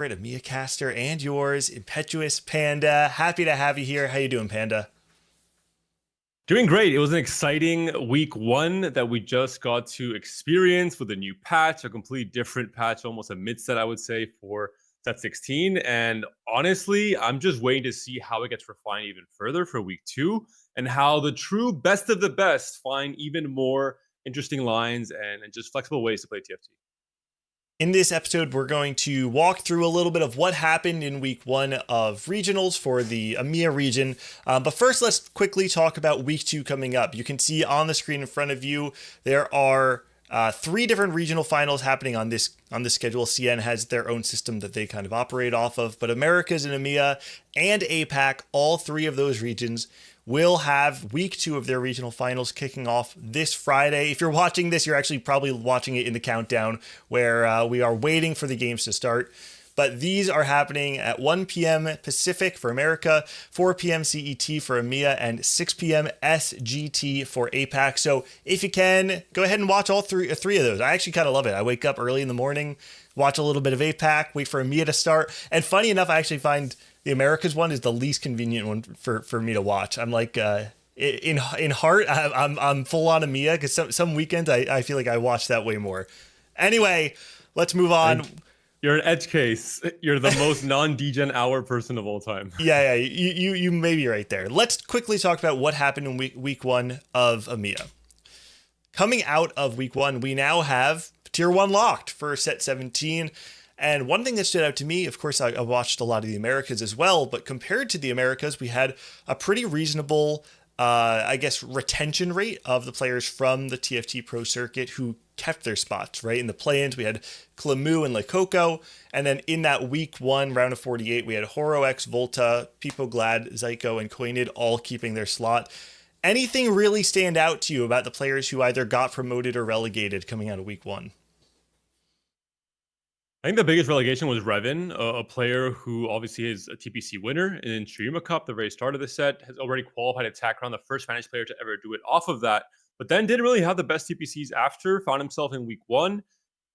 Great, EMEA caster and yours, Impetuous Panda. Happy to have you here. How you doing, Panda? Doing great. It was an exciting week one that we just got to experience with a new patch, a completely different patch, almost a mid-set, I would say, for set 16. And honestly, I'm just waiting to see how it gets refined even further for week two and how the true best of the best find even more interesting lines and just flexible ways to play TFT. In this episode, we're going to walk through a little bit of what happened in week one of regionals for the EMEA region. But first, let's quickly talk about week two coming up. You can see on the screen in front of you, there are three different regional finals happening on this schedule. CN has their own system that they kind of operate off of, but Americas and EMEA and APAC, all three of those regions will have week two of their regional finals kicking off this Friday. If you're watching this, you're actually probably watching it in the countdown where we are waiting for the games to start. But these are happening at 1 p.m. Pacific for America, 4 p.m. CET for EMEA, and 6 p.m. SGT for APAC. So if you can, go ahead and watch all three of those. I actually kind of love it. I wake up early in the morning, watch a little bit of APAC, wait for EMEA to start. And funny enough, I actually find the Americas one is the least convenient one for me to watch. I'm like, in heart, I'm full on EMEA because some weekends I feel like I watch that way more. Anyway, let's move on. You're an edge case. You're the most non-degen hour person of all time. Yeah, you may be right there. Let's quickly talk about what happened in week one of EMEA. Coming out of week one, we now have tier 1 locked for set 17. And one thing that stood out to me, of course, I watched a lot of the Americas as well, but compared to the Americas, we had a pretty reasonable, retention rate of the players from the TFT Pro Circuit who kept their spots, right? In the play-ins, we had Klamu and Lekoko. And then in that week one, round of 48, we had Horo X, Volta, Pipo Glad, Zyko, and Coined all keeping their slot. Anything really stand out to you about the players who either got promoted or relegated coming out of week one? I think the biggest relegation was Revan, a player who obviously is a TPC winner in Shirima Cup, the very start of the set, has already qualified at TAC Crown, the first Spanish player to ever do it off of that, but then didn't really have the best TPCs after, found himself in week one,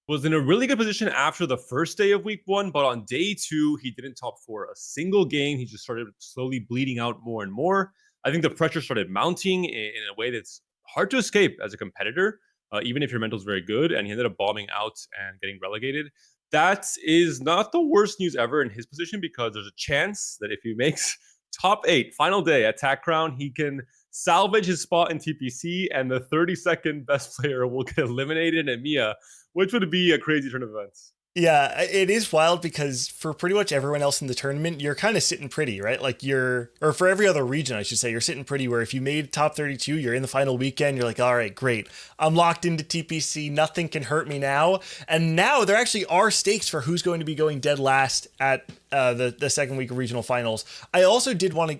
was in a really good position after the first day of week one, but on day two, he didn't top four a single game. He just started slowly bleeding out more and more. I think the pressure started mounting in a way that's hard to escape as a competitor, even if your mental is very good, and he ended up bombing out and getting relegated. That is not the worst news ever in his position because there's a chance that if he makes top 8 final day at TAC Crown, he can salvage his spot in TPC and the 32nd best player will get eliminated in EMEA, which would be a crazy turn of events. Yeah, it is wild because for pretty much everyone else in the tournament, you're kind of sitting pretty, right? Like or for every other region, I should say, you're sitting pretty where if you made top 32, you're in the final weekend, you're like, all right, great. I'm locked into TPC. Nothing can hurt me now. And now there actually are stakes for who's going to be going dead last at the second week of regional finals. I also did want to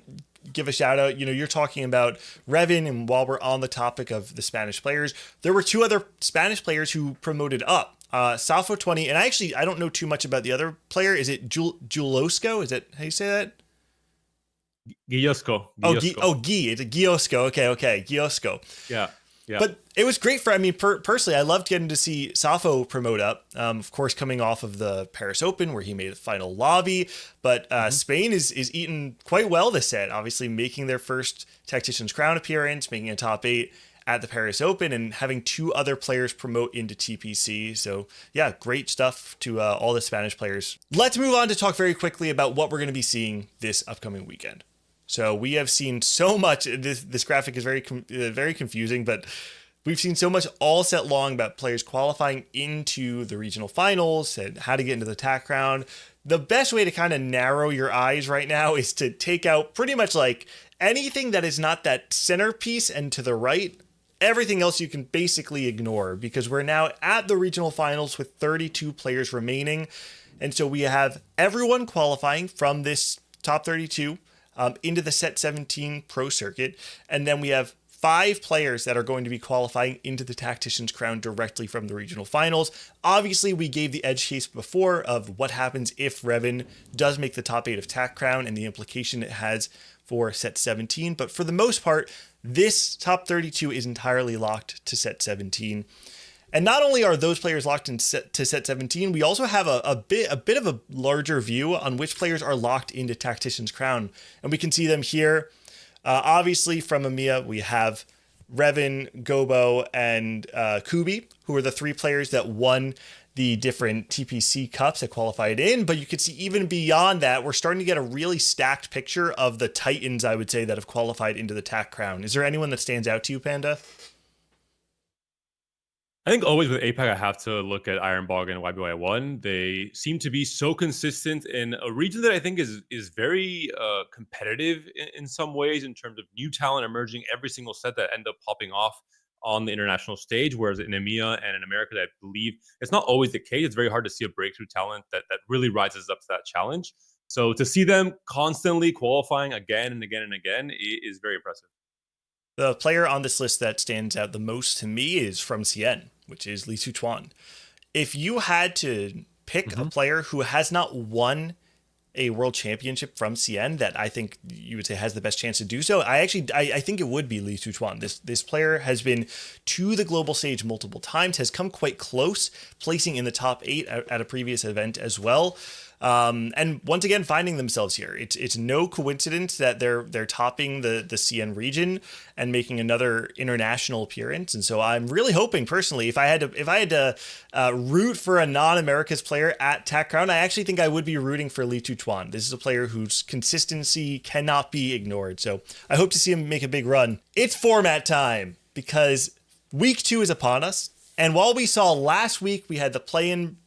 give a shout out. You're talking about Revan, and while we're on the topic of the Spanish players, there were two other Spanish players who promoted up. Safo 20, and I don't know too much about the other player. Is it Julosco? Is that how you say that? Giosco. It's a Giosco. Okay, Giosco. Yeah. But it was great personally, I loved getting to see Safo promote up. Of course, coming off of the Paris Open where he made a final lobby, but Spain is eating quite well this set, obviously making their first Tactician's Crown appearance, making a top 8 at the Paris Open and having two other players promote into TPC. So yeah, great stuff to all the Spanish players. Let's move on to talk very quickly about what we're going to be seeing this upcoming weekend. So we have seen so much. This graphic is very confusing, but we've seen so much all set long about players qualifying into the regional finals and how to get into the TAC Crown. The best way to kind of narrow your eyes right now is to take out pretty much like anything that is not that centerpiece and to the right. Everything else you can basically ignore because we're now at the regional finals with 32 players remaining. And so we have everyone qualifying from this top 32 into the set 17 pro circuit. And then we have 5 players that are going to be qualifying into the Tactician's Crown directly from the regional finals. Obviously, we gave the edge case before of what happens if Revan does make the top 8 of TAC Crown and the implication it has for set 17. But for the most part, this top 32 is entirely locked to set 17. And not only are those players locked in to set 17, we also have a bit of a larger view on which players are locked into Tactician's Crown. And we can see them here. Obviously from EMEA, we have Revan, Gobo, and Kubi, who are the 3 players that won the different TPC cups that qualified in. But you can see even beyond that, we're starting to get a really stacked picture of the Titans, I would say, that have qualified into the TAC Crown. Is there anyone that stands out to you, Panda? I think always with APAC, I have to look at Iron Bog and YBY1. They seem to be so consistent in a region that I think is very competitive in some ways in terms of new talent emerging every single set that end up popping off on the international stage. Whereas in EMEA and in America, I believe it's not always the case. It's very hard to see a breakthrough talent that really rises up to that challenge. So to see them constantly qualifying again and again and again is very impressive. The player on this list that stands out the most to me is from CN, which is Li Suchuan. If you had to pick a player who has not won a world championship from CN that I think you would say has the best chance to do so, I think it would be Li Suchuan. This player has been to the global stage multiple times, has come quite close, placing in the top 8 at a previous event as well. And once again, finding themselves here. It's no coincidence that they're topping the CN region and making another international appearance. And so I'm really hoping personally, if I had to root for a non-Americas player at TAC Crown, I actually think I would be rooting for Li Tuchuan. This is a player whose consistency cannot be ignored. So I hope to see him make a big run. It's format time because week 2 is upon us. And while we saw last week, we had the play-in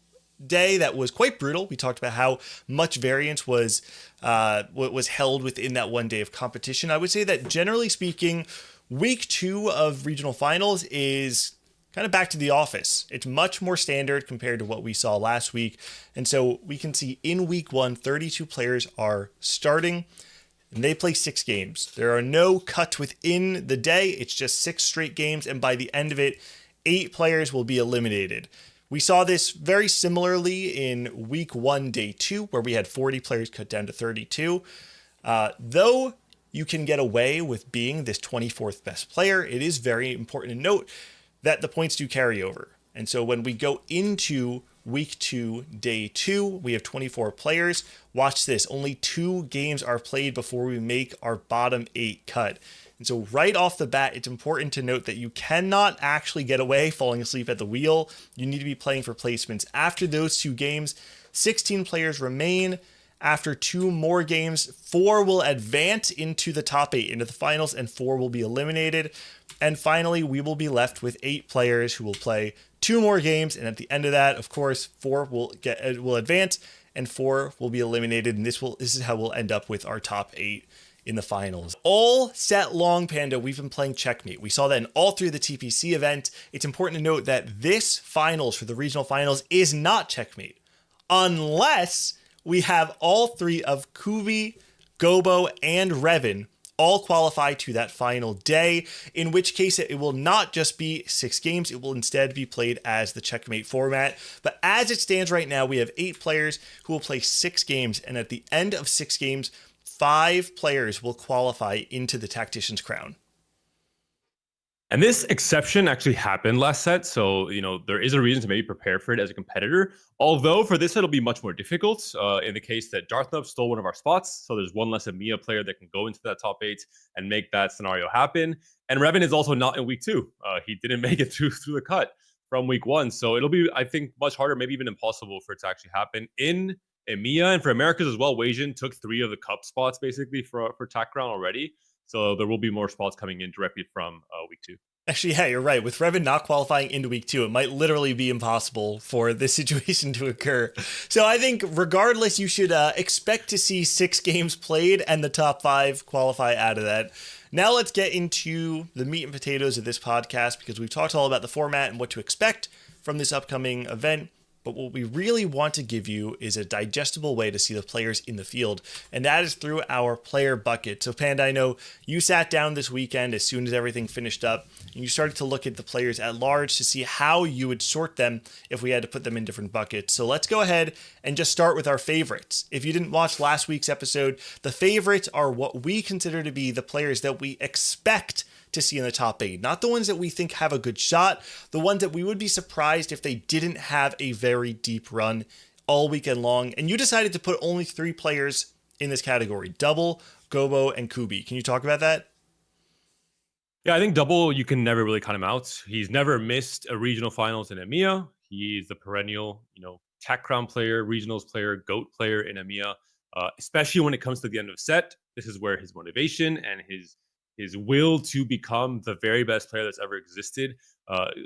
day that was quite brutal. We talked about how much variance was held within that one day of competition. I would say that generally speaking, week 2 of regional finals is kind of back to the office. It's much more standard compared to what we saw last week. And so we can see in week 1, 32 players are starting and they play 6 games. There are no cuts within the day. It's just 6 straight games. And by the end of it, 8 players will be eliminated. We saw this very similarly in week 1, day 2, where we had 40 players cut down to 32. Though you can get away with being this 24th best player, it is very important to note that the points do carry over. And so when we go into week 2, day 2, we have 24 players. Watch this, only 2 games are played before we make our bottom 8 cut. And so right off the bat, it's important to note that you cannot actually get away falling asleep at the wheel. You need to be playing for placements. After those 2 games, 16 players remain. After 2 more games, 4 will advance into the top 8, into the finals, and 4 will be eliminated. And finally, we will be left with 8 players who will play 2 more games. And at the end of that, of course, 4 will advance and 4 will be eliminated. And this is how we'll end up with our top 8 in the finals. All set long, Panda, we've been playing Checkmate. We saw that in all 3 of the TPC event. It's important to note that this finals for the regional finals is not Checkmate, unless we have all 3 of Kubi, Gobo, and Revan all qualify to that final day, in which case it will not just be 6 games, it will instead be played as the Checkmate format. But as it stands right now, we have 8 players who will play 6 games, and at the end of 6 games, 5 players will qualify into the Tactician's Crown. And this exception actually happened last set, so there is a reason to maybe prepare for it as a competitor. Although for this, it'll be much more difficult in the case that Darthnub stole one of our spots. So there's one less EMEA player that can go into that top 8 and make that scenario happen. And Revan is also not in week 2. He didn't make it through the cut from week 1. So it'll be, I think, much harder, maybe even impossible for it to actually happen in EMEA. And for Americas as well, Weijin took 3 of the cup spots basically for TAC Crown already. So there will be more spots coming in directly from week 2. Actually, yeah, you're right. With Revan not qualifying into week 2, it might literally be impossible for this situation to occur. So I think regardless, you should expect to see 6 games played and the top 5 qualify out of that. Now let's get into the meat and potatoes of this podcast, because we've talked all about the format and what to expect from this upcoming event. But what we really want to give you is a digestible way to see the players in the field, and that is through our player bucket. So Panda, I know you sat down this weekend as soon as everything finished up, and you started to look at the players at large to see how you would sort them if we had to put them in different buckets. So let's go ahead and just start with our favorites. If you didn't watch last week's episode, the favorites are what we consider to be the players that we expect to see in the top 8. Not the ones that we think have a good shot, the ones that we would be surprised if they didn't have a very deep run all weekend long. And you decided to put only 3 players in this category: Double, Gobo, and Kubi. Can you talk about that? Yeah, I think Double, you can never really count him out. He's never missed a regional finals in EMEA. He's the perennial, Tech Crown player, regionals player, GOAT player in EMEA. Especially when it comes to the end of set, this is where his motivation and his will to become the very best player that's ever existed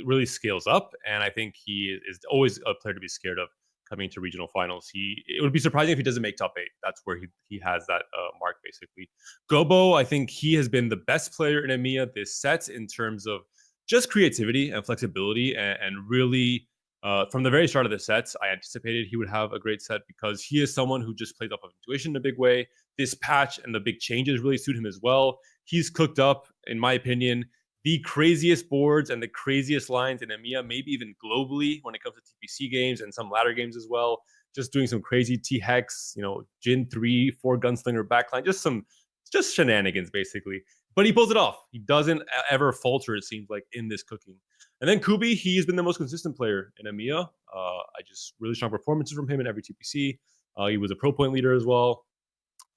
really scales up. And I think he is always a player to be scared of coming to regional finals. It would be surprising if he doesn't make top 8. That's where he has that mark, basically. Gobo, I think he has been the best player in EMEA this set in terms of just creativity and flexibility, and really from the very start of the sets, I anticipated he would have a great set because he is someone who just plays off of intuition in a big way. This patch and the big changes really suit him as well. He's cooked up, in my opinion, the craziest boards and the craziest lines in EMEA, maybe even globally when it comes to TPC games and some ladder games as well. Just doing some crazy T-Hex, Jin 3, 4 Gunslinger backline, just shenanigans, basically. But he pulls it off. He doesn't ever falter, it seems like, in this cooking. And then Kubi, he's been the most consistent player in EMEA. I just really strong performances from him in every TPC. He was a pro point leader as well.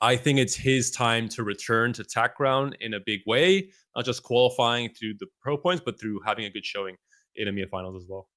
I think it's his time to return to TAC ground in a big way, not just qualifying through the pro points, but through having a good showing in EMEA finals as well.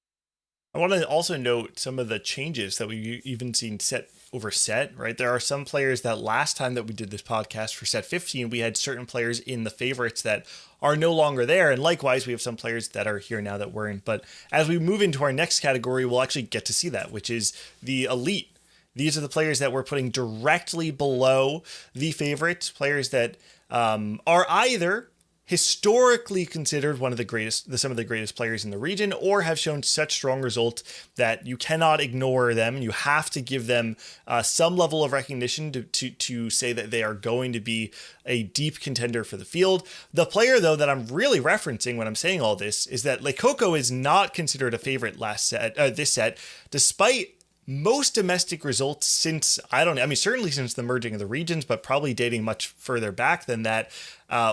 I want to also note some of the changes that we've even seen set over set, right? There are some players that last time that we did this podcast for set 15, we had certain players in the favorites that are no longer there. And likewise, we have some players that are here now that weren't. But as we move into our next category, we'll actually get to see that, which is the elite. These are the players that we're putting directly below the favorites, players that are either historically considered some of the greatest players in the region, or have shown such strong results that you cannot ignore them. You have to give them some level of recognition to say that they are going to be a deep contender for the field. The player, though, that I'm really referencing when I'm saying all this is that Lekoko is not considered a favorite this set, despite most domestic results since, certainly since the merging of the regions, but probably dating much further back than that,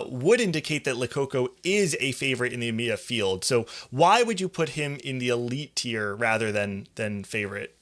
would indicate that Lekoko is a favorite in the EMEA field. So why would you put him in the elite tier rather than favorite?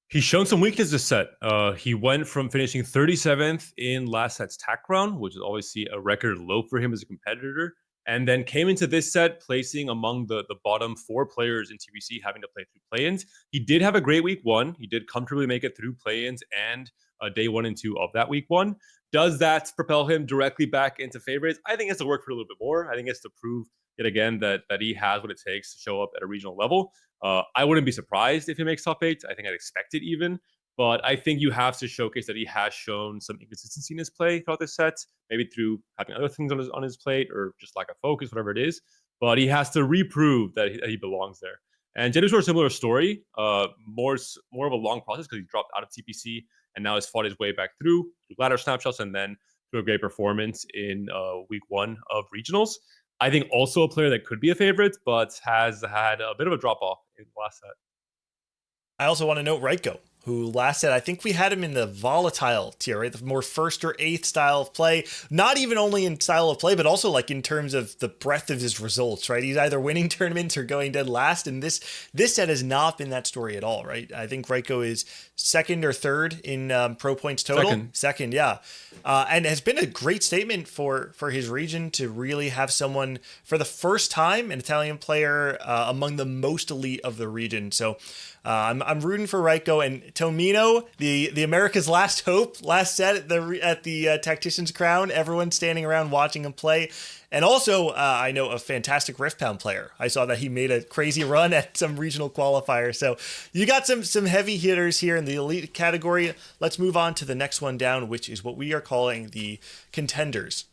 He's shown some weakness this set. He went from finishing 37th in last set's TAC round, which is obviously a record low for him as a competitor, and then came into this set placing among the bottom 4 players in TBC, having to play through play-ins. He did have a great week 1. He did comfortably make it through play-ins and day 1 and 2 of that week 1. Does that propel him directly back into favorites? I think he has to work for a little bit more. I think he has to prove yet again that he has what it takes to show up at a regional level. I wouldn't be surprised if he makes top 8. I think I'd expect it even. But I think you have to showcase that he has shown some inconsistency in his play throughout this set, maybe through having other things on his plate or just lack of focus, whatever it is. But he has to reprove that he belongs there. And Jenny's sort of similar story, more of a long process because he dropped out of TPC and now has fought his way back through ladder snapshots and then through a great performance in week 1 of regionals. I think also a player that could be a favorite, but has had a bit of a drop off in the last set. I also want to note Raiko, who last set, I think we had him in the volatile tier, right? The more first or 8th style of play, not even only in style of play, but also like in terms of the breadth of his results, right? He's either winning tournaments or going dead last. And this set has not been that story at all, right? I think Raiko is 2nd or 3rd in pro points total. Second, yeah. And has been a great statement for his region to really have someone for the first time, an Italian player among the most elite of the region. So I'm rooting for Raiko and Tomino, the America's last hope, last set at the Tactician's crown. Everyone standing around watching him play. And also, I know a fantastic Rift Pound player. I saw that he made a crazy run at some regional qualifier. So you got some heavy hitters here in the elite category. Let's move on to the next one down, which is what we are calling the contenders.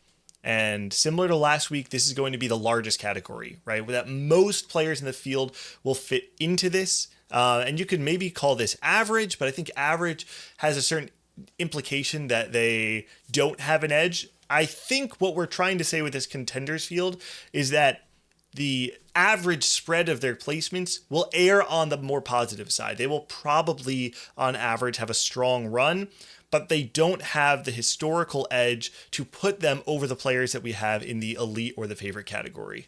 And similar to last week, this is going to be the largest category, right? That most players in the field will fit into this. And you could maybe call this average, but I think average has a certain implication that they don't have an edge. I think what we're trying to say with this contenders field is that the average spread of their placements will err on the more positive side. They will probably, on average, have a strong run, but they don't have the historical edge to put them over the players that we have in the elite or the favorite category.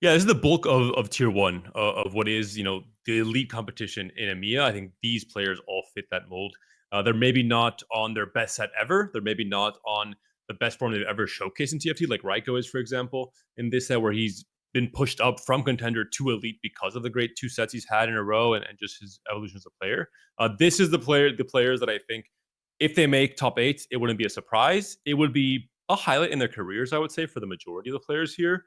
Yeah, this is the bulk of tier one of what is, the elite competition in EMEA. I think these players all fit that mold. They're maybe not on their best set ever. They're maybe not on the best form they've ever showcased in TFT, like Raiko is, for example, in this set where he's been pushed up from contender to elite because of the great 2 sets he's had in a row and just his evolution as a player. This is the players that I think if they make top 8, it wouldn't be a surprise. It would be a highlight in their careers, I would say, for the majority of the players here.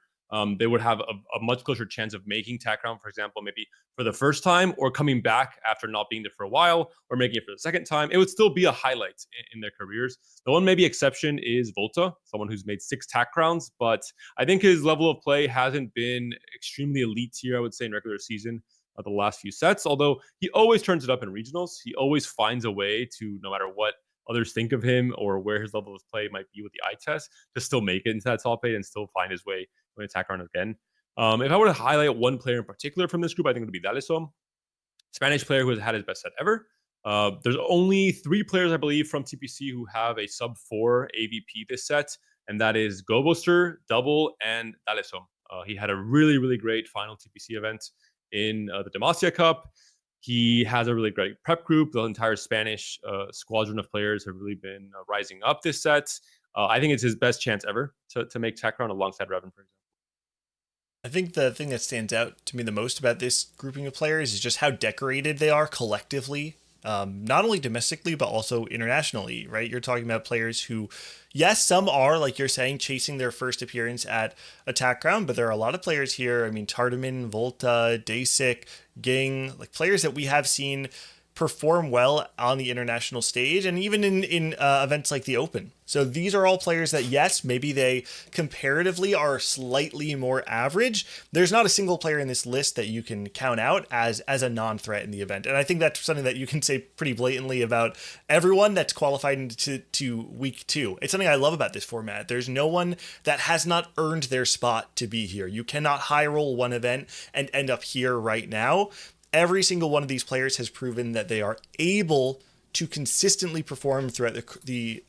They would have a much closer chance of making TAC round, for example, maybe for the first time or coming back after not being there for a while or making it for the second time. It would still be a highlight in their careers. The one maybe exception is Volta, someone who's made 6 TAC rounds, but I think his level of play hasn't been extremely elite here, I would say, in regular season the last few sets, although he always turns it up in regionals. He always finds a way to, no matter what others think of him or where his level of play might be with the eye test, to still make it into that top 8 and still find his way when attack round again. If I were to highlight one player in particular from this group, I think it would be Dalisom, Spanish player who has had his best set ever. There's only 3 players, I believe, from TPC who have a sub 4 AVP this set, and that is Gobuster, Double, and Dalisom. He had a really, really great final TPC event in the Demacia Cup. He has a really great prep group. The entire Spanish squadron of players have really been rising up this set. I think it's his best chance ever to make tech round alongside Revan, for example. I think the thing that stands out to me the most about this grouping of players is just how decorated they are collectively, not only domestically, but also internationally, right? You're talking about players who, yes, some are, like you're saying, chasing their first appearance at attack ground, but there are a lot of players here. I mean, Tardaman, Volta, Dasik, Ging, like players that we have seen perform well on the international stage and even in events like the Open. So these are all players that, yes, maybe they comparatively are slightly more average. There's not a single player in this list that you can count out as a non-threat in the event. And I think that's something that you can say pretty blatantly about everyone that's qualified into week 2. It's something I love about this format. There's no one that has not earned their spot to be here. You cannot high roll one event and end up here right now. Every single one of these players has proven that they are able to consistently perform throughout the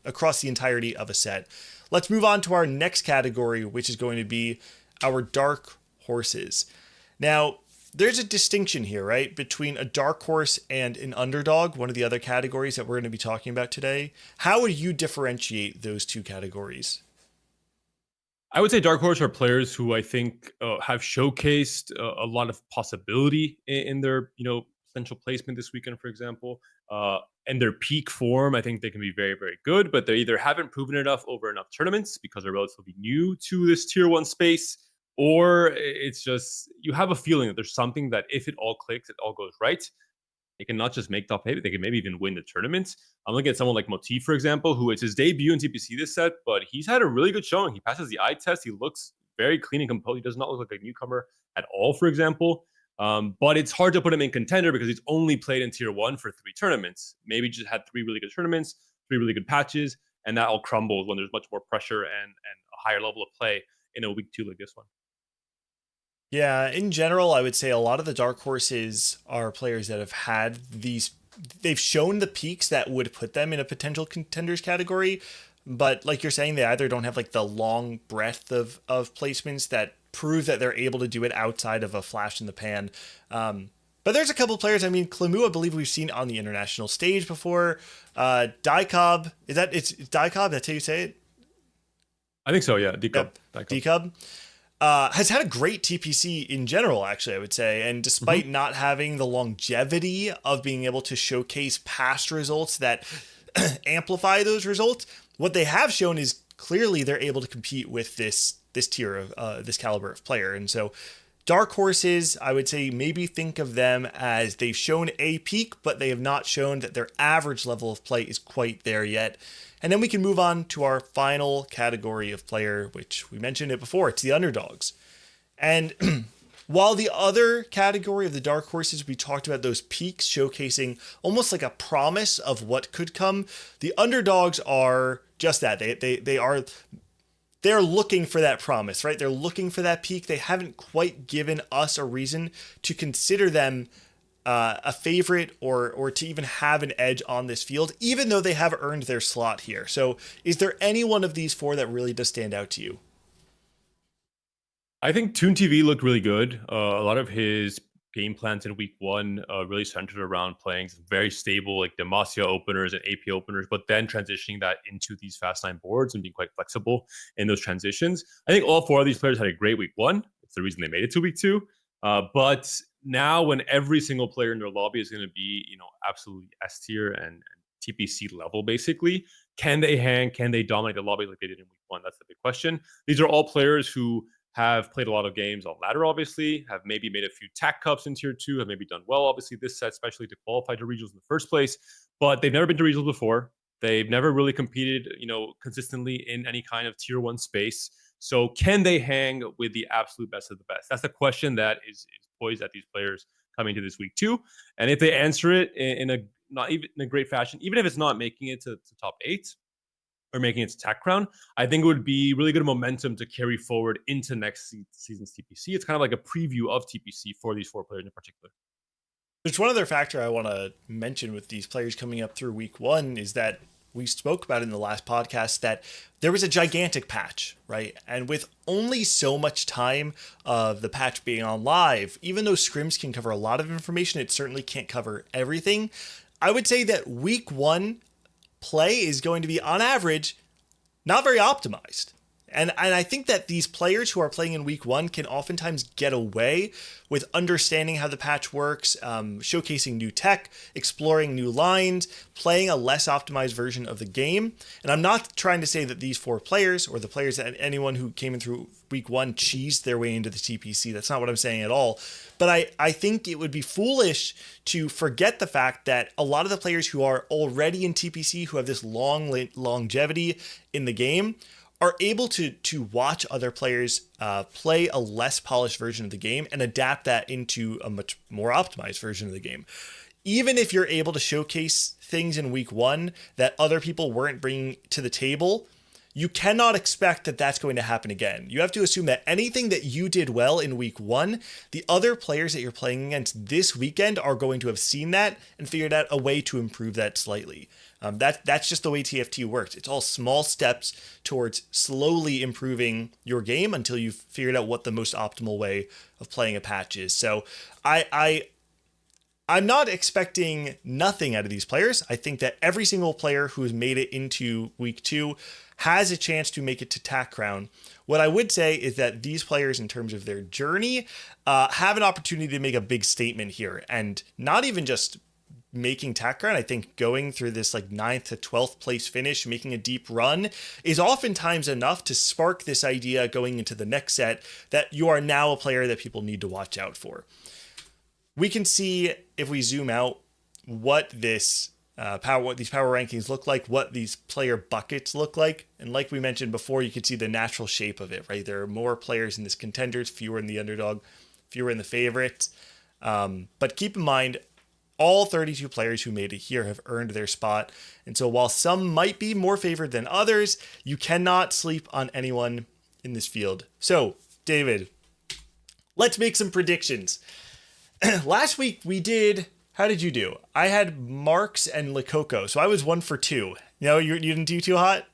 across the entirety of a set. Let's move on to our next category, which is going to be our dark horses. Now, there's a distinction here, right, between a dark horse and an underdog, one of the other categories that we're going to be talking about today. How would you differentiate those two categories? I would say dark horse are players who I think have showcased a lot of possibility in their, potential placement this weekend, for example. And their peak form, I think they can be very, very good, but they either haven't proven enough over enough tournaments because they're relatively new to this tier 1 space, or it's just, you have a feeling that there's something that if it all clicks, it all goes right. They can not just make top 8, they can maybe even win the tournament. I'm looking at someone like Motif, for example, who it's his debut in TPC this set, but he's had a really good showing. He passes the eye test. He looks very clean and composed. He does not look like a newcomer at all, for example. But it's hard to put him in contender because he's only played in tier 1 for 3 tournaments. Maybe just had 3 really good tournaments, 3 really good patches, and that all crumbles when there's much more pressure and a higher level of play in a week 2 like this one. Yeah, in general, I would say a lot of the dark horses are players that have had they've shown the peaks that would put them in a potential contenders category. But like you're saying, they either don't have like the long breadth of placements that prove that they're able to do it outside of a flash in the pan. But there's a couple players. I mean, Clamu, I believe we've seen on the international stage before. Daikob, it's Daikob? That's how you say it? I think so, yeah. Daikob. Yep. Daikob. Has had a great TPC in general, actually, I would say. And despite not having the longevity of being able to showcase past results that amplify those results, what they have shown is clearly they're able to compete with this tier of this caliber of player. And so dark horses, I would say maybe think of them as they've shown a peak, but they have not shown that their average level of play is quite there yet. And then we can move on to our final category of player, which we mentioned it before. It's the underdogs. And while the other category of the dark horses, we talked about those peaks showcasing almost like a promise of what could come, the underdogs are just that. They're looking for that promise, right? They're looking for that peak. They haven't quite given us a reason to consider them a favorite or to even have an edge on this field, even though they have earned their slot here. So is there any one of these four that really does stand out to you? I think Toon TV looked really good. A lot of his game plans in week one really centered around playing some very stable like Demacia openers and AP openers, but then transitioning that into these fast line boards and being quite flexible in those transitions. I think all four of these players had a great week one. It's the reason they made it to week two. But now when every single player in their lobby is going to be, absolutely S tier and TPC level, basically, can they hang? Can they dominate the lobby like they did in week one? That's the big question. These are all players who have played a lot of games on ladder, obviously, have maybe made a few TAC Cups in tier two, have maybe done well, obviously, this set, especially to qualify to regionals in the first place, but they've never been to regionals before. They've never really competed, consistently in any kind of tier one space. So can they hang with the absolute best of the best? That's the question that is poised at these players coming to this week too. And if they answer it in a not even in a great fashion, even if it's not making it to top 8, or making its tech crown, I think it would be really good momentum to carry forward into next season's TPC. It's kind of like a preview of TPC for these four players in particular. There's one other factor I want to mention with these players coming up through week one is that we spoke about in the last podcast that there was a gigantic patch, right? And with only so much time of the patch being on live, even though scrims can cover a lot of information, it certainly can't cover everything. I would say that week one play is going to be, on average, not very optimized. And I think that these players who are playing in week one can oftentimes get away with understanding how the patch works, showcasing new tech, exploring new lines, playing a less optimized version of the game. And I'm not trying to say that these four players or the players that anyone who came in through week one cheesed their way into the TPC. That's not what I'm saying at all. But I think it would be foolish to forget the fact that a lot of the players who are already in TPC, who have this long longevity in the game, are able to watch other players play a less polished version of the game and adapt that into a much more optimized version of the game. Even if you're able to showcase things in week one that other people weren't bringing to the table, you cannot expect that that's going to happen again. You have to assume that anything that you did well in week one, the other players that you're playing against this weekend are going to have seen that and figured out a way to improve that slightly. That's just the way TFT works. It's all small steps towards slowly improving your game until you've figured out what the most optimal way of playing a patch is. So I'm not expecting nothing out of these players. I think that every single player who has made it into week two has a chance to make it to TAC Crown. What I would say is that these players, in terms of their journey, have an opportunity to make a big statement here, and not even just making TAC Crown. I think going through this like 9th to 12th place finish, making a deep run, is oftentimes enough to spark this idea going into the next set that you are now a player that people need to watch out for. We can see, if we zoom out, what these power rankings look like, what these player buckets look like. And like we mentioned before, you can see the natural shape of it, right? There are more players in this contenders, fewer in the underdog, fewer in the favorites. But keep in mind, all 32 players who made it here have earned their spot. And so while some might be more favored than others, you cannot sleep on anyone in this field. So, David, let's make some predictions. Last week we did, how did you do? I had Marks and Likoko, so I was 1 for 2. You didn't do too hot?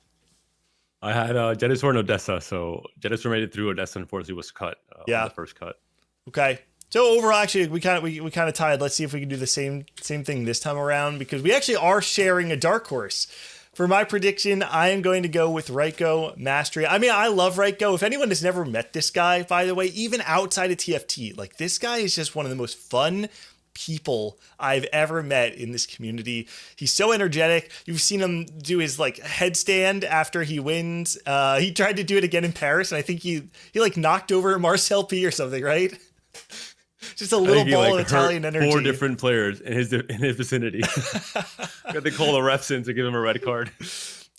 I had Jedisor and Odessa, so Jedisor made it through. Odessa, unfortunately, was cut on the first cut. Okay. So overall, actually, we kind of tied. Let's see if we can do the same thing this time around, because we actually are sharing a dark horse. For my prediction, I am going to go with Raiko Mastery. I mean, I love Raiko. If anyone has never met this guy, by the way, even outside of TFT, like, this guy is just one of the most fun people I've ever met in this community. He's so energetic. You've seen him do his like headstand after he wins. He tried to do it again in Paris, and I think he like knocked over Marcel P or something, right? Just a little ball of Italian energy. 4 different players in his vicinity. Got to call the refs in to give him a red card.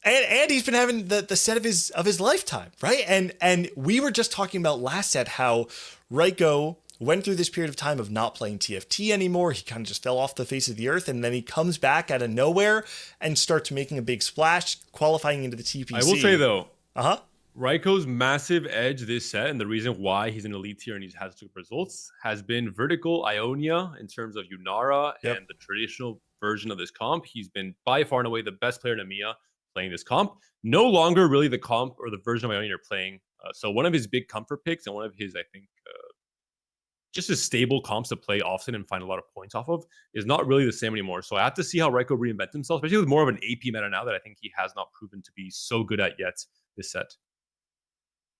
And he's been having the set of his lifetime, right? And we were just talking about last set how Raiko went through this period of time of not playing TFT anymore. He kind of just fell off the face of the earth, and then he comes back out of nowhere and starts making a big splash, qualifying into the TPC. I will say though, Raiko's massive edge this set, and the reason why he's an elite tier and he has good results, has been vertical Ionia in terms of Yunara Yep. and the traditional version of this comp. He's been by far and away the best player in EMEA playing this comp. No longer really the comp or the version of Ionia you're playing. So one of his big comfort picks and one of his, I think, just as stable comps to play often and find a lot of points off of is not really the same anymore. So I have to see how Raiko reinvents himself, especially with more of an AP meta now that I think he has not proven to be so good at yet this set.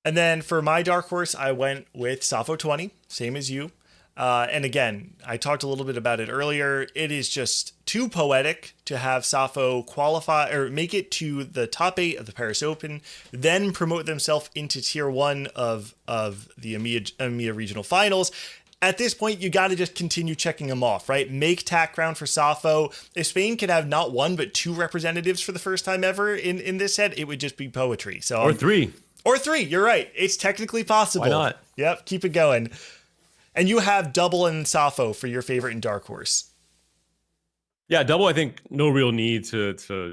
And then for my dark horse, I went with Safo 20, same as you. And again, I talked a little bit about it earlier. It is just too poetic to have Safo qualify or make it to the top 8 of the Paris Open, then promote themselves into tier 1 of the EMEA regional finals. At this point, you got to just continue checking them off, right? Make tack round for Safo. If Spain could have not 1, but 2 representatives for the first time ever in this set, it would just be poetry. So or 3. Or 3, you're right. It's technically possible. Why not? Yep, keep it going. And you have Double and Safo for your favorite in Dark Horse. Yeah, Double, I think no real need to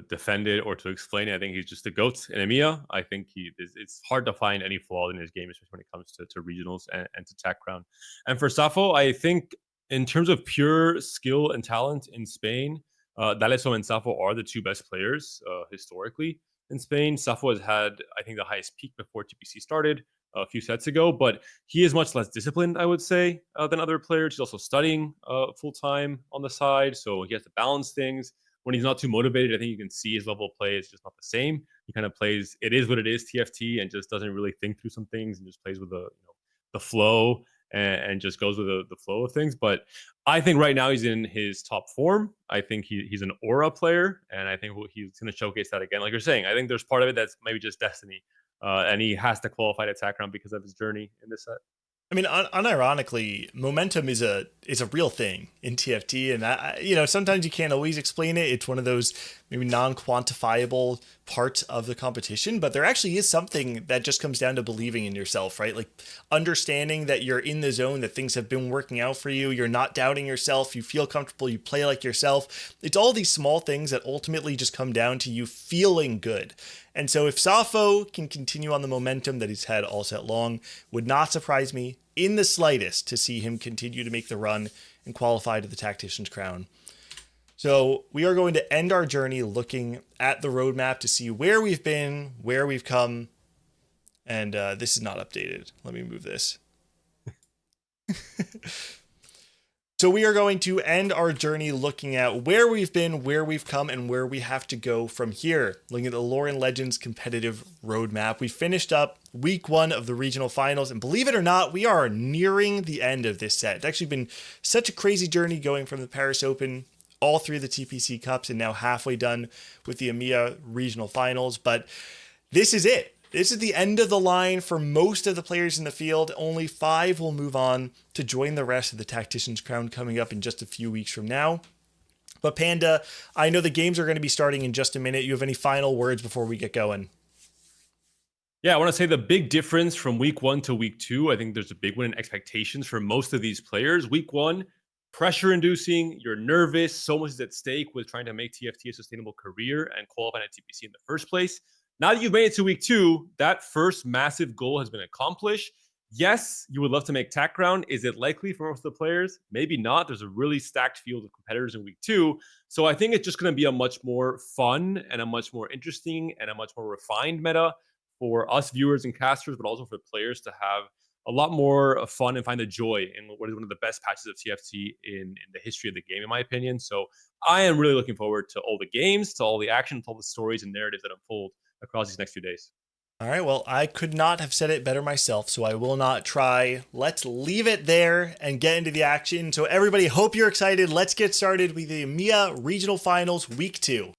defend it or to explain it. I think he's just a GOAT in EMEA. I think it's hard to find any flaws in his game, especially when it comes to regionals and to tack round. And for Safo, I think in terms of pure skill and talent in Spain, D'Alessio and Safo are the 2 best players historically in Spain. Safo has had, I think, the highest peak before TPC started a few sets ago, but he is much less disciplined, I would say, than other players. He's also studying full-time on the side, so he has to balance things. When he's not too motivated, I think you can see his level of play is just not the same. He kind of plays, it is what it is, TFT, and just doesn't really think through some things and just plays with the flow and just goes with the flow of things. But I think right now he's in his top form. I think he's an aura player, and I think he's going to showcase that again. Like you're saying, I think there's part of it that's maybe just destiny, and he has to qualify to tack round because of his journey in this set. I mean, unironically, momentum is a real thing in TFT, and sometimes you can't always explain it. It's one of those maybe non-quantifiable parts of the competition, but there actually is something that just comes down to believing in yourself, right? Like understanding that you're in the zone, that things have been working out for you. You're not doubting yourself. You feel comfortable. You play like yourself. It's all these small things that ultimately just come down to you feeling good. And so if Safo can continue on the momentum that he's had all set long, would not surprise me in the slightest to see him continue to make the run and qualify to the Tactician's crown. So we are going to end our journey looking at the roadmap to see where we've been, where we've come. And this is not updated. Let me move this. So we are going to end our journey looking at where we've been, where we've come, and where we have to go from here. Looking at the Lore and Legends competitive roadmap. We finished up week 1 of the regional finals, and believe it or not, we are nearing the end of this set. It's actually been such a crazy journey going from the Paris Open, all 3 of the TPC Cups, and now halfway done with the EMEA regional finals. But this is it. This is the end of the line for most of the players in the field. Only 5 will move on to join the rest of the Tactician's crown coming up in just a few weeks from now. But Panda, I know the games are going to be starting in just a minute. You have any final words before we get going? Yeah, I want to say the big difference from week 1 to week 2, I think there's a big one in expectations for most of these players. Week 1, pressure inducing, you're nervous, so much is at stake with trying to make TFT a sustainable career and qualify at TPC in the first place. Now that you've made it to week 2, that first massive goal has been accomplished. Yes, you would love to make tack round. Is it likely for most of the players? Maybe not. There's a really stacked field of competitors in week 2. So I think it's just going to be a much more fun and a much more interesting and a much more refined meta for us viewers and casters, but also for players to have a lot more fun and find the joy in what is one of the best patches of TFT in the history of the game, in my opinion. So I am really looking forward to all the games, to all the action, to all the stories and narratives that unfold across these next few days. All right, well, I could not have said it better myself, so I will not try. Let's leave it there and get into the action. So everybody, hope you're excited. Let's get started with the EMEA Regional Finals Week 2.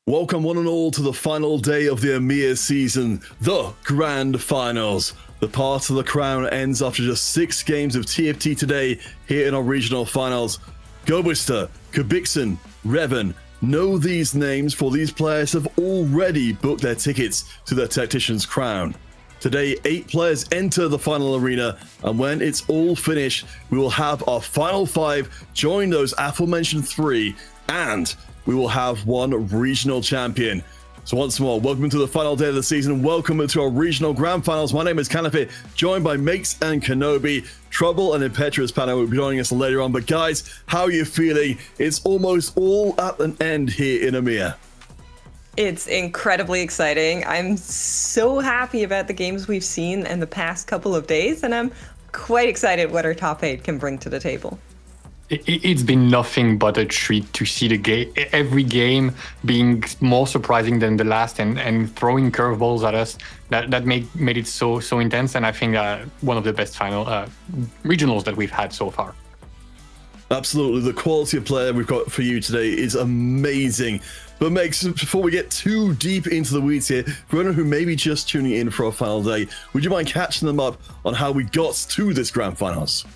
Welcome one and all to the final day of the EMEA season, the Grand Finals. The Path to the Crown ends after just 6 games of TFT today here in our regional finals. Gobister, Kubikson, Revan, know these names, for these players have already booked their tickets to the Tactician's crown. Today, 8 players enter the final arena, and when it's all finished, we will have our final 5 join those aforementioned 3, and we will have one regional champion. So once more, welcome to the final day of the season. Welcome to our regional grand finals. My name is Canopy, joined by Makes and Kenobi. Trouble and Impetuous Panel will be joining us later on. But guys, how are you feeling? It's almost all at an end here in EMEA. It's incredibly exciting. I'm so happy about the games we've seen in the past couple of days, and I'm quite excited what our top 8 can bring to the table. It's been nothing but a treat to see every game being more surprising than the last and throwing curveballs at us. That made it so intense, and I think one of the best final regionals that we've had so far. Absolutely, the quality of player we've got for you today is amazing. But Megs, before we get too deep into the weeds here, for anyone who may be just tuning in for our final day, would you mind catching them up on how we got to this grand finals?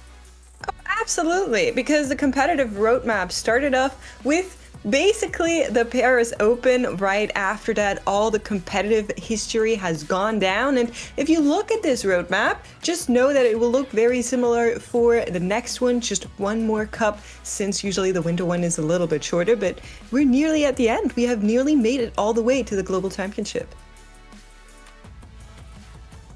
Absolutely, because the competitive roadmap started off with basically the Paris Open. Right after that, all the competitive history has gone down. And if you look at this roadmap, just know that it will look very similar for the next one. Just one more cup, since usually the winter one is a little bit shorter, but we're nearly at the end. We have nearly made it all the way to the Global Championship.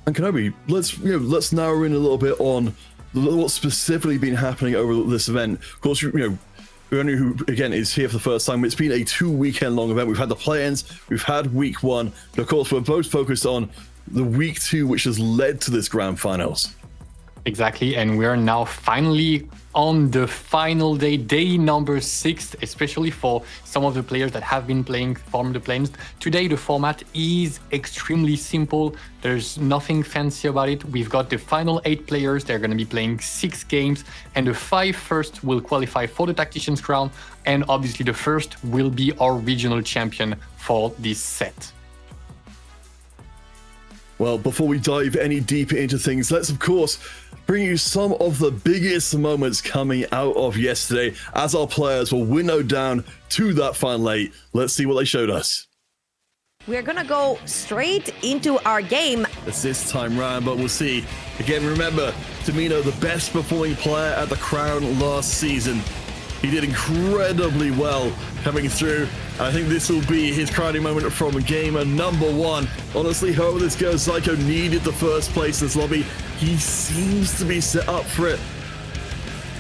And Kenobi, let's narrow in a little bit on what's specifically been happening over this event. Of course, Ronu, who again is here for the first time, it's been a 2-weekend long event. We've had the play-ins, we've had week 1, but of course we're both focused on the week 2, which has led to this grand finals. Exactly, and we're now finally on the final day, day number 6, especially for some of the players that have been playing Farm the Plains. Today, the format is extremely simple. There's nothing fancy about it. We've got the final 8 players. They're going to be playing 6 games, and the 5 first will qualify for the Tactician's crown, and obviously the first will be our regional champion for this set. Well, before we dive any deeper into things, let's of course bring you some of the biggest moments coming out of yesterday as our players were winnowed down to that final 8. Let's see what they showed us. We're gonna go straight into our game. It's this time round, but we'll see. Again, remember, Domino, the best performing player at the Crown last season. He did incredibly well coming through. I think this will be his crowning moment from gamer number 1. Honestly, however this goes, Zyko needed the first place in this lobby. He seems to be set up for it.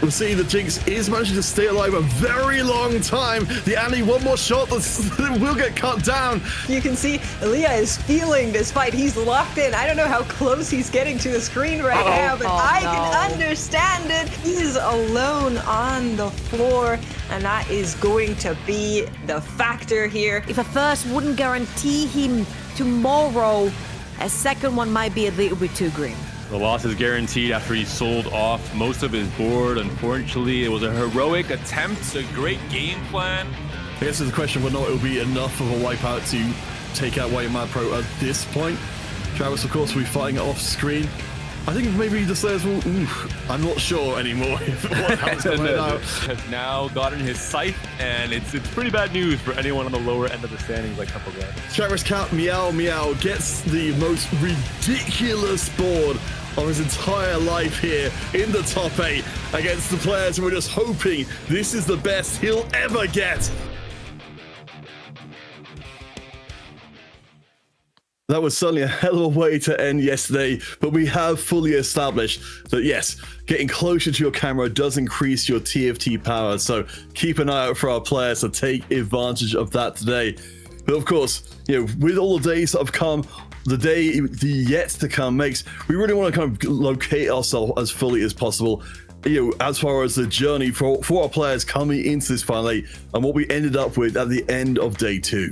We'll see, the Jinx is managing to stay alive a very long time. The Annie, one more shot that will get cut down. You can see Elia is feeling this fight. He's locked in. I don't know how close he's getting to the screen right now, but I can understand it. He's alone on the floor, and that is going to be the factor here. If a first wouldn't guarantee him tomorrow, a second one might be a little bit too grim. The loss is guaranteed after he sold off most of his board. Unfortunately, it was a heroic attempt, a great game plan. I guess there's a question whether or not it will be enough of a wipeout to take out White Mad Pro at this point. Travis, of course, will be fighting off screen. I think maybe the Slayers will... I'm not sure anymore what happens right now. Has now gotten his scythe, and it's pretty bad news for anyone on the lower end of the standings like Temple Guy. Travis Cat Meow Meow gets the most ridiculous board of his entire life here in the top 8 against the players who are just hoping this is the best he'll ever get. That was certainly a hell of a way to end yesterday, but we have fully established that yes, getting closer to your camera does increase your TFT power, so keep an eye out for our players to take advantage of that today. But of course, with all the days that have come, the yet to come makes, we really want to kind of locate ourselves as fully as possible, as far as the journey for our players coming into this final 8 and what we ended up with at the end of day 2.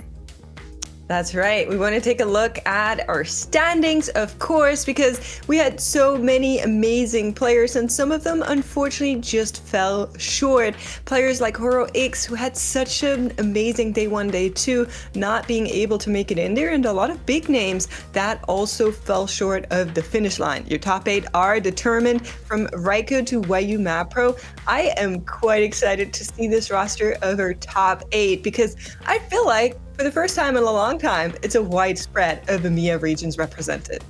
That's right. We want to take a look at our standings, of course, because we had so many amazing players and some of them unfortunately just fell short. Players like Horo X, who had such an amazing day 1, day 2, not being able to make it in there, and a lot of big names that also fell short of the finish line. Your top 8 are determined from Raiko to Wayu Mapro. I am quite excited to see this roster of our top 8 because I feel like for the first time in a long time, it's a wide spread of EMEA regions represented.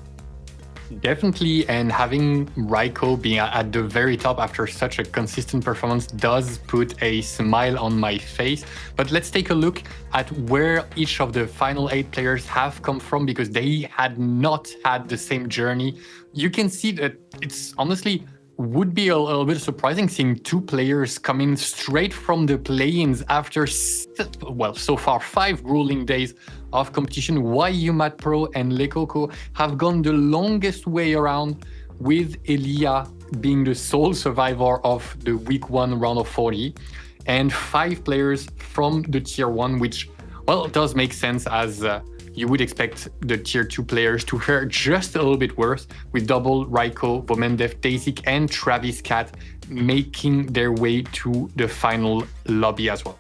Definitely, and having Raiko being at the very top after such a consistent performance does put a smile on my face. But let's take a look at where each of the final 8 players have come from, because they had not had the same journey. You can see that it's honestly would be a little bit surprising seeing 2 players coming straight from the play-ins after, well, so far 5 grueling days of competition. Wayu Pro and Lekoko have gone the longest way around, with Elia being the sole survivor of the week 1 round of 40, and 5 players from the tier 1, which, well, does make sense, as you would expect the tier 2 players to fare just a little bit worse, with Double, Raiko, Vomendev, Daisik, and Travis Cat making their way to the final lobby as well.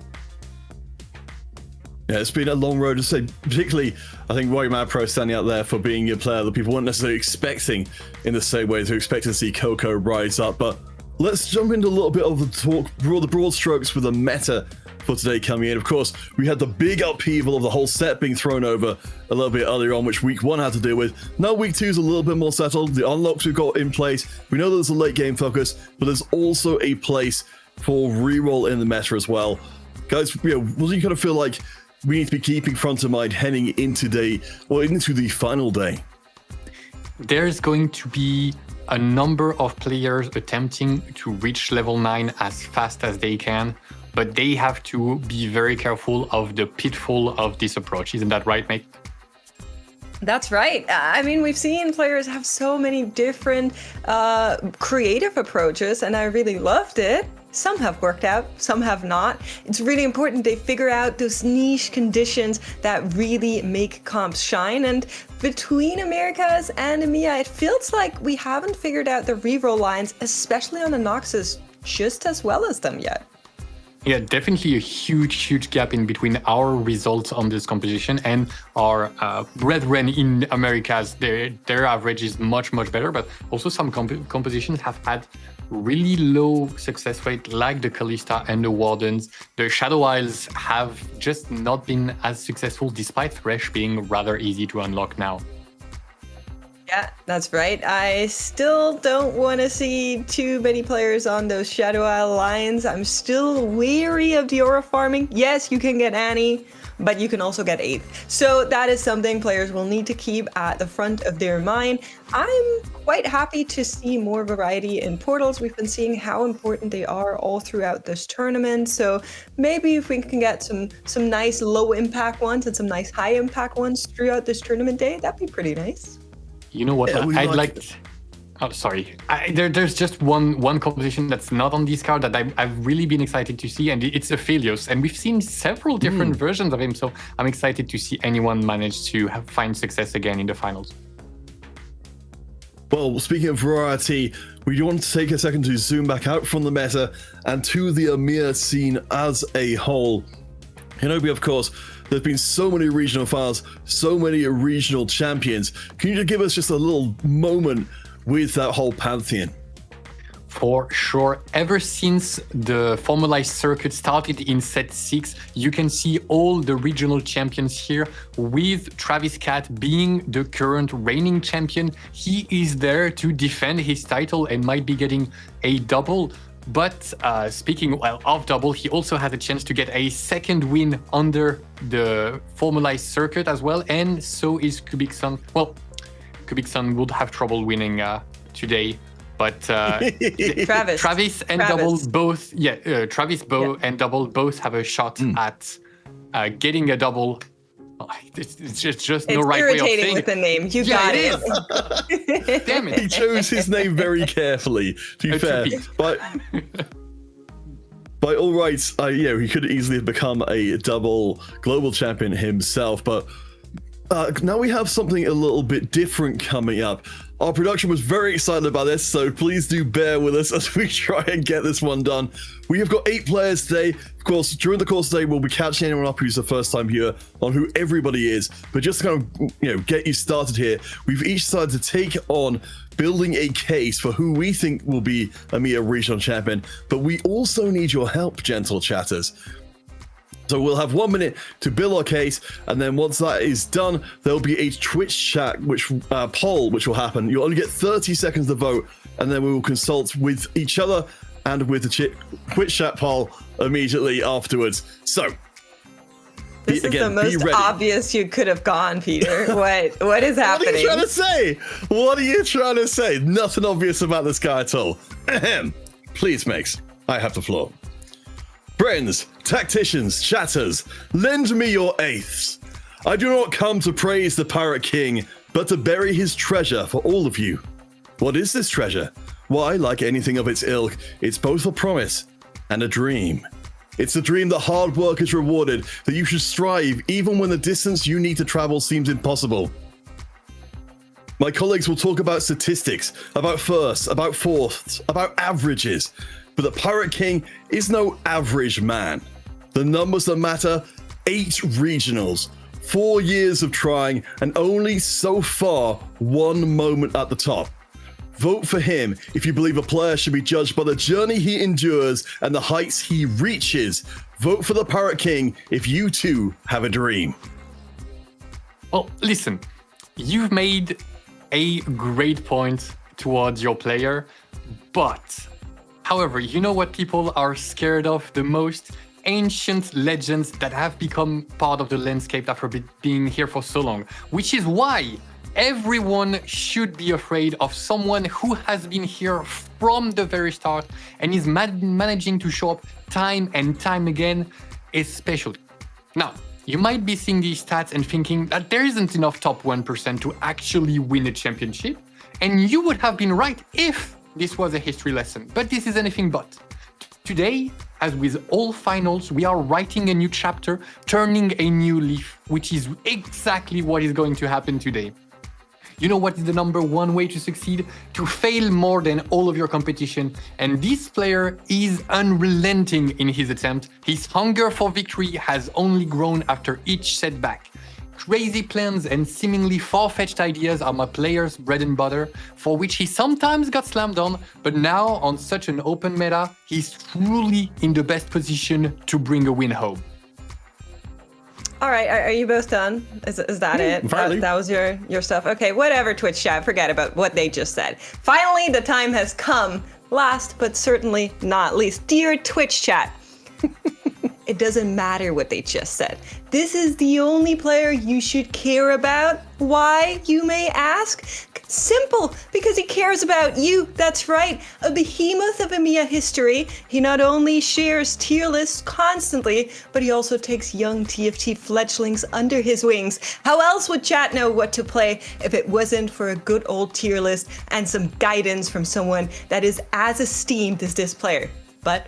Yeah, it's been a long road to say. Particularly, I think Wayu Pro standing out there for being a player that people weren't necessarily expecting in the same way to expect to see Coco rise up. But let's jump into a little bit of the talk, the broad strokes with the meta for today coming in. Of course, we had the big upheaval of the whole set being thrown over a little bit earlier on, which week 1 had to deal with. Now week 2 is a little bit more settled. The unlocks we've got in place. We know there's a late game focus, but there's also a place for reroll in the meta as well. Guys, what do you kind of feel like we need to be keeping front of mind heading into the final day? There's going to be a number of players attempting to reach level 9 as fast as they can, but they have to be very careful of the pitfall of this approach. Isn't that right, mate? That's right. I mean, we've seen players have so many different creative approaches, and I really loved it. Some have worked out, some have not. It's really important they figure out those niche conditions that really make comps shine. And between Americas and EMEA, it feels like we haven't figured out the reroll lines, especially on the Noxus, just as well as them yet. Yeah, definitely a huge gap in between our results on this composition and our brethren in Americas. Their average is much better, but also some compositions have had really low success rate, like the Kalista and the Wardens. The Shadow Isles have just not been as successful, despite Thresh being rather easy to unlock now. Yeah, that's right. I still don't want to see too many players on those Shadow Isle lines. I'm still weary of the aura farming. Yes, you can get Annie, but you can also get 8th. So that is something players will need to keep at the front of their mind. I'm quite happy to see more variety in portals. We've been seeing how important they are all throughout this tournament. So maybe if we can get some nice low impact ones and some nice high impact ones throughout this tournament day, that'd be pretty nice. You know what? Yeah, I'd like. Oh, sorry. There's just one composition that's not on this card that I've really been excited to see, and it's Aphelios. And we've seen several different versions of him, so I'm excited to see anyone manage to find success again in the finals. Well, speaking of variety, we do want to take a second to zoom back out from the meta and to the EMEA scene as a whole. Hinobi, of course, there's been so many regional finals, so many regional champions. Can you just give us just a little moment with that whole pantheon? For sure. Ever since the formalized circuit started in set 6, you can see all the regional champions here, with Travis Cat being the current reigning champion. He is there to defend his title and might be getting a double. But speaking of double, he also had a chance to get a second win under the formalized circuit as well, and so is Kubik Sun. Well, Kubik Sun would have trouble winning today, but Travis and Double both, and Double both have a shot at getting a double. It's just no right way of saying irritating with the name. You got it. Damn it. He chose his name very carefully, to be fair. By all rights, he could easily have become a double global champion himself, but now we have something a little bit different coming up. Our production was very excited about this, so please do bear with us as we try and get this one done. We have got 8 players today. Of course, during the course today, we'll be catching anyone up who's the first time here on who everybody is. But just to kind of, get you started here, we've each decided to take on building a case for who we think will be EMEA regional champion. But we also need your help, gentle chatters. So we'll have 1 minute to build our case, and then once that is done, there'll be a Twitch chat poll which will happen. You'll only get 30 seconds to vote, and then we will consult with each other and with the Twitch chat poll immediately afterwards. So this is the most obvious you could have gone, Peter. What is happening? What are you trying to say? What are you trying to say? Nothing obvious about this guy at all. Ahem. Please, Max, I have the floor. Friends, tacticians, chatters, lend me your eighths. I do not come to praise the Pirate King, but to bury his treasure for all of you. What is this treasure? Why, like anything of its ilk, it's both a promise and a dream. It's a dream that hard work is rewarded, that you should strive even when the distance you need to travel seems impossible. My colleagues will talk about statistics, about firsts, about fourths, about averages. But the Pirate King is no average man. The numbers that matter, 8 regionals, 4 years of trying, and only so far 1 moment at the top. Vote for him if you believe a player should be judged by the journey he endures and the heights he reaches. Vote for the Pirate King if you too have a dream. Well, listen, you've made a great point towards your player, but however, you know what people are scared of the most? Ancient legends that have become part of the landscape after being here for so long, which is why everyone should be afraid of someone who has been here from the very start and is managing to show up time and time again, especially. Now, you might be seeing these stats and thinking that there isn't enough top 1% to actually win a championship, and you would have been right if this was a history lesson, but this is anything but. Today, as with all finals, we are writing a new chapter, turning a new leaf, which is exactly what is going to happen today. You know what is the number 1 way to succeed? To fail more than all of your competition. And this player is unrelenting in his attempt. His hunger for victory has only grown after each setback. Crazy plans and seemingly far-fetched ideas are my player's bread and butter, for which he sometimes got slammed on, but now on such an open meta, he's truly in the best position to bring a win home. All right, are you both done? Is that it? That was your stuff? Okay, whatever, Twitch chat, forget about what they just said. Finally, the time has come. Last, but certainly not least, dear Twitch chat. It doesn't matter what they just said. This is the only player you should care about. Why, you may ask? Simple, because he cares about you. That's right, a behemoth of EMEA history. He not only shares tier lists constantly, but he also takes young TFT fledglings under his wings. How else would chat know what to play if it wasn't for a good old tier list and some guidance from someone that is as esteemed as this player? But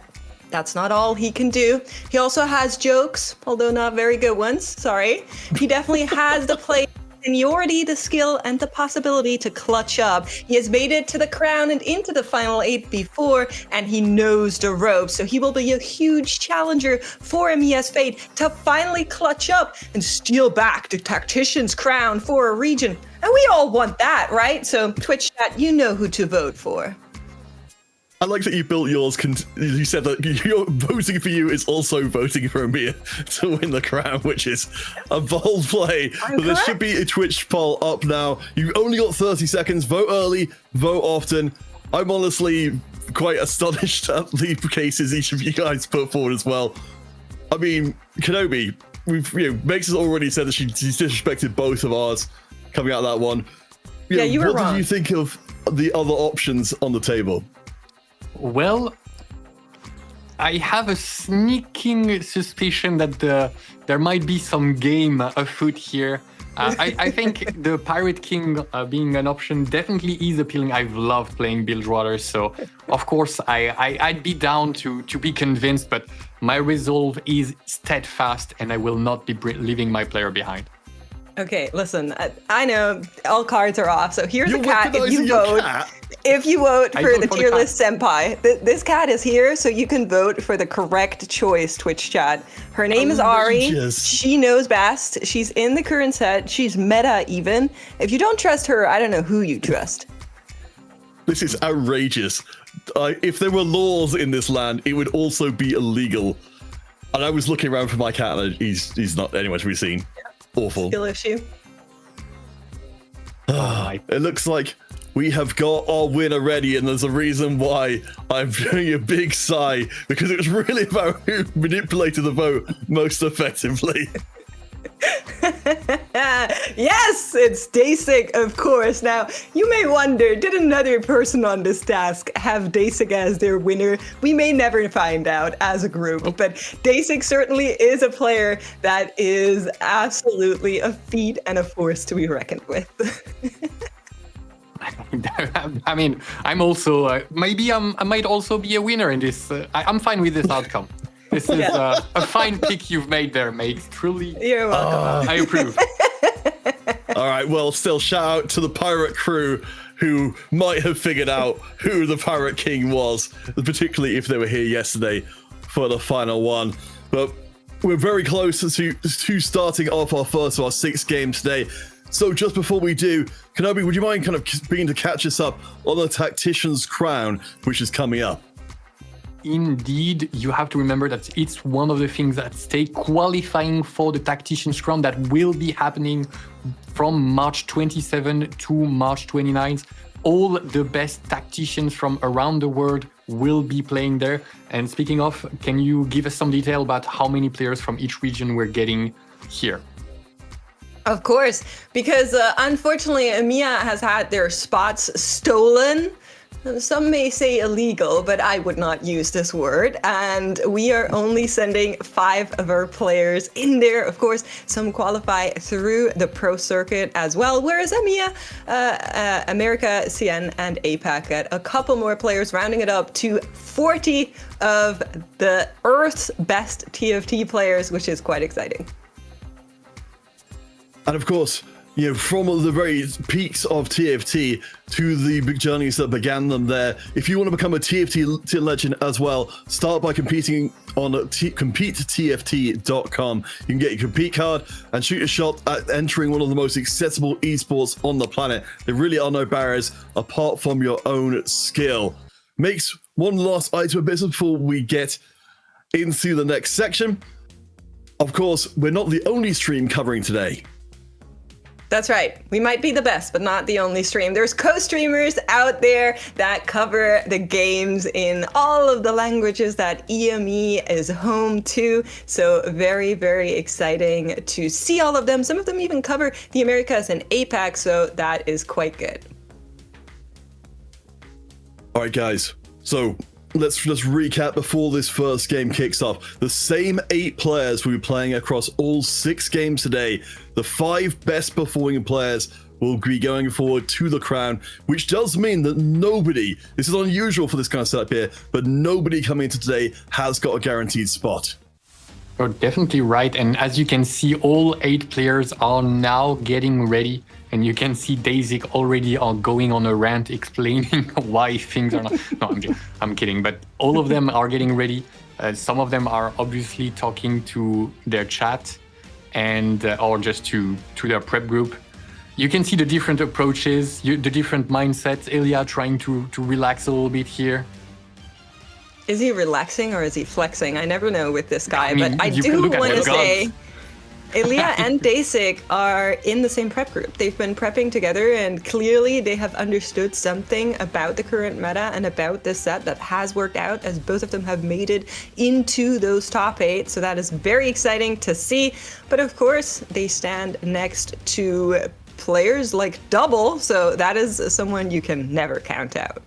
that's not all he can do. He also has jokes, although not very good ones, sorry. He definitely has the play, seniority, the skill, and the possibility to clutch up. He has made it to the crown and into the final 8 before, and he knows the ropes. So he will be a huge challenger for EMEA's fate to finally clutch up and steal back the Tactician's crown for a region. And we all want that, right? So Twitch chat, you know who to vote for. I like that you built yours. You said that you're voting for you is also voting for EMEA to win the crown, which is a bold play. But there should be a Twitch poll up now. You only got 30 seconds. Vote early, vote often. I'm honestly quite astonished at the cases each of you guys put forward as well. I mean, Kenobi, Megs has already said that she disrespected both of ours coming out of that one. You were wrong. What did you think of the other options on the table? Well, I have a sneaking suspicion that there might be some game afoot here. I think the Pirate King being an option definitely is appealing. I've loved playing Bilgewater, so of course I'd be down to be convinced, but my resolve is steadfast and I will not be leaving my player behind. Okay, listen, I know all cards are off, so here's You're a cat. weaponizing your cat? If you vote I for vote the for the tier cat. list senpai, this cat is here, so you can vote for the correct choice, Twitch chat. Her name is Ari. Outrageous. She knows best. She's in the current set. She's meta even. If you don't trust her, I don't know who you trust. This is outrageous. If there were laws in this land, it would also be illegal. And I was looking around for my cat, and he's not anywhere to be seen. Awful. Skill issue. It looks like we have got our winner ready, and there's a reason why I'm doing a big sigh, because it was really about who manipulated the vote most effectively. Yes, it's Dasik, of course. Now, you may wonder, did another person on this task have Dasik as their winner? We may never find out as a group, but Dasik certainly is a player that is absolutely a feat and a force to be reckoned with. I mean, I'm also I might also be a winner in this. I'm fine with this outcome. This is a fine pick you've made there, mate. Truly, You're welcome. I approve. All right, well, still shout out to the pirate crew who might have figured out who the Pirate King was, particularly if they were here yesterday for the final one. But we're very close to starting off our first of our 6 games today. So just before we do, Kenobi, would you mind kind of being to catch us up on the Tactician's crown, which is coming up? Indeed, you have to remember that it's one of the things that stay qualifying for the Tactician's crown that will be happening from March 27 to March 29th. All the best tacticians from around the world will be playing there. And speaking of, can you give us some detail about how many players from each region we're getting here? Of course, because unfortunately, EMEA has had their spots stolen. Some may say illegal, but I would not use this word. And we are only sending 5 of our players in there. Of course, some qualify through the pro circuit as well, whereas EMEA, America, CN, and APAC get a couple more players, rounding it up to 40 of the Earth's best TFT players, which is quite exciting. And of course, you know, from the very peaks of TFT to the big journeys that began them there, if you want to become a TFT legend as well, start by competing on competetft.com. You can get your compete card and shoot a shot at entering one of the most accessible esports on the planet. There really are no barriers apart from your own skill. Makes one last item of business before we get into the next section. Of course, we're not the only stream covering today. That's right. We might be the best, but not the only stream. There's co-streamers out there that cover the games in all of the languages that EMEA is home to. So very, very exciting to see all of them. Some of them even cover the Americas and APAC, so that is quite good. All right, guys. So let's just recap before this first game kicks off. The same 8 players will be playing across all 6 games today. The 5 best performing players will be going forward to the crown, which does mean that nobody, this is unusual for this kind of setup here, but nobody coming into today has got a guaranteed spot. You're definitely right. And as you can see, all 8 players are now getting ready. And you can see Dasik already are going on a rant explaining why things are not. No, I'm kidding. But all of them are getting ready. Some of them are obviously talking to their chat and or just to their prep group. You can see the different approaches, the different mindsets. Ilya trying to relax a little bit here. Is he relaxing or is he flexing? I never know with this guy, I mean, but I you do can look at want to the say guns. Ilya and Dasik are in the same prep group. They've been prepping together, and clearly they have understood something about the current meta and about this set that has worked out, as both of them have made it into those top 8. So that is very exciting to see. But of course, they stand next to players like Double, so that is someone you can never count out.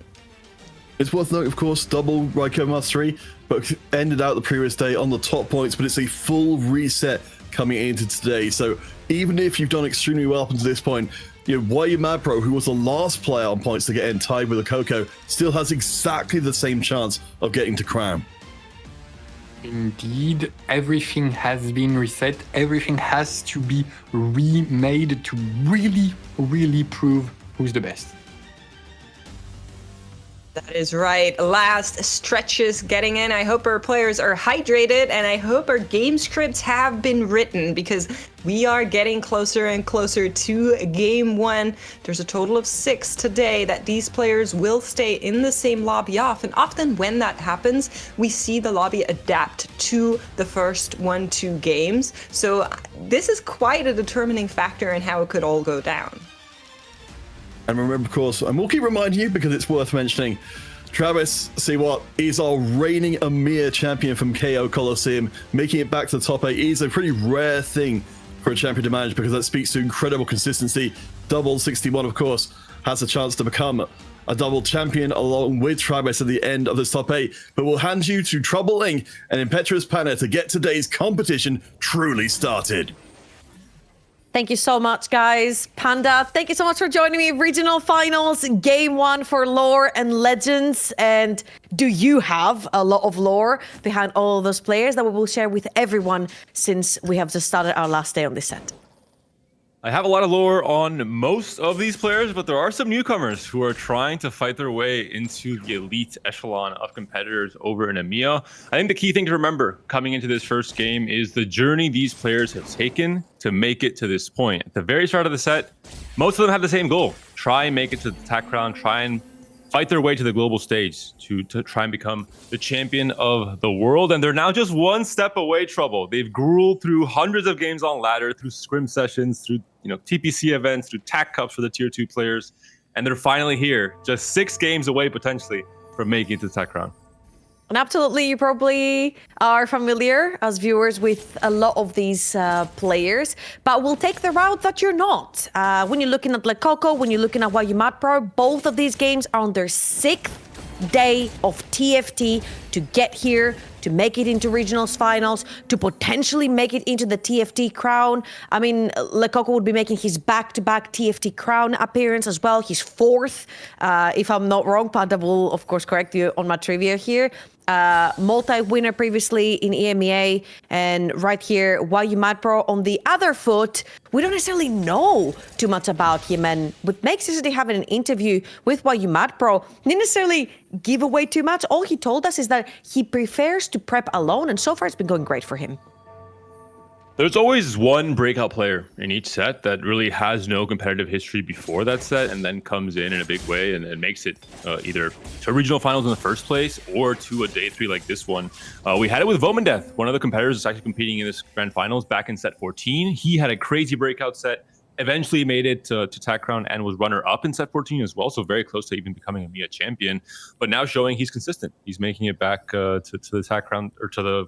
It's worth noting, of course, Double Raiko Mastery, but ended out the previous day on the top points, but it's a full reset coming into today. So even if you've done extremely well up until this point, you know, Why Mad Pro, who was the last player on points to get in tied with a Coco, still has exactly the same chance of getting to crown. Indeed, everything has been reset. Everything has to be remade to really, really prove who's the best. That is right. Last stretches getting in. I hope our players are hydrated, and I hope our game scripts have been written, because we are getting closer and closer to game one. There's a total of 6 today that these players will stay in the same lobby off. And often when that happens, we see the lobby adapt to the first 1-2 games. So this is quite a determining factor in how it could all go down. And remember, of course, and we'll keep reminding you because it's worth mentioning, Travis, see what, is our reigning EMEA champion from KO Coliseum, making it back to the top 8 is a pretty rare thing for a champion to manage, because that speaks to incredible consistency. Double 61, of course, has a chance to become a double champion along with Travis at the end of this top 8. But we'll hand you to Troubling and Impetuous Panda to get today's competition truly started. Thank you so much, guys. Panda, thank you so much for joining me. Regional finals, game one for lore and legends. And do you have a lot of lore behind all of those players that we will share with everyone, since we have just started our last day on this set? I have a lot of lore on most of these players, but there are some newcomers who are trying to fight their way into the elite echelon of competitors over in EMEA. I think the key thing to remember coming into this first game is the journey these players have taken to make it to this point. At the very start of the set, most of them have the same goal: try and make it to the TAC crown, try and fight their way to the global stage to try and become the champion of the world. And they're now just one step away, Trouble. They've grueled through hundreds of games on ladder, through scrim sessions, through TPC events, through TAC Cups for the tier 2 players. And they're finally here, just 6 games away potentially from making it to the TAC crown. And absolutely, you probably are familiar as viewers with a lot of these players, but we'll take the route that you're not. When you're looking at Lekoko, when you're looking at YuMat Pro, both of these games are on their 6th day of TFT to get here, to make it into regionals finals, to potentially make it into the TFT crown. I mean, Lekoko would be making his back-to-back TFT crown appearance as well. His 4th, if I'm not wrong. Panda will, of course, correct you on my trivia here. Multi-winner previously in EMEA, and right here, YuMat Pro on the other foot. We don't necessarily know too much about him, and what makes yesterday having an interview with YuMat Pro didn't necessarily give away too much. All he told us is that he prefers to prep alone, and so far it's been going great for him. There's always one breakout player in each set that really has no competitive history before that set and then comes in a big way and makes it either to regional finals in the first place or to a day 3 like this one. We had it with Vomandeth, one of the competitors that's actually competing in this grand finals back in set 14. He had a crazy breakout set, eventually made it to TAC crown and was runner-up in set 14 as well, so very close to even becoming a EMEA champion, but now showing he's consistent. He's making it back to the TAC crown, or to the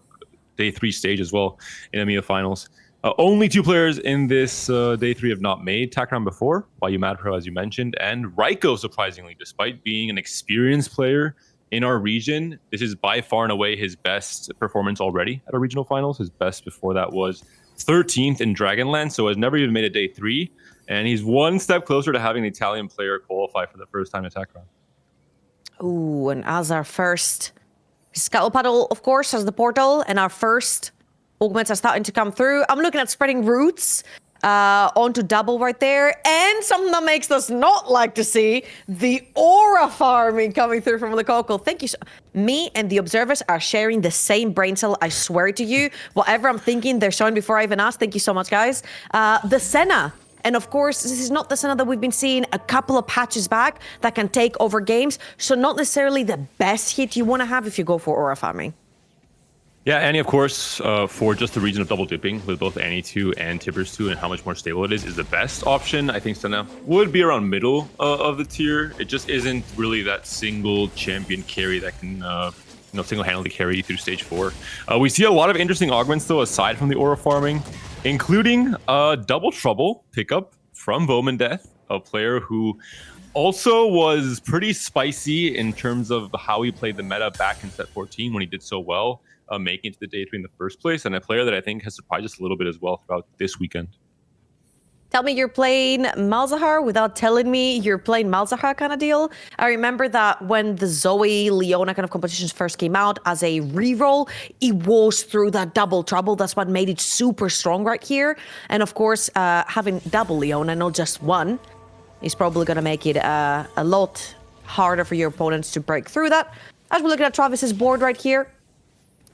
day 3 stage as well in EMEA finals. Only 2 players in this day 3 have not made TAC crown before, YuMat Pro, as you mentioned, and Raiko, surprisingly, despite being an experienced player in our region, this is by far and away his best performance already at our regional finals. His best before that was 13th in Dragonland, so has never even made a day 3, and he's one step closer to having an Italian player qualify for the first time at TAC crown. Ooh, and as our first Scuttle Paddle, of course, as the portal, and our first augments are starting to come through. I'm looking at spreading roots onto double right there, and something that makes us not like to see, the aura farming coming through from Lekoko. Thank you. Me and the observers are sharing the same brain cell, I swear to you. Whatever I'm thinking, they're showing before I even ask. Thank you so much, guys. The Senna. And of course, this is not the Senna that we've been seeing a couple of patches back that can take over games. So not necessarily the best hit you want to have if you go for aura farming. Yeah, Annie, of course, for just the reason of double dipping with both Annie 2 and Tibbers 2 and how much more stable it is the best option. I think Senna would be around middle of the tier. It just isn't really that single champion carry that can single-handedly carry you through stage 4. We see a lot of interesting augments, though, aside from the aura farming, including a double trouble pickup from Vomandeth, a player who also was pretty spicy in terms of how he played the meta back in set 14 when he did so well, making it to the day 3 in the first place, and a player that I think has surprised us a little bit as well throughout this weekend. Tell me you're playing Malzahar without telling me you're playing Malzahar kind of deal. I remember that when the Zoe Leona kind of competitions first came out as a reroll, it was through that double trouble. That's what made it super strong right here. And of course, having double Leona, not just one, is probably going to make it a lot harder for your opponents to break through that. As we're looking at Travis's board right here,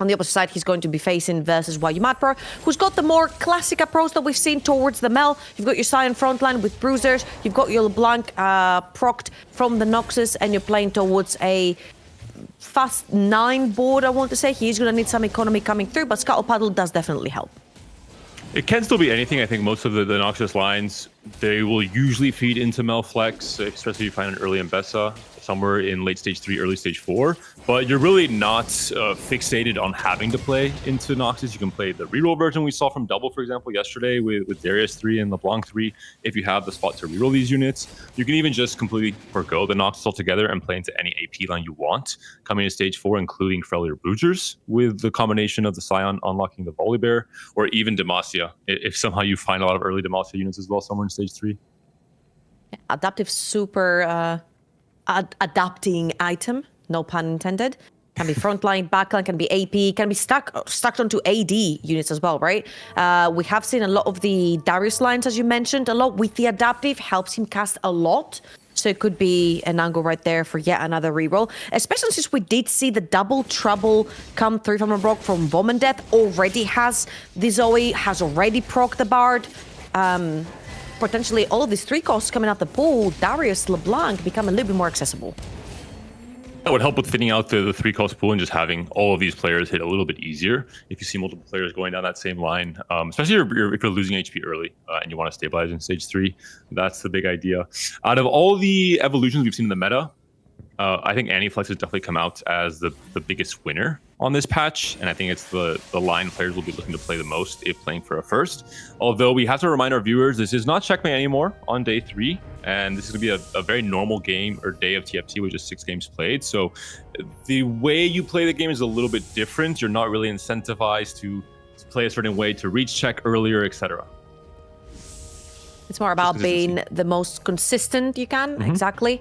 on the opposite side, he's going to be facing versus Wayumatpro, who's got the more classic approach that we've seen towards the Mel. You've got your Sion frontline with Bruisers, you've got your LeBlanc procced from the Noxus, and you're playing towards a fast 9 board, I want to say. He's going to need some economy coming through, but Scuttle Paddle does definitely help. It can still be anything. I think most of the Noxus lines, they will usually feed into Melflex, especially if you find an early Mbessa, somewhere in late stage 3, early stage 4. But you're really not fixated on having to play into Noxus. You can play the reroll version we saw from Double, for example, yesterday with Darius 3 and LeBlanc 3. If you have the spot to reroll these units, you can even just completely forgo the Noxus altogether and play into any AP line you want, coming to stage 4, including Frelly or Bruisers, with the combination of the Scion unlocking the Volibear, or even Demacia, if somehow you find a lot of early Demacia units as well somewhere in stage 3. Adaptive super adapting item, no pun intended. Can be frontline, backline, can be AP, can be stuck onto AD units as well, right? We have seen a lot of the Darius lines, as you mentioned, a lot with the adaptive, helps him cast a lot. So it could be an angle right there for yet another reroll, especially since we did see the double trouble come through from a block from Vomandeth. Already has the Zoe, has already procced the Bard. Potentially all of these 3 costs coming out the pool, Darius, LeBlanc become a little bit more accessible. That would help with thinning out the 3-cost pool and just having all of these players hit a little bit easier if you see multiple players going down that same line, especially if you're losing HP early and you want to stabilize in stage 3. That's the big idea. Out of all the evolutions we've seen in the meta, I think Aniflex has definitely come out as the biggest winner on this patch, and I think it's the line players will be looking to play the most if playing for a first. Although we have to remind our viewers, this is not checkmate anymore on day 3, and this is going to be a very normal game or day of TFT with just 6 games played. So the way you play the game is a little bit different. You're not really incentivized to play a certain way, to reach check earlier, etc. It's more about being the most consistent you can, exactly.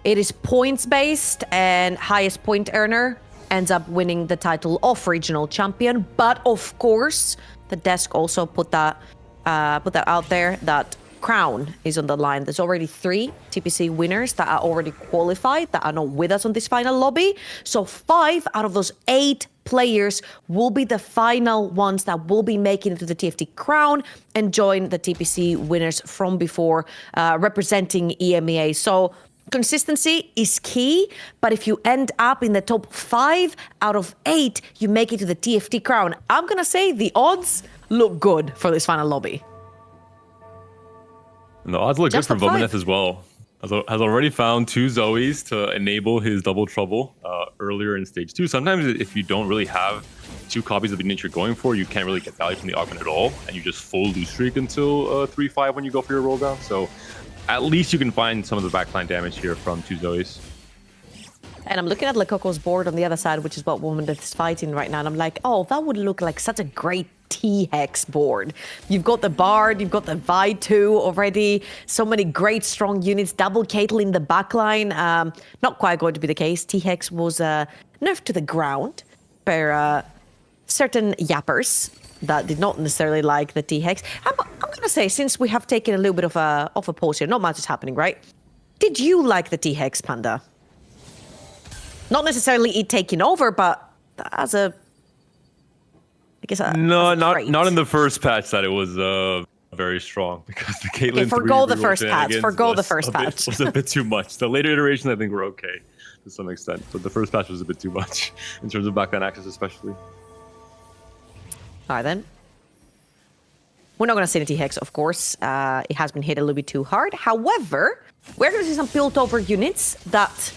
It is points based, and highest point earner ends up winning the title of regional champion. But of course, the desk also put that out there that crown is on the line. There's already 3 TPC winners that are already qualified that are not with us on this final lobby. So 5 out of those 8 players will be the final ones that will be making it to the TFT crown and join the TPC winners from before, representing EMEA. So consistency is key, but if you end up in the top 5 out of 8, you make it to the TFT crown. I'm gonna say the odds look good for this final lobby. And the odds look Just good for top 5. Vomaneth as well. Has already found 2 Zoes to enable his double trouble earlier in stage 2. Sometimes if you don't really have 2 copies of the unit you're going for, you can't really get value from the augment at all, and you just full lose streak until 3-5 when you go for your roll down. So at least you can find some of the backline damage here from 2 Zoes. And I'm looking at Lecoco's board on the other side, which is what Womandeth is fighting right now. And I'm like, oh, that would look like such a great T-Hex board. You've got the Bard, you've got the Vi 2 already. So many great, strong units. Double Caitlyn in the backline. Not quite going to be the case. T-Hex was nerfed to the ground by certain yappers that did not necessarily like the T-Hex. I'm gonna say, since we have taken a little bit of a pause here, not much is happening, right? Did you like the T-Hex, Panda? Not necessarily it taking over, but as a, I guess, not in the first patch that it was very strong, because the Caitlyn okay, forgo the first patch. Forgo the first patch. Was a bit too much. The later iterations, I think, were okay to some extent, but the first patch was a bit too much in terms of backline access, especially. All right, then. We're not going to see the T-Hex, of course. It has been hit a little bit too hard. However, we're going to see some built-over units that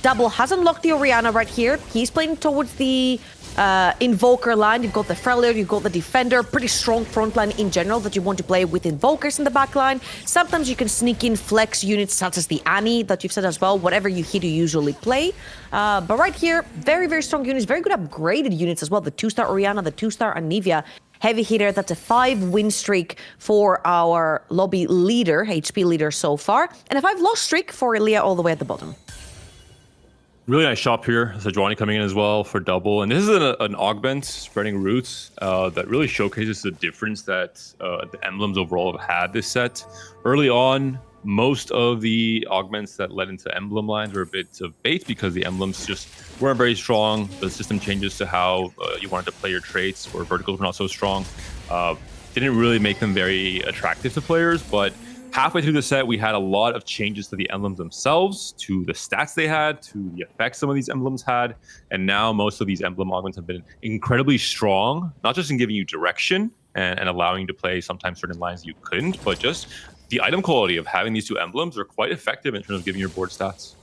Double has unlocked the Orianna right here. He's playing towards the Invoker line. You've got the Freljord, you've got the Defender. Pretty strong front line in general that you want to play with Invokers in the back line. Sometimes you can sneak in flex units such as the Annie that you've said as well. Whatever you hit, you usually play. But right here, very, very strong units. Very good upgraded units as well. The 2-star Orianna, the 2-star Anivia. heavy hitter. That's a 5-win streak for our lobby leader, HP leader so far, and a 5-loss streak for Elia all the way at the bottom. Really nice shop here. Sejuani coming in as well for double. And this is an augment spreading roots that really showcases the difference that the emblems overall have had this set. Early on, most of the augments that led into emblem lines were a bit of bait because the emblems just weren't very strong. The system changes to how you wanted to play your traits, or verticals were not so strong. Didn't really make them very attractive to players, but halfway through the set, we had a lot of changes to the emblems themselves, to the stats they had, to the effects some of these emblems had. And now most of these emblem augments have been incredibly strong, not just in giving you direction and allowing you to play sometimes certain lines you couldn't, but just the item quality of having these two emblems are quite effective in terms of giving your board stats.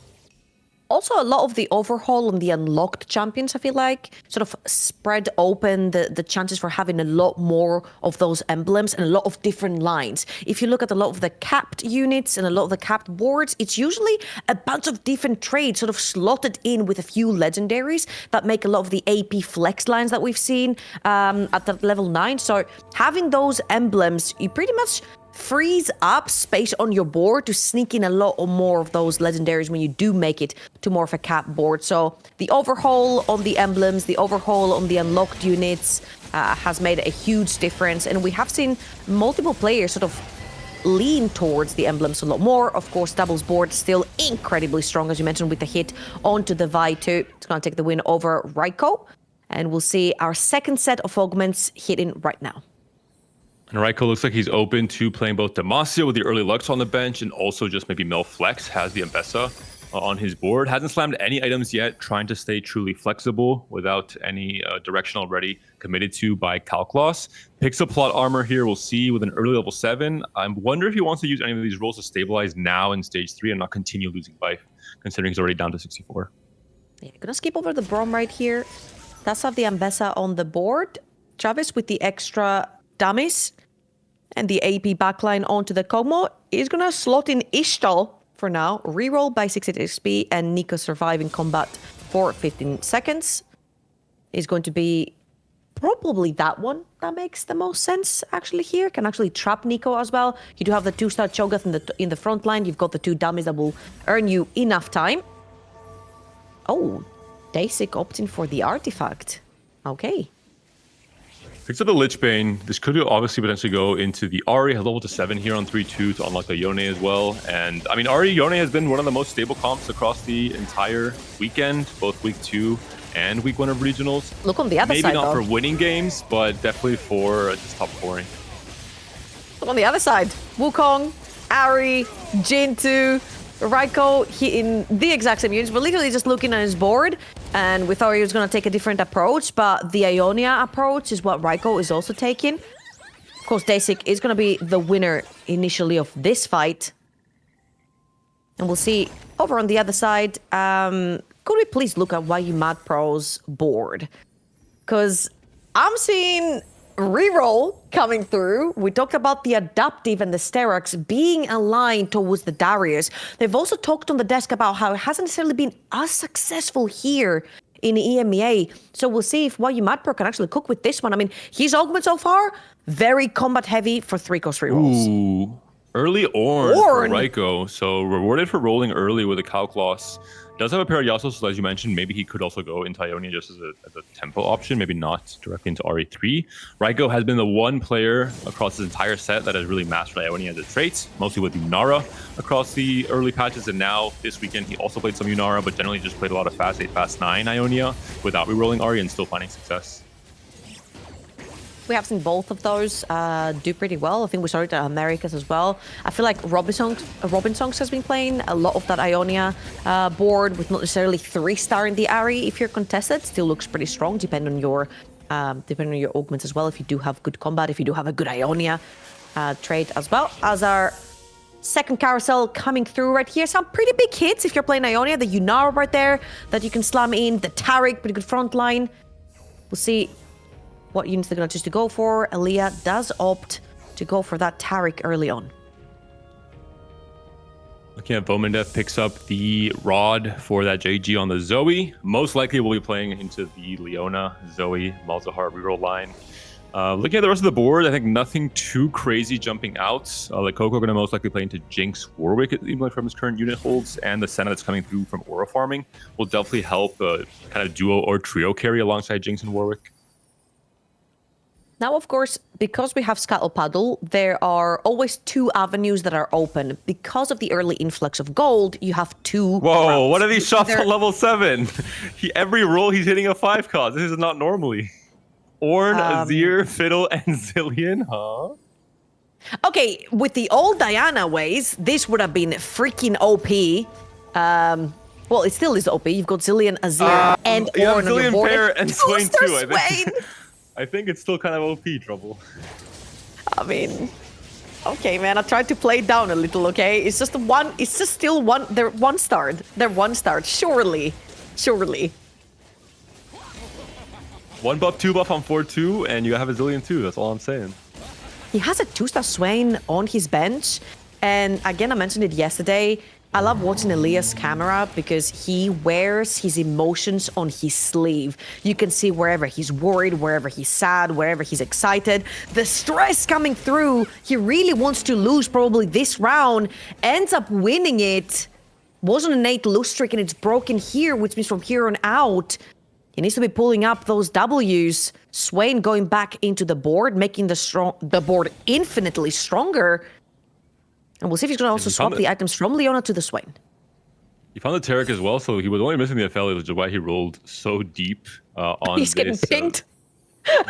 Also, a lot of the overhaul on the unlocked champions, I feel like, sort of spread open the chances for having a lot more of those emblems and a lot of different lines. If you look at a lot of the capped units and a lot of the capped boards, it's usually a bunch of different trades sort of slotted in with a few legendaries that make a lot of the AP flex lines that we've seen at the level 9. So having those emblems, you pretty much frees up space on your board to sneak in a lot more of those legendaries when you do make it to more of a cap board. So the overhaul on the emblems, the overhaul on the unlocked units has made a huge difference. And we have seen multiple players sort of lean towards the emblems a lot more. Of course, doubles board still incredibly strong, as you mentioned, with the hit onto the Vi 2. It's going to take the win over Raiko. And we'll see our second set of augments hitting right now. And Raiko looks like he's open to playing both Demacia with the early Lux on the bench, and also just maybe Mel Flex has the Ambessa on his board. Hasn't slammed any items yet, trying to stay truly flexible without any direction already committed to by Calcloss. Picks up plot armor here, we'll see, with an early level 7. I wonder if he wants to use any of these rolls to stabilize now in stage 3 and not continue losing life, considering he's already down to 64. Yeah, gonna skip over the Brom right here. Does have the Ambessa on the board. Travis with the extra dummies and the AP backline onto the Como is going to slot in Ishtal for now. Reroll by 68 XP, and Nico surviving combat for 15 seconds is going to be probably that one that makes the most sense actually here. Can actually trap Nico as well. You do have the 2-star Cho'Gath in the front line. You've got the 2 dummies that will earn you enough time. Oh, Dasik opting for the artifact. Okay. Picks up the Lich Bane. This could obviously potentially go into the Ahri. Has level to 7 here on 3-2 to unlock the Yone as well. And I mean, Ahri Yone has been one of the most stable comps across the entire weekend, both week 2 and week 1 of regionals. Look on the other Maybe side, not though. for winning games, but definitely for just top scoring. Look on the other side. Wukong, Ahri, Jintu, Raiko hitting the exact same units, but literally just looking at his board. And we thought he was going to take a different approach, but the Ionia approach is what Raiko is also taking. Of course, Dasik is going to be the winner initially of this fight. And we'll see over on the other side. Could we please look at Why You Mad Pro's board? Because I'm seeing reroll coming through. We talked about the adaptive and the Sterak's being aligned towards the Darius. They've also talked on the desk about how it hasn't necessarily been as successful here in EMEA. So we'll see if Why You Mad Pro can actually cook with this one. I mean, his augment so far, very combat heavy for 3-cost rerolls. Ooh, early Ornn for Raiko. So rewarded for rolling early with a Calcloss. Does have a pair of Yasuo, so as you mentioned, maybe he could also go into Ionia just as a tempo option, maybe not directly into RE3. Raiko has been the one player across his entire set that has really mastered Ionia as a trait, mostly with Yunara across the early patches, and now this weekend he also played some Yunara, but generally just played a lot of fast 8, fast 9 Ionia without rerolling Ahri and still finding success. We have seen both of those do pretty well. I think we started at Americas as well. I feel like Robinsongs has been playing a lot of that Ionia board with not necessarily 3-star in the Ahri. If you're contested, still looks pretty strong, depending on your augments as well. If you do have good combat, if you do have a good Ionia trait as well. As our second carousel coming through right here. Some pretty big hits if you're playing Ionia. The Yunara right there that you can slam in. The Taric, pretty good front line. We'll see what units they're going to choose to go for. Elia does opt to go for that Taric early on. Looking at Vomandeth picks up the Rod for that JG on the Zoe. Most likely will be playing into the Leona, Zoe, Malzahar reroll line. Looking at the rest of the board, I think nothing too crazy jumping out. Like Coco going to most likely play into Jinx Warwick, even like from his current unit holds, and the Senna that's coming through from Aura farming will definitely help kind of duo or trio carry alongside Jinx and Warwick. Now, of course, because we have Scuttle Puddle, there are always two avenues that are open. Because of the early influx of gold, you have two. Whoa, routes. what are these shots on level 7? Every roll he's hitting a 5 cost. This is not normally. Ornn, Azir, Fiddle, and Zillion, huh? Okay, with the old Diana ways, this would have been freaking OP. Well, it still is OP. You've got Zillion, Azir, and Ornn on your Zillion board. pair and Swain Booster too, I think. Swain! I think it's still kind of OP, Trouble. I mean, okay, man. I tried to play it down a little. Okay, it's just one. It's just still one. They're one star. They're one star. Surely. 1 buff, 2 buff on 4-2, and you have a Zillion too. That's all I'm saying. He has a 2-star Swain on his bench, and again, I mentioned it yesterday. I love watching Elias' camera because he wears his emotions on his sleeve. You can see wherever he's worried, wherever he's sad, wherever he's excited. The stress coming through. He really wants to lose probably this round. Ends up winning it. Wasn't an 8 lose streak and it's broken here, which means from here on out, he needs to be pulling up those W's. Swain going back into the board, making the board infinitely stronger. And we'll see if he's going to also swap the items from Leona to the Swain. He found the Taric as well, so he was only missing the FL, which is why he rolled so deep on He's getting pinged.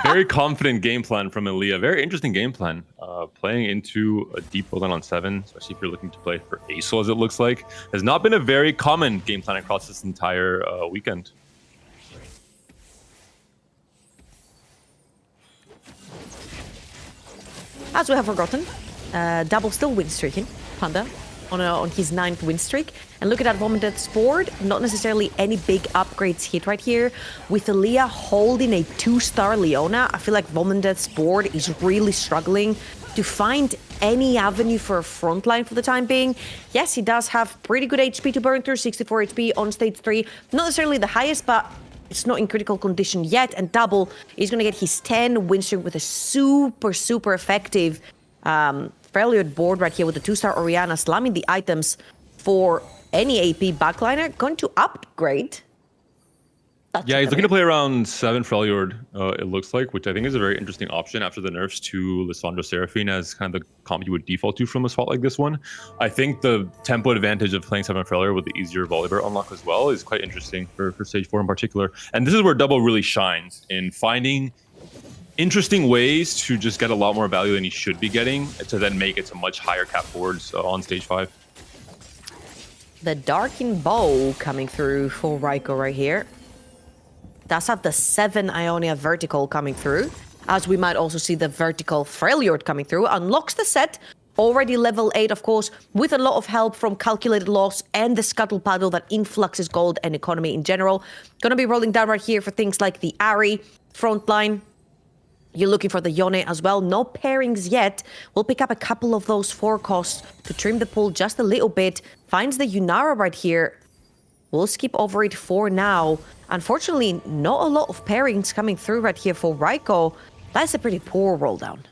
Very confident game plan from Elia. Very interesting game plan. Playing into a deep roll on 7, especially if you're looking to play for ASO, as it looks like, has not been a very common game plan across this entire weekend. As we have forgotten, Double still win streaking, Panda, on his 9th win streak. And look at that Vomideath's board, not necessarily any big upgrades hit right here. With Elia holding a 2-star Leona, I feel like Vomideath's board is really struggling to find any avenue for a frontline for the time being. Yes, he does have pretty good HP to burn through, 64 HP on stage 3. Not necessarily the highest, but it's not in critical condition yet. And Double is going to get his 10 win streak with a super effective Freljord board right here with the 2-star Orianna slamming the items for any AP backliner. Going to upgrade. Yeah, he's looking to play around 7 Freljord, it looks like, which I think is a very interesting option after the nerfs to Lissandra Seraphine as kind of the comp you would default to from a spot like this one. I think the tempo advantage of playing 7 Freljord with the easier Volibear unlock as well is quite interesting for stage 4 in particular. And this is where Double really shines, in finding interesting ways to just get a lot more value than he should be getting to then make it to much higher cap boards on stage 5. The Darkin Bow coming through for Raiko right here. Does have the 7 Ionia vertical coming through, as we might also see the vertical Freljord coming through. Unlocks the set, already level 8, of course, with a lot of help from Calculated Loss and the Scuttle Paddle that influxes gold and economy in general. Gonna be rolling down right here for things like the Ari frontline. You're looking for the Yone as well. No pairings yet. We'll pick up a couple of those 4 costs to trim the pool just a little bit. Finds the Yunara right here. We'll skip over it for now. Unfortunately, not a lot of pairings coming through right here for Raiko. That's a pretty poor roll down.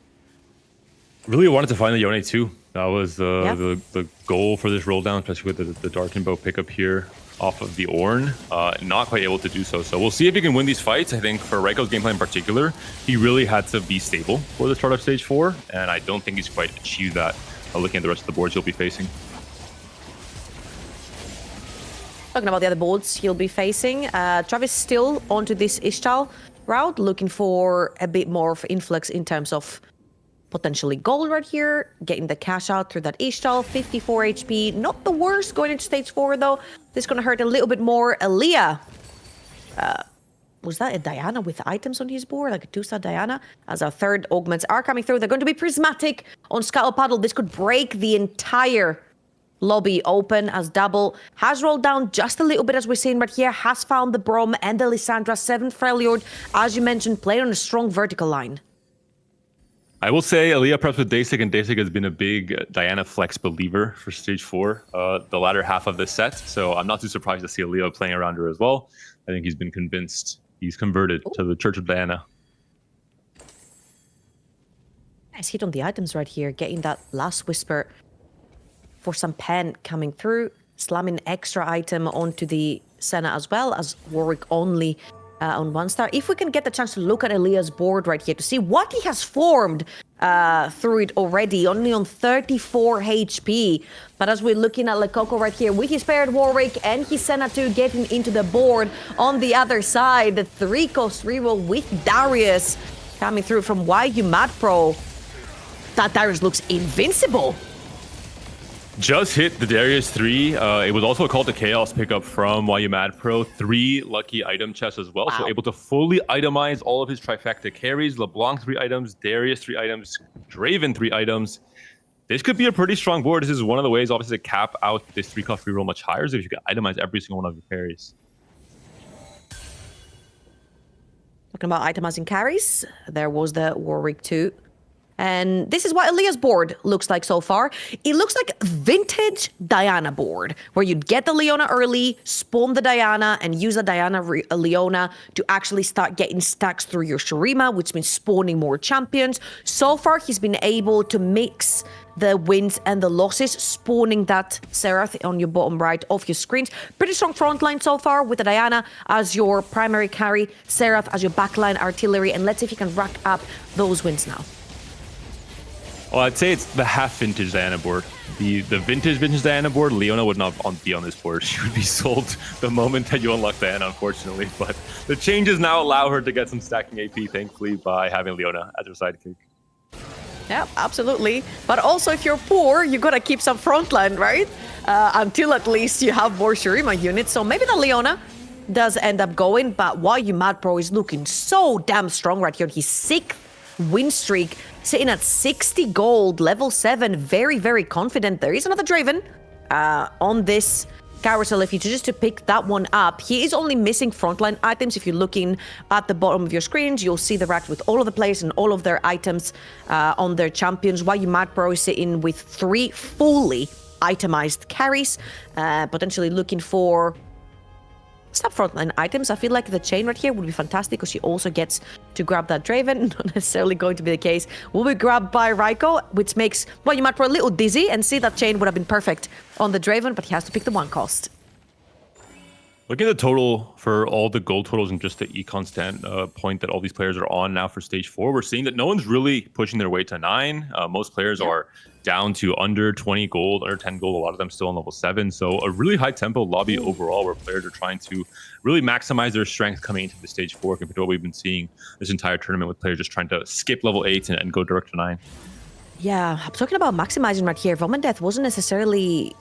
Really wanted to find the Yone too. That was the goal for this roll down, especially with the Darkin Bow pickup here off of the Ornn. Not quite able to do so. So we'll see if he can win these fights. I think for Raiko's gameplay in particular, he really had to be stable for the start of stage 4, and I don't think he's quite achieved that looking at the rest of the boards he'll be facing. Talking about the other boards he'll be facing, Travis still onto this Ishtal route, looking for a bit more of influx in terms of potentially gold right here, getting the cash out through that Ishtal, 54 HP, not the worst going into stage 4 though. This is going to hurt a little bit more. Elia, was that a Diana with items on his board, like a 2-star Diana? As our 3rd augments are coming through, they're going to be prismatic on Scuttle Paddle. This could break the entire lobby open as Double has rolled down just a little bit, as we're seeing right here, has found the Brom and the Lissandra. 7 Freljord, as you mentioned, playing on a strong vertical line. I will say Elia preps with Dasik, and Dasik has been a big Diana flex believer for stage 4, the latter half of this set. So I'm not too surprised to see Elia playing around her as well. I think he's been convinced. He's converted to the Church of Diana. Nice hit on the items right here, getting that last whisper for some pen coming through, slamming extra item onto the Senna as well as Warwick only on 1-star. If we can get the chance to look at Elia's board right here to see what he has formed through it already, only on 34 HP. But as we're looking at Lekoko right here with his paired Warwick and his Senna 2 getting into the board on the other side, the 3-cost reroll with Darius coming through from YU Mad Pro. That Darius looks invincible. Just hit the Darius 3. It was also a Call to Chaos pickup from YU Mad Pro. 3 lucky item chests as well. Wow. So able to fully itemize all of his trifecta carries. LeBlanc 3 items, Darius 3 items, Draven 3 items. This could be a pretty strong board. This is one of the ways, obviously, to cap out this 3-cost reroll much higher is if you can itemize every single one of your carries. Talking about itemizing carries, there was the Warwick 2. And this is what Elia's board looks like so far. It looks like vintage Diana board, where you'd get the Leona early, spawn the Diana, and use the Leona to actually start getting stacks through your Shurima, which means spawning more champions. So far, he's been able to mix the wins and the losses, spawning that Serath on your bottom right of your screens. Pretty strong front line so far with the Diana as your primary carry, Serath as your backline artillery, and let's see if you can rack up those wins now. Well, I'd say it's the half vintage Diana board. The vintage Diana board, Leona would not be on this board. She would be sold the moment that you unlock Diana, unfortunately. But the changes now allow her to get some stacking AP, thankfully, by having Leona as her sidekick. Yeah, absolutely. But also, if you're poor, you gotta keep some frontline, right? Until at least you have more Shurima units. So maybe the Leona does end up going, but YU Mad Pro is looking so damn strong right here. His 6th win streak, sitting at 60 gold, level 7, very, very confident. There is another Draven on this carousel. If you choose to pick that one up, he is only missing frontline items. If you're looking at the bottom of your screens, you'll see the racks with all of the players and all of their items on their champions. YU Mad Pro is sitting with 3 fully itemized carries, potentially looking for sub frontline items. I feel like the chain right here would be fantastic because she also gets to grab that Draven. Not necessarily going to be the case. Will be grabbed by Raiko, which makes, well, you might be a little dizzy and see that chain would have been perfect on the Draven, but he has to pick the 1 cost. Looking at the total for all the gold totals and just the econ stand point that all these players are on now for stage 4, we're seeing that no one's really pushing their way to 9. Most players are down to under 20 gold, under 10 gold, a lot of them still on level 7. So a really high tempo lobby overall where players are trying to really maximize their strength coming into the stage 4 compared to what we've been seeing this entire tournament with players just trying to skip level 8 and go direct to 9. Yeah, I'm talking about maximizing right here. Vomandeth wasn't necessarily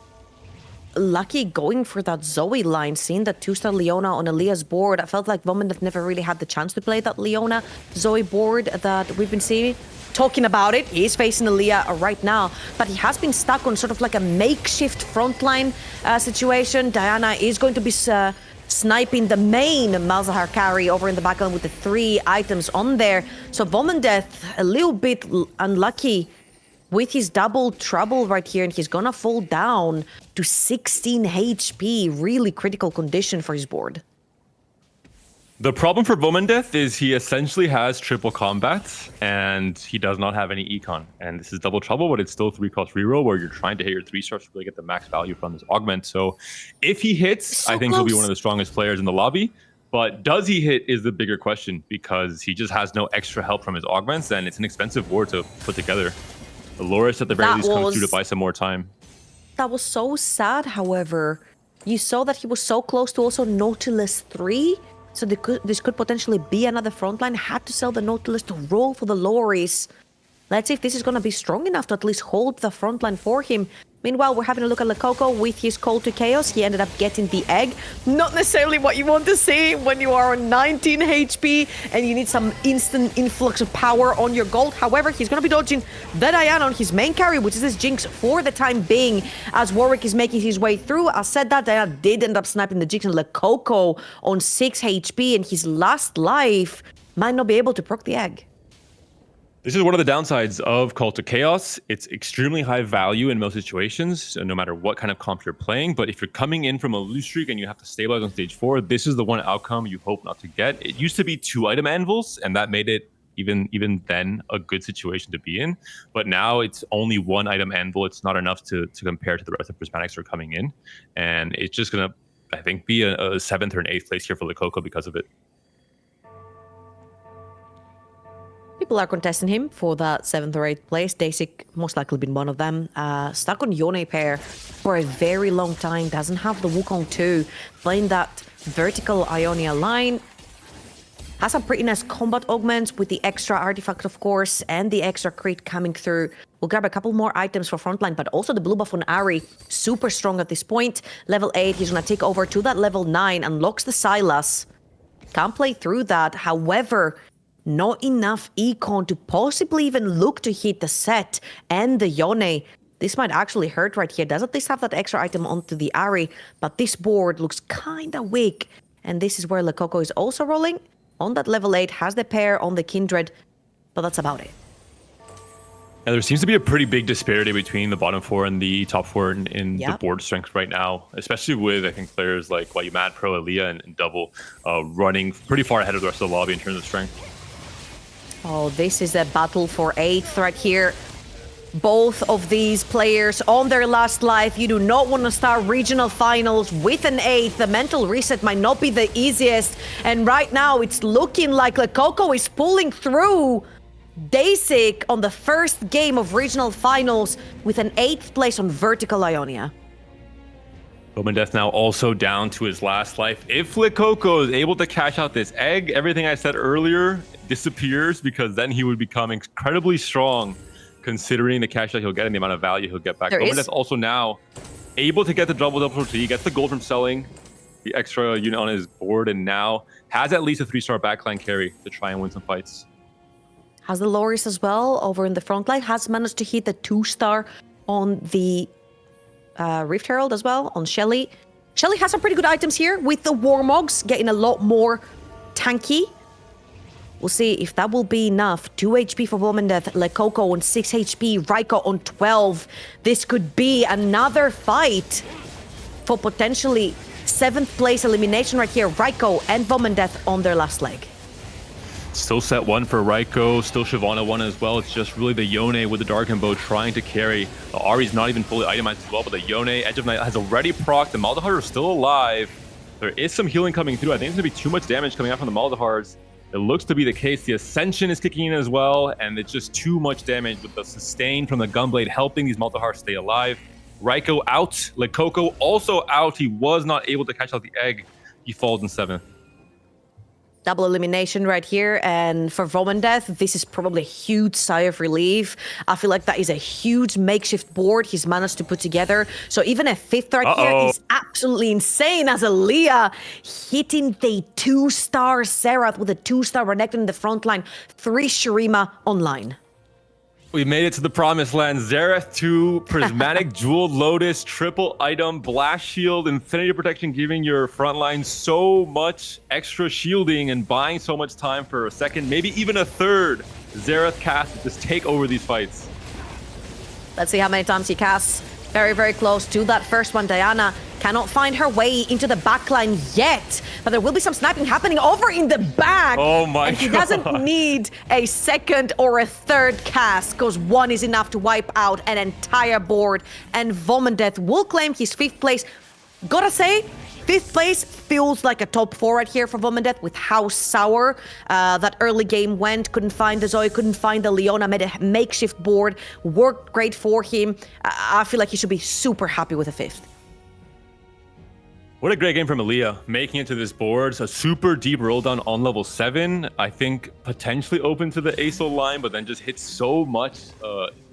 lucky going for that Zoe line, seeing that 2-star Leona on Elia's board. I felt like Vomandeth never really had the chance to play that Leona Zoe board that we've been seeing. Talking about it, he is facing Elia right now, but he has been stuck on sort of like a makeshift frontline situation. Diana is going to be sniping the main Malzahar carry over in the background with the 3 items on there. So Vomandeth a little bit unlucky with his double trouble right here, and he's gonna fall down to 16 HP. Really critical condition for his board. The problem for Vomandeth is he essentially has triple combat and he does not have any econ. And this is double trouble, but it's still 3-cost reroll where you're trying to hit your 3-stars to really get the max value from this augment. So if he hits, So I think close. he'll be one of the strongest players in the lobby. But does he hit is the bigger question because he just has no extra help from his augments and it's an expensive board to put together. Loris at the very least comes through to buy some more time. That was so sad, however. You saw that he was so close to also Nautilus 3. So this could potentially be another frontline. Had to sell the Nautilus to roll for the Loris. Let's see if this is going to be strong enough to at least hold the frontline for him. Meanwhile, we're having a look at Lekoko with his Call to Chaos. He ended up getting the egg. Not necessarily what you want to see when you are on 19 HP and you need some instant influx of power on your gold. However, he's going to be dodging the Diana on his main carry, which is his Jinx for the time being, as Warwick is making his way through. I said that Diana did end up sniping the Jinx, and Lekoko on 6 HP and his last life might not be able to proc the egg. This is one of the downsides of Call to Chaos. It's extremely high value in most situations, no matter what kind of comp you're playing. But if you're coming in from a lose streak and you have to stabilize on stage 4, this is the one outcome you hope not to get. It used to be 2-item anvils, and that made it even then a good situation to be in. But now it's only one item anvil. It's not enough to compare to the rest of prismatics who are coming in, and it's just gonna, I think, be a 7th or an 8th place here for Lekoko because of it. People are contesting him for that 7th or 8th place. Dasik most likely been one of them. Stuck on Yone pair for a very long time. Doesn't have the Wukong 2. Playing that vertical Ionia line. Has some pretty nice combat augments with the extra artifact, of course, and the extra crit coming through. We'll grab a couple more items for frontline, but also the blue buff on Ari. Super strong at this point. Level 8, he's gonna take over to that level 9. Unlocks the Silas. Can't play through that. However, not enough econ to possibly even look to hit the set and the Yone. This might actually hurt right here. Does at least have that extra item onto the Ari, but this board looks kinda weak. And this is where Lekoko is also rolling. On that level 8, has the pair on the Kindred, but that's about it. Yeah, there seems to be a pretty big disparity between the bottom 4 and the top 4 in the board strength right now, especially with, I think, players like Mad Pro, Aaliyah, and Double running pretty far ahead of the rest of the lobby in terms of strength. Oh, this is a battle for 8th right here. Both of these players on their last life. You do not want to start regional finals with an 8th. The mental reset might not be the easiest. And right now, it's looking like Lekoko is pulling through. Dasik on the first game of regional finals with an 8th place on vertical Ionia. Death now also down to his last life. If Lekoko is able to cash out this egg, everything I said earlier disappears, because then he would become incredibly strong, considering the cash that he'll get and the amount of value he'll get back. Death also now able to get the double T, gets the gold from selling the extra unit on his board, and now has at least a 3-star backline carry to try and win some fights. Has the Loris as well over in the front line. Has managed to hit the 2-star on the Rift Herald as well, on Shelly. Shelly has some pretty good items here with the Warmogs, getting a lot more tanky. We'll see if that will be enough. 2 HP for Death, Lekoko on 6 HP, Raiko on 12. This could be another fight for potentially 7th place elimination right here. Raiko and Death on their last leg. Still set 1 for Raiko, still Shyvana 1 as well. It's just really the Yone with the Darken Bow trying to carry. The Ari's not even fully itemized as well, but the Yone, Edge of Night, has already procced. The Maldahar is still alive. There is some healing coming through. I think there's going to be too much damage coming out from the Maldahars. It looks to be the case. The Ascension is kicking in as well, and it's just too much damage with the sustain from the Gunblade helping these Maldahars stay alive. Raiko out. Lekoko also out. He was not able to catch out the egg. He falls in 7th. Double elimination right here, and for Death, this is probably a huge sigh of relief. I feel like that is a huge makeshift board he's managed to put together. So even a 5th right here is absolutely insane, as Aaliyah hitting the 2-star Serath with a 2-star Renekton in the front line. 3 Shurima online. We made it to the promised land. Xerath 2, Prismatic Jeweled Lotus, triple item, Blast Shield, Infinity Protection, giving your front line so much extra shielding and buying so much time for a 2nd, maybe even a 3rd Xerath cast to just take over these fights. Let's see how many times he casts. Very, very close to that first one. Diana cannot find her way into the backline yet, but there will be some sniping happening over in the back. Oh my and he God. doesn't need a 2nd or a 3rd cast, because 1 is enough to wipe out an entire board. And Death will claim his 5th place. Gotta say, 5th place feels like a top 4 right here for Death, with how sour that early game went. Couldn't find the Zoe, couldn't find the Leona, made a makeshift board. Worked great for him. I feel like he should be super happy with a 5th. What a great game from Aaliyah, making it to this board. So super deep roll down on level 7. I think potentially open to the ASO line, but then just hit so much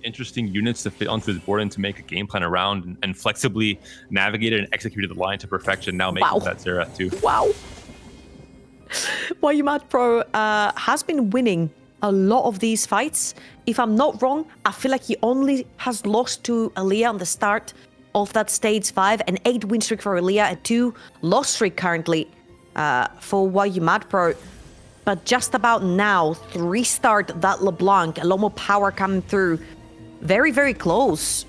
interesting units to fit onto this board and to make a game plan around, and flexibly navigated and executed the line to perfection. Now making that Xerath too. Wow. Mad Pro has been winning a lot of these fights. If I'm not wrong, I feel like he only has lost to Aaliyah on the start of that stage 5, an 8 win streak for Aaliyah, a 2 loss streak currently for Mad Pro. But just about now, 3-starred that LeBlanc, a lot more power coming through. Very, very close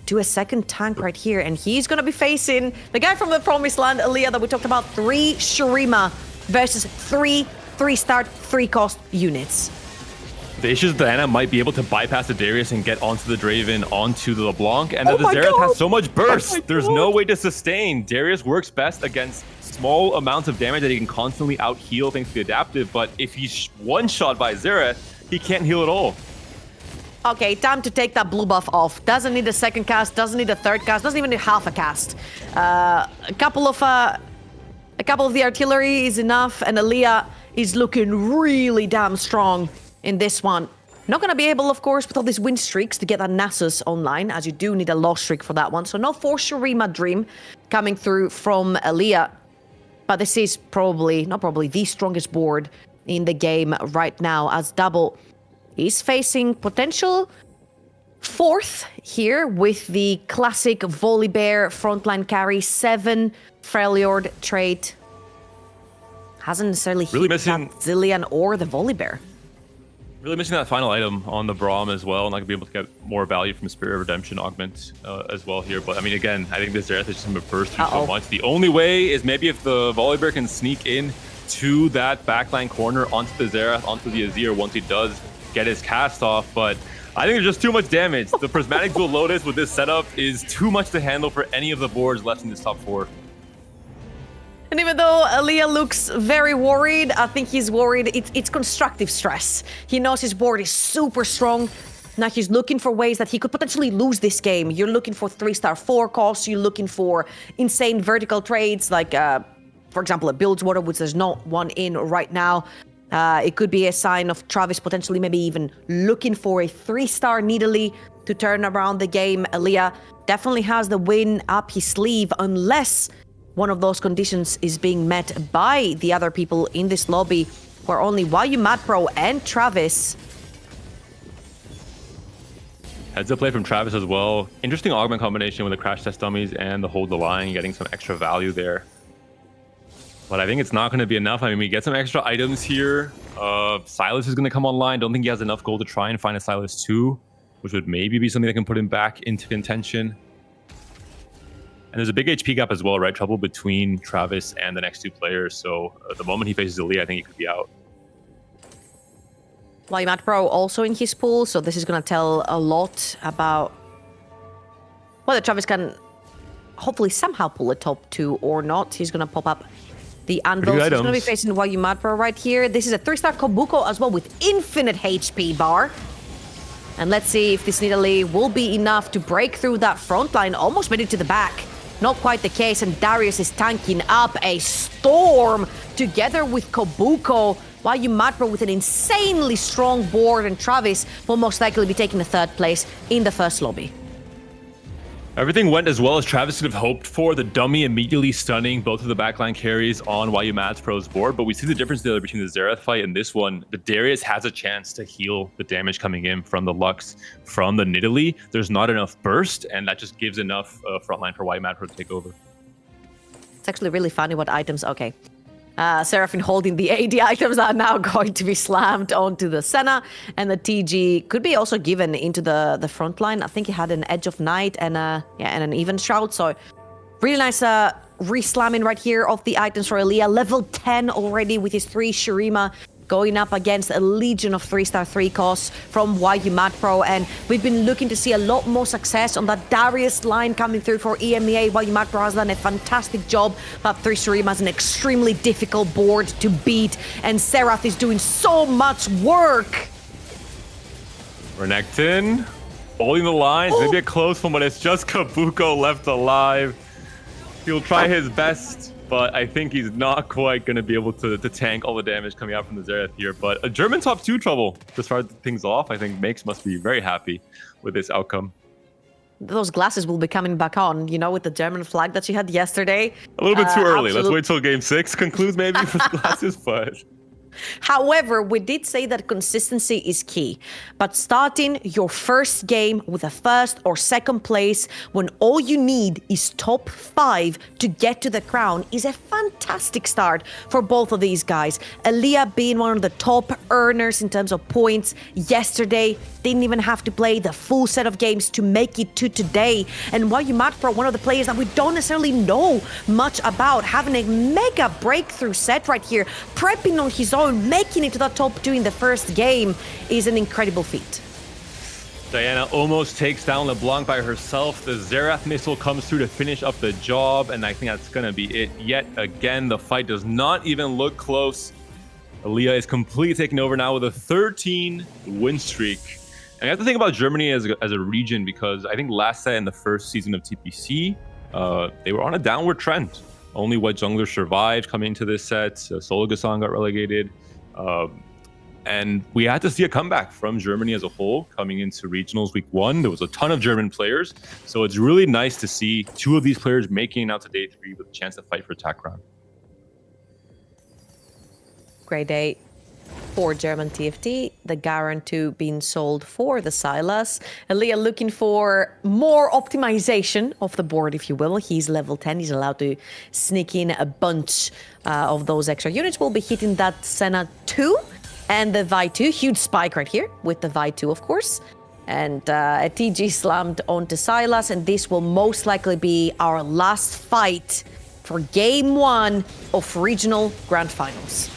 to a 2nd tank right here. And he's going to be facing the guy from the Promised Land, Aaliyah, that we talked about. 3 Shurima versus 3 3-star, 3-cost units. The issue is that Diana might be able to bypass the Darius and get onto the Draven, onto the LeBlanc, and then the Xerath has so much burst. There's no way to sustain. Darius works best against small amounts of damage that he can constantly out-heal thanks to the adaptive, but if he's one-shot by Xerath, he can't heal at all. Okay, time to take that blue buff off. Doesn't need a second cast, doesn't need a third cast, doesn't even need half a cast. A couple of the artillery is enough, and Aaliyah is looking really damn strong in this one. Not gonna be able, of course, with all these win streaks to get that Nasus online, as you do need a loss streak for that one. So no for Shurima Dream coming through from Aaliyah. But this is not probably the strongest board in the game right now, as Double is facing potential 4th here with the classic Volibear frontline carry, 7 Freljord trait. Hasn't necessarily Really hit missing that Zillion or the Volibear. Really missing that final item on the Braum as well, and I could be able to get more value from Spirit of Redemption augment as well here. But I mean, again, I think this Xerath is just going to burst through so much. The only way is maybe if the Volibear can sneak in to that backline corner onto the Xerath, onto the Azir once he does get his cast off. But I think there's just too much damage. The Prismatic Dual Lotus with this setup is too much to handle for any of the boards left in this top 4. And even though Aaliyah looks very worried, I think he's worried. It's constructive stress. He knows his board is super strong. Now he's looking for ways that he could potentially lose this game. You're looking for 3-star 4 costs. You're looking for insane vertical trades, like, for example, a Bilgewater, which there's not one in right now. It could be a sign of Travis potentially maybe even looking for a 3-star Nidalee to turn around the game. Aaliyah definitely has the win up his sleeve, unless one of those conditions is being met by the other people in this lobby, where only YU MadPro and Travis. Heads up play from Travis as well. Interesting augment combination with the crash test dummies and the hold the line, getting some extra value there. But I think it's not going to be enough. I mean, we get some extra items here. Silas is going to come online. Don't think he has enough gold to try and find a Silas 2, which would maybe be something that can put him back into contention. And there's a big HP gap as well, right? Trouble between Travis and the next 2 players. So the moment he faces Aaliyah, I think he could be out. YU MadPro also in his pool, so this is going to tell a lot about whether Travis can hopefully somehow pull a top 2 or not. He's going to pop up the Anvil. So he's going to be facing YU MadPro right here. This is a 3-star Kobuko as well with infinite HP bar. And let's see if this Nidalee will be enough to break through that front line. Almost made it to the back. Not quite the case, and Darius is tanking up a storm together with Kobuko. YU MadPro with an insanely strong board, and Travis will most likely be taking the 3rd place in the first lobby. Everything went as well as Travis could have hoped for. The dummy immediately stunning both of the backline carries on YU MadPro's board, but we see the difference there between the Xerath fight and this one. The Darius has a chance to heal the damage coming in from the Lux, from the Nidalee. There's not enough burst, and that just gives enough frontline for YU MadPro to take over. It's actually really funny what items... Okay. Seraphine holding the AD items that are now going to be slammed onto the Senna, and the TG could be also given into the front line. I think he had an Edge of Night and an Even Shroud, so really nice re-slamming right here of the items for Aaliyah. Level 10 already with his 3 Shurima, going up against a legion of 3-star 3 costs from YU MadPro, and we've been looking to see a lot more success on that Darius line coming through for EMEA. YU MadPro has done a fantastic job, but 3 Shurima is an extremely difficult board to beat, and Serath is doing so much work. Renekton holding the lines, maybe a close one, but it's just Kobuko left alive. He'll try his best, but I think he's not quite going to be able to tank all the damage coming out from the Xerath here. But a German top 2 trouble to start things off. I think Makes must be very happy with this outcome. Those glasses will be coming back on, you know, with the German flag that you had yesterday. A little bit too early. Let's wait till game 6 concludes maybe for the glasses, but... However, we did say that consistency is key, but starting your first game with a 1st or 2nd place when all you need is top 5 to get to the crown is a fantastic start for both of these guys. Aaliyah being one of the top earners in terms of points yesterday, didn't even have to play the full set of games to make it to today. And YU MadPro, one of the players that we don't necessarily know much about, having a mega breakthrough set right here, prepping on his own alone, making it to the top 2 in the first game is an incredible feat. Diana almost takes down LeBlanc by herself. The Xerath missile comes through to finish up the job, and I think that's going to be it. Yet again, the fight does not even look close. EMEA is completely taking over now with a 13-win streak. And you have to think about Germany as a region, because I think last set in the first season of TPC, they were on a downward trend. Only White Jungler survived coming into this set. Sologasan got relegated. And we had to see a comeback from Germany as a whole coming into regionals week 1. There was a ton of German players. So it's really nice to see 2 of these players making it out to day 3 with a chance to fight for attack crown. Great day for German TFT. The Garen 2 being sold for the Sylas. EMEA looking for more optimization of the board, if you will. He's level 10. He's allowed to sneak in a bunch of those extra units. We'll be hitting that Senna 2 and the Vi 2. Huge spike right here with the Vi 2, of course. And a TG slammed onto Sylas. And this will most likely be our last fight for game 1 of regional grand finals.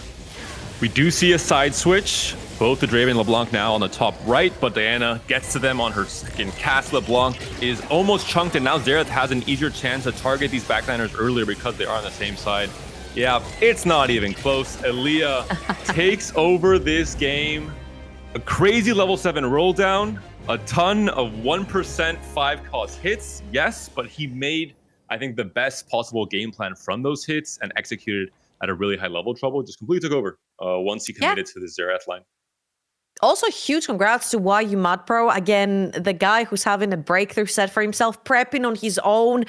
We do see a side switch. Both the Draven and LeBlanc now on the top right, but Diana gets to them on her second cast. LeBlanc is almost chunked, and now Xerath has an easier chance to target these backliners earlier because they are on the same side. Yeah, it's not even close. EMEA takes over this game. A crazy level 7 roll down, a ton of 1% 5-cost hits, yes, but he made, I think, the best possible game plan from those hits and executed at a really high level. Trouble just completely took over once he committed to the Xerath line. Also, huge congrats to YU Mad Pro. Again, the guy who's having a breakthrough set for himself, prepping on his own.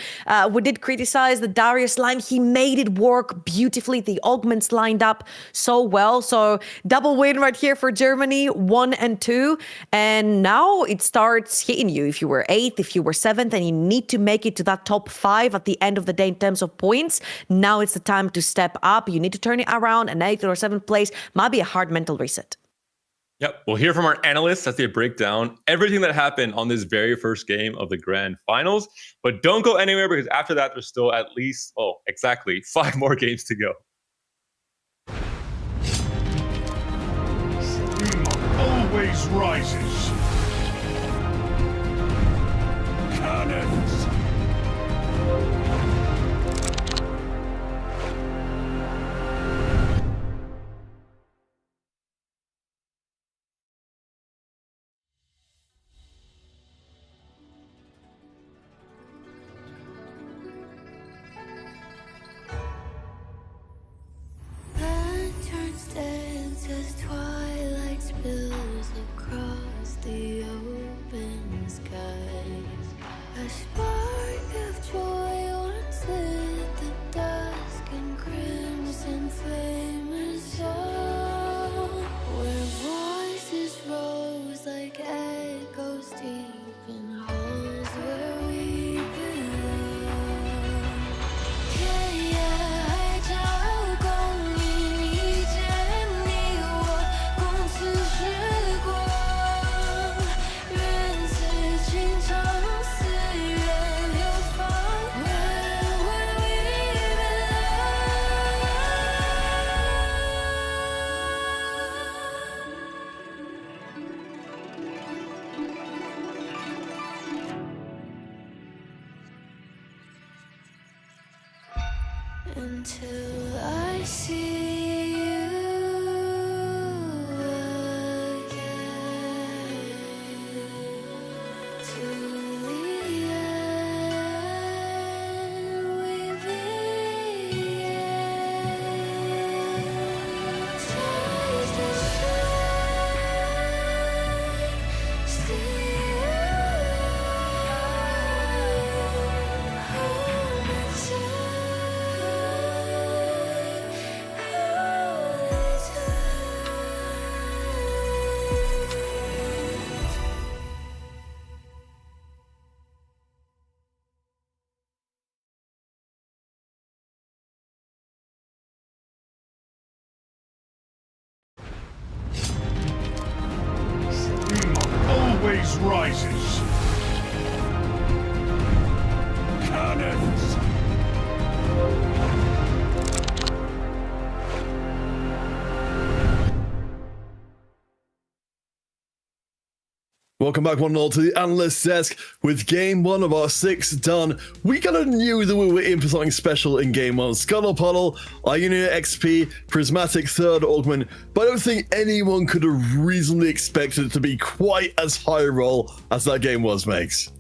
We did criticize the Darius line. He made it work beautifully. The augments lined up so well. So double win right here for Germany, 1 and 2. And now it starts hitting you. If you were 8th, if you were 7th, and you need to make it to that top 5 at the end of the day in terms of points, now it's the time to step up. You need to turn it around. An 8th or 7th place might be a hard mental reset. Yep, we'll hear from our analysts as they break down everything that happened on this very first game of the grand finals. But don't go anywhere, because after that, there's still at least, exactly 5 more games to go. Always rises. Cannons. Until I see you again, to the end we begin. Taste the shine, see Always rises. Cannons. Welcome back, one and all, to the Analyst desk. With game 1 of our 6 done, we kind of knew that we were in for something special in game 1. Scuttle Puddle, Ionia XP, Prismatic Third Augment, but I don't think anyone could have reasonably expected it to be quite as high roll as that game was, Megs.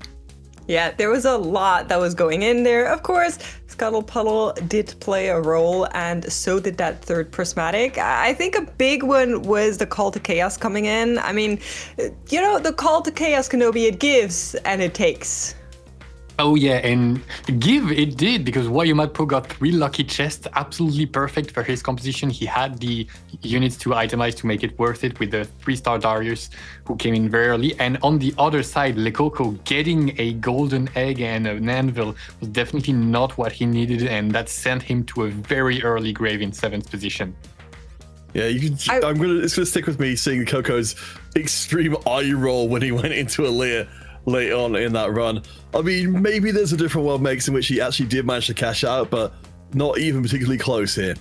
Yeah, there was a lot that was going in there. Of course, Scuttle Puddle did play a role, and so did that third prismatic. I think a big one was the Call to Chaos coming in. I mean, you know, the Call to Chaos, Kenobi, it gives and it takes. Oh yeah, and give it did, because Wayumatpo got 3 lucky chests, absolutely perfect for his composition. He had the units to itemize to make it worth it with the 3-star Darius, who came in very early. And on the other side, Lekoko getting a golden egg and an anvil was definitely not what he needed, and that sent him to a very early grave in 7th position. Yeah, it's gonna stick with me seeing Coco's extreme eye roll when he went into Aaliyah late on in that run. I mean, maybe there's a different world makes in which he actually did manage to cash out, but not even particularly close here.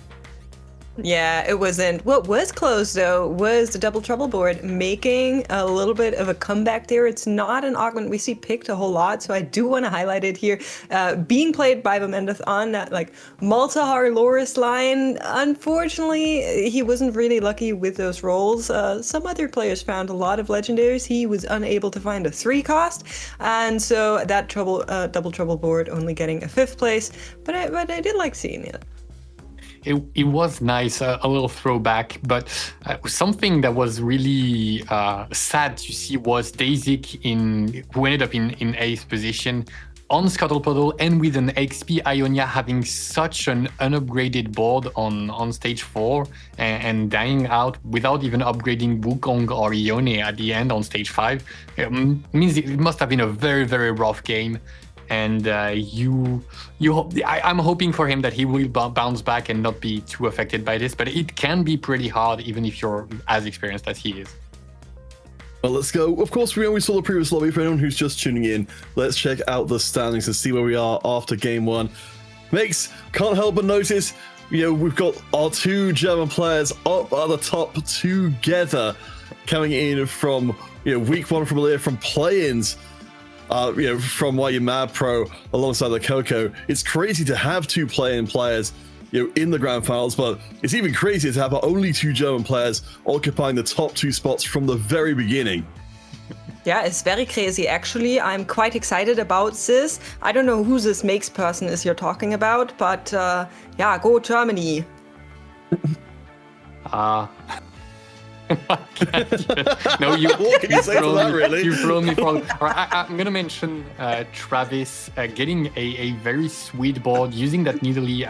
Yeah, it wasn't. What was close, though, was the Double Trouble board making a little bit of a comeback there. It's not an augment we see picked a whole lot, so I do want to highlight it here. Being played by Bamendeth on that, like, Maltahar Loris line, unfortunately, he wasn't really lucky with those rolls. Some other players found a lot of legendaries. He was unable to find a 3 cost, and so that Double Trouble board only getting a 5th place, but I did like seeing it. It was nice, a little throwback, but something that was really sad to see was Daisy who ended up in 8th position on Scuttle Puddle, and with an XP Ionia having such an unupgraded board on stage 4 and dying out without even upgrading Wukong or Ione at the end on stage 5. It means it must have been a very, very rough game. And I'm hoping for him that he will bounce back and not be too affected by this, but it can be pretty hard even if you're as experienced as he is. Well, let's go. Of course, we only saw the previous lobby. For anyone who's just tuning in, let's check out the standings and see where we are after game 1. Makes, can't help but notice, you know, we've got our 2 German players up at the top together, coming in from, you know, week 1 from Aaliyah, from play-ins. You know, from Why You Mad Pro alongside the Coco. It's crazy to have 2 play-in players, you know, in the grand finals, but it's even crazier to have our only 2 German players occupying the top 2 spots from the very beginning. Yeah, it's very crazy. Actually, I'm quite excited about this. I don't know who this makes person is you're talking about, but yeah, go Germany. No, What can you say to that, really? You throw me for. I'm gonna mention Travis getting a very sweet board, using that Nidalee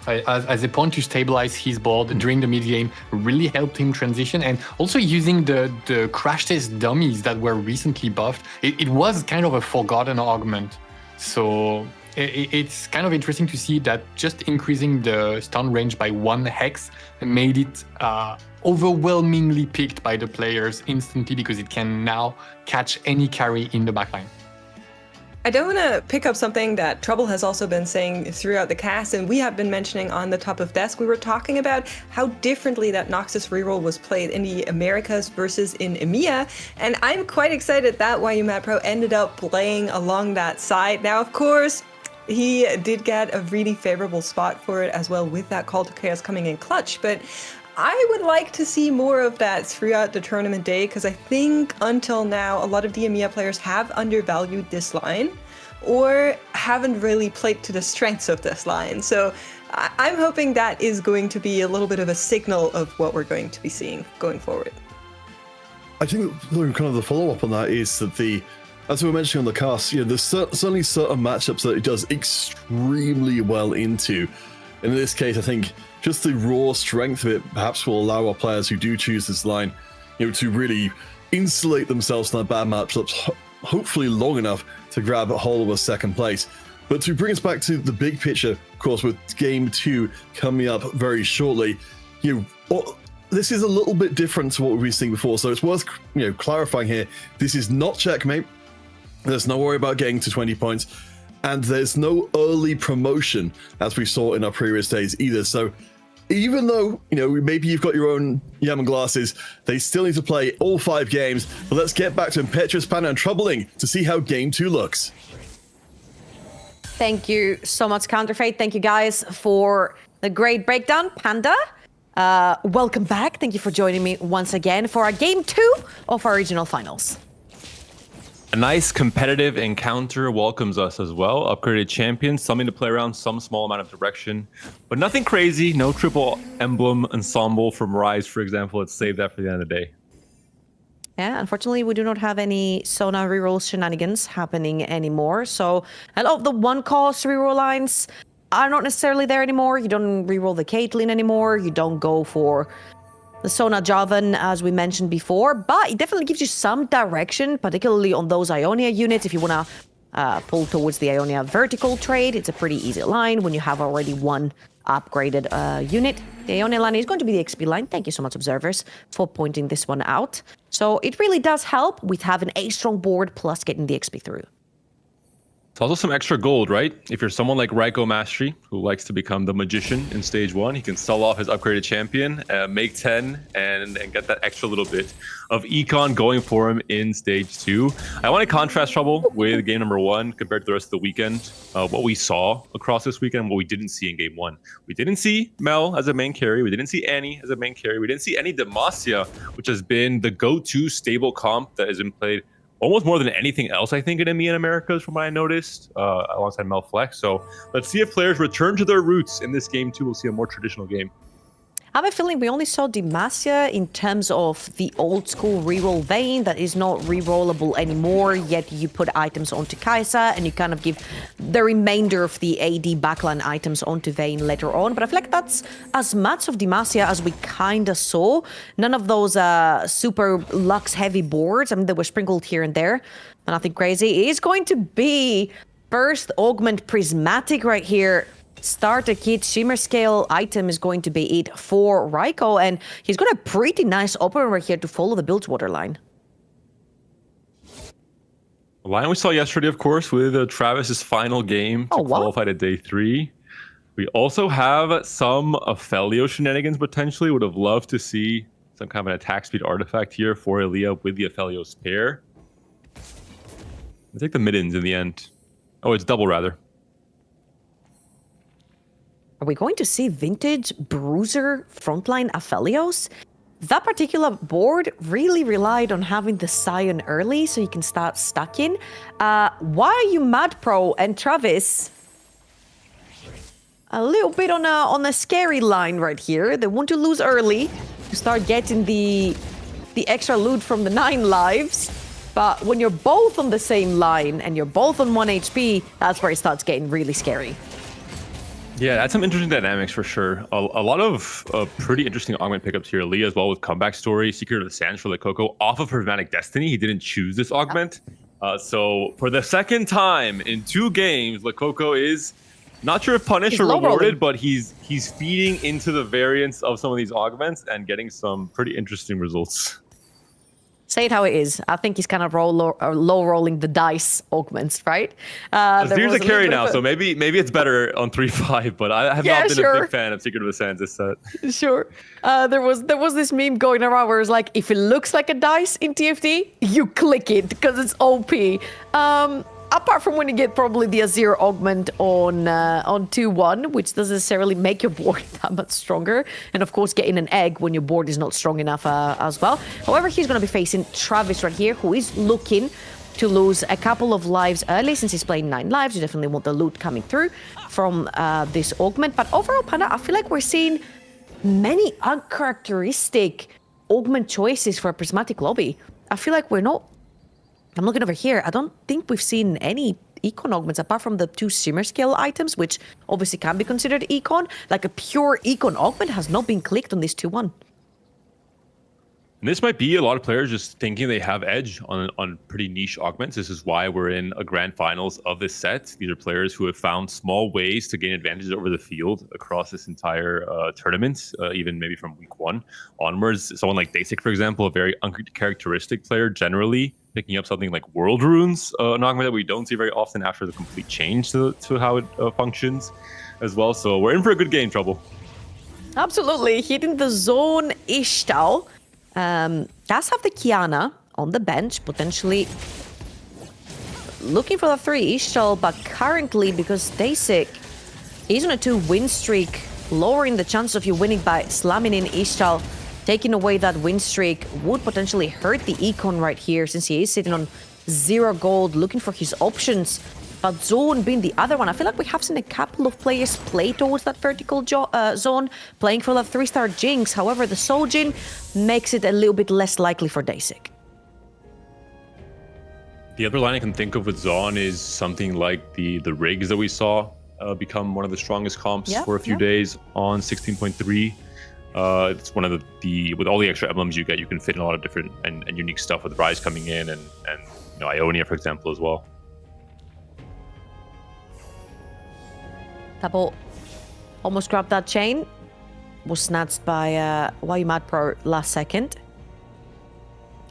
as a point to stabilize his board during the mid game. Really helped him transition, and also using the crash test dummies that were recently buffed. It was kind of a forgotten augment, so it's kind of interesting to see that just increasing the stun range by 1 hex made it overwhelmingly picked by the players instantly, because it can now catch any carry in the backline. I don't want to pick up something that Trouble has also been saying throughout the cast, and we have been mentioning on the top of desk. We were talking about how differently that Noxus reroll was played in the Americas versus in EMEA, and I'm quite excited that YU Mad Pro ended up playing along that side. Now, of course, he did get a really favorable spot for it as well, with that Call to Chaos coming in clutch, but I would like to see more of that throughout the tournament day, because I think until now a lot of the EMEA players have undervalued this line or haven't really played to the strengths of this line. So I'm hoping that is going to be a little bit of a signal of what we're going to be seeing going forward. I think kind of the follow-up on that is that as we were mentioning on the cast, you know, there's certainly certain matchups that it does extremely well into. And in this case, I think just the raw strength of it perhaps will allow our players who do choose this line, you know, to really insulate themselves from their bad matchups, hopefully long enough to grab a hold of a 2nd place. But to bring us back to the big picture, of course, with game 2 coming up very shortly, you know, this is a little bit different to what we've been seeing before, so it's worth, you know, clarifying here. This is not checkmate. There's no worry about getting to 20 points. And there's no early promotion, as we saw in our previous days either. So even though, you know, maybe you've got your own Yaman glasses, they still need to play all 5 games. But let's get back to Impetuous Panda and Troubling to see how Game 2 looks. Thank you so much, Counterfeit. Thank you guys for the great breakdown. Panda, welcome back. Thank you for joining me once again for our Game 2 of our regional finals. A nice competitive encounter welcomes us as well. Upgraded champions, something to play around, some small amount of direction, but nothing crazy. No triple emblem ensemble from Rise, for example. Let's save that for the end of the day. Yeah, unfortunately, we do not have any Sona reroll shenanigans happening anymore. So a lot of the one-cost reroll lines are not necessarily there anymore. You don't reroll the Caitlyn anymore. You don't go for the Sona Javan, as we mentioned before, but it definitely gives you some direction, particularly on those Ionia units. If you want to pull towards the Ionia vertical trade, it's a pretty easy line when you have already one upgraded unit. The Ionia line is going to be the XP line. Thank you so much, observers, for pointing this one out. So it really does help with having a strong board plus getting the XP through. It's also some extra gold, right? If you're someone like Raiko Mastery, who likes to become the magician in stage 1, he can sell off his upgraded champion, make 10, and get that extra little bit of econ going for him in stage 2. I want to contrast Trouble with game number 1 compared to the rest of the weekend. What we saw across this weekend, what we didn't see in game 1. We didn't see Mel as a main carry. We didn't see Annie as a main carry. We didn't see any Demacia, which has been the go-to stable comp that has been played almost more than anything else, I think, in EMEA and Americas, from what I noticed, alongside Mel Flex. So let's see if players return to their roots in this game too. We'll see a more traditional game. I have a feeling we only saw Demacia in terms of the old school reroll vein that is not rerollable anymore, yet you put items onto Kai'Sa and you kind of give the remainder of the AD backline items onto Vayne later on. But I feel like that's as much of Demacia as we kind of saw. None of those super Lux heavy boards. I mean, they were sprinkled here and there. Nothing crazy. It is going to be first augment prismatic right here. Starter kit shimmer scale item is going to be it for Raiko, and he's got a pretty nice opener right here to follow the Bilgewater line. A line we saw yesterday, of course, with Travis's final game to qualify to day 3. We also have some Ophelio shenanigans potentially. Would have loved to see some kind of an attack speed artifact here for Elia with the Ophelio spare. I take the middens in the end. Oh, it's double rather. Are we going to see vintage bruiser frontline Aphelios? That particular board really relied on having the Scion early so you can start stacking. Why are you mad, Pro and Travis? A little bit on a scary line right here. They want to lose early to start getting the extra loot from the 9 lives. But when you're both on the same line and you're both on 1 HP, that's where it starts getting really scary. Yeah, that's some interesting dynamics for sure. A lot of pretty interesting augment pickups here. Lee as well with comeback story, Secret of the Sands for Lekoko off of Prismatic Destiny. He didn't choose this augment. So for the second time in 2 games, Lekoko is not sure if punished or rewarded, but he's feeding into the variance of some of these augments and getting some pretty interesting results. Say it how it is. I think he's kind of low rolling the dice augments, right? There's a carry now, so maybe it's better on 3-5. But I have not been a big fan of Secret of the Sands this set. Sure. There was this meme going around where it's like, if it looks like a dice in TFT, you click it because it's OP. Apart from when you get probably the Azir augment on 2-1, which doesn't necessarily make your board that much stronger. And of course, getting an egg when your board is not strong enough as well. However, he's going to be facing Travis right here, who is looking to lose a couple of lives early. Since he's playing 9 lives, you definitely want the loot coming through from this augment. But overall, Panda, I feel like we're seeing many uncharacteristic augment choices for a Prismatic lobby. I feel like we're not... I'm looking over here. I don't think we've seen any econ augments apart from the 2 shimmer scale items, which obviously can be considered econ. Like a pure econ augment has not been clicked on this 2-1. And this might be a lot of players just thinking they have edge on pretty niche augments. This is why we're in a grand finals of this set. These are players who have found small ways to gain advantages over the field across this entire tournament, even maybe from week 1 onwards. Someone like Dasik, for example, a very uncharacteristic player generally, picking up something like World Runes, an augment that we don't see very often after the complete change to how it functions as well. So we're in for a good game, Trouble. Absolutely, hitting the zone Ishtal. Does have the Kiana on the bench, potentially looking for the 3 Ishtal, but currently, because Dasik is on a 2-win streak, lowering the chance of you winning by slamming in Ishtal, taking away that win streak would potentially hurt the Econ right here, since he is sitting on 0 gold, looking for his options. But zone being the other one, I feel like we have seen a couple of players play towards that vertical zone, playing for that 3-star Jinx. However, the Soljin makes it a little bit less likely for Dasik. The other line I can think of with Zon is something like the rigs that we saw become one of the strongest comps for a few days on 16.3. It's one of the with all the extra emblems you get, you can fit in a lot of different and unique stuff with Rise coming in and you know, Ionia, for example, as well. Double almost grabbed that chain. Was snatched by Mad Pro last second.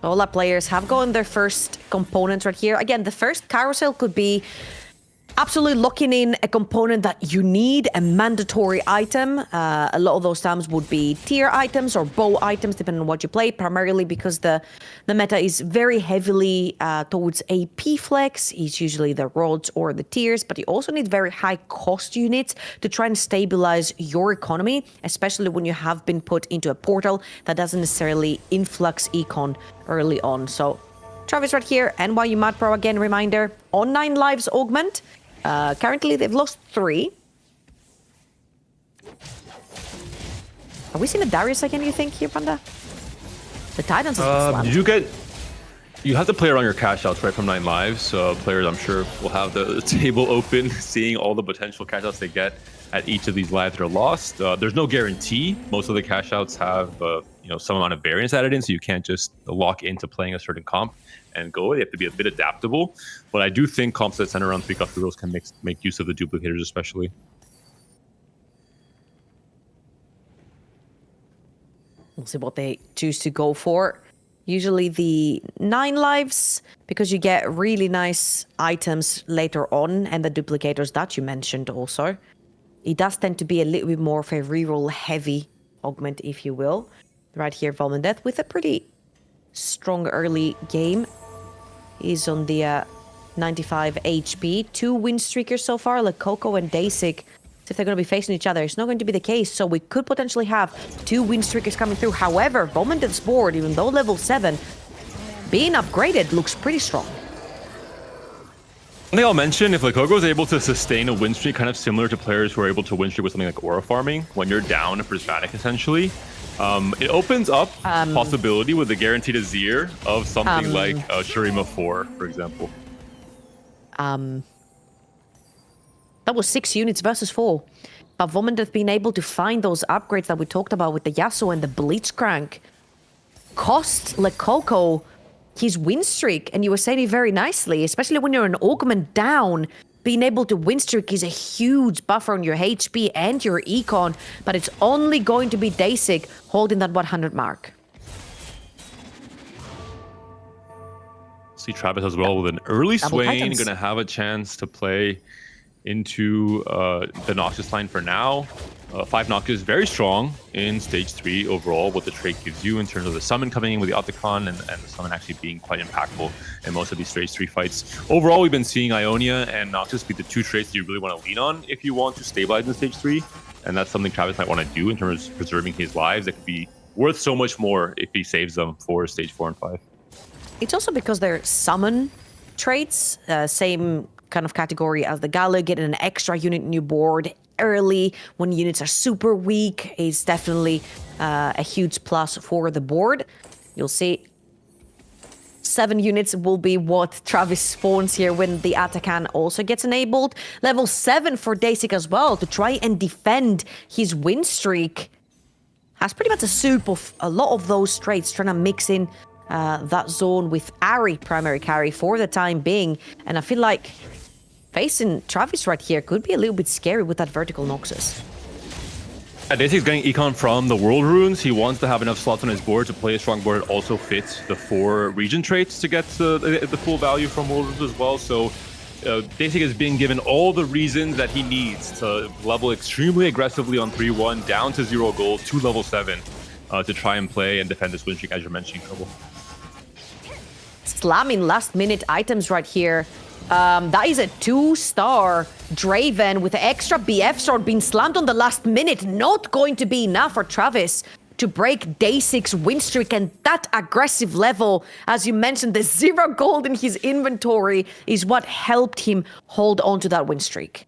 All our players have gotten their first components right here. Again, the first carousel could be absolutely locking in a component that you need, a mandatory item. A lot of those times would be tier items or bow items, depending on what you play, primarily because the meta is very heavily towards AP flex. It's usually the rods or the tiers, but you also need very high cost units to try and stabilize your economy, especially when you have been put into a portal that doesn't necessarily influx econ early on. So Travis right here, NYU Mad Pro again, reminder, on 9 lives augment. Currently, they've lost 3. Are we seeing a Darius again, you think, here, Panda? The Titans are You have to play around your cash outs right from 9 lives. Players, I'm sure, will have the table open, seeing all the potential cash outs they get at each of these lives that are lost. There's no guarantee. Most of the cash outs have some amount of variance added in, so you can't just lock into playing a certain comp and go. You have to be a bit adaptable. But I do think comps that center around 3 cup heroes can make use of the duplicators, especially. We'll see what they choose to go for. Usually the 9 lives, because you get really nice items later on, and the duplicators that you mentioned also. It does tend to be a little bit more of a reroll heavy augment, if you will. Right here, Volman Death with a pretty strong early game. He's on the 95 HP. 2 win streakers so far, like Coco and Dasik. If they're going to be facing each other, it's not going to be the case. So we could potentially have 2 win streakers coming through. However, Volman Death's board, even though level 7, being upgraded looks pretty strong. I think I'll mention, if Lococo is able to sustain a win streak, kind of similar to players who are able to win streak with something like aura farming, when you're down a prismatic essentially, it opens up possibility with the guaranteed Azir of something like Shurima 4, for example. That was 6 units versus 4. But Volman being able to find those upgrades that we talked about with the Yasuo and the Blitzcrank cost Lococo his win streak, and you were saying it very nicely, especially when you're an augment down. Being able to win streak is a huge buffer on your HP and your econ, but it's only going to be Dasik holding that 100 mark. See Travis as well with an early Swain, going to have a chance to play into the Noxus line for now. 5 Noxus, very strong in stage 3 overall, what the trait gives you in terms of the summon coming in with the Opticon and the summon actually being quite impactful in most of these stage 3 fights. Overall, we've been seeing Ionia and Noxus be the 2 traits that you really want to lean on if you want to stabilize in stage 3. And that's something Travis might want to do in terms of preserving his lives. That could be worth so much more if he saves them for stage 4 and 5. It's also because they're summon traits, same kind of category as the Gala, getting an extra unit in your board early when units are super weak is definitely a huge plus for the board. You'll see 7 units will be what Travis spawns here when the Atakan also gets enabled. Level 7 for Dasik as well to try and defend his win streak. Has pretty much a soup of a lot of those traits, trying to mix in that zone with Ari primary carry for the time being. And I feel like facing Travis right here could be a little bit scary with that vertical Noxus. Dasik's getting econ from the World Runes. He wants to have enough slots on his board to play a strong board that also fits the 4 region traits to get the full value from World Runes as well. So Daisy is being given all the reasons that he needs to level extremely aggressively on 3-1, down to 0 gold, to level 7, to try and play and defend this win streak, as you're mentioning, Trouble. Slamming last minute items right here. That is a 2-star Draven with the extra BF sword being slammed on the last minute. Not going to be enough for Travis to break day 6 win streak, and that aggressive level, as you mentioned, the 0 gold in his inventory is what helped him hold on to that win streak.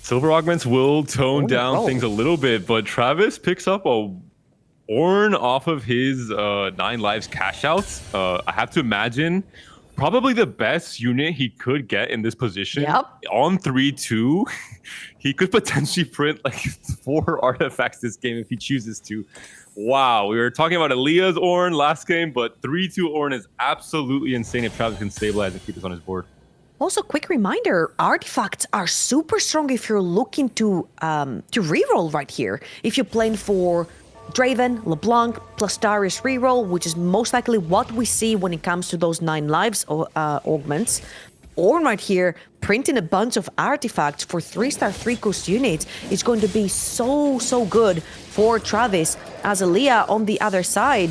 Silver augments will tone down roll. things a little bit, but Travis picks up a Ornn off of his 9 lives cash outs. I have to imagine probably the best unit he could get in this position. Yep. On 3-2, he could potentially print like 4 artifacts this game if he chooses to. Wow, we were talking about Elia's Ornn last game, but 3-2 Ornn is absolutely insane if Travis can stabilize and keep this on his board. Also, quick reminder, artifacts are super strong if you're looking to reroll right here. If you're playing for Draven, LeBlanc, plus Darius reroll, which is most likely what we see when it comes to those 9 lives augments. Ornn right here, printing a bunch of artifacts for 3-star 3-cost units is going to be so good for Travis, as Elia on the other side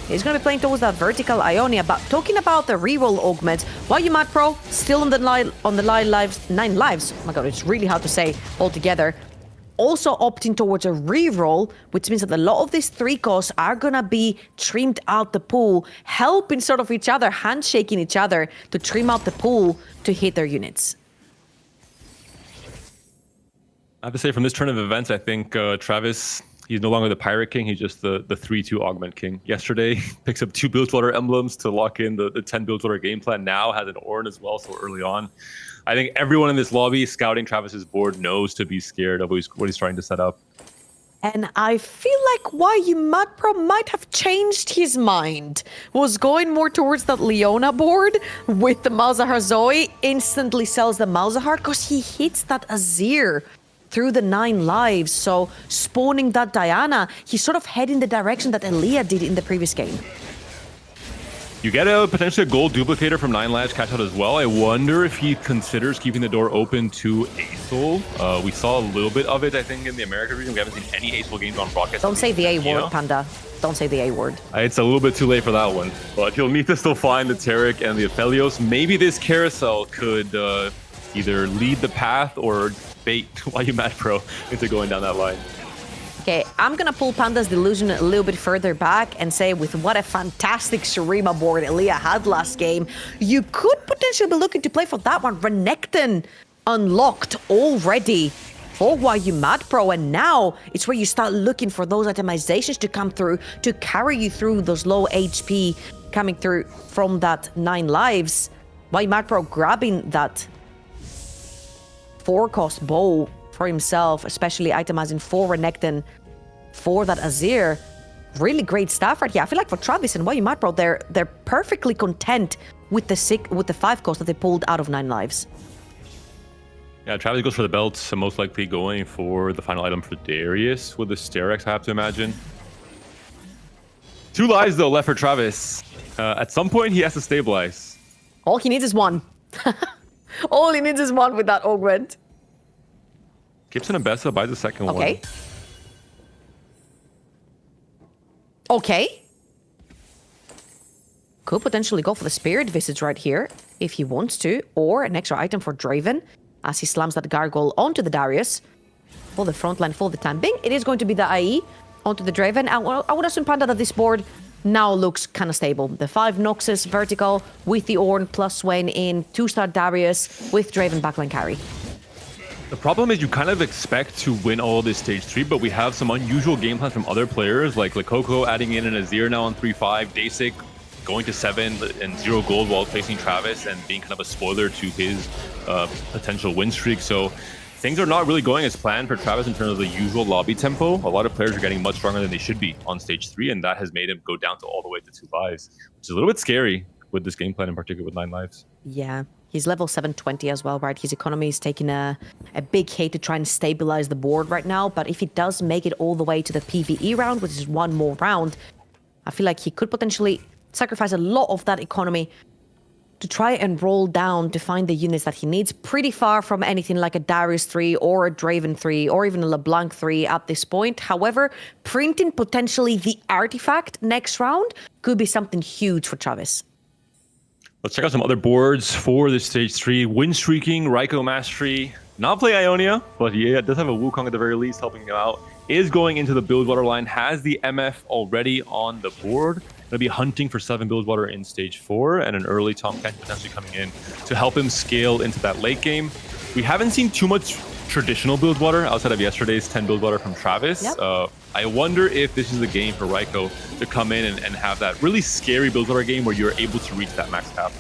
is going to be playing towards that vertical Ionia. But talking about the reroll augment, why you mad, Pro? Still on the 9 lives. Oh my god, it's really hard to say altogether. Also opting towards a reroll, which means that a lot of these 3 costs are gonna be trimmed out the pool, helping sort of each other, handshaking each other to trim out the pool to hit their units. I have to say, from this turn of events, I think Travis, he's no longer the Pirate King, he's just the 3-2 Augment King. Yesterday, picks up 2 Bilgewater emblems to lock in the 10 Bilgewater game plan. Now has an Ornn as well, so early on. I think everyone in this lobby scouting Travis's board knows to be scared of what he's trying to set up. And I feel like why you Mad Pro might have changed his mind. Was going more towards that Leona board with the Malzahar Zoe, instantly sells the Malzahar because he hits that Azir through the 9 lives. So spawning that Diana, he's sort of heading the direction that Elia did in the previous game. You get a potentially a gold duplicator from 9 lives cash out as well. I wonder if he considers keeping the door open to Aesol. We saw a little bit of it, I think, in the American region. We haven't seen any Aesol games on broadcast. Don't say the A word, Panda. Don't say the A word. It's a little bit too late for that one. But you'll need to still find the Taric and the Aphelios. Maybe this carousel could either lead the path or bait Why You Mad Pro into going down that line. Okay, I'm gonna pull Panda's Delusion a little bit further back and say with what a fantastic Shurima board Elia had last game, you could potentially be looking to play for that one. Renekton unlocked already for Why You Mad Pro, and now it's where you start looking for those itemizations to come through to carry you through those low HP coming through from that 9 lives. Why You Mad Pro grabbing that 4-cost bow for himself, especially itemizing for Renekton for that Azir. Really great stuff right here. I feel like for Travis and Why You Mad Pro, they're perfectly content with the 5 cost that they pulled out of 9 lives. Yeah, Travis goes for the belts, so most likely going for the final item for Darius with the Sterex, I have to imagine. 2 lives though left for Travis. At some point, he has to stabilize. All he needs is 1. All he needs is 1 with that augment. Gibson and Bessa buys the second one. Okay. Could potentially go for the Spirit Visage right here, if he wants to, or an extra item for Draven, as he slams that Gargoyle onto the Darius. For the front line for the time being, it is going to be the IE onto the Draven. I would assume, Panda, that this board now looks kind of stable. The 5 Noxus vertical with the Ornn plus Swain in, 2-star Darius with Draven backline carry. The problem is you kind of expect to win all this stage 3, but we have some unusual game plans from other players, like Lekoko adding in an Azir now on 3-5, Dasik going to 7 and 0 gold while facing Travis and being kind of a spoiler to his potential win streak. So things are not really going as planned for Travis in terms of the usual lobby tempo. A lot of players are getting much stronger than they should be on stage 3, and that has made him go down to all the way to 2 lives, which is a little bit scary with this game plan in particular with 9 lives. Yeah. He's level 720 as well, right? His economy is taking a big hit to try and stabilize the board right now. But if he does make it all the way to the PvE round, which is one more round, I feel like he could potentially sacrifice a lot of that economy to try and roll down to find the units that he needs. Pretty far from anything like a Darius 3 or a Draven 3 or even a LeBlanc 3 at this point. However, printing potentially the artifact next round could be something huge for Travis. Let's check out some other boards for this stage 3. Win streaking, Raiko Mastery. Not play Ionia, but yeah, does have a Wukong at the very least helping him out. Is going into the Bilgewater line, has the MF already on the board. Going to be hunting for 7 Bilgewater in stage 4 and an early Tom Kent potentially coming in to help him scale into that late game. We haven't seen too much traditional Bilgewater outside of yesterday's 10 Bilgewater from Travis. Yep. I wonder if this is a game for Raiko to come in and have that really scary Bilgewater game where you're able to reach that max cap.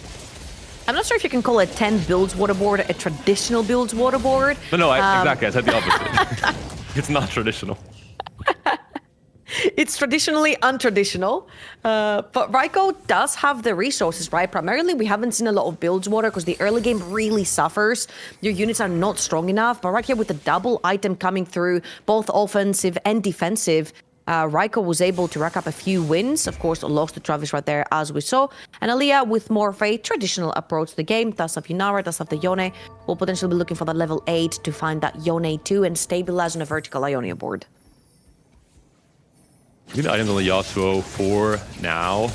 I'm not sure if you can call a 10 builds water board a traditional builds water board. No, exactly. I said the opposite. It's not traditional. It's traditionally untraditional, but Raiko does have the resources, right? Primarily, we haven't seen a lot of builds water because the early game really suffers. Your units are not strong enough, but right here with the double item coming through, both offensive and defensive, Raiko was able to rack up a few wins. Of course, lost to Travis right there, as we saw. And Aaliyah, with more of a traditional approach to the game, does have Yunara, does have the Yone, will potentially be looking for that level 8 to find that Yone 2 and stabilize on a vertical Ionia board. Good items on the Yasuo for now.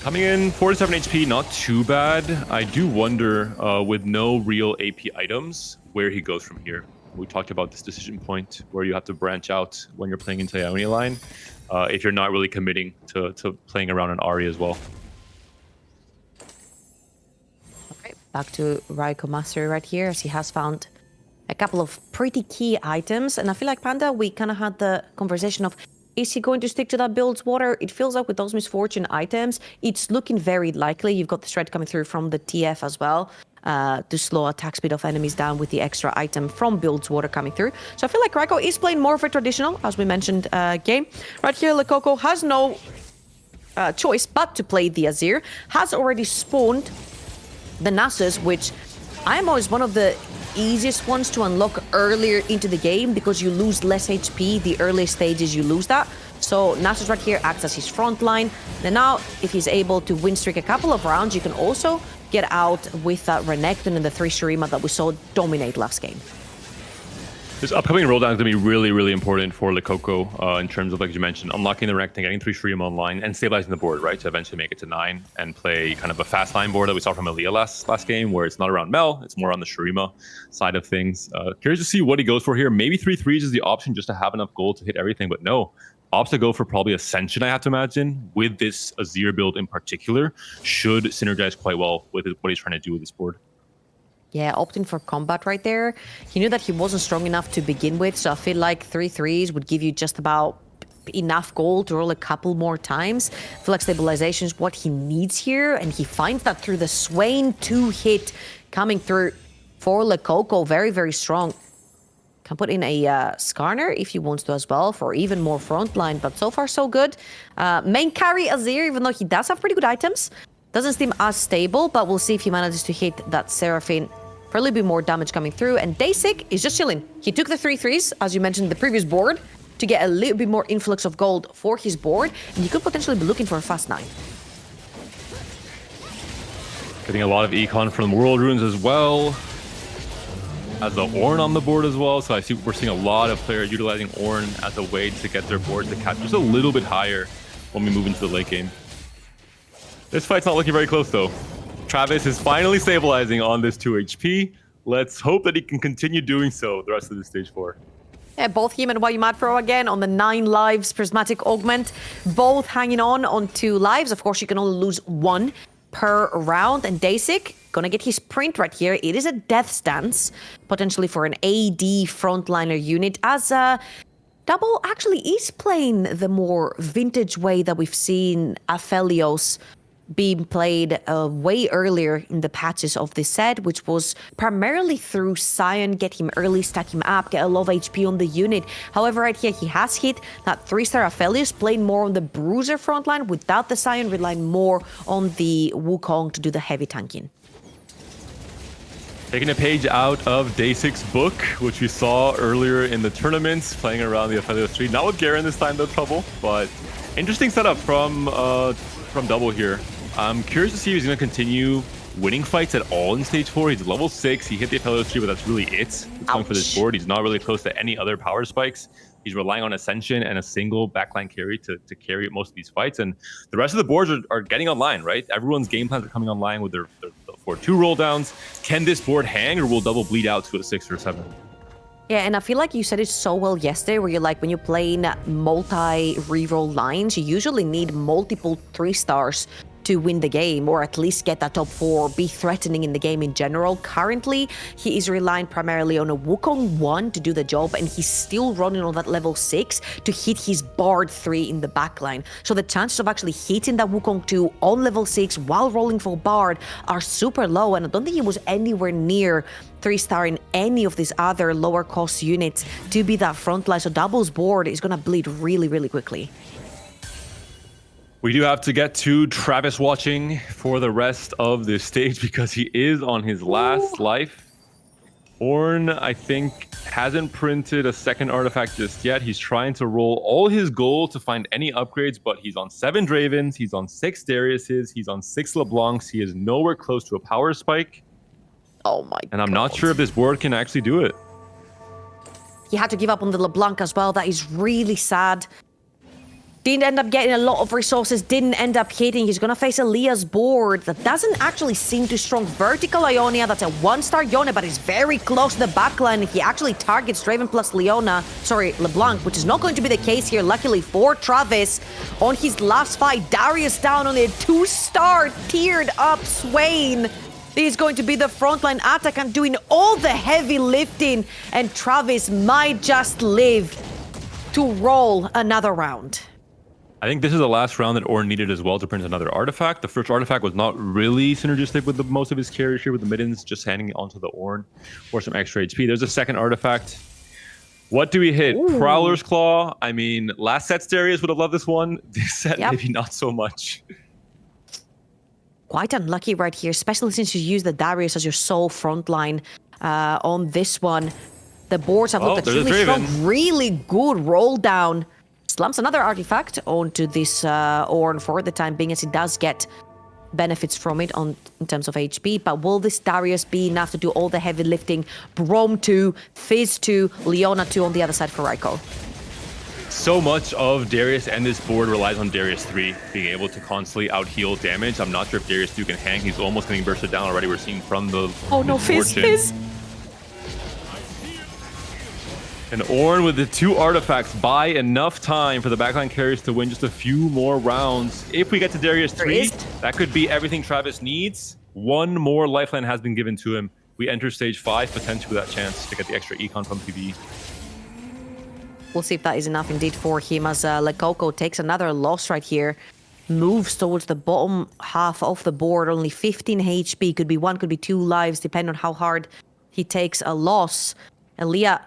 Coming in 47 HP, not too bad. I do wonder, with no real AP items, where he goes from here. We talked about this decision point where you have to branch out when you're playing into the Ionia line, if you're not really committing to playing around an Ahri as well. Okay, back to Raiko Mastery right here, as he has found a couple of pretty key items. And I feel like, Panda, we kind of had the conversation of, is he going to stick to that builds water? It feels like with those Misfortune items, it's looking very likely. You've got the threat coming through from the TF as well, to slow attack speed of enemies down with the extra item from builds water coming through. So I feel like Raiko is playing more of a traditional, as we mentioned, game. Right here, Lekoko has no choice but to play the Azir. Has already spawned the Nasus, which IMO is one of the easiest ones to unlock earlier into the game because you lose less HP the earlier stages you lose that. So Nasus right here acts as his front line. And now, if he's able to win streak a couple of rounds, you can also get out with that Renekton and the 3 Shurima that we saw dominate last game. This upcoming roll down is going to be really, really important for Lekoko in terms of, like you mentioned, unlocking the Renekton, getting 3 Shurima online, and stabilizing the board, right, to eventually make it to 9 and play kind of a fast line board that we saw from Aaliyah last game, where it's not around Mel, it's more on the Shurima side of things. Curious to see what he goes for here. Maybe 3 3s is the option just to have enough gold to hit everything, but no. Opts to go for probably Ascension, I have to imagine, with this Azir build in particular, should synergize quite well with what he's trying to do with this board. Yeah, opting for combat right there. He knew that he wasn't strong enough to begin with, so I feel like 3 3s would give you just about enough gold to roll a couple more times. I feel like stabilization is what he needs here, and he finds that through the Swain 2-hit coming through for Lekoko. Very, very strong. Can put in a Skarner if he wants to as well for even more frontline, but so far so good. Main carry Azir, even though he does have pretty good items, doesn't seem as stable, but we'll see if he manages to hit that Seraphine. Probably be more damage coming through, and Daysik is just chilling. He took the 3 3s, as you mentioned, the previous board, to get a little bit more influx of gold for his board, and he could potentially be looking for a fast 9. Getting a lot of econ from World Runes as well. Has the Ornn on the board as well, so we're seeing a lot of players utilizing Ornn as a way to get their board to cap just a little bit higher when we move into the late game. This fight's not looking very close though. Travis is finally stabilizing on this 2 HP. Let's hope that he can continue doing so the rest of the stage 4. Yeah, both him and Wayumat Pro again on the 9 lives Prismatic Augment, both hanging on 2 lives. Of course, you can only lose 1 per round, and Daysik gonna get his print right here. It is a death stance, potentially for an AD frontliner unit, as Double actually is playing the more vintage way that we've seen Aphelios being played way earlier in the patches of this set, which was primarily through Sion, get him early, stack him up, get a lot of HP on the unit. However, right here, he has hit that 3-star Aphelios, playing more on the Bruiser frontline without the Sion, relying more on the Wukong to do the heavy tanking. Taking a page out of Daysik's book, which we saw earlier in the tournaments, playing around the Aphelios tree. Not with Garen this time, though, Trouble, but interesting setup from Double here. I'm curious to see if he's going to continue winning fights at all in stage 4. He's level 6. He hit the Apelio tree, but that's really it. It's going for this board. He's not really close to any other power spikes. He's relying on Ascension and a single backline carry to carry most of these fights. And the rest of the boards are getting online, right? Everyone's game plans are coming online with their 4-2 roll downs. Can this board hang, or will double bleed out to a 6 or 7? Yeah, and I feel like you said it so well yesterday, where you're like, when you're playing multi-reroll lines, you usually need multiple 3-stars to win the game, or at least get that top 4, be threatening in the game in general. Currently, he is relying primarily on a Wukong 1 to do the job, and he's still running on that level 6 to hit his Bard 3 in the backline. So the chances of actually hitting that Wukong 2 on level 6 while rolling for Bard are super low, and I don't think he was anywhere near 3-star in any of these other lower cost units to be that frontline. So Double's board is gonna bleed really, really quickly. We do have to get to Travis watching for the rest of this stage because he is on his last life. Ornn, I think, hasn't printed a second artifact just yet. He's trying to roll all his gold to find any upgrades, but he's on 7 Dravens, he's on 6 Dariuses, he's on 6 LeBlancs. He is nowhere close to a power spike. Oh my And I'm not sure if this board can actually do it. He had to give up on the LeBlanc as well. That is really sad. Didn't end up getting a lot of resources, didn't end up hitting. He's gonna face Elia's board that doesn't actually seem too strong. Vertical Ionia, that's a 1-star Yone, but is very close to the backline. He actually targets Draven plus LeBlanc, which is not going to be the case here. Luckily for Travis, on his last fight, Darius down on a 2-star tiered up Swain. This is going to be the frontline attack and doing all the heavy lifting, and Travis might just live to roll another round. I think this is the last round that Ornn needed as well to print another artifact. The first artifact was not really synergistic with most of his carries here with the middens, just handing it onto the Ornn for some extra HP. There's a second artifact. What do we hit? Ooh. Prowler's Claw. I mean, last set's Darius would have loved this one. This set, maybe not so much. Quite unlucky right here, especially since you use the Darius as your sole frontline on this one. The boards have looked extremely strong. Really good roll down. Slumps another artifact onto this Ornn for the time being, as he does get benefits from it in terms of HP. But will this Darius be enough to do all the heavy lifting? Brom 2, Fizz 2, Leona 2 on the other side for Raiko. So much of Darius and this board relies on Darius 3 being able to constantly out-heal damage. I'm not sure if Darius 2 can hang. He's almost getting bursted down already. We're seeing from the Oh no, Fizz. And Ornn with the 2 artifacts buy enough time for the backline carries to win just a few more rounds. If we get to Darius 3, that could be everything Travis needs. 1 more lifeline has been given to him. We enter stage 5, potentially with that chance to get the extra econ from PvE. We'll see if that is enough indeed for him, as Lekoko takes another loss right here. Moves towards the bottom half of the board, only 15 HP. Could be 1, could be 2 lives, depending on how hard he takes a loss. Elia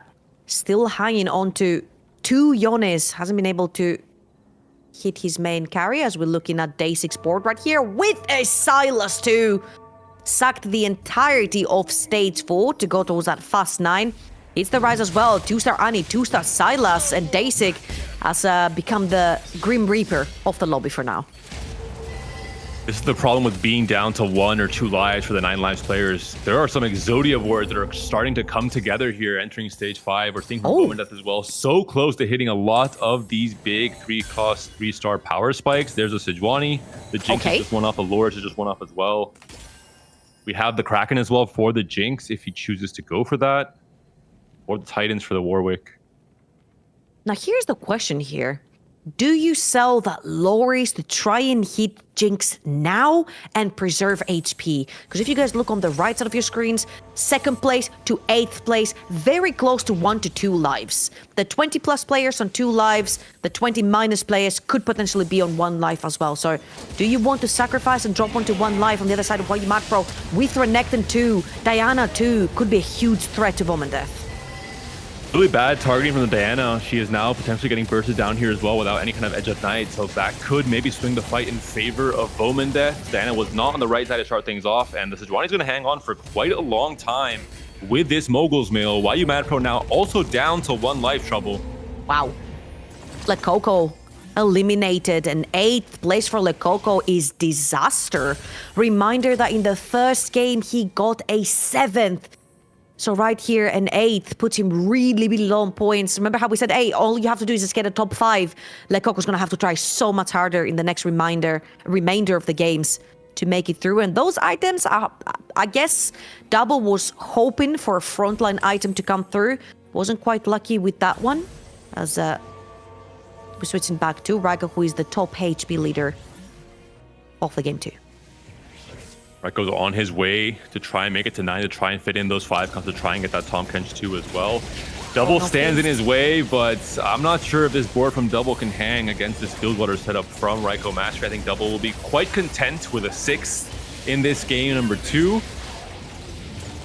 still hanging on to 2 Yones. Hasn't been able to hit his main carry, as we're looking at day 6 board right here with a Silas too. Sacked the entirety of stage 4 to go towards that fast 9. It's the rise as well. 2-star Annie, 2-star Silas, and Dasik has become the Grim Reaper of the lobby for now. This is the problem with being down to 1 or 2 lives for the 9 lives players. There are some Exodia wards that are starting to come together here entering stage 5. We're seeing from Bowman Death as well. So close to hitting a lot of these big 3-cost 3-star power spikes. There's a Sejuani. The Jinx is just one off. The Lords is just one off as well. We have the Kraken as well for the Jinx if he chooses to go for that. Or the Titans for the Warwick. Now here's the question here. Do you sell that Loris to try and hit Jinx now and preserve HP? Because if you guys look on the right side of your screens, 2nd place to 8th place, very close to 1 to 2 lives. The 20 plus players on 2 lives, the 20 minus players could potentially be on 1 life as well. So do you want to sacrifice and drop onto 1 life on the other side of White Macro with Renekton 2, Diana 2? Could be a huge threat to Bowman Death. Really bad targeting from the Diana. She is now potentially getting bursted down here as well without any kind of edge of night. So that could maybe swing the fight in favor of Bowman Death. Diana was not on the right side to start things off, and the Sejuani is going to hang on for quite a long time with this Mogul's Mail. YU Mad Pro now also down to 1 life trouble. Wow. Lekoko eliminated. And 8th place for Lekoko is disaster. Reminder that in the first game, he got a 7th. So right here, an 8th puts him really, really low on points. Remember how we said, hey, all you have to do is just get a top 5. Lekoko's going to have to try so much harder in the next remainder of the games to make it through. And those items, I guess Double was hoping for a frontline item to come through. Wasn't quite lucky with that one. As we're switching back to Raiko, who is the top HP leader of the game too. Raiko's on his way to try and make it to 9, to try and fit in those 5 comes to try and get that Tahm Kench 2 as well. Double stands in his way, but I'm not sure if this board from Double can hang against this field water setup from Raiko Mastery. I think Double will be quite content with a 6th in this game number 2.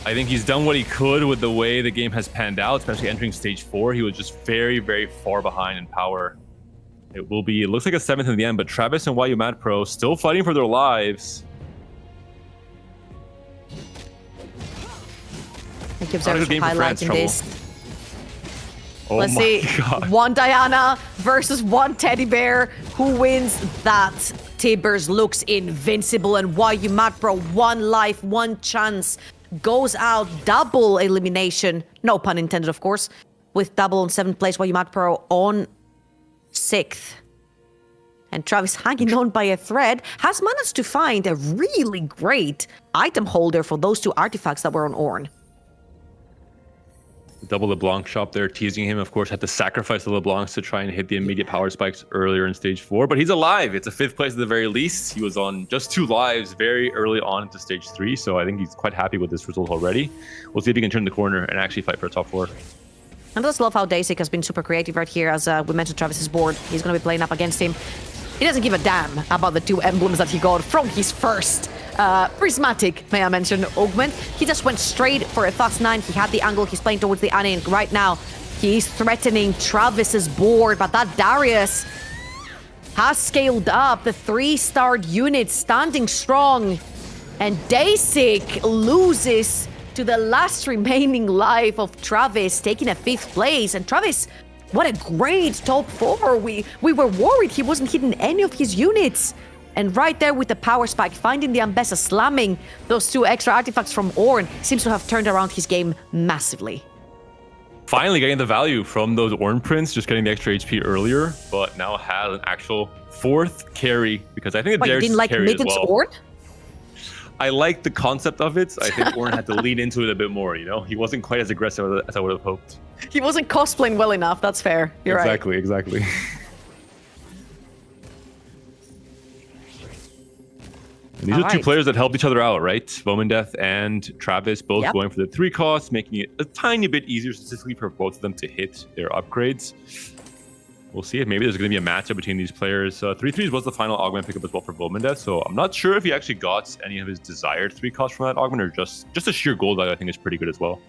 I think he's done what he could with the way the game has panned out, especially entering stage 4. He was just very, very far behind in power. It looks like a 7th in the end, but Travis and YU Mad Pro still fighting for their lives. It gives us some highlights in this. Oh Let's see. God. 1 Diana versus 1 Teddy Bear. Who wins that? Tibbers looks invincible, and YU Mad Pro, 1 life, 1 chance. Goes out, double elimination. No pun intended, of course. With Double on 7th place, YU Mad Pro on 6th. And Travis, hanging on by a thread, has managed to find a really great item holder for those 2 artifacts that were on Ornn. Double LeBlanc shop there, teasing him. Of course, had to sacrifice the LeBlancs to try and hit the immediate power spikes earlier in stage 4. But he's alive. It's a 5th place at the very least. He was on just 2 lives very early on into stage 3. So I think he's quite happy with this result already. We'll see if he can turn the corner and actually fight for a top 4. And I just love how Daisy has been super creative right here. As we mentioned, Travis's board, he's going to be playing up against him. He doesn't give a damn about the 2 emblems that he got from his first prismatic, may I mention, augment. He just went straight for a fast 9. He had the angle. He's playing towards the Annie, and right now he's threatening Travis's board. But that Darius has scaled up. The 3-starred unit standing strong, and Dasik loses to the last remaining life of Travis, taking a 5th place. And Travis, what a great top 4. We were worried he wasn't hitting any of his units. And right there with the power spike, finding the Ambessa, slamming those 2 extra artifacts from Ornn, seems to have turned around his game massively. Finally getting the value from those Ornn prints, just getting the extra HP earlier, but now has an actual 4th carry, because I think Wait, you didn't like Mitten's Ornn? I like the concept of it. I think Ornn had to lean into it a bit more, you know? He wasn't quite as aggressive as I would have hoped. He wasn't cosplaying well enough, that's fair. You're right. Exactly. These are 2 players that helped each other out, right? Bomendeth and Travis both going for the 3 costs, making it a tiny bit easier statistically for both of them to hit their upgrades. We'll see if maybe there's going to be a matchup between these players. 3/3s was the final augment pickup as well for Bomendeth, so I'm not sure if he actually got any of his desired 3 costs from that augment, or just a sheer gold that I think is pretty good as well.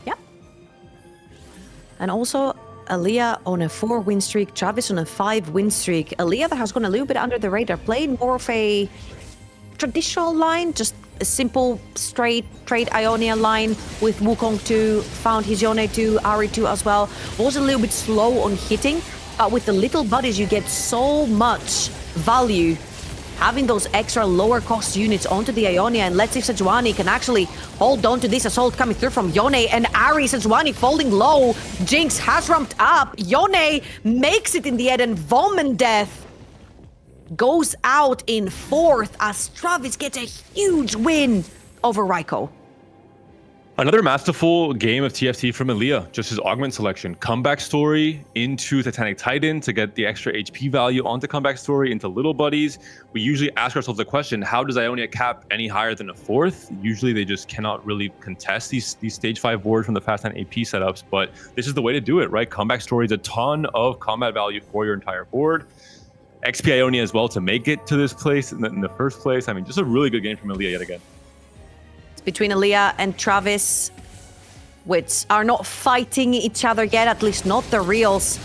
Yep. And also, Aaliyah on a 4-win streak, Travis on a 5-win streak. Aaliyah that has gone a little bit under the radar, playing more of a traditional line, just a simple, straight trade Ionia line with Wukong 2, found his Yone 2, Ari 2 as well. Was a little bit slow on hitting, but with the little buddies, you get so much value having those extra lower cost units onto the Ionia. And let's see if Sejuani can actually hold on to this assault coming through from Yone and Ari. Sejuani falling low. Jinx has ramped up. Yone makes it in the end, and Vomendeth goes out in 4th as Travis gets a huge win over Raiko. Another masterful game of TFT from Aaliyah, just his augment selection. Comeback Story into Titanic Titan to get the extra HP value onto Comeback Story into Little Buddies. We usually ask ourselves the question, how does Ionia cap any higher than a 4th? Usually they just cannot really contest these stage 5 boards from the Fast 9 AP setups, but this is the way to do it, right? Comeback Story is a ton of combat value for your entire board. XP Ionia as well to make it to this place in the first place. I mean, just a really good game from Aaliyah yet again. Between Aaliyah and Travis, which are not fighting each other yet, at least not the reals.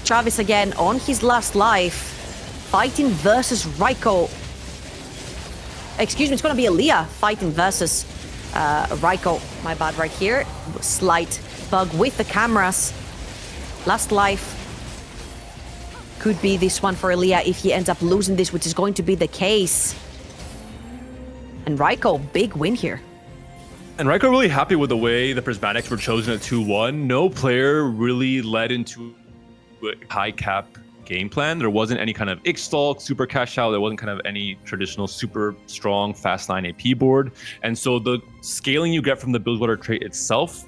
Travis again on his last life, fighting versus Raiko. Excuse me, it's going to be Aaliyah fighting versus Raiko. My bad right here. Slight bug with the cameras. Last life could be this one for EMEA if he ends up losing this, which is going to be the case. And Raiko, big win here. And Raiko really happy with the way the Prismatics were chosen at 2-1. No player really led into a high cap game plan. There wasn't any kind of Ixtal, super cash out. There wasn't kind of any traditional super strong fast line AP board. And so the scaling you get from the Buildwater trait itself,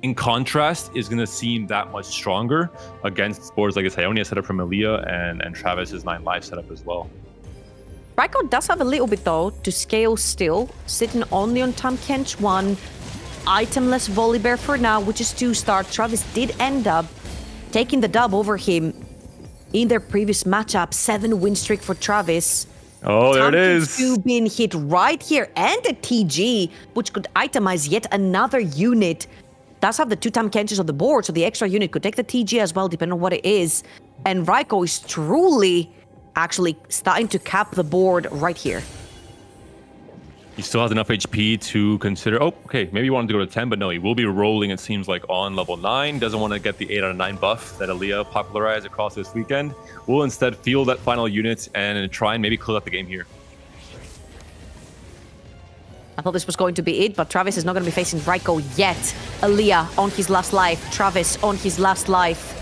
in contrast, is going to seem that much stronger against boards like this Ionia setup from EMEA and Travis's 9 Live setup as well. Raiko does have a little bit though to scale still, sitting only on Tam Kench 1, itemless Volibear for now, which is 2-star. Travis did end up taking the dub over him in their previous matchup. 7 win streak for Travis. Oh, there it is. 2 being hit right here, and a TG, which could itemize yet another unit. Does have the 2 Tam Kenches on the board, so the extra unit could take the TG as well, depending on what it is. And Raiko is truly actually starting to cap the board right here. He still has enough HP to consider, oh, okay, maybe he wanted to go to 10, but no, he will be rolling, it seems like, on level 9. Doesn't want to get the 8 out of 9 buff that EMEA popularized across this weekend. Will instead field that final unit and try and maybe close out the game here. I thought this was going to be it, but Travis is not going to be facing Raiko yet. EMEA on his last life, Travis on his last life.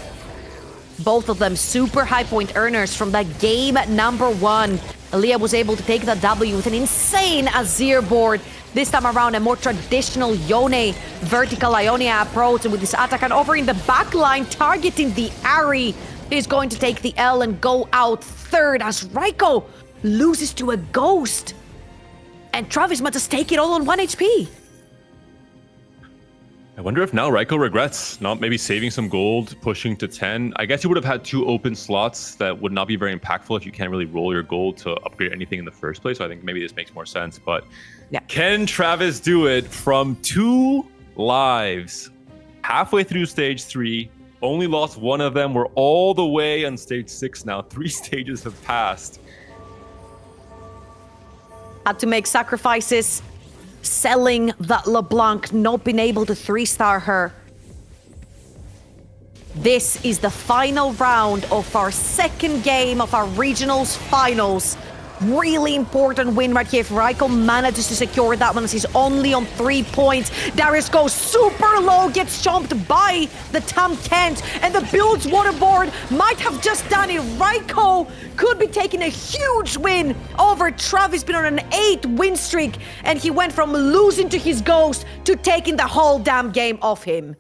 Both of them super high point earners from that game number 1. EMEA was able to take the W with an insane Azir board. This time around, a more traditional Yone vertical Ionia approach, and with this attack and over in the back line, targeting the Ahri, is going to take the L and go out third as Raiko loses to a Ghost. And Travis must just take it all on 1 HP. I wonder if now Raiko regrets not maybe saving some gold, pushing to 10. I guess you would have had 2 open slots that would not be very impactful if you can't really roll your gold to upgrade anything in the first place. So I think maybe this makes more sense. But yeah, can Travis do it from 2 lives? Halfway through stage 3, only lost 1 of them. We're all the way on stage 6 now. 3 stages have passed. Had to make sacrifices. Selling that LeBlanc, not being able to 3-star her. This is the final round of our second game of our regionals finals. Really important win right here. If Raiko manages to secure that one, as he's only on 3 points. Darius goes super low, gets chomped by the Tam Kent, and the Builds waterboard might have just done it. Raiko could be taking a huge win over Travis, been on an 8 win streak, and he went from losing to his Ghost to taking the whole damn game off him.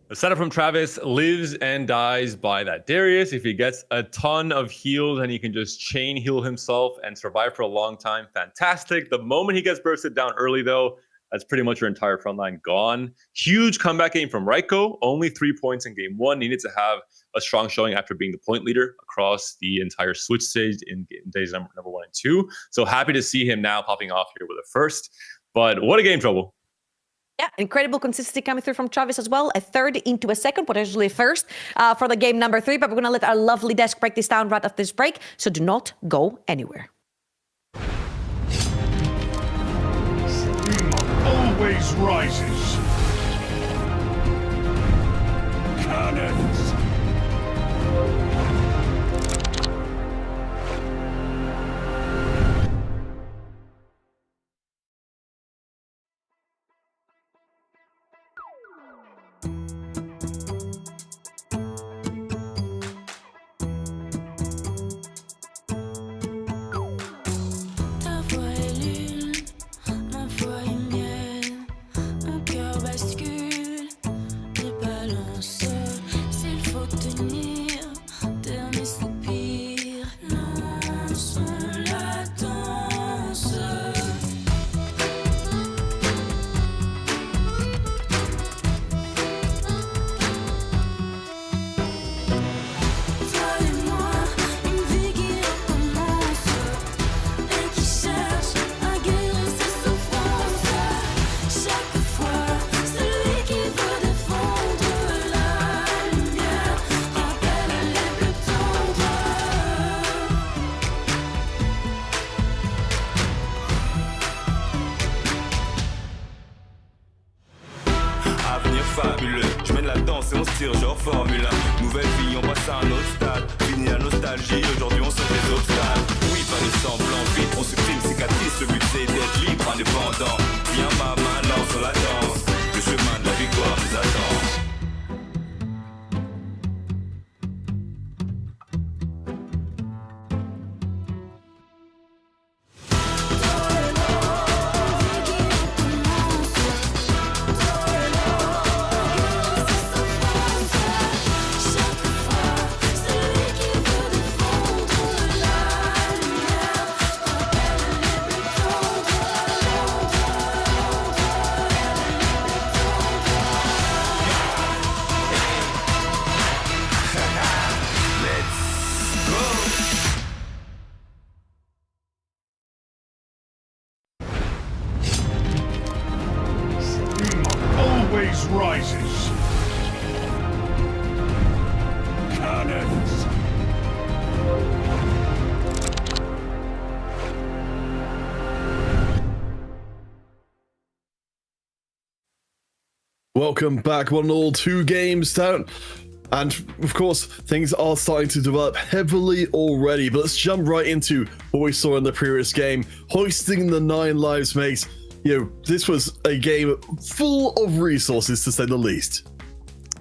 The setup from Travis lives and dies by that Darius. If he gets a ton of heals and he can just chain heal himself and survive for a long time, fantastic. The moment he gets bursted down early, though, that's pretty much your entire front line gone. Huge comeback game from Raiko. Only 3 points in game 1. Needed to have a strong showing after being the point leader across the entire Switch stage in days number 1 and 2. So happy to see him now popping off here with a first. But what a game, Trouble. Yeah, incredible consistency coming through from Travis as well. A third into a second, potentially a first for the game number 3. But we're going to let our lovely desk break this down right after this break. So do not go anywhere. Always rises. Cannons. Ta voix est l'une, ma voix est mienne. Mon cœur la danse et on se tire genre Formule 1. Nouvelle vie, on passe à un autre stade. Fini la nostalgie, aujourd'hui on saute les obstacles. Oui, pas de semblant, vite, on supprime cicatrices. Le but c'est d'être libre, indépendant. Tiens ma main, lance sur la danse. Le chemin de la victoire nous attend. Always rises. Cannons. Welcome back, 1-1, 2 games down. And of course, things are starting to develop heavily already. But let's jump right into what we saw in the previous game. Hoisting the 9 lives makes, this was a game full of resources to say the least.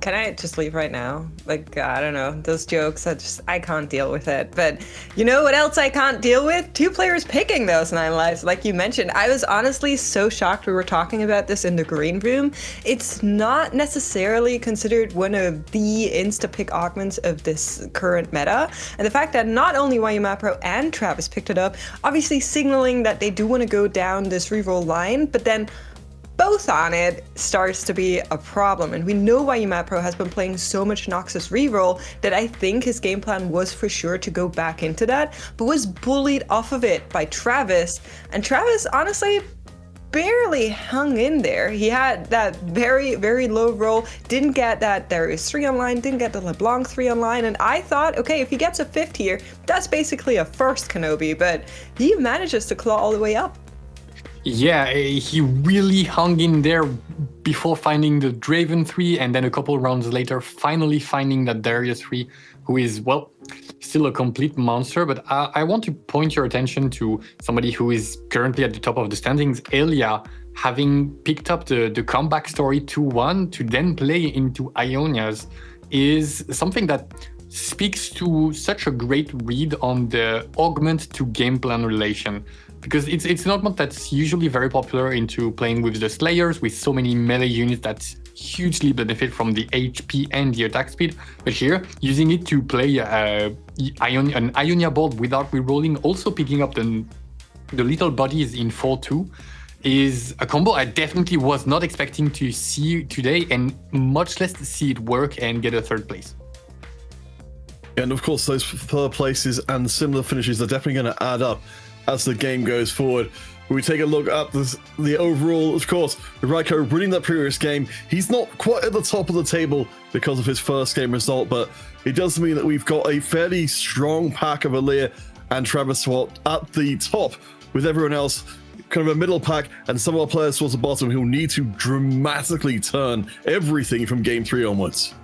Can I just leave right now? Like, I don't know, those jokes, I can't deal with it. But you know what else I can't deal with? 2 players picking those 9 lives, like you mentioned. I was honestly so shocked we were talking about this in the green room. It's not necessarily considered one of the insta-pick augments of this current meta. And the fact that not only YuMapro and Travis picked it up, obviously signaling that they do want to go down this reroll line, but then both on it starts to be a problem. And we know why YuMapro has been playing so much Noxus reroll that I think his game plan was for sure to go back into that, but was bullied off of it by Travis. And Travis honestly barely hung in there. He had that very, very low roll, didn't get that Darius 3 online, didn't get the LeBlanc 3 online, and I thought, okay, if he gets a 5th here, that's basically a first Kenobi, but he manages to claw all the way up. Yeah, he really hung in there before finding the Draven 3, and then a couple rounds later, finally finding that Darius 3, who is, well, still a complete monster. But I want to point your attention to somebody who is currently at the top of the standings, Elia, having picked up the comeback story 2-1 to then play into Ionia's, is something that speaks to such a great read on the augment to game plan relation. Because it's an augment that's usually very popular into playing with the Slayers, with so many melee units that hugely benefit from the HP and the attack speed. But here, using it to play an Ionia board without rerolling, also picking up the little bodies in 4-2, is a combo I definitely was not expecting to see today, and much less to see it work and get a 3rd place. And of course, those 3rd places and similar finishes are definitely going to add up as the game goes forward. When we take a look at the overall, of course, Raiko winning that previous game, he's not quite at the top of the table because of his first game result, but it does mean that we've got a fairly strong pack of Aaliyah and Travis Swat at the top, with everyone else kind of a middle pack, and some of our players towards the bottom who need to dramatically turn everything from game 3 onwards.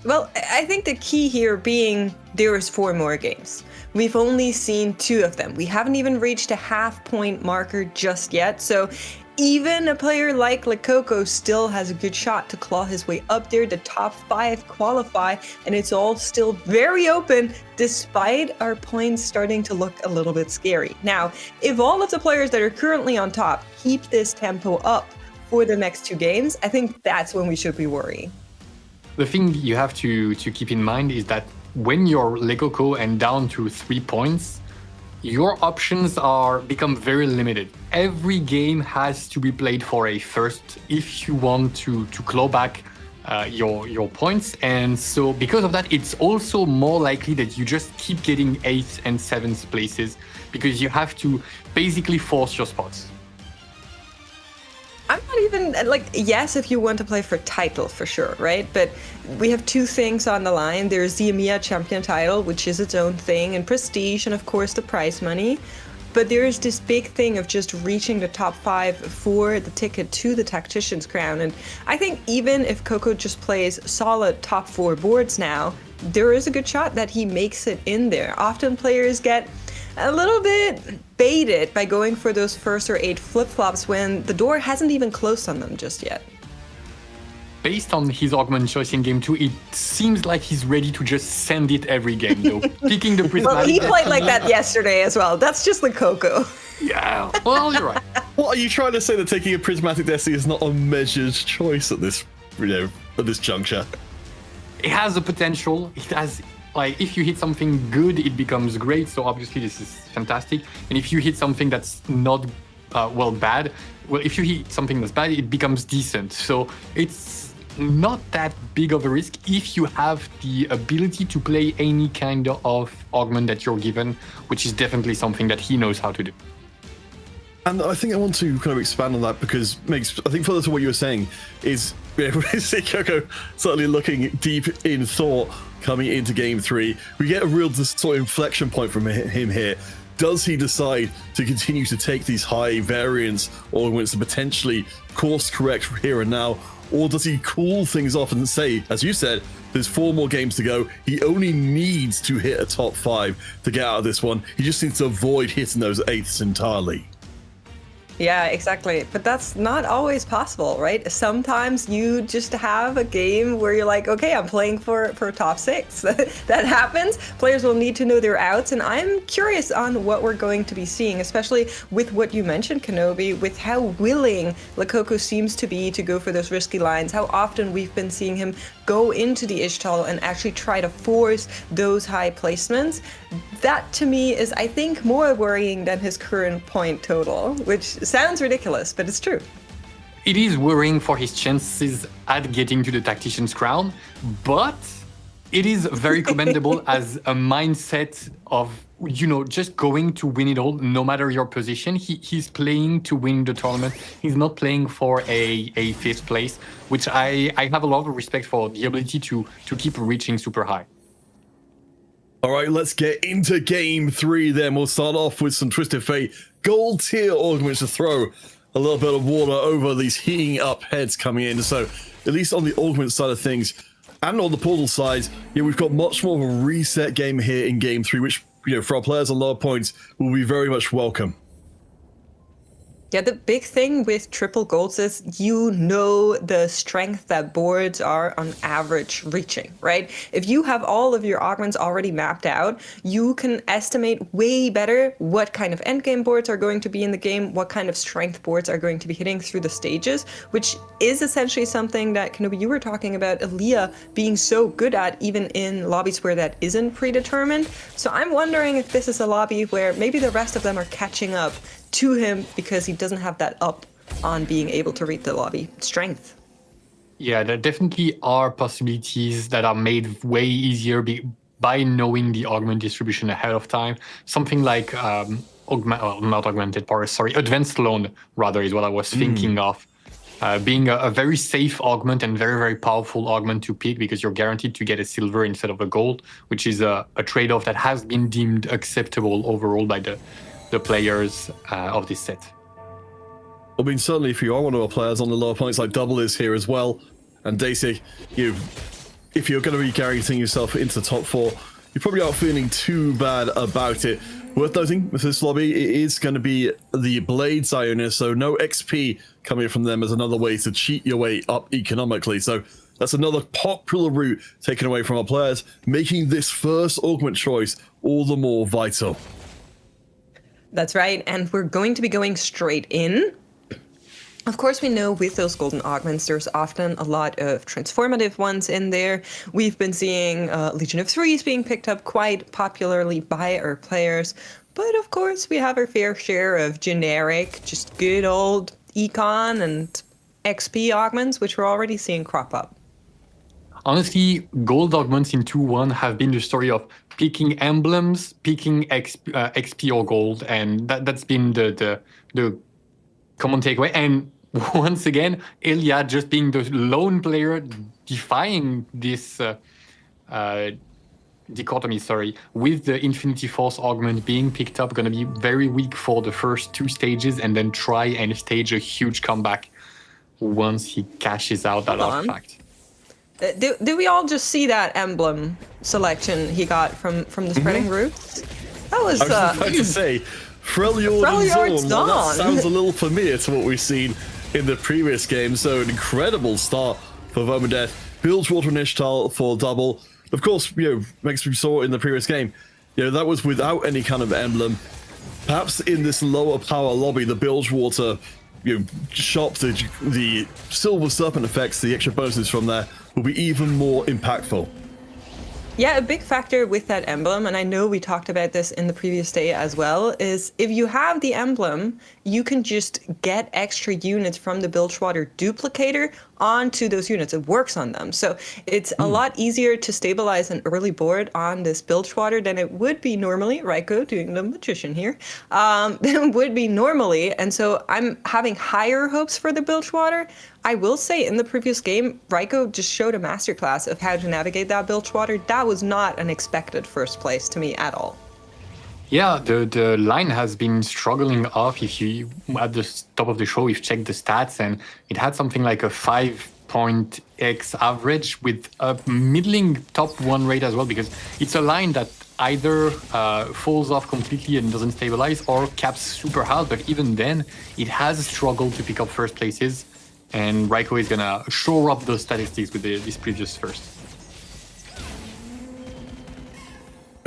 Well, I think the key here being there is 4 more games. We've only seen 2 of them. We haven't even reached a half-point marker just yet, so even a player like Lekoko still has a good shot to claw his way up there. The top 5 qualify, and it's all still very open despite our points starting to look a little bit scary. Now, if all of the players that are currently on top keep this tempo up for the next 2 games, I think that's when we should be worrying. The thing you have to keep in mind is that when you're Lekoko and down to 3 points, your options become very limited. Every game has to be played for a first if you want to claw back your points. And so because of that, it's also more likely that you just keep getting 8th and 7th places because you have to basically force your spots. I'm not even, yes, if you want to play for title, for sure, right? But we have 2 things on the line. There's the EMEA champion title, which is its own thing, and prestige, and of course the prize money. but there is this big thing of just reaching the top 5 for the ticket to the Tactician's crown. And I think even if Coco just plays solid top 4 boards now, there is a good shot that he makes it in there. Often players get a little bit baited by going for those first or 8 flip-flops when the door hasn't even closed on them just yet. Based on his augment choice in game 2, it seems like he's ready to just send it every game, though. Picking the prismatic. Well, he played like that yesterday as well. That's just the Coco. Yeah, well, you're right. What are you trying to say, that taking a prismatic Destiny is not a measured choice at this, at this juncture? It has the potential. It has, like, if you hit something good, it becomes great. So obviously this is fantastic. And if you hit something that's not, bad, if you hit something that's bad, it becomes decent. So it's not that big of a risk if you have the ability to play any kind of augment that you're given, which is definitely something that he knows how to do. And I think I want to kind of expand on that, because I think further to what you were saying is, we see Coco certainly looking deep in thought coming into game 3. We get a real sort of inflection point from him here. Does he decide to continue to take these high variance augments to potentially course correct here and now? Or does he cool things off and say, as you said, there's 4 more games to go. He only needs to hit a top 5 to get out of this one. He just needs to avoid hitting those 8ths entirely. Yeah, exactly. But that's not always possible, right? Sometimes you just have a game where you're like, okay, I'm playing for top 6. That happens. Players will need to know their outs, and I'm curious on what we're going to be seeing, especially with what you mentioned, Kenobi, with how willing Lakoko seems to be to go for those risky lines, how often we've been seeing him go into the Ishtal and actually try to force those high placements. That to me is, I think, more worrying than his current point total, which sounds ridiculous, but it's true. It is worrying for his chances at getting to the Tactician's crown, but it is very commendable as a mindset of, just going to win it all, no matter your position. He's playing to win the tournament. He's not playing for a 5th place, which I have a lot of respect for, the ability to keep reaching super high. All right, let's get into game 3 then. We'll start off with some Twisted Fate gold tier augments to throw a little bit of water over these heating up heads coming in. So at least on the augment side of things and on the portal side, we've got much more of a reset game here in game 3, which, for our players on lower points will be very much welcome. Yeah, the big thing with triple golds is the strength that boards are on average reaching, right? If you have all of your augments already mapped out, you can estimate way better what kind of endgame boards are going to be in the game, what kind of strength boards are going to be hitting through the stages, which is essentially something that, Kenobi, you were talking about EMEA being so good at, even in lobbies where that isn't predetermined. So I'm wondering if this is a lobby where maybe the rest of them are catching up to him because he doesn't have that up on being able to read the lobby strength. Yeah, there definitely are possibilities that are made way easier by knowing the augment distribution ahead of time. Something like advanced loan rather is what I was thinking of. Being a very safe augment and very, very powerful augment to pick, because you're guaranteed to get a silver instead of a gold, which is a trade-off that has been deemed acceptable overall by the players of this set. I mean, certainly if you are one of our players on the lower points, like Double is here as well, and Dasik, if you're going to be guaranteeing yourself into the top 4, you probably aren't feeling too bad about it. Worth noting, with this lobby, it is going to be the Blades Ionis, so no XP coming from them as another way to cheat your way up economically. So that's another popular route taken away from our players, making this first augment choice all the more vital. That's right, and we're going to be going straight in. Of course, we know with those golden augments, there's often a lot of transformative ones in there. We've been seeing Legion of Threes being picked up quite popularly by our players. But of course, we have our fair share of generic, just good old econ and XP augments, which we're already seeing crop up. Honestly, gold augments in 2-1 have been the story of picking emblems, picking XP or gold, and that's been the common takeaway. And once again, Elia just being the lone player defying this dichotomy, with the Infinity Force augment being picked up, going to be very weak for the first 2 stages and then try and stage a huge comeback once he cashes out that Hold on. artifact. Do we all just see that emblem selection he got from the spreading roots? That was I was about to say, Freljord and Freljord's Zorn, well, that gone. sounds a little familiar to what we've seen in the previous game. So an incredible start for Vermundeth. Bilgewater and Ishtar for double. Of course, as we saw in the previous game, that was without any kind of emblem. Perhaps in this lower power lobby, the Bilgewater, shop, the Silver Serpent effects, the extra bonuses from there will be even more impactful. Yeah, a big factor with that emblem, and I know we talked about this in the previous day as well, is if you have the emblem, you can just get extra units from the Bilgewater duplicator onto those units. It works on them. So it's a lot easier to stabilize an early board on this Bilgewater than it would be normally. Raiko, doing the magician here, than it would be normally. And so I'm having higher hopes for the Bilgewater. I will say in the previous game, Raiko just showed a masterclass of how to navigate that Bilgewater. That was not an expected first place to me at all. Yeah, the line has been struggling off. If you, at the top of the show, you've checked the stats, and it had something like a 5.x average with a middling top 1 rate as well, because it's a line that either falls off completely and doesn't stabilize, or caps super hard, but even then, it has struggled to pick up first places, and Raiko is gonna shore up those statistics with this previous first.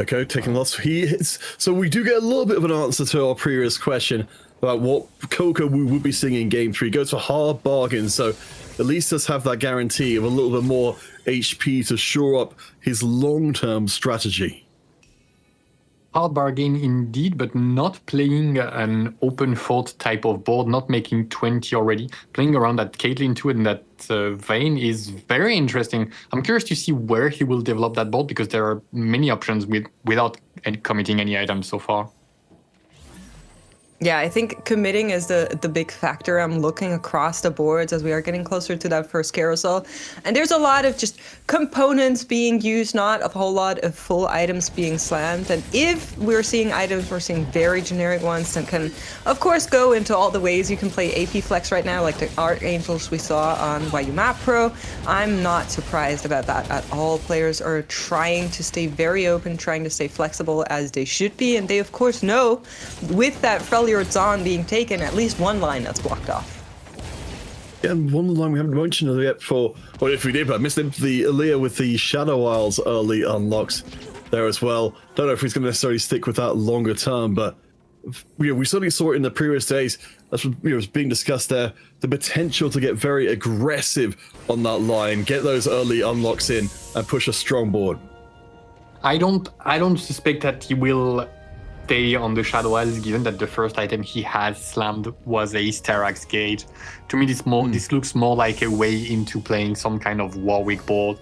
Okay, taking lots of hits. So we do get a little bit of an answer to our previous question about what Coco we would be seeing in Game 3. Goes for hard bargain, so at least let's have that guarantee of a little bit more HP to shore up his long-term strategy. Hard bargain indeed, but not playing an open fort type of board, not making 20 already. Playing around that Caitlyn too in that vein is very interesting. I'm curious to see where he will develop that board, because there are many options without committing any items so far. Yeah, I think committing is the big factor. I'm looking across the boards as we are getting closer to that first carousel. And there's a lot of just components being used, not a whole lot of full items being slammed. And if we're seeing items, we're seeing very generic ones that can, of course, go into all the ways you can play AP Flex right now, like the Archangels we saw on YU Map Pro. I'm not surprised about that at all. Players are trying to stay very open, trying to stay flexible as they should be. And they, of course, know with that Freljord Zon being taken, at least one line that's blocked off. Yeah, and one line we haven't mentioned yet before, or if we did, but I missed it, the Aaliyah with the Shadow Isles early unlocks there as well. Don't know if he's going to necessarily stick with that longer term, but we certainly saw it in the previous days. That's what was being discussed there. The potential to get very aggressive on that line, get those early unlocks in, and push a strong board. I don't suspect that he will stay on the Shadow Isles, given that the first item he has slammed was a Starax Gate. To me, this looks more like a way into playing some kind of Warwick board,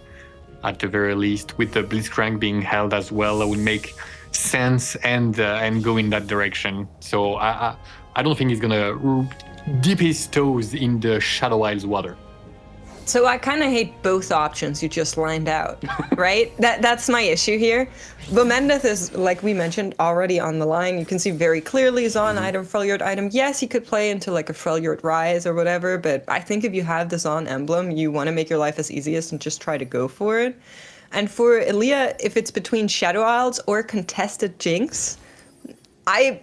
at the very least. With the Blitzcrank being held as well, it would make sense and go in that direction. So I don't think he's gonna dip his toes in the Shadow Isles water. So I kind of hate both options you just lined out, right? That's my issue here. Vermundeth is, like we mentioned, already on the line. You can see very clearly Zon item, Freljord item. Yes, he could play into like a Freljord Rise or whatever, but I think if you have the Zon emblem, you want to make your life as easiest and just try to go for it. And for Aaliyah, if it's between Shadow Isles or contested Jinx, I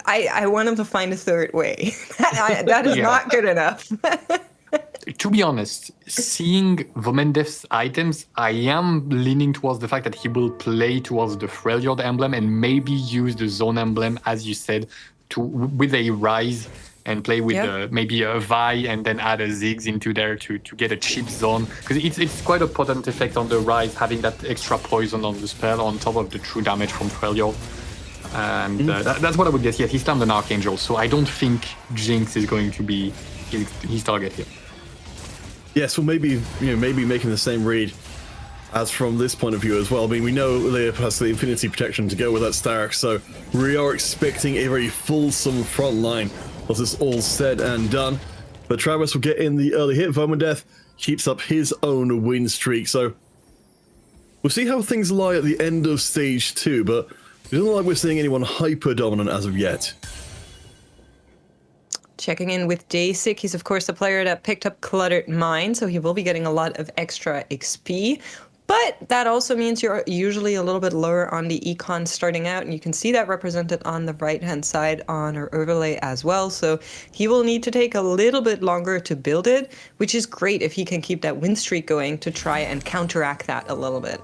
want him to find a third way. that is not good enough. To be honest, seeing Vermundeth's items, I am leaning towards the fact that he will play towards the Freljord emblem and maybe use the Zone emblem, as you said, with a Rise and play with maybe a Vi and then add a Ziggs into there to get a cheap Zone. Because it's quite a potent effect on the Rise, having that extra poison on the spell on top of the true damage from Freljord. And that's what I would guess. Yeah, he slammed an Archangel, so I don't think Jinx is going to be his target here. Yes, well, maybe making the same read as from this point of view as well. I mean, we know Leia has the Infinity Protection to go with that Starax, so we are expecting a very fulsome front line once it's all said and done. But Travis will get in the early hit. Vermundeth keeps up his own win streak, so We'll see how things lie at the end of stage 2, but it doesn't look like we're seeing anyone hyper dominant as of yet. Checking in with Dasic, he's of course a player that picked up Cluttered Mind, so he will be getting a lot of extra XP. But that also means you're usually a little bit lower on the econ starting out, and you can see that represented on the right-hand side on our overlay as well. So he will need to take a little bit longer to build it, which is great if he can keep that win streak going to try and counteract that a little bit.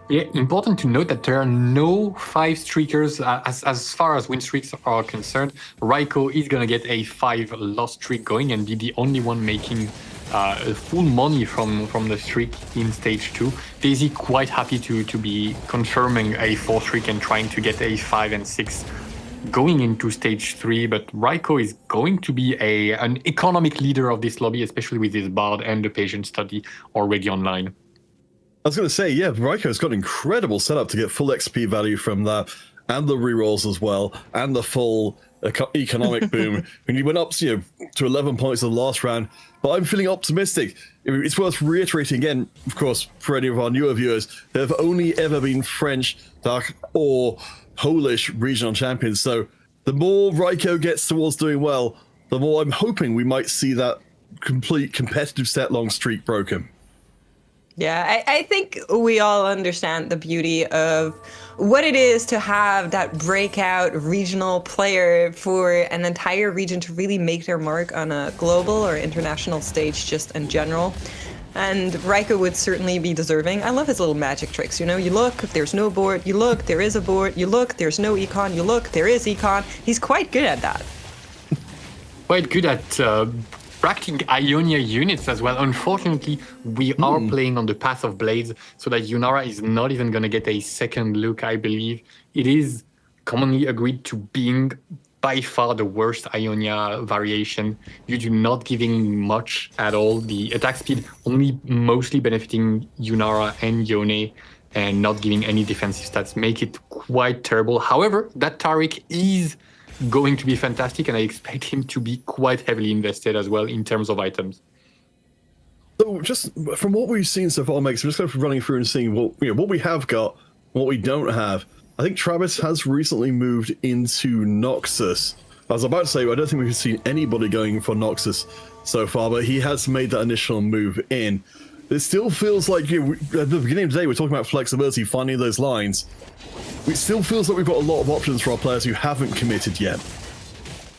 Yeah, important to note that there are no 5 streakers as far as win streaks are concerned. Raiko is going to get a 5 loss streak going and be the only one making full money from the streak in stage 2. Daisy quite happy to be confirming a 4 streak and trying to get a 5 and 6 going into stage 3, but Raiko is going to be an economic leader of this lobby, especially with his Bard and the Patient Study already online. I was going to say, yeah, Raiko's got an incredible setup to get full XP value from that, and the rerolls as well, and the full economic boom. When he went up to 11 points in the last round, but I'm feeling optimistic. It's worth reiterating again, of course, for any of our newer viewers, there have only ever been French, Dutch, or Polish regional champions. So the more Raiko gets towards doing well, the more I'm hoping we might see that complete competitive set-long streak broken. Yeah, I think we all understand the beauty of what it is to have that breakout regional player for an entire region to really make their mark on a global or international stage just in general. And Raiko would certainly be deserving. I love his little magic tricks. You look, there's no board. You look, there is a board. You look, there's no econ. You look, there is econ. He's quite good at that. Quite good at bracketing Ionia units as well. Unfortunately, we are playing on the Path of Blades, so that Yunara is not even going to get a second look, I believe. It is commonly agreed to being by far the worst Ionia variation. You do not giving much at all. The attack speed only mostly benefiting Yunara and Yone, and not giving any defensive stats make it quite terrible. However, that Tariq is going to be fantastic, and I expect him to be quite heavily invested as well in terms of items. So just from what we've seen so far, Max, I'm just kind of running through and seeing what we have got, what we don't have. I think Travis has recently moved into Noxus. I was about to say, I don't think we've seen anybody going for Noxus so far, but he has made that initial move in. It still feels like, at the beginning of the day, we're talking about flexibility, finding those lines. It still feels like we've got a lot of options for our players who haven't committed yet.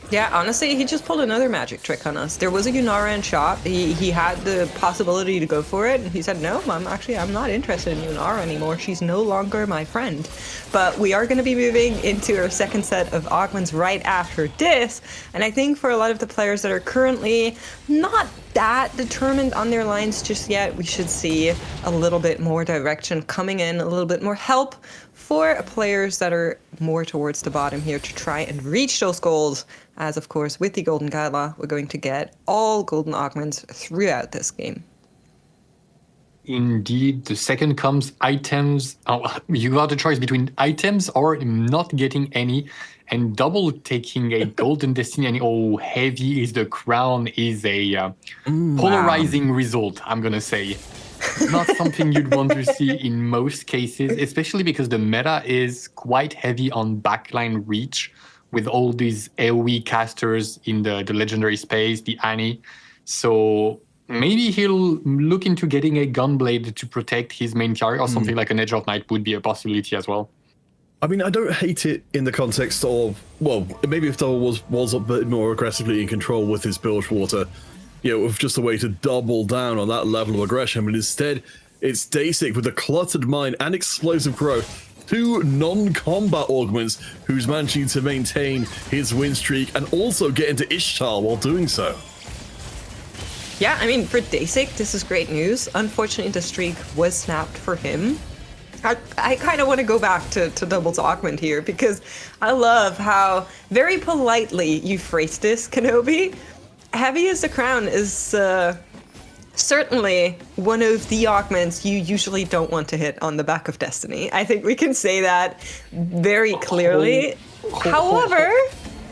Yeah, honestly, he just pulled another magic trick on us. There was a Yunara in shop. He had the possibility to go for it, and he said, no, I'm not interested in Yunara anymore. She's no longer my friend. But we are going to be moving into our second set of augments right after this, and I think for a lot of the players that are currently not that determined on their lines just yet, we should see a little bit more direction coming in, a little bit more help for players that are more towards the bottom here to try and reach those goals. As of course, with the Golden Gala, we're going to get all golden augments throughout this game. Indeed, the second comes items. You got a choice between items or not getting any, and double taking a golden destiny. And heavy is the crown is a polarizing result, I'm gonna say. Not something you'd want to see in most cases, especially because the meta is quite heavy on backline reach with all these AoE casters in the legendary space, the Annie. So maybe he'll look into getting a Gunblade to protect his main carry, or something like an Edge of Night would be a possibility as well. I mean, I don't hate it in the context of, well, maybe if Double was a bit more aggressively in control with his Bilgewater, with just a way to double down on that level of aggression, but instead it's Dasic with a Cluttered Mind and Explosive Growth, two non-combat augments who's managing to maintain his win streak and also get into Ishtar while doing so. Yeah, I mean, for Dasic, this is great news. Unfortunately, the streak was snapped for him. I kind of want to go back to Double's augment here, because I love how very politely you phrased this, Kenobi. Heavy as the crown is certainly one of the augments you usually don't want to hit on the back of Destiny. I think we can say that very clearly. However,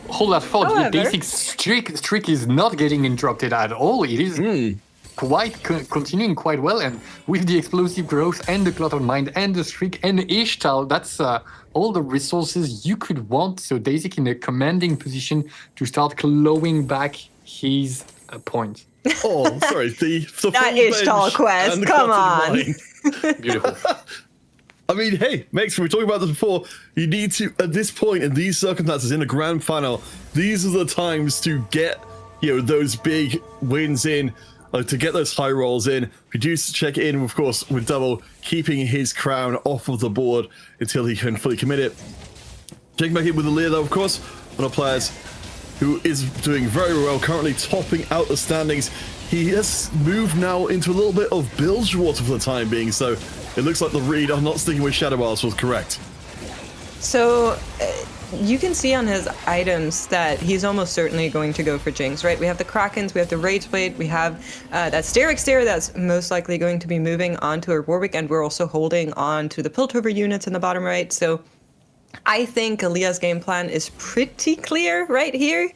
hold that thought. The basic streak is not getting interrupted at all. It is continuing quite well, and with the explosive growth and the cluttered mind and the streak and Ishtal, that's all the resources you could want. So Daisy in a commanding position to start clawing back his point. Oh, sorry. The That full Ishtal bench quest, and the come cluttered on. mind. Beautiful. I mean, hey, Max, we were talking about this before. You need to, at this point, in these circumstances, in a grand final, these are the times to get, those big wins in, to get those high rolls in. Produce check in, of course, with Double, keeping his crown off of the board until he can fully commit it. Checking back in with the leader, though, of course, one of the players who is doing very well, currently topping out the standings. He has moved now into a little bit of bilge water for the time being, so it looks like the read on not sticking with Shadow Isles was correct. So you can see on his items that he's almost certainly going to go for Jinx, right? We have the Krakens, we have the Rage Blade, we have that Sterix Stare that's most likely going to be moving onto a Warwick, and we're also holding on to the Piltover units in the bottom right. So I think Aaliyah's game plan is pretty clear right here.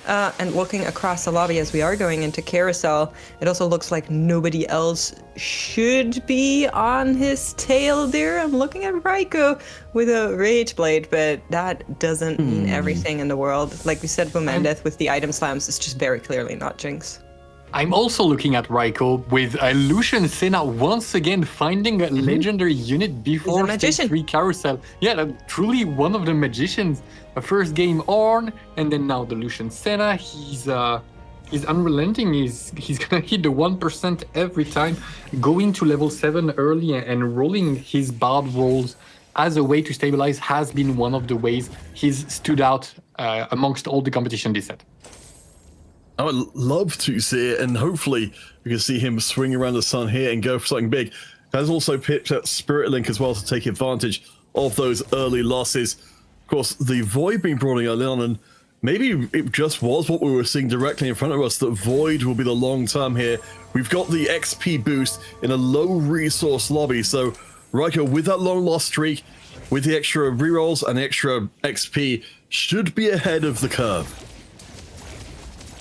And looking across the lobby as we are going into Carousel, it also looks like nobody else should be on his tail there. I'm looking at Raiko with a Rage Blade, but that doesn't mean everything in the world. Like we said, Vomendeth with the item slams is just very clearly not Jinx. I'm also looking at Raiko with Lucian Senna once again finding a legendary unit before stage 3 Carousel. Yeah, truly one of the magicians. A first game Ornn, and then now the Lucian Senna. He's unrelenting. He's gonna hit the 1% every time, going to level 7 early and rolling his bard rolls as a way to stabilize has been one of the ways he's stood out amongst all the competition this set. I would love to see it, and hopefully we can see him swing around the sun here and go for something big. Has also picked up Spirit Link as well to take advantage of those early losses. Of course, the Void being brought in early on, and maybe it just was what we were seeing directly in front of us, that Void will be the long term here. We've got the XP boost in a low resource lobby, so Raiko, with that long loss streak, with the extra rerolls and extra XP, should be ahead of the curve.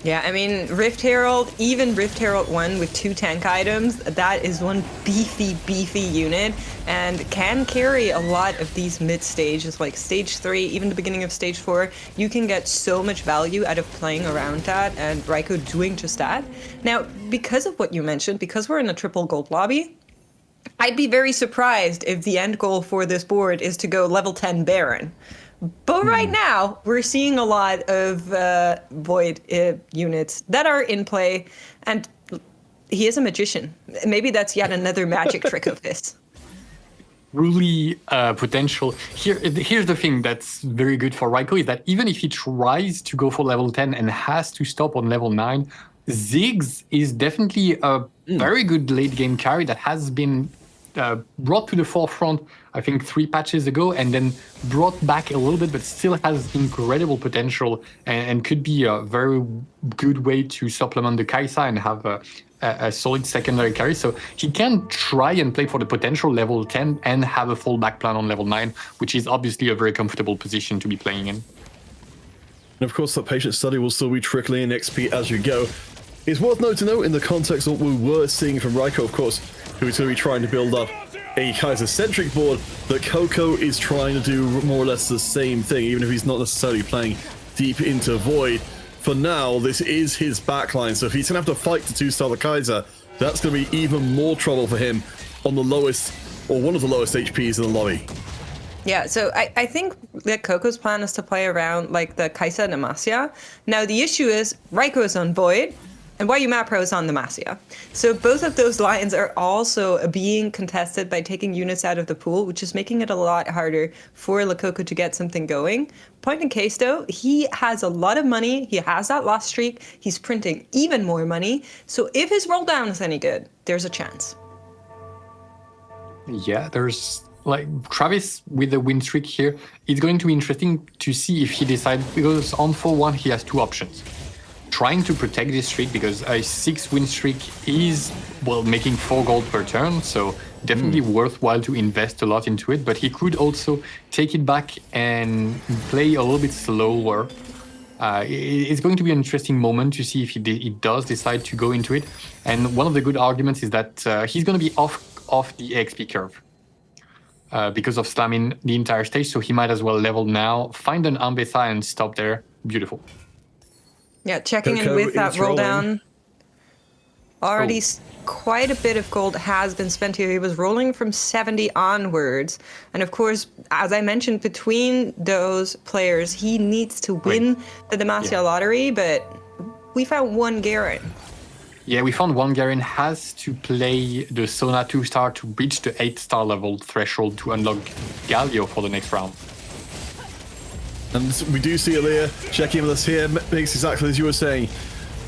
Yeah, I mean, Rift Herald, even Rift Herald 1 with 2 tank items, that is one beefy unit and can carry a lot of these mid stages, like stage 3, even the beginning of stage 4. You can get so much value out of playing around that, and Raiko doing just that. Now, because of what you mentioned, because we're in a triple gold lobby, I'd be very surprised if the end goal for this board is to go level 10 Baron. But right now, we're seeing a lot of Void units that are in play, and he is a magician. Maybe that's yet another magic trick of his. Really potential. Here's the thing that's very good for Raiko is that even if he tries to go for level 10 and has to stop on level 9, Ziggs is definitely a very good late game carry that has been brought to the forefront, I think 3 patches ago, and then brought back a little bit, but still has incredible potential and could be a very good way to supplement the Kaisa and have a solid secondary carry. So he can try and play for the potential level 10 and have a fallback plan on level 9, which is obviously a very comfortable position to be playing in. And of course, that patient study will still be trickling in XP as you go. It's worth noting, though, in the context of what we were seeing from Raiko, of course, who is going to be trying to build up a Kaiser-centric board, that Coco is trying to do more or less the same thing, even if he's not necessarily playing deep into Void. For now, this is his backline, so if he's going to have to fight to 2-star the Kaiser, that's going to be even more trouble for him on the lowest, or one of the lowest HPs in the lobby. Yeah, so I think that Coco's plan is to play around like the Kaisa and Demacia. Now the issue is Raiko is on Void, and YuMapro is on Demacia. So both of those lines are also being contested by taking units out of the pool, which is making it a lot harder for Lakoko to get something going. Point in case, though, he has a lot of money. He has that loss streak. He's printing even more money. So if his roll down is any good, there's a chance. Yeah, there's like Travis with the win streak here. It's going to be interesting to see if he decides, because on 4-1 he has 2 options. Trying to protect this streak, because a 6-win streak is, well, making 4 gold per turn, so definitely worthwhile to invest a lot into it. But he could also take it back and play a little bit slower, It's going to be an interesting moment to see if he does decide to go into it. And one of the good arguments is that he's going to be off the XP curve because of slamming the entire stage. So he might as well level now, find an Ambessa and stop there. Beautiful. Yeah, checking in Coco with that is roll rolling. down. Already quite a bit of gold has been spent here. He was rolling from 70 onwards. And of course, as I mentioned, between those players, he needs to win the Demacia lottery, but we found one Garen. Yeah, we found one Garen has to play the Sona 2-star to reach the 8-star level threshold to unlock Galio for the next round. And we do see Aaliyah checking with us here. Makes exactly as you were saying.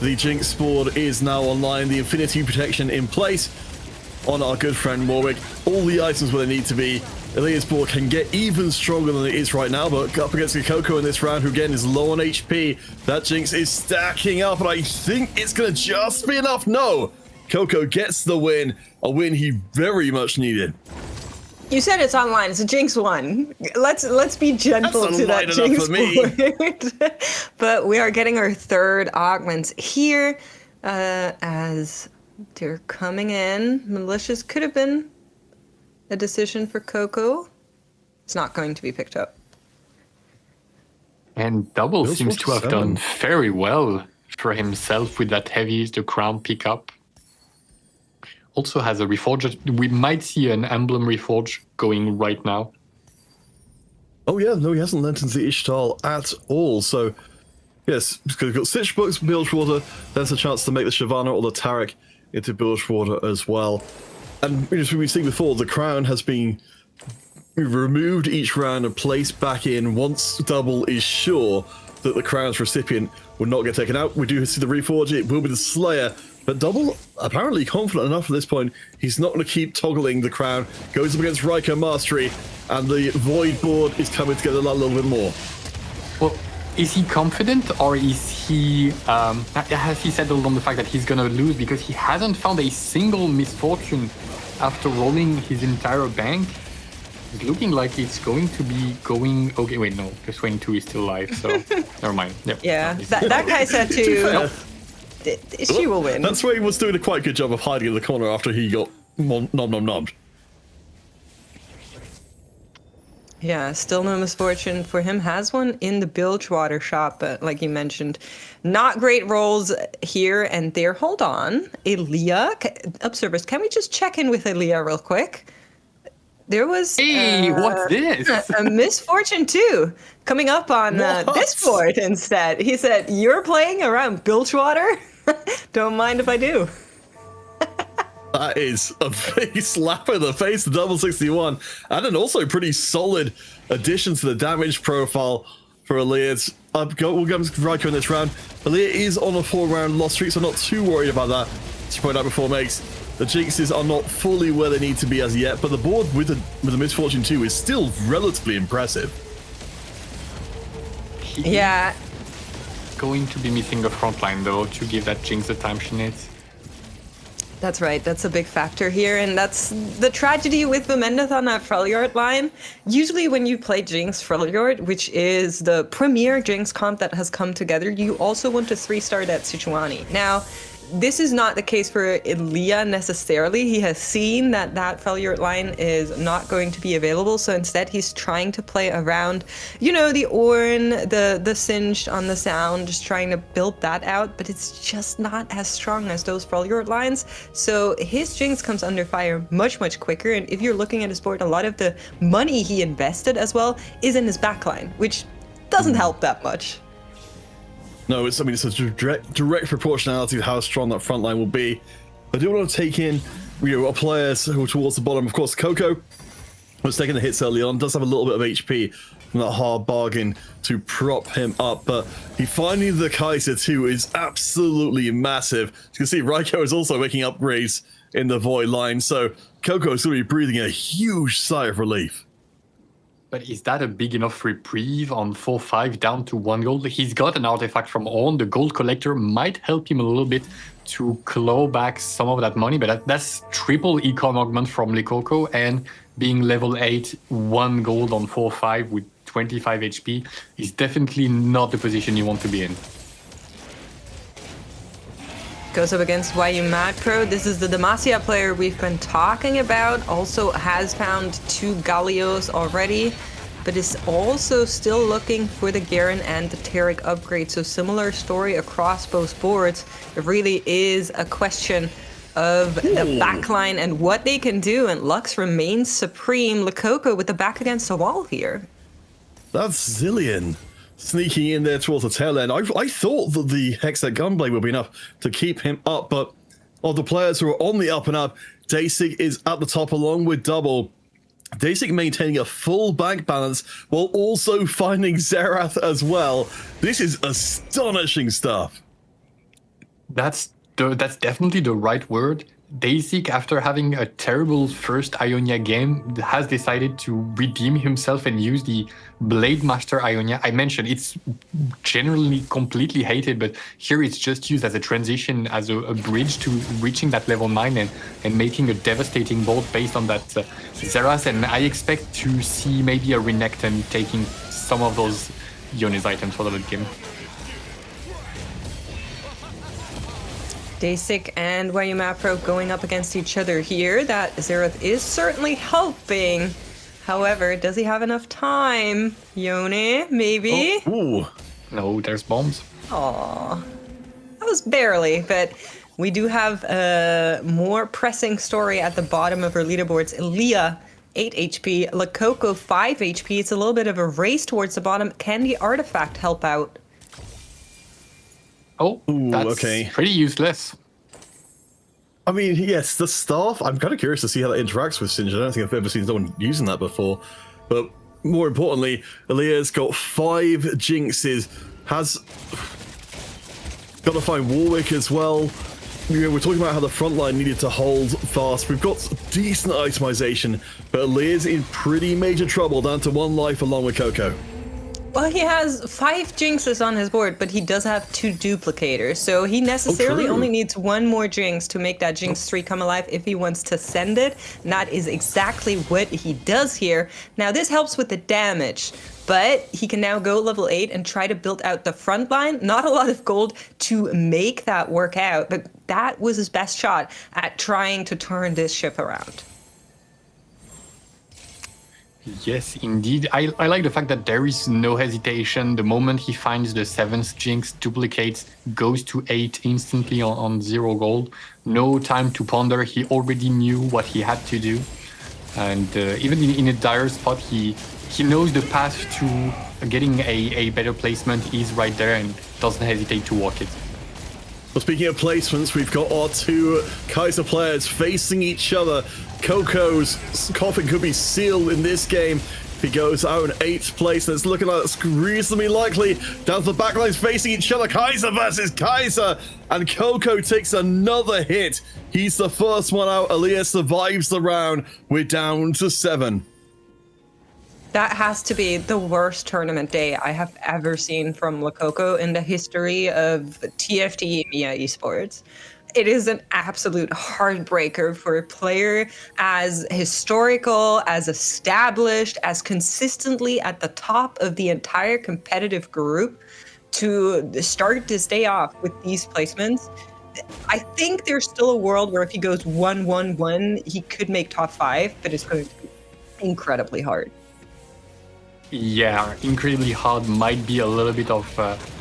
The Jinx board is now online. The Infinity protection in place on our good friend Warwick. All the items where they need to be. Aaliyah's board can get even stronger than it is right now, but up against Coco in this round, who again is low on HP. That Jinx is stacking up, and I think it's going to just be enough. No! Coco gets the win. A win he very much needed. You said it's online. It's a Jinx one. Let's be gentle That's to that light enough Jinx for me. board. But we are getting our third augments here as they're coming in. Malicious could have been a decision for Coco. It's not going to be picked up. And Double Feels seems to have done 47. very well for himself with that heavy the crown pickup. Also has a reforge. We might see an emblem reforge going right now. Oh yeah, no, he hasn't lent into the Ishtal at all. So yes, because we've got Stitch Books, Bilgewater. There's a chance to make the Shyvana or the Tarek into Bilgewater as well. And as we've seen before, the crown has been removed each round and placed back in once Double is sure that the crown's recipient will not get taken out. We do see the reforge. It will be the Slayer. But Double, apparently confident enough at this point, he's not going to keep toggling the crown. Goes up against Riker Mastery, and the Void board is coming together a little bit more. Well, is he confident, or is he has he settled on the fact that he's gonna lose because he hasn't found a single misfortune after rolling his entire bank? It's looking like it's going to be going. Okay, wait, no, the Swain 2 is still alive, so never mind. Yep. Yeah, No, it's- that guy said to she will win. That's where he was doing a quite good job of hiding in the corner after he got nom. Yeah, still no misfortune for him. Has one in the Bilgewater shop, but like you mentioned, not great rolls here and there. Hold on, Aaliyah, observers, can we just check in with Aaliyah real quick? There was Hey, what's this? a misfortune too coming up on this board instead. He said, "You're playing around Bilgewater? Don't mind if I do." That is a big slap in the face to Double 61, and an also pretty solid addition to the damage profile for Aaliyah. We'll go to Riker in this round. Aaliyah is on a 4-round loss streak, so I'm not too worried about that. As you pointed out before, Makes. The Jinxes are not fully where they need to be as yet, but the board with the Misfortune 2 is still relatively impressive. Yeah, Going to be missing the front line though to give that Jinx the time she needs. that's right. That's a big factor here, and that's the tragedy with Vermendeth on that Freljord line. Usually when you play Jinx Freljord, which is the premier Jinx comp that has come together, you also want to 3-star that Sejuani. Now, this is not the case for Aaliyah necessarily. He has seen that that Freljord line is not going to be available, so instead he's trying to play around, the Ornn, the Singed on the Sound, just trying to build that out, but it's just not as strong as those Freljord lines. So his Jinx comes under fire much, much quicker, and if you're looking at his board, a lot of the money he invested as well is in his backline, which doesn't help that much. No, it's a direct proportionality of how strong that front line will be. I do want to take in our players who are towards the bottom. Of course, Coco was taking the hits early on, does have a little bit of HP from that hard bargain to prop him up, but he finding the Kaiser too is absolutely massive. As you can see, Raiko is also making upgrades in the Void line, so Coco is going to be breathing a huge sigh of relief. But is that a big enough reprieve on 4-5 down to 1 gold? He's got an artifact from Ornn. The gold collector might help him a little bit to claw back some of that money, but that's triple econ augment from Likoko, and being level 8, 1 gold on 4-5 with 25 HP is definitely not the position you want to be in. Goes up against YU Mad Pro. This is the Demacia player we've been talking about. Also has found 2 Gallios already, but is also still looking for the Garen and the Taric upgrade. So similar story across both boards. It really is a question of the backline and what they can do, and Lux remains supreme. Lakoko with the back against the wall here. That's Zillion sneaking in there towards the tail end. I thought that the Hextech Gunblade would be enough to keep him up, but of the players who are on the up and up, Dasig is at the top along with Double. Dasig maintaining a full bank balance while also finding Xerath as well. This is astonishing stuff. That's definitely the right word. Dasig, after having a terrible first Ionia game, has decided to redeem himself and use the Blade Master Ionia. I mentioned it's generally completely hated, but here it's just used as a transition, as a bridge to reaching that level 9 and making a devastating bolt based on that Xerath. And I expect to see maybe a Renekton taking some of those Ionis items for the late game. Dasig and YU Mad Pro going up against each other here. That Xerath is certainly helping. However, does he have enough time? Yone, maybe? Ooh. No, there's bombs. Aw. That was barely, but we do have a more pressing story at the bottom of our leaderboards. Leah, 8 HP. Lakoko, 5 HP. It's a little bit of a race towards the bottom. Can the artifact help out? Oh, Ooh, that's okay. pretty useless. I mean, yes, the staff, I'm kind of curious to see how that interacts with Singed. I don't think I've ever seen someone using that before. But more importantly, Aaliyah's got 5 jinxes, has got to find Warwick as well. You know, we're talking about how the front line needed to hold fast. We've got decent itemization, but Aaliyah's in pretty major trouble, down to 1 life along with Coco. Well, he has 5 jinxes on his board, but he does have 2 duplicators. So he necessarily true. only needs 1 more jinx to make that jinx 3 come alive if he wants to send it. And that is exactly what he does here. Now, this helps with the damage, but he can now go level 8 and try to build out the front line. Not a lot of gold to make that work out, but that was his best shot at trying to turn this ship around. Yes, indeed. I like the fact that there is no hesitation. The moment he finds the 7th jinx, duplicates, goes to 8 instantly on 0 gold. No time to ponder. He already knew what he had to do. And even in a dire spot, he knows the path to getting a better placement is right there and doesn't hesitate to walk it. Well, speaking of placements, we've got our 2 Kaiser players facing each other. Coco's coffin could be sealed in this game if he goes out in 8th place. And it's looking like it's reasonably likely. Down to the backlines facing each other. Kaiser versus Kaiser. And Coco takes another hit. He's the first one out. Aaliyah survives the round. We're down to 7. That has to be the worst tournament day I have ever seen from Lakoko in the history of TFT EMEA esports. It is an absolute heartbreaker for a player as historical, as established, as consistently at the top of the entire competitive group to start this day off with these placements. I think there's still a world where if he goes 1-1-1, he could make top 5, but it's going to be incredibly hard. Yeah, incredibly hard might be a little bit of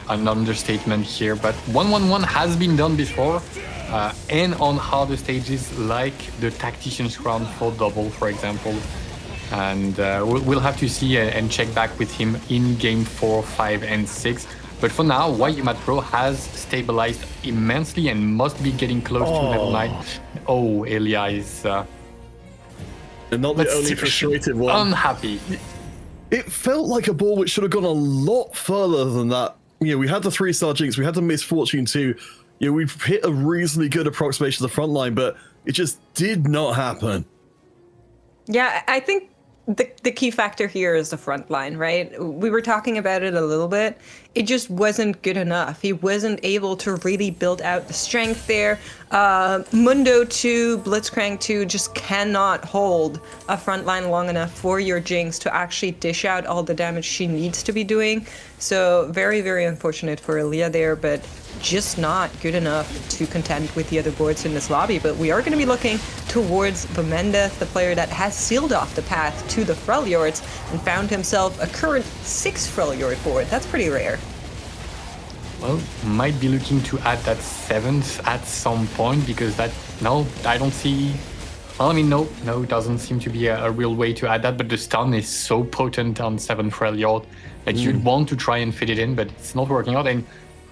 an understatement here, but 1-1-1 has been done before, and on harder stages like the Tactician's Crown for double, for example. And we'll have to see and check back with him in game 4, 5, and 6. But for now, YU Mad Pro has stabilized immensely and must be getting close to level 9. Oh, Elia is... and not the only frustrated one. Unhappy. It felt like a ball which should have gone a lot further than that. You know, we had the 3-star jinx, we had the misfortune too. You know, we've hit a reasonably good approximation of the front line, but it just did not happen. Yeah, I think the key factor here is the front line, right? We were talking about it a little bit. It just wasn't good enough. He wasn't able to really build out the strength there. Mundo 2, Blitzcrank 2 just cannot hold a front line long enough for your Jinx to actually dish out all the damage she needs to be doing. So very, very unfortunate for Aaliyah there, but just not good enough to contend with the other boards in this lobby. But we are going to be looking towards Vamendeth, the player that has sealed off the path to the Freljords and found himself a current 6 Freljord board. That's pretty rare. Well, might be looking to add that 7th at some point, because no, I don't see. Well, I mean, no, it doesn't seem to be a real way to add that. But the stun is so potent on 7 Freljord that you'd want to try and fit it in, but it's not working out. And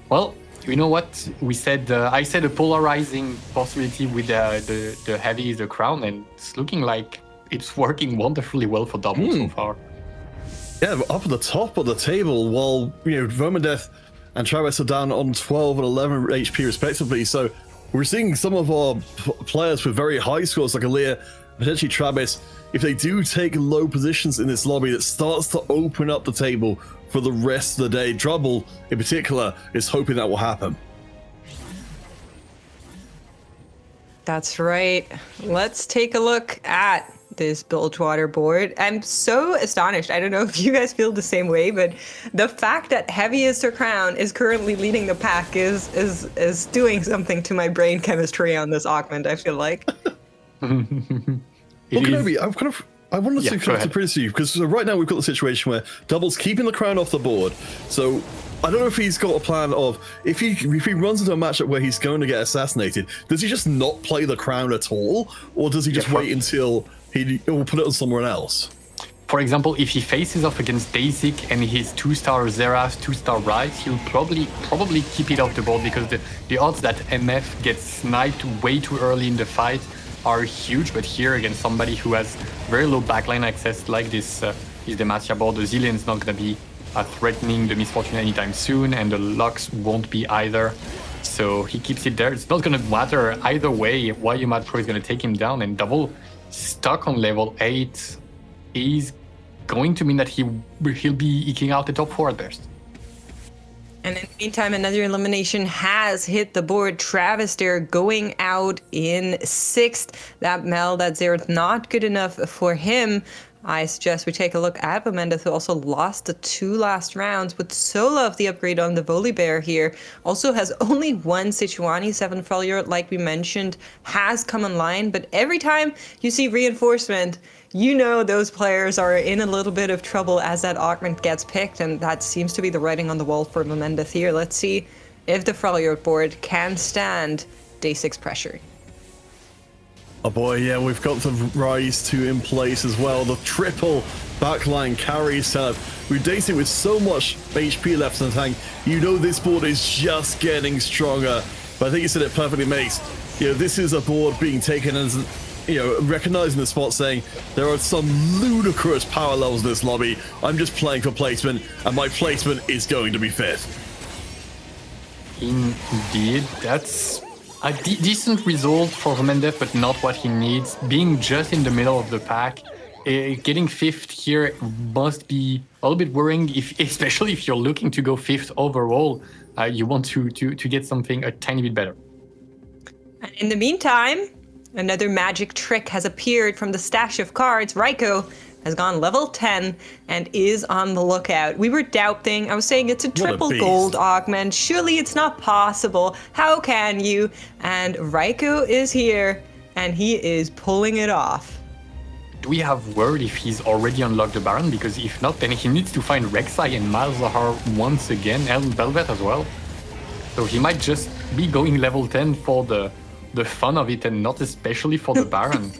well, you know what we said? I said a polarizing possibility with the heavy is the crown, and it's looking like it's working wonderfully well for double so far. Yeah, but up at the top of the table, while Vamendeth and Travis are down on 12 and 11 HP respectively. So we're seeing some of our players with very high scores like Aaliyah, potentially Travis, if they do take low positions in this lobby, that starts to open up the table for the rest of the day. Trouble, in particular, is hoping that will happen. That's right. Let's take a look at this Bilgewater board. I'm so astonished. I don't know if you guys feel the same way, but the fact that Heavy is the crown is currently leading the pack is doing something to my brain chemistry on this augment, I feel like. Well, Kenobi, I wanted to come to praise you, because right now we've got the situation where Double's keeping the crown off the board. So I don't know if he's got a plan of, if he runs into a matchup where he's going to get assassinated, does he just not play the crown at all? Or does he just wait until he will put it on someone else? For example, if he faces off against Daisy and his 2-star Xerath, 2-star Ryze, he'll probably keep it off the board, because the odds that MF gets sniped way too early in the fight are huge. But here, against somebody who has very low backline access like this is the Demacia board, the Zillion's not going to be threatening the Misfortune anytime soon, and the Lux won't be either. So he keeps it there. It's not going to matter either way. Wayumat Pro is going to take him down, and Double stuck on level 8 is going to mean that he'll be eking out the top 4 at best. And in the meantime, another elimination has hit the board. Travis there going out in 6th. That Mel, that Xerath, not good enough for him. I suggest we take a look at Vamendeth, who also lost the 2 last rounds, with solo of the upgrade on the Volibear here. Also has only 1 Sejuani, 7 Freljord, like we mentioned, has come online. But every time you see reinforcement, you know those players are in a little bit of trouble as that augment gets picked, and that seems to be the writing on the wall for Vamendeth here. Let's see if the Freljord board can stand day 6 pressure. Oh boy, yeah, we've got the Ryze 2 in place as well. The triple backline carry setup. With Daisy with so much HP left in the tank, you know this board is just getting stronger. But I think you said it perfectly, Mace. This is a board being taken as, recognizing the spot, saying there are some ludicrous power levels in this lobby. I'm just playing for placement, and my placement is going to be 5th. Indeed, that's a decent result for Vamendeth, but not what he needs. Being just in the middle of the pack, getting 5th here must be a little bit worrying, especially if you're looking to go 5th overall. You want to get something a tiny bit better. And in the meantime, another magic trick has appeared from the stash of cards. Raiko has gone level 10 and is on the lookout. We were doubting. I was saying it's a triple gold augment. Surely it's not possible. How can you? And Raiko is here, and he is pulling it off. Do we have word if he's already unlocked the Baron? Because if not, then he needs to find Rek'Sai and Malzahar once again, and Velvet as well. So he might just be going level 10 for the fun of it, and not especially for the Baron.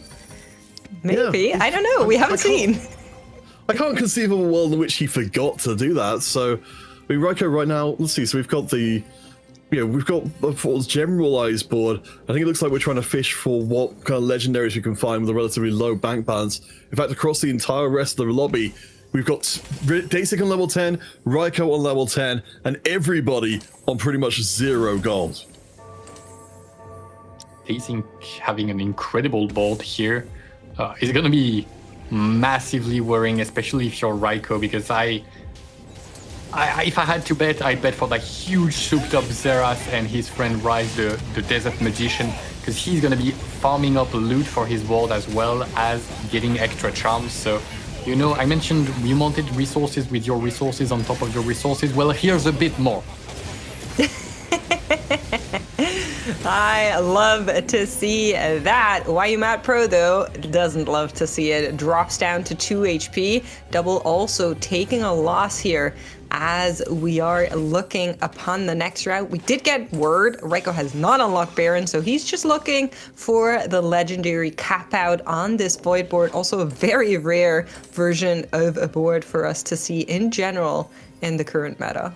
Maybe. Yeah. I don't know. We haven't seen. I can't conceive of a world in which he forgot to do that. So, Raiko right now, let's see. So we've got we've got the generalized board. I think it looks like we're trying to fish for what kind of legendaries we can find with a relatively low bank balance. In fact, across the entire rest of the lobby, we've got Daisy on level 10, Raiko on level 10, and everybody on pretty much 0 gold. Daisy having an incredible board here. Is going to be massively worrying, especially if you're Raiko, because if I had to bet, I'd bet for that huge souped up Xerath and his friend Rise, the Desert Magician, because he's going to be farming up loot for his ward as well as getting extra charms. So, you know, I mentioned you wanted resources with your resources on top of your resources. Well, here's a bit more. I love to see that. Wayumat Pro, though, doesn't love to see it. Drops down to 2 HP. Double also taking a loss here as we are looking upon the next route. We did get word Raiko has not unlocked Baron, so he's just looking for the legendary cap out on this Void board. Also a very rare version of a board for us to see in general in the current meta.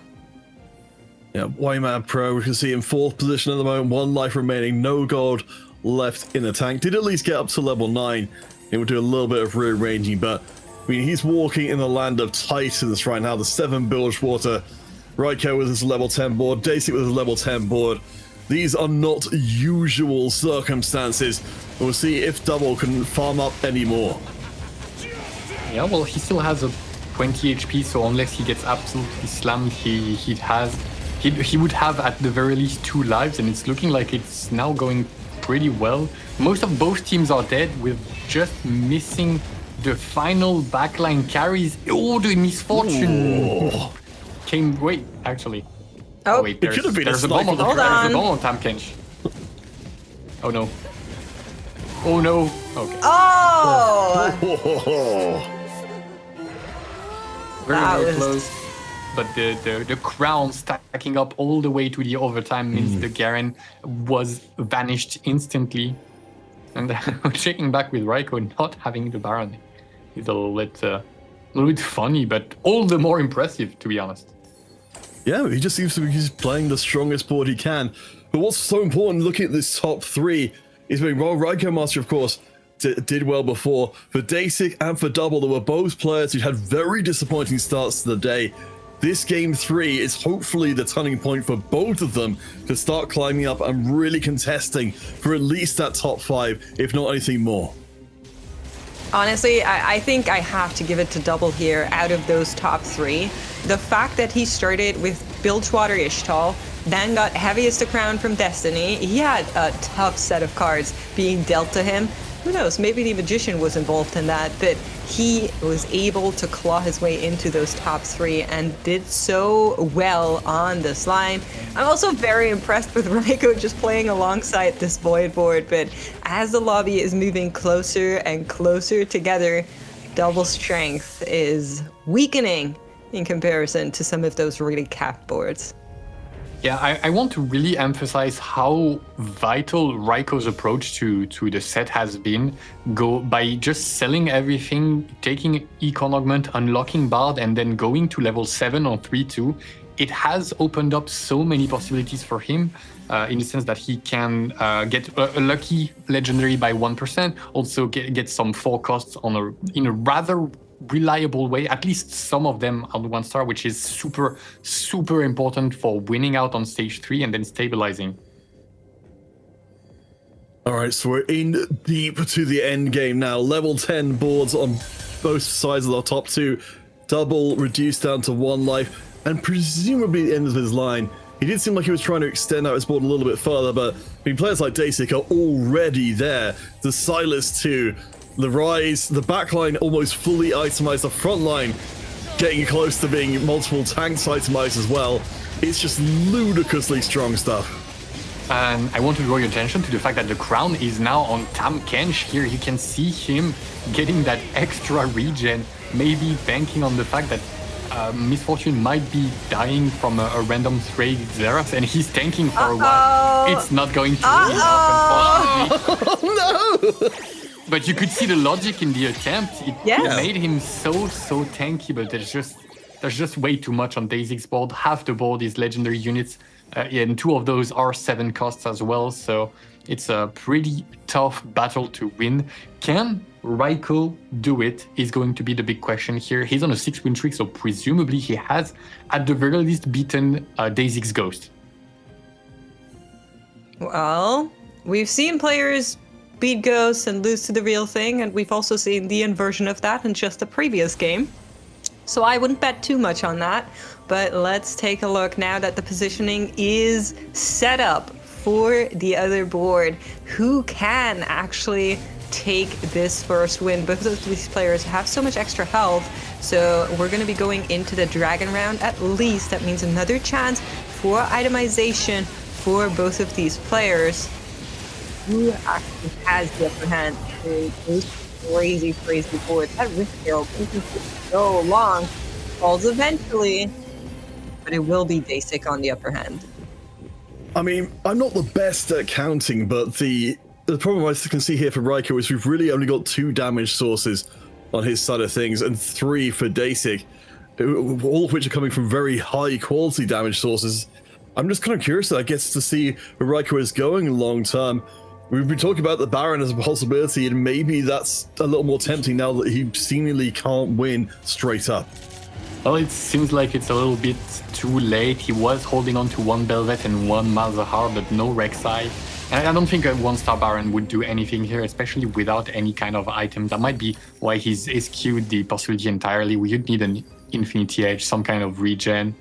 Yeah, Wayman Pro, we can see in 4th position at the moment, 1 life remaining, no gold left in the tank. Did at least get up to level 9. It would do a little bit of rearranging, but I mean, he's walking in the land of Titans right now. The 7 Bilgewater, Raiko with his level 10 board, Daisy with his level 10 board. These are not usual circumstances. We'll see if Double can farm up anymore. Yeah, well, he still has a 20 HP, so unless he gets absolutely slammed, he would have at the very least 2 lives, and it's looking like it's now going pretty well. Most of both teams are dead, with just missing the final backline carries. Oh, the misfortune came. Wait, actually. Oh, wait, it could have been there's a a bomb on sniper. there's a bomb on Tamkench. Oh no. Oh no. Okay. Oh! Very, very close. But the crown stacking up all the way to the overtime means the Garen was vanished instantly. And checking back with Raiko not having the Baron is a little bit funny, but all the more impressive, to be honest. Yeah, he just seems to be just playing the strongest board he can. But what's so important looking at this top 3 is when Raiko Master, of course, did well before. For Dasik and for Double, they were both players who had very disappointing starts to the day. This game 3 is hopefully the turning point for both of them to start climbing up and really contesting for at least that top 5, if not anything more. Honestly, I think I have to give it to Double here out of those top 3. The fact that he started with Bilgewater Ishtal, then got Heaviest of Crown from Destiny. He had a tough set of cards being dealt to him. Who knows, maybe the Magician was involved in that, but he was able to claw his way into those top 3 and did so well on this line. I'm also very impressed with Raiko just playing alongside this Void board, but as the lobby is moving closer and closer together, Double strength is weakening in comparison to some of those really capped boards. Yeah, I want to really emphasize how vital Raiko's approach to the set has been. Go by just selling everything, taking Econ Augment, unlocking Bard, and then going to level 7 on 3-2. It has opened up so many possibilities for him, in the sense that he can get a lucky legendary by 1%, also get some forecasts in a rather reliable way, at least some of them on 1 star, which is super, super important for winning out on stage 3 and then stabilizing. All right, so we're in deep to the end game now. Level 10 boards on both sides of the top 2. Double reduced down to 1 life, and presumably the end of his line. He did seem like he was trying to extend out his board a little bit further, but I mean, players like Dasik are already there. The Silas 2, the Rise, the backline almost fully itemized, the front line getting close to being multiple tanks itemized as well. It's just ludicrously strong stuff. And I want to draw your attention to the fact that the crown is now on Tam Kench. Here you can see him getting that extra regen, maybe banking on the fact that Misfortune might be dying from a random stray Xerath, and he's tanking for a while. It's not going to really help, unfortunately. Oh, no! But you could see the logic in the attempt. It made him so tanky, but there's just way too much on Daisy's board. Half the board is legendary units, and 2 of those are 7 costs as well. So it's a pretty tough battle to win. Can Raiko do it is going to be the big question here. He's on a 6-win streak, so presumably he has, at the very least, beaten Daisy's Ghost. Well, we've seen players beat Ghosts and lose to the real thing, and we've also seen the inversion of that in just the previous game. So I wouldn't bet too much on that, but let's take a look now that the positioning is set up for the other board. Who can actually take this first win? Both of these players have so much extra health, so we're going to be going into the dragon round at least. That means another chance for itemization for both of these players. Who actually has the upper hand in this crazy board? That risk arrow taking so long falls eventually, but it will be Dasik on the upper hand. I mean, I'm not the best at counting, but the problem I can see here for Raiko is we've really only got 2 damage sources on his side of things and 3 for Dasik, all of which are coming from very high quality damage sources. I'm just kind of curious, I guess, to see where Raiko is going long term. We've been talking about the Baron as a possibility, and maybe that's a little more tempting now that he seemingly can't win straight up. Well, it seems like it's a little bit too late. He was holding on to 1 Belvet and 1 Malzahar, but no Rek'Sai. And I don't think a 1-star Baron would do anything here, especially without any kind of item. That might be why he's eschewed the possibility entirely. We would need an Infinity Edge, some kind of regen.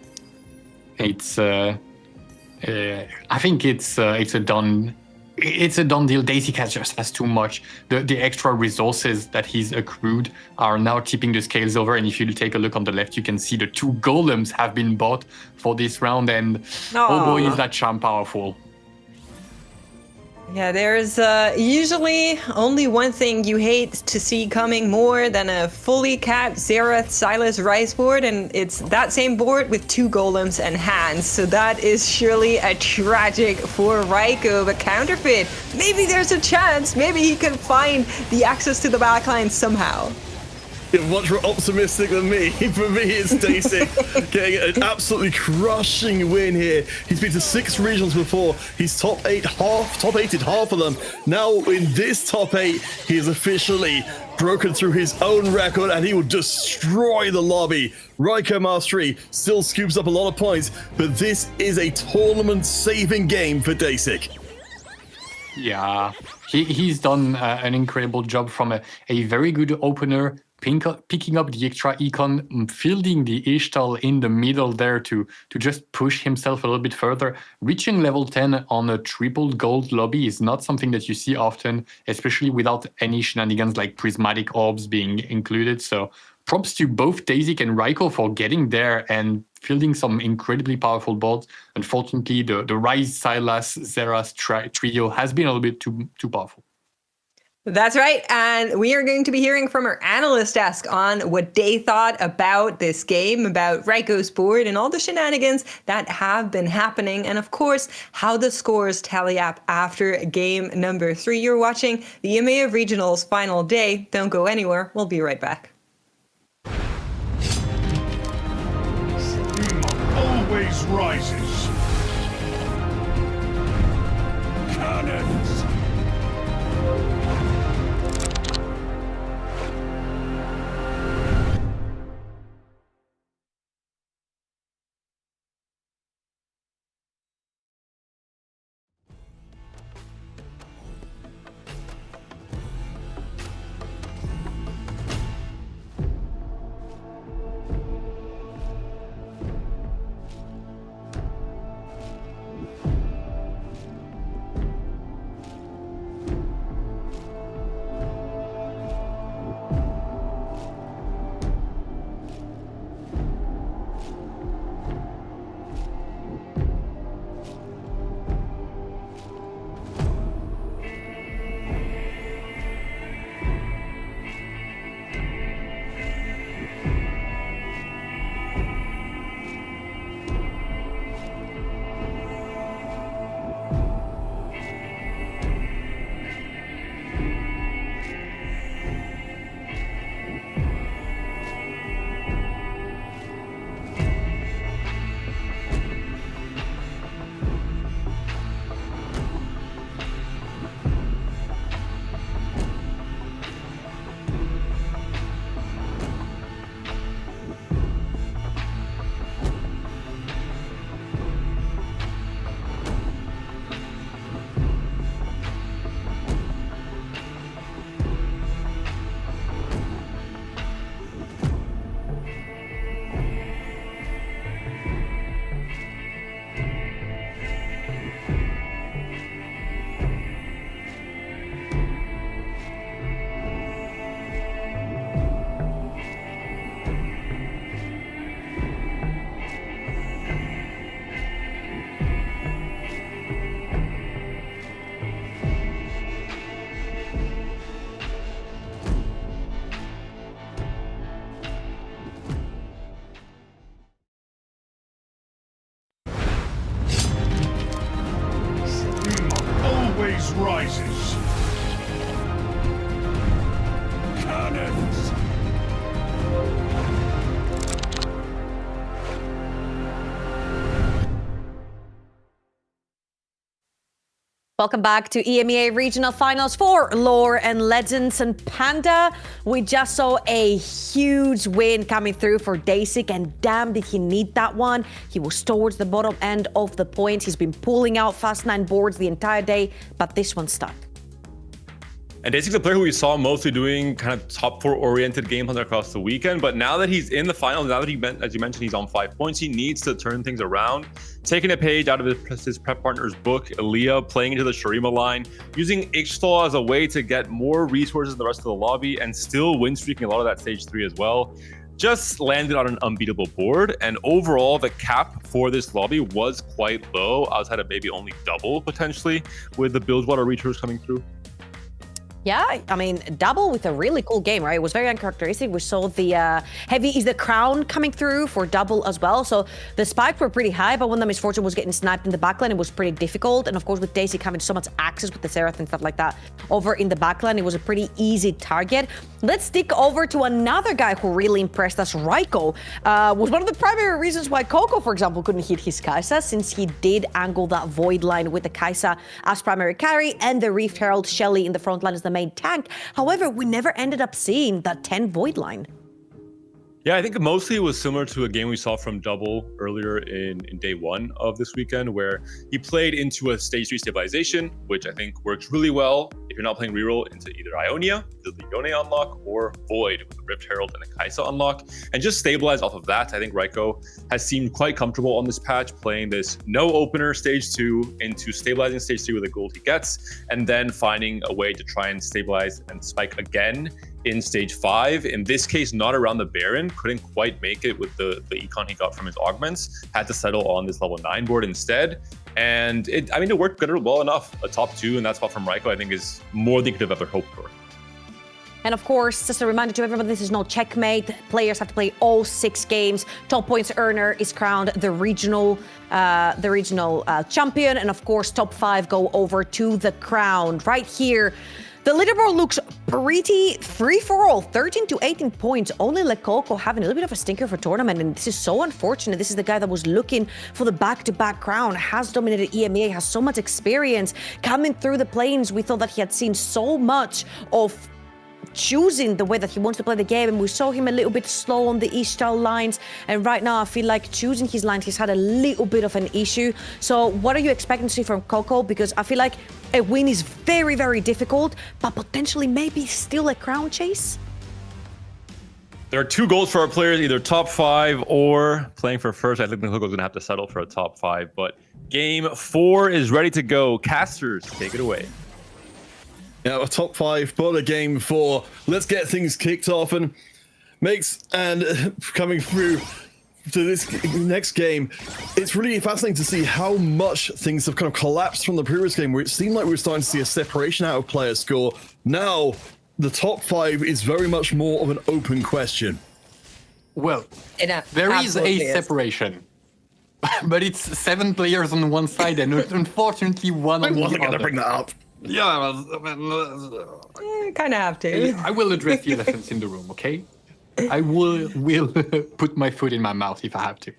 It's, I think it's a done deal. Dasik has too much. The extra resources that he's accrued are now tipping the scales over. And if you take a look on the left, you can see the 2 golems have been bought for this round. And oh boy, is that charm powerful. Yeah, there's usually only one thing you hate to see coming more than a fully capped Xerath Silas Rice board, and it's that same board with 2 golems and hands. So that is surely a tragic for Raiko, but Counterfeit, maybe there's a chance. Maybe he can find the access to the backline somehow. You're much more optimistic than me. For me, it's Dasik getting an absolutely crushing win here. He's been to 6 regionals before. He's top 8'd half of them. Now in this top 8, he has officially broken through his own record, and he will destroy the lobby. Raiko Mastery still scoops up a lot of points, but this is a tournament-saving game for Dasik. Yeah, he's done an incredible job from a very good opener, picking up the extra econ, fielding the Ishtal in the middle there to just push himself a little bit further. Reaching level 10 on a triple gold lobby is not something that you see often, especially without any shenanigans like prismatic orbs being included. So props to both Dasik and Raiko for getting there and fielding some incredibly powerful boards. Unfortunately, the Rise, Silas, Xerath trio has been a little bit too powerful. That's right, and we are going to be hearing from our analyst desk on what they thought about this game, about Raiko's board, and all the shenanigans that have been happening, and of course, how the scores tally up after game number 3. You're watching the EMEA Regionals final day. Don't go anywhere. We'll be right back. Always rises. Cannons. Welcome back to EMEA Regional Finals for Lore and Legends. And Panda, we just saw a huge win coming through for Dasic, and damn did he need that one. He was towards the bottom end of the points. He's been pulling out fast 9 boards the entire day, but this one stuck. And Dasic's a player who we saw mostly doing kind of top 4 oriented games across the weekend. But now that he's in the finals, now that as you mentioned, he's on 5 points, he needs to turn things around. Taking a page out of his prep partner's book, EMEA, playing into the Shurima line, using Ixtal as a way to get more resources in the rest of the lobby and still win streaking a lot of that stage 3 as well. Just landed on an unbeatable board, and overall the cap for this lobby was quite low, outside of maybe only double potentially with the Bilgewater reachers coming through. Yeah, I mean, double with a really cool game, right? It was very uncharacteristic. We saw the heavy is the crown coming through for double as well. So the spikes were pretty high, but when the Misfortune was getting sniped in the backline, it was pretty difficult. And of course, with Daisy having so much access with the Seraph and stuff like that over in the backline, it was a pretty easy target. Let's stick over to another guy who really impressed us. Raiko was one of the primary reasons why Coco, for example, couldn't hit his Kaisa, since he did angle that void line with the Kaisa as primary carry and the Rift Herald Shelly in the front line as the main tank. However, we never ended up seeing that 10 void line. Yeah, I think mostly it was similar to a game we saw from Double earlier in day 1 of this weekend, where he played into a stage 3 stabilization, which I think works really well if you're not playing reroll into either Ionia, the Yone unlock, or Void with the Rift Herald and the Kaisa unlock, and just stabilize off of that. I think Raiko has seemed quite comfortable on this patch, playing this no opener stage 2 into stabilizing stage 3 with the gold he gets, and then finding a way to try and stabilize and spike again in stage 5. In this case, not around the Baron, couldn't quite make it with the econ he got from his augments, had to settle on this level 9 board instead. And it worked good, well enough. A top 2 in that spot from Raiko, I think, is more than you could have ever hoped for. And of course, just a reminder to everyone, this is no checkmate. Players have to play all 6 games. Top points earner is crowned the regional champion. And of course, top 5 go over to the crown. Right here, the leaderboard looks pretty free-for-all, 13 to 18 points. Only Lekoko having a little bit of a stinker for tournament, and this is so unfortunate. This is the guy that was looking for the back-to-back crown, has dominated EMEA, has so much experience. Coming through the planes, we thought that he had seen so much of choosing the way that he wants to play the game, and we saw him a little bit slow on the Ishtal lines, and right now I feel like choosing his lines, he's had a little bit of an issue. So what are you expecting to see from Coco? Because I feel like a win is very, very difficult, but potentially maybe still a crown chase. There are 2 goals for our players, either top 5 or playing for first. I think Coco's gonna have to settle for a top 5, but game 4 is ready to go. Casters, take it away. Yeah, a top 5, but a game 4. Let's get things kicked off, and coming through to this next game, it's really fascinating to see how much things have kind of collapsed from the previous game, where it seemed like we were starting to see a separation out of player score. Now, the top 5 is very much more of an open question. Well, there is a separation. But it's 7 players on one side and unfortunately one on the other. I wasn't going to bring that up. Yeah, Kind of have to. I will address the elephants in the room, okay? I will put my foot in my mouth if I have to.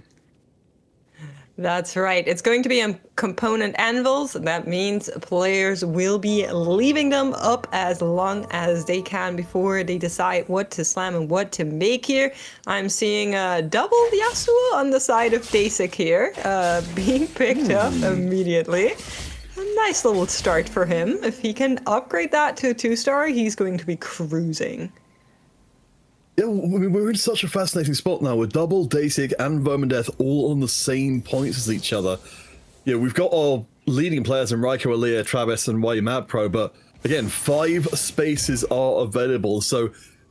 That's right. It's going to be on component anvils. That means players will be leaving them up as long as they can before they decide what to slam and what to make here. I'm seeing double Yasuo on the side of Dasic here, being picked up immediately. A nice little start for him. If he can upgrade that to a 2-star, he's going to be cruising. Yeah, we're in such a fascinating spot now with Double, Dasic, and Vermindeth all on the same points as each other. Yeah, we've got our leading players in Raiko, Aaliyah, Travis, and YMAP Pro, but again, 5 spaces are available. So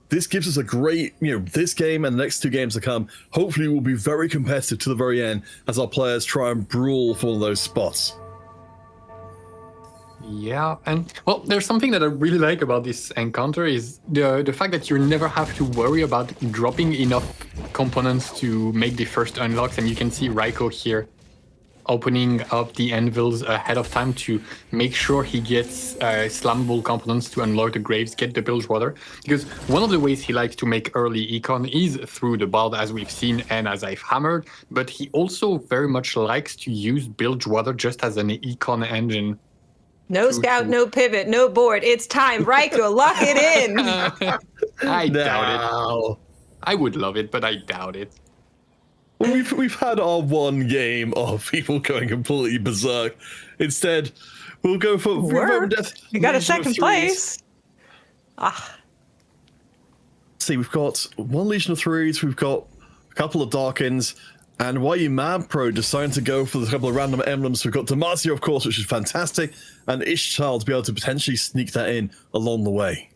this gives us a great, this game and the next 2 games to come, hopefully will be very competitive to the very end as our players try and brawl for one of those spots. Yeah, and well, there's something that I really like about this encounter is the fact that you never have to worry about dropping enough components to make the first unlocks, and you can see Raiko here opening up the anvils ahead of time to make sure he gets slammable components to unlock the graves, get the Bilgewater. Because one of the ways he likes to make early econ is through the Bard, as we've seen and as I've hammered, but he also very much likes to use Bilgewater just as an econ engine No scout, no pivot, no board. It's time. Raiko, lock it in. I doubt it. Now, I would love it, but I doubt it. well, we've had our one game of people going completely berserk. Instead, we'll go for Work. Death. You got a Legion of second Threes. place. See, we've got one Legion of Threes, we've got a couple of Darkins, and YU Mad Pro deciding to go for the couple of random emblems. We've got Demacia, of course, which is fantastic, and Ishtal to be able to potentially sneak that in along the way.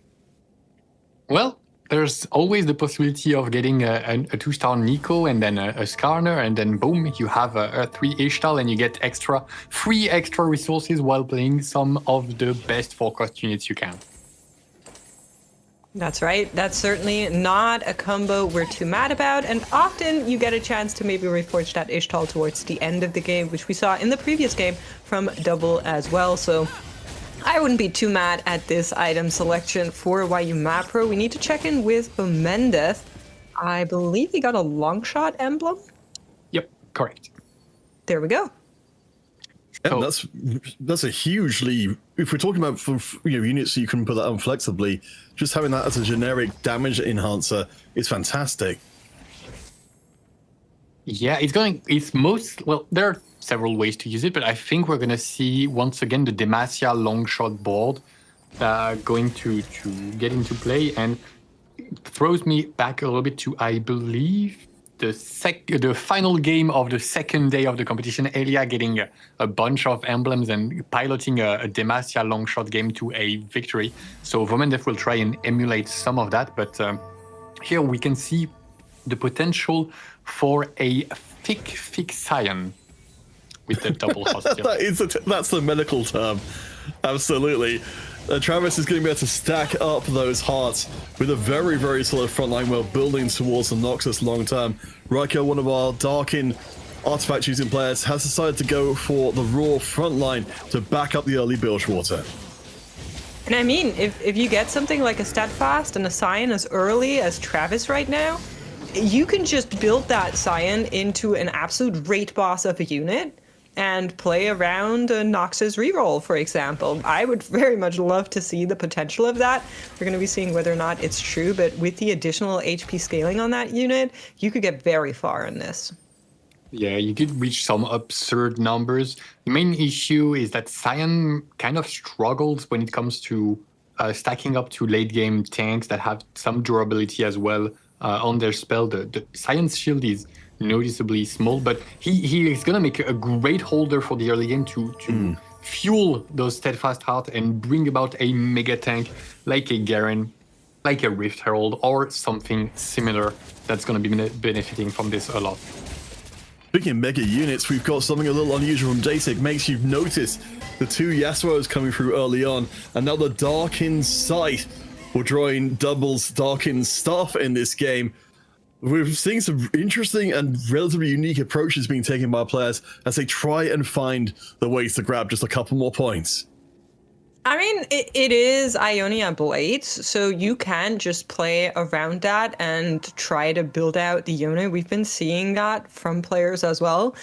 Well, there's always the possibility of getting a 2-star Nico and then a Skarner, and then boom, you have a 3 Ishtal, and you get free extra resources while playing some of the best forecast units you can. That's right. That's certainly not a combo we're too mad about. And often you get a chance to maybe reforge that Ishtal towards the end of the game, which we saw in the previous game from Double as well. So I wouldn't be too mad at this item selection for YU Mapro. We need to check in with Mendeth. I believe he got a long shot emblem. Yep, correct. There we go. And So- that's a hugely, if we're talking about units so you can put that on flexibly, just having that as a generic damage enhancer is fantastic. Yeah, there are several ways to use it, but I think we're going to see once again the Demacia long shot board going to get into play, and it throws me back a little bit to, I believe, the final game of the second day of the competition, Elia getting a bunch of emblems and piloting a Demacia long shot game to a victory. So Vomendev will try and emulate some of that, but here we can see the potential for a thick Scion with the double hostile. That's the medical term. Absolutely. Travis is going to be able to stack up those hearts with a very, very solid front line while building towards the Noxus long term. Raiko, one of our Darkin artifact choosing players, has decided to go for the raw front line to back up the early Bilgewater. And I mean, if you get something like a Steadfast and a Scion as early as Travis right now, you can just build that Scion into an absolute rate boss of a unit and play around a Noxus reroll, for example. I would very much love to see the potential of that. We're going to be seeing whether or not it's true, but with the additional HP scaling on that unit, you could get very far in this. Yeah, you could reach some absurd numbers. The main issue is that Scion kind of struggles when it comes to stacking up to late game tanks that have some durability as well on their spell. The Scion's shield is noticeably small, but he is going to make a great holder for the early game to fuel those Steadfast Heart and bring about a mega tank like a Garen, like a Rift Herald, or something similar that's going to be benefiting from this a lot. Speaking of mega units, we've got something a little unusual from Dasik. Makes you notice the 2 Yasuos coming through early on, and now the Darkin Sight will drawing doubles Darkin stuff in this game. We're seeing some interesting and relatively unique approaches being taken by players as they try and find the ways to grab just a couple more points. I mean, it is Ionia Blades, so you can just play around that and try to build out the unit. We've been seeing that from players as well.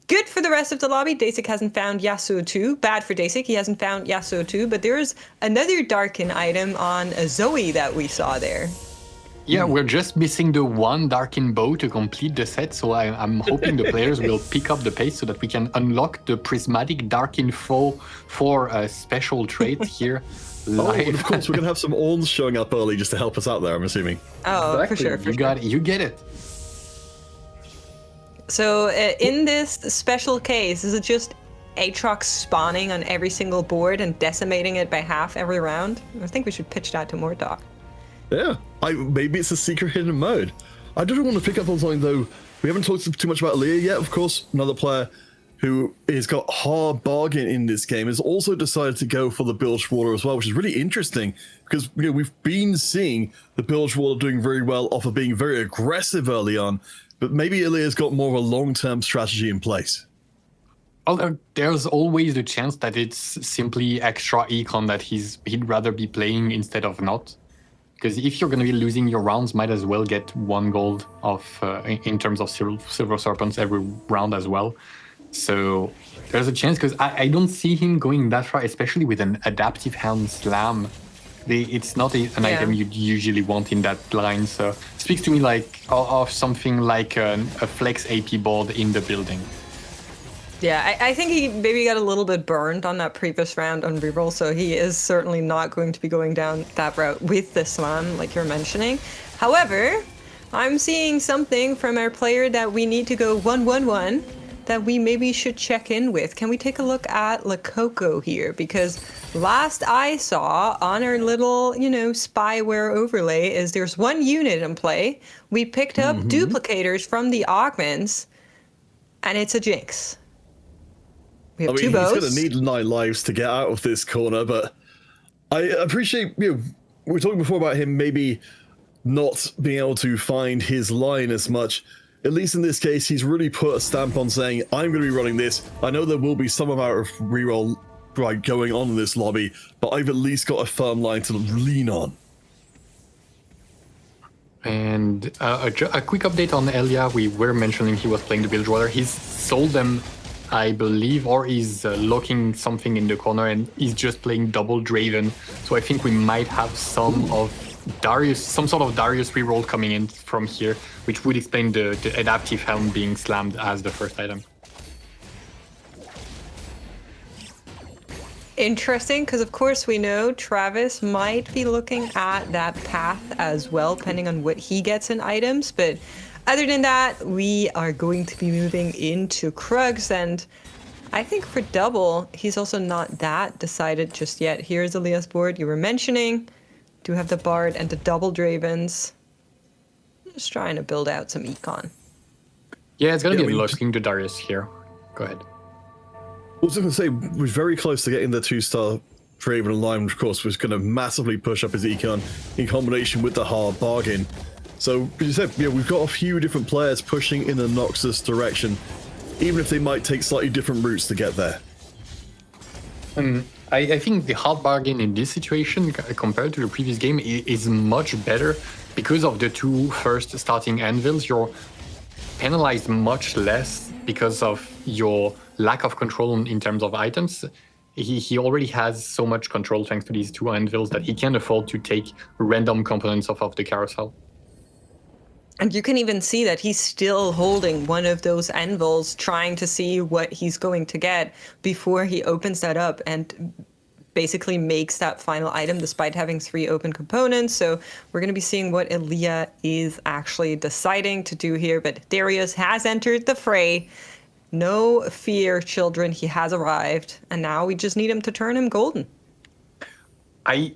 Good for the rest of the lobby. Dasik hasn't found Yasuo 2. Bad for Dasik, he hasn't found Yasuo 2, but there is another Darkin item on a Zoe that we saw there. Yeah, we're just missing the one Darkin bow to complete the set, so I'm hoping the players will pick up the pace so that we can unlock the prismatic Darkin foe for a special trait here live. Oh, and of course, we're going to have some Orns showing up early just to help us out there, I'm assuming. Oh, Exactly. for sure. You get it. So in this special case, is it just Aatrox spawning on every single board and decimating it by half every round? I think we should pitch that to Mordok. Yeah, maybe it's a secret hidden mode. I do want to pick up on something though. We haven't talked too much about Leah yet. Of course, another player who has got hard bargain in this game has also decided to go for the Bilgewater as well, which is really interesting because we've been seeing the Bilgewater doing very well off of being very aggressive early on, but maybe Ilya's got more of a long-term strategy in place. Although there's always the chance that it's simply extra econ that he'd rather be playing instead of not. Because if you're going to be losing your rounds, might as well get 1 gold in terms of Silver Serpents every round as well. So there's a chance, because I don't see him going that far, especially with an adaptive helm slam. It's not an item you'd usually want in that line. So it speaks to me like of something like a flex AP board in the building. Yeah, I think he maybe got a little bit burned on that previous round on reroll, so he is certainly not going to be going down that route with the slam, like you're mentioning. However, I'm seeing something from our player that we need to go 1-1-1 that we maybe should check in with. Can we take a look at Lakoko here? Because last I saw on our little, spyware overlay is there's one unit in play. We picked up duplicators from the augments, and it's a Jinx. We have two bows. He's going to need 9 lives to get out of this corner, but I appreciate, we were talking before about him maybe not being able to find his line as much. At least in this case, he's really put a stamp on saying, I'm going to be running this. I know there will be some amount of reroll going on in this lobby, but I've at least got a firm line to lean on. And a quick update on Elia. We were mentioning he was playing the Bilge Water. He's sold them, I believe, or he's locking something in the corner, and he's just playing double Draven. So I think we might have some sort of Darius reroll coming in from here, which would explain the adaptive helm being slammed as the first item. Interesting, because of course we know Travis might be looking at that path as well, depending on what he gets in items. But other than that, we are going to be moving into Krugs, and I think for double, he's also not that decided just yet. Here's Elias' board you were mentioning. Do have the Bard and the double Dravens. Just trying to build out some econ. Yeah, it's going to be looking to Darius here. Go ahead. I was going to say, we're very close to getting the 2-star Draven line, which of course was going to massively push up his econ in combination with the hard bargain. So, as you said, we've got a few different players pushing in the Noxus direction, even if they might take slightly different routes to get there. I think the hard bargain in this situation, compared to the previous game, is much better because of the 2 first starting anvils. You're penalized much less because of your lack of control in terms of items. He already has so much control thanks to these 2 anvils that he can afford to take random components off of the carousel. And you can even see that he's still holding one of those anvils, trying to see what he's going to get before he opens that up and basically makes that final item despite having 3 open components. So we're going to be seeing what Elia is actually deciding to do here. But Darius has entered the fray. No fear, children. He has arrived. And now we just need him to turn him golden. I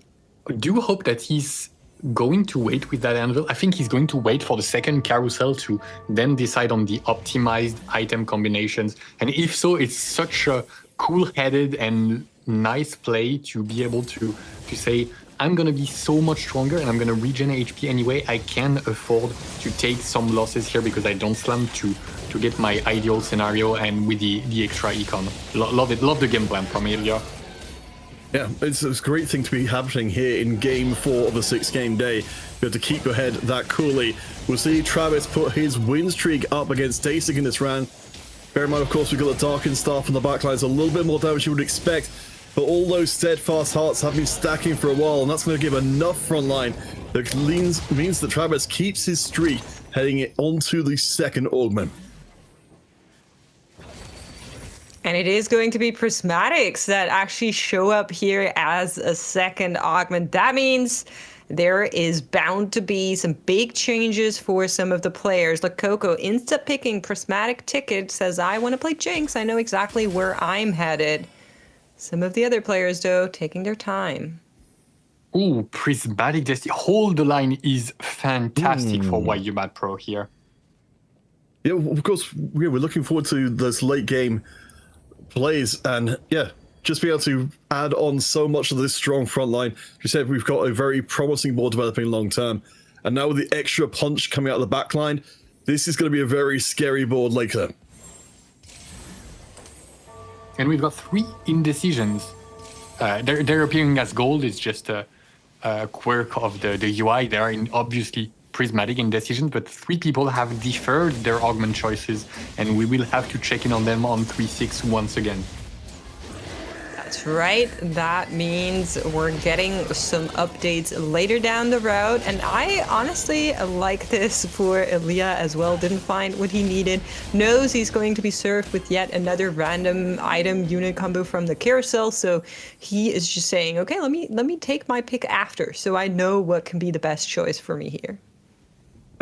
do hope that he's going to wait with that anvil. I think he's going to wait for the second carousel to then decide on the optimized item combinations. And if so, it's such a cool-headed and nice play to be able to say, I'm going to be so much stronger and I'm going to regen HP anyway. I can afford to take some losses here because I don't slam to get my ideal scenario and with the extra econ. Love it. Love the game plan from Elia. Yeah, it's a great thing to be happening here in Game 4 of the 6-game day. You have to keep your head that coolly. We'll see Travis put his win streak up against Dasig in this round. Bear in mind, of course, we've got the Darkened Staff on the backline, so a little bit more damage you would expect. But all those Steadfast Hearts have been stacking for a while, and that's going to give enough frontline that means that Travis keeps his streak heading it onto the second augment. And it is going to be Prismatics that actually show up here as a second augment. That means there is bound to be some big changes for some of the players. Like Coco, insta-picking Prismatic ticket, says, I want to play Jinx. I know exactly where I'm headed. Some of the other players, though, taking their time. Ooh, Prismatic Destiny. Hold the line is fantastic for YUMAT Pro here. Yeah, of course, we're looking forward to this late game plays, and just be able to add on so much of this strong front line. You said we've got a very promising board developing long term, and now with the extra punch coming out of the back line, this is going to be a very scary board later. And we've got 3 indecisions. They're appearing as gold. It's just a quirk of the UI. They are obviously prismatic indecisions, but 3 people have deferred their augment choices, and we will have to check in on them on 3-6 once again. That's right. That means we're getting some updates later down the road. And I honestly like this for Elia as well. Didn't find what he needed. Knows he's going to be served with yet another random item unit combo from the carousel. So he is just saying, okay, let me take my pick after, so I know what can be the best choice for me here.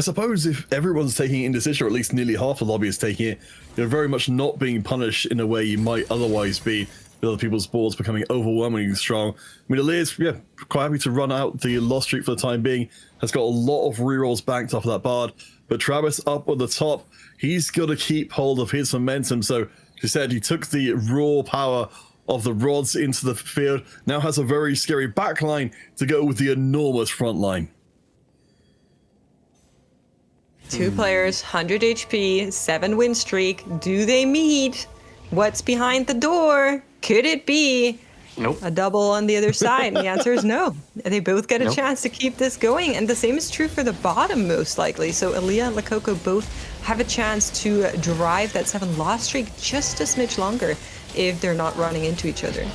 I suppose if everyone's taking indecision, or at least nearly half the lobby is taking it, you're very much not being punished in a way you might otherwise be, with other people's boards becoming overwhelmingly strong. I mean, Elia's quite happy to run out the loss streak for the time being, has got a lot of rerolls banked off of that Bard, but Travis up at the top, he's got to keep hold of his momentum. So, he said he took the raw power of the rods into the field, now has a very scary backline to go with the enormous front line. 2 players, 100 HP, 7 win streak. Do they meet? What's behind the door? Could it be Nope. a double on the other side? And the answer is no. They both get a Nope. chance to keep this going. And the same is true for the bottom, most likely. So Elia and Lakoko both have a chance to drive that 7 loss streak just a smidge longer if they're not running into each other.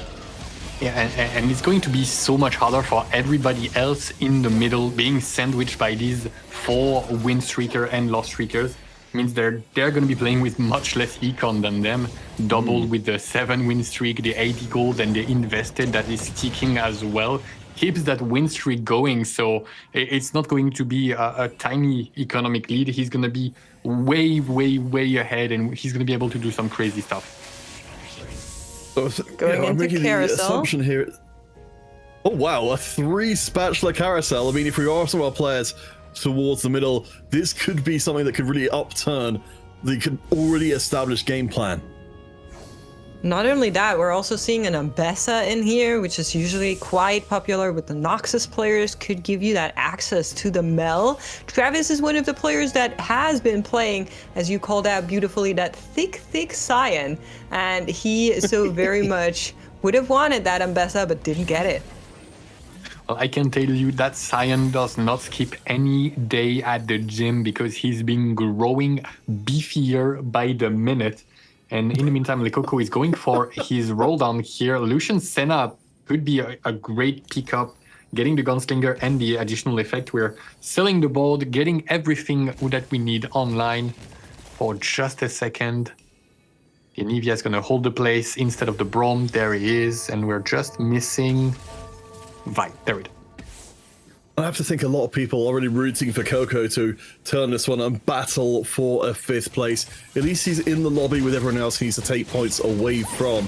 Yeah, and it's going to be so much harder for everybody else in the middle, being sandwiched by these 4 win streaker and loss streakers. Means they're going to be playing with much less econ than them, doubled with the 7 win streak, the 80 gold, and the invested that is ticking as well. Keeps that win streak going, so it's not going to be a tiny economic lead. He's going to be way, way, way ahead, and he's going to be able to do some crazy stuff. Going I'm into making the carousel. assumption here. Oh wow, a 3 spatula carousel. I mean, if we are some of our players towards the middle, this could be something that could really upturn the already established game plan. Not only that, we're also seeing an Ambessa in here, which is usually quite popular with the Noxus players, could give you that access to the Mel. Travis is one of the players that has been playing, as you called out beautifully, that thick Cyan, and he so very much would have wanted that Ambessa, but didn't get it. Well, I can tell you that Cyan does not skip any day at the gym because he's been growing beefier by the minute. And in the meantime, Lekoko is going for his roll down here. Lucian Senna could be a great pickup, getting the Gunslinger and the additional effect. We're selling the board, getting everything that we need online for just a second. The Anivia is going to hold the place instead of the Brom. There he is. And we're just missing Vi. There it is. I have to think a lot of people are already rooting for Coco to turn this one and battle for a 5th place. At least he's in the lobby with everyone else he needs to take points away from.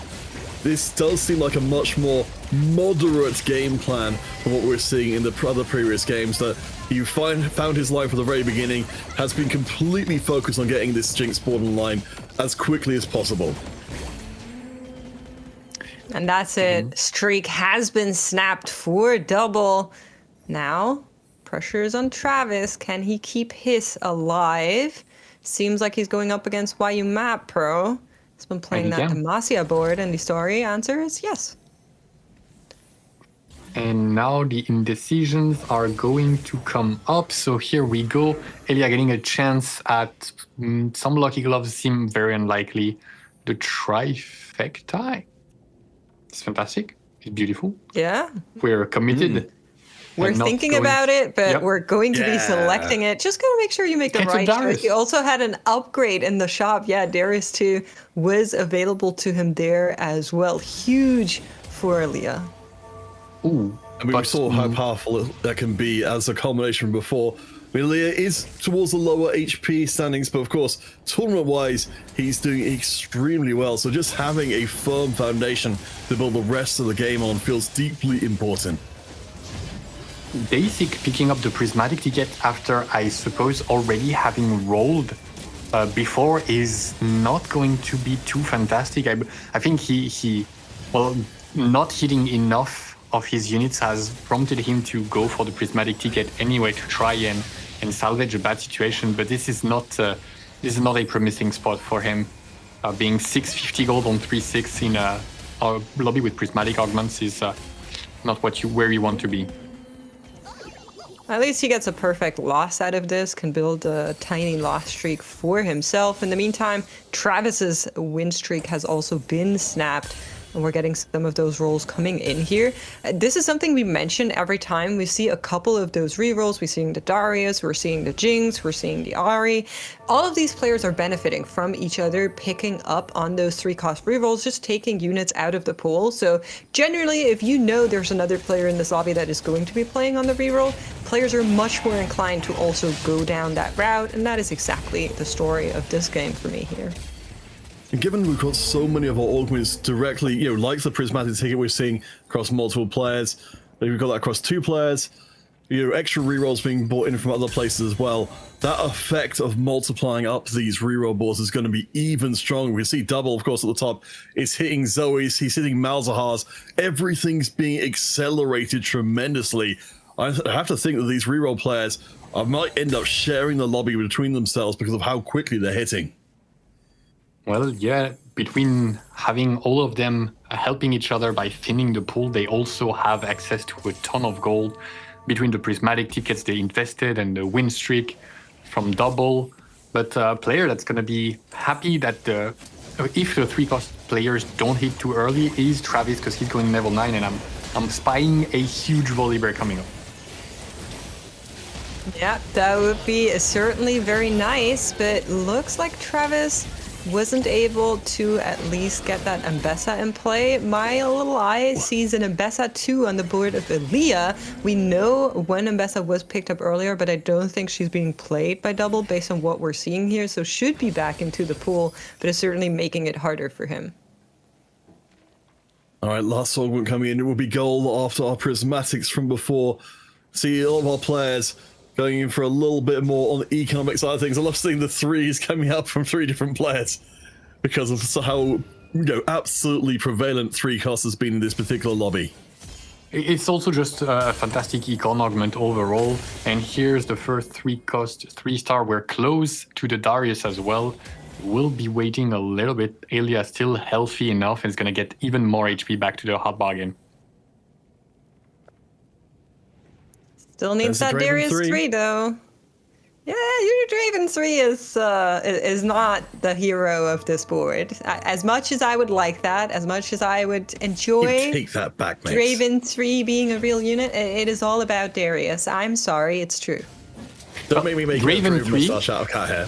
This does seem like a much more moderate game plan than what we're seeing in the other previous games, that he found his line from the very beginning, has been completely focused on getting this Jinx board online as quickly as possible. And that's it. Streak has been snapped for double. Now, pressure is on Travis. Can he keep his alive? Seems like he's going up against YU Map Pro. He's been playing that Demacia board, and the story answer is yes. And now the indecisions are going to come up. So here we go. Elia getting a chance at some lucky gloves seem very unlikely. The trifecta. It's fantastic. It's beautiful. Yeah. We're committed. We're thinking about it, but Yep. we're going to be selecting it. Just gotta make sure you make the It's a right Darius. choice. He also had an upgrade in the shop. Yeah, Darius 2 was available to him there as well. Huge for Elia. Ooh. I mean, we saw how powerful that can be as a combination from before. I mean, Leah is towards the lower HP standings, but of course, tournament-wise, he's doing extremely well. So just having a firm foundation to build the rest of the game on feels deeply important. Basic picking up the prismatic ticket after, I suppose, already having rolled before is not going to be too fantastic. I think he not hitting enough of his units has prompted him to go for the prismatic ticket anyway to try and salvage a bad situation. But this is not a promising spot for him. Being 650 gold on 3-6 in a lobby with prismatic augments is not where you want to be. At least he gets a perfect loss out of this, can build a tiny loss streak for himself. In the meantime, Travis's win streak has also been snapped, and we're getting some of those rolls coming in here. This is something we mention every time we see a couple of those rerolls. We're seeing the Darius, we're seeing the Jinx, we're seeing the Ahri. All of these players are benefiting from each other, picking up on those 3-cost rerolls, just taking units out of the pool. So generally, if you know there's another player in this lobby that is going to be playing on the reroll, players are much more inclined to also go down that route, and that is exactly the story of this game for me here. And given we've got so many of our augments directly, like the prismatic ticket we're seeing across multiple players, we've got that across 2 players, extra rerolls being brought in from other places as well, that effect of multiplying up these reroll boards is going to be even stronger. We see double, of course, at the top. It's hitting Zoe's, he's hitting Malzahar's. Everything's being accelerated tremendously. I have to think that these reroll players might end up sharing the lobby between themselves because of how quickly they're hitting. Well, yeah, between having all of them helping each other by thinning the pool, they also have access to a ton of gold between the prismatic tickets they invested and the win streak from double. But a player that's going to be happy that if the 3-cost players don't hit too early is Travis, because he's going level 9, and I'm spying a huge Volibear coming up. Yeah, that would be certainly very nice, but looks like Travis wasn't able to at least get that Ambessa in play. My little eye sees an Ambessa 2 on the board of EMEA. We know when Ambessa was picked up earlier, but I don't think she's being played by double based on what we're seeing here, so should be back into the pool, but it's certainly making it harder for him. All right, last augment coming in. It will be gold after our prismatics from before. See a lot of our players going in for a little bit more on the economic side of things. I love seeing the 3s coming up from 3 different players because of how absolutely prevalent 3-cost has been in this particular lobby. It's also just a fantastic econ augment overall. And here's the first 3-cost 3-star. We're close to the Darius as well. We'll be waiting a little bit. Elia still healthy enough and is going to get even more HP back to the hot bargain. Still needs that Darius 3 though. Yeah, your Draven 3 is not the hero of this board. As much as I would like that, as much as I would enjoy Take that back, mate. Draven 3 being a real unit, it is all about Darius. I'm sorry, it's true. Don't make me make Draven a 3 mustache out of cat hair.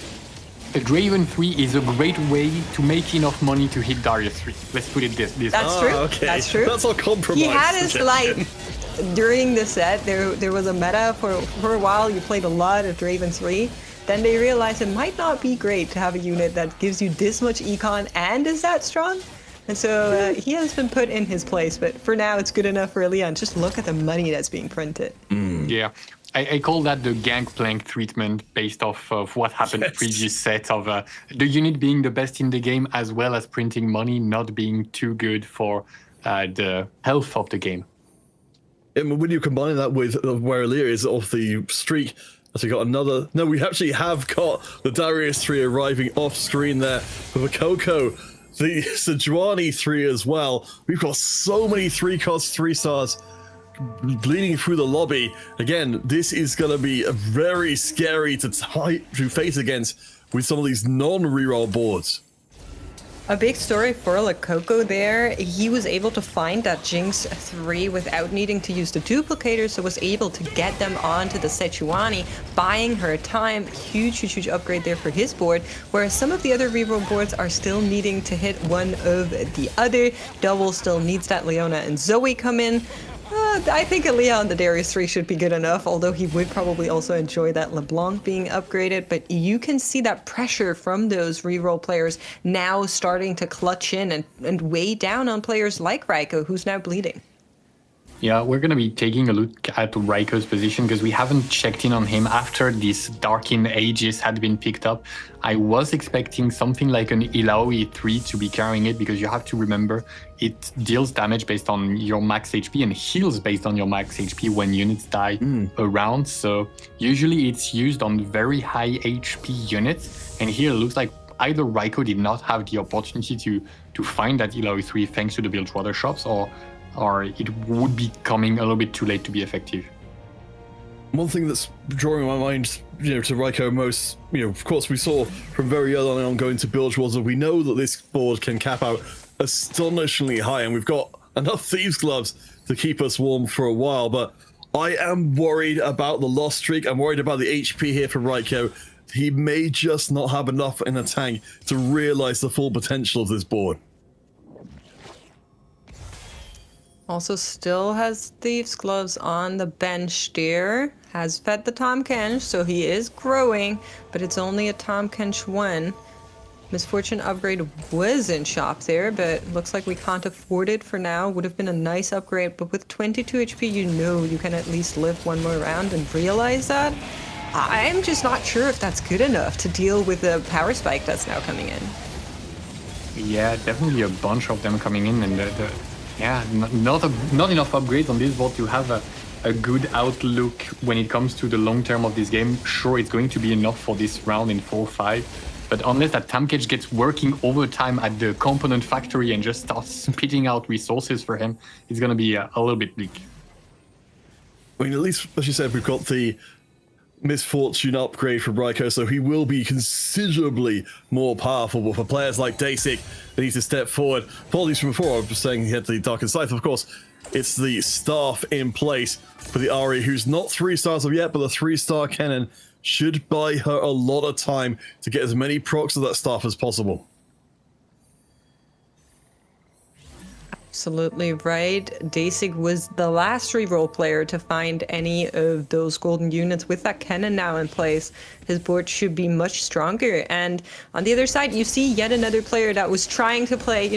The Draven 3 is a great way to make enough money to hit Darius 3. Let's put it this way. That's true. Okay. That's true. That's our compromise. He had his suggestion. during the set, there was a meta for a while. You played a lot of Draven 3. Then they realized it might not be great to have a unit that gives you this much econ and is that strong. And so he has been put in his place, but for now it's good enough for Leon. Just look at the money that's being printed. Yeah. I call that the Gangplank treatment based off of what happened in the previous set of the unit being the best in the game as well as printing money not being too good for the health of the game. And when you combine that with where Alir is off the streak, as we got another... No, we actually have got the Darius 3 arriving off screen there with a Coco, the Sejuani 3 as well. We've got so many 3-cost 3-stars bleeding through the lobby. Again, this is going to be very scary to face against with some of these non-reroll boards. A big story for Lakoko there. He was able to find that Jinx 3 without needing to use the duplicator, so was able to get them onto the Sejuani, buying her time. Huge upgrade there for his board, whereas some of the other reroll boards are still needing to hit one of the other. Double still needs that Leona and Zoe come in. I think Elia on the Darius 3 should be good enough, although he would probably also enjoy that LeBlanc being upgraded. But you can see that pressure from those reroll players now starting to clutch in and weigh down on players like Raiko, who's now bleeding. Yeah, we're going to be taking a look at Raiko's position because we haven't checked in on him after this Darkin Aegis had been picked up. I was expecting something like an Ilaoi 3 to be carrying it because you have to remember it deals damage based on your max HP and heals based on your max HP when units die around. So usually it's used on very high HP units. And here it looks like either Raiko did not have the opportunity to find that Ilaoi 3 thanks to the Bilgewater shops or it would be coming a little bit too late to be effective. one thing that's drawing my mind, to Raiko most, of course, we saw from very early on going to Bilge was that we know that this board can cap out astonishingly high, and we've got enough Thieves Gloves to keep us warm for a while, but I am worried about the loss streak. I'm worried about the HP here for Raiko. He may just not have enough in the tank to realize the full potential of this board. Also still has Thieves Gloves on the bench there. Has fed the Tahm Kench, so he is growing, but it's only a Tahm Kench 1. Misfortune upgrade was in shop there, but looks like we can't afford it for now. Would have been a nice upgrade, but with 22 HP, you can at least live one more round and realize that. I'm just not sure if that's good enough to deal with the power spike that's now coming in. Yeah, definitely a bunch of them coming in, and not enough upgrades on this board to have a good outlook when it comes to the long term of this game. Sure, it's going to be enough for this round in 4-5, but unless that Tahm Kench gets working overtime at the component factory and just starts spitting out resources for him, it's going to be a little bit bleak. I mean, at least, as you said, we've got the Misfortune upgrade from Raiko, so he will be considerably more powerful. But for players like Dasik, they need to step forward. Apologies from before, I was saying he had the Darkened Scythe, of course. It's the staff in place for the Ari, who's not 3 stars of yet, but the 3-star cannon should buy her a lot of time to get as many procs of that staff as possible. Absolutely right. Dasik was the last reroll player to find any of those golden units. With that cannon now in place, his board should be much stronger. And on the other side, you see yet another player that was trying to play,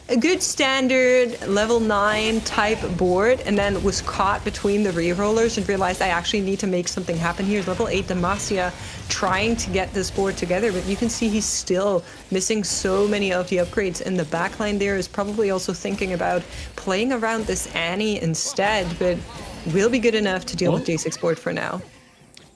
a good standard level 9 type board, and then was caught between the rerollers and realized I actually need to make something happen here. Level 8 Demacia trying to get this board together, but you can see he's still missing so many of the upgrades. In the backline there is probably also thinking about playing around this Annie instead, but will be good enough to deal with Dasik's board for now.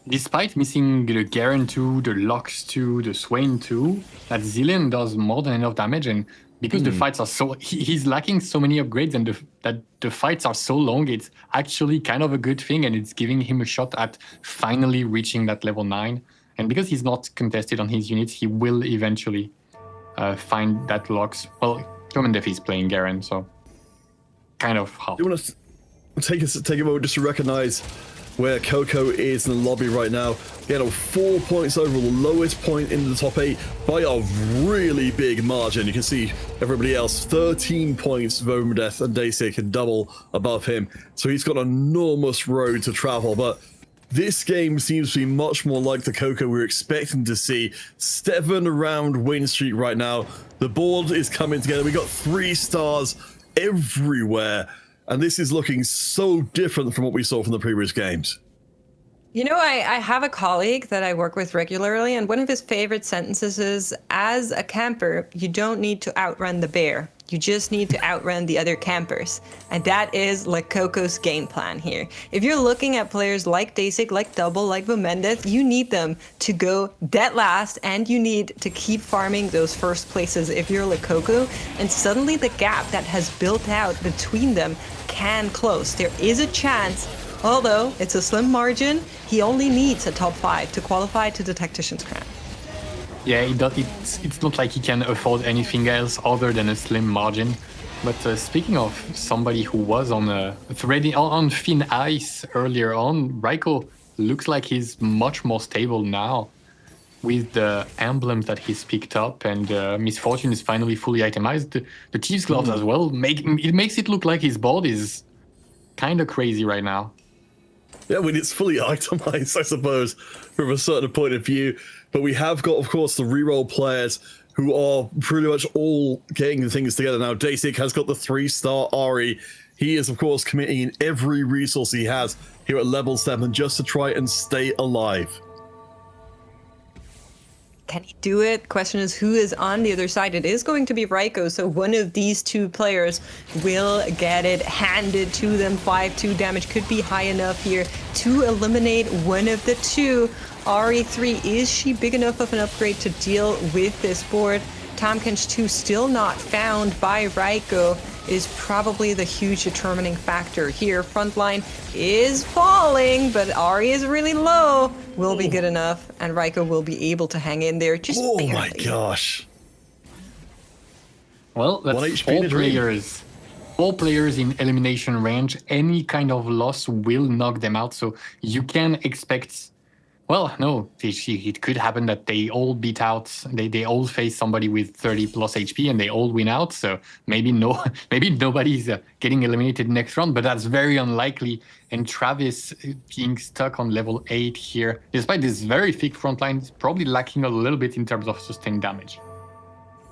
Despite missing the Garen 2, the Lux 2, the Swain 2, that Zilean does more than enough damage, and because the fights are so... He's lacking so many upgrades, and that the fights are so long, it's actually kind of a good thing, and it's giving him a shot at finally reaching that level 9. And because he's not contested on his units, he will eventually find that Lux. Well, Comandef is playing Garen, so kind of hard. Do you want to take a moment just to recognize where Coco is in the lobby right now? Getting 4 points over the lowest point in the top 8 by a really big margin. You can see everybody else 13 points, Vomdeath and Dasik and double above him. So he's got an enormous road to travel, but this game seems to be much more like the Coco we were expecting to see. 7-round win streak right now. The board is coming together. We got 3 stars everywhere, and this is looking so different from what we saw from the previous games. I have a colleague that I work with regularly, and one of his favorite sentences is, as a camper, you don't need to outrun the bear. You just need to outrun the other campers. And that is like Coco's game plan here. If you're looking at players like Dasik, like Double, like Bomendeth, you need them to go dead last, and you need to keep farming those first places if you're like Coco. And suddenly the gap that has built out between them can close. There is a chance, although it's a slim margin. He only needs a top 5 to qualify to the Tactician's crown. Yeah, it's not like he can afford anything else other than a slim margin. But speaking of somebody who was on thin ice earlier on, Raiko looks like he's much more stable now with the emblems that he's picked up, and Misfortune is finally fully itemized. The Thieves Gloves as well, it makes it look like his board is kind of crazy right now. Yeah, I mean, it's fully itemized, I suppose, from a certain point of view. But we have got, of course, the reroll players who are pretty much all getting the things together now. Dasik has got the 3-star Ari. He is, of course, committing in every resource he has here at level 7 just to try and stay alive. Can he do it? Question is, who is on the other side? It is going to be Raiko, so one of these 2 players will get it handed to them. 5-2 damage could be high enough here to eliminate one of the 2. RE3, is she big enough of an upgrade to deal with this board? Tahm Kench 2 still not found by Raiko. is probably the huge determining factor here. Frontline is falling, but Ari is really low. Will be good enough, and Raiko will be able to hang in there just Oh barely. my gosh. Well, that's 1 HP in a dream. players. 4 players in elimination range. Any kind of loss will knock them out. So you can expect. Well, no, it could happen that they all beat out. They all face somebody with 30 plus HP and they all win out. So maybe nobody's getting eliminated next round, but that's very unlikely. And Travis being stuck on level 8 here, despite this very thick front line, is probably lacking a little bit in terms of sustained damage.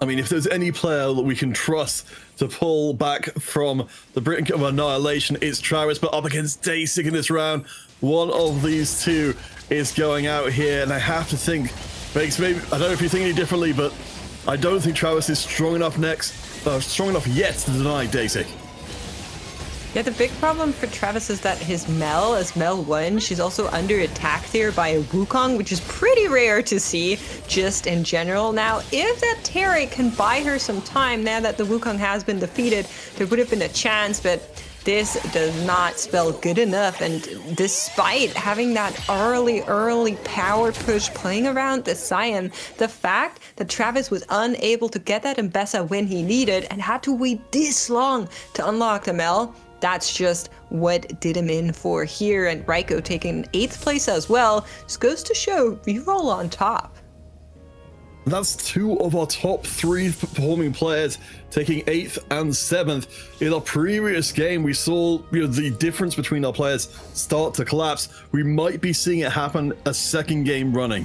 I mean, if there's any player that we can trust to pull back from the brink of annihilation, it's Travis, but up against Dasik in this round, one of these two is going out here, and I have to think, Bakes, maybe, I don't know if you think any differently, but I don't think Travis is strong enough yet to deny Dasik. Yeah, the big problem for Travis is that his Mel, as Mel 1, she's also under attack there by a Wukong, which is pretty rare to see just in general. Now, if that Terry can buy her some time now that the Wukong has been defeated, there would have been a chance, but this does not spell good enough. And despite having that early power push playing around the Sion, the fact that Travis was unable to get that Mbessa when he needed and had to wait this long to unlock the Mel, that's just what did him in for here. And Raiko taking 8th place as well. Just goes to show reroll on top. That's 2 of our top 3 performing players taking 8th and 7th. In our previous game, we saw the difference between our players start to collapse. We might be seeing it happen a second game running.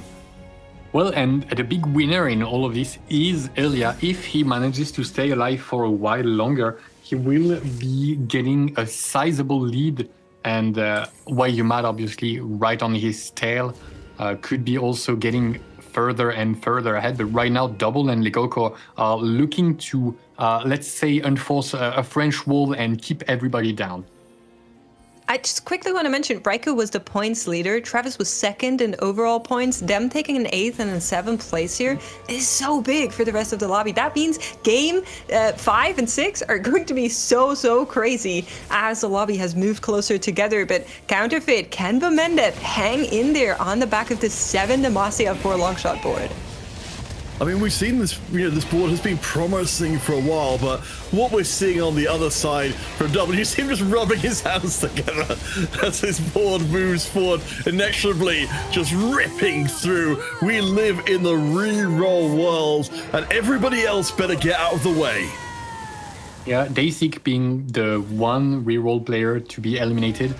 Well, and the big winner in all of this is Elia. If he manages to stay alive for a while longer, he will be getting a sizable lead, and Wayumat obviously right on his tail could be also getting further and further ahead. But right now, Double and Lekoko are looking to, let's say, enforce a French wall and keep everybody down. I just quickly want to mention, Raiko was the points leader. Travis was 2nd in overall points. Them taking an 8th and a 7th place here is so big for the rest of the lobby. That means game 5 and 6 are going to be so crazy as the lobby has moved closer together. But Counterfeit, Ken Bemendez hang in there on the back of the 7 Demacia for Longshot board. I mean, we've seen this, this board has been promising for a while, but what we're seeing on the other side from W, you see him just rubbing his hands together as his board moves forward, inexorably just ripping through. We live in the re-roll world, and everybody else better get out of the way. Yeah, Dasik being the one reroll player to be eliminated.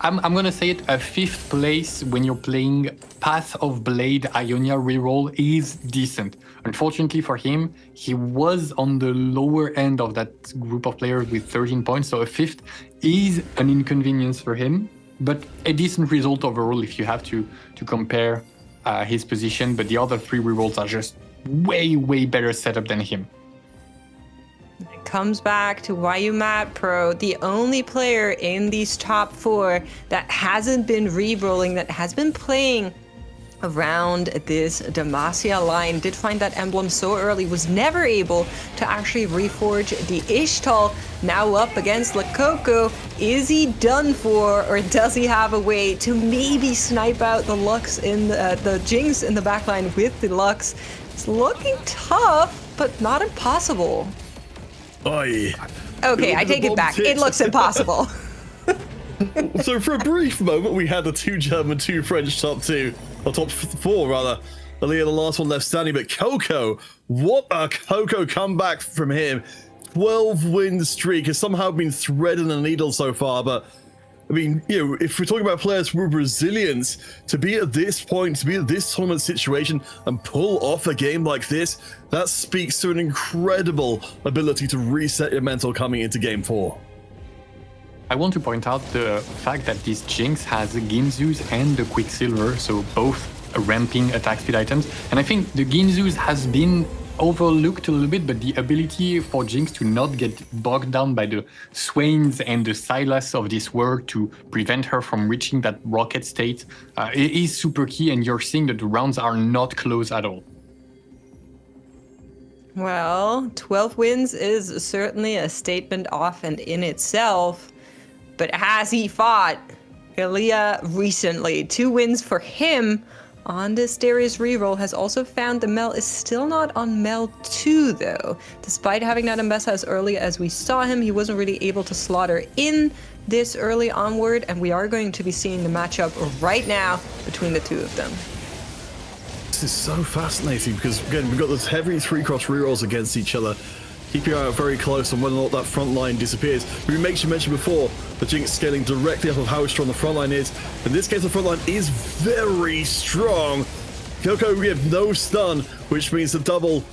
I'm gonna say it, a 5th place when you're playing Path of Blade Ionia reroll is decent. Unfortunately for him, he was on the lower end of that group of players with 13 points, so a 5th is an inconvenience for him, but a decent result overall if you have to compare his position, but the other 3 rerolls are just way better setup than him. Comes back to Wayumat Pro, the only player in these top 4 that hasn't been re-rolling, that has been playing around this Demacia line, did find that emblem so early, was never able to actually reforge the Ishtal. Now up against Lekoko. Is he done for, or does he have a way to maybe snipe out the Lux in the Jinx in the backline with the Lux? It's looking tough, but not impossible. Oy. Okay, I take it back. It looks impossible. So for a brief moment, we had the 2 German, 2 French top 2, or top 4 rather. Elia, the last one left standing, but Coco, what a Coco comeback from him. 12-win streak has somehow been threading the needle so far, but I mean, if we're talking about players with resilience, to be at this point, to be at this tournament situation and pull off a game like this, that speaks to an incredible ability to reset your mental coming into game 4. I want to point out the fact that this Jinx has Ginzu's and the Quicksilver, so both ramping attack speed items. And I think the Ginzu's has been overlooked a little bit, but the ability for Jinx to not get bogged down by the Swains and the Silas of this world to prevent her from reaching that rocket state is super key, and you're seeing that the rounds are not close at all. Well, 12 wins is certainly a statement off and in itself. But has he fought EMEA recently? 2 wins for him. On this Darius reroll has also found the Mel is still not on Mel 2 though. Despite having that Mbessa as early as we saw him, he wasn't really able to slaughter in this early onward, and we are going to be seeing the matchup right now between the two of them. This is so fascinating because, again, we've got those heavy 3-cross rerolls against each other. Keep your eye out very close on whether or not that front line disappears. We mentioned before, the Jinx scaling directly off of how strong the front line is. In this case, the front line is very strong. Coco, we have no stun, which means the double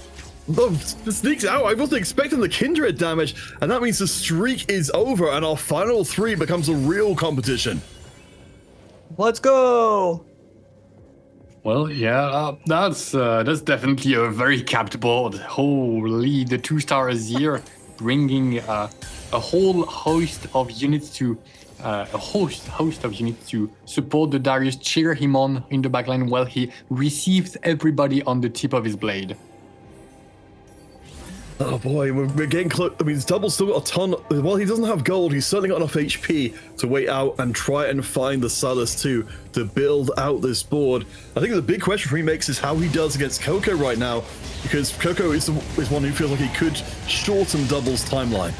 sneaks out. I wasn't expecting the Kindred damage, and that means the streak is over, and our final 3 becomes a real competition. Let's go! Well, yeah, that's definitely a very capped board. Holy, the 2-star Azir bringing a whole host of units to host of units to support the Darius, cheer him on in the backline while he receives everybody on the tip of his blade. Oh boy, we're getting close. I mean, Double's still got a ton. While he doesn't have gold, he's certainly got enough HP to wait out and try and find the Silas too to build out this board. I think the big question for Remix is how he does against Coco right now, because Coco is one who feels like he could shorten Double's timeline.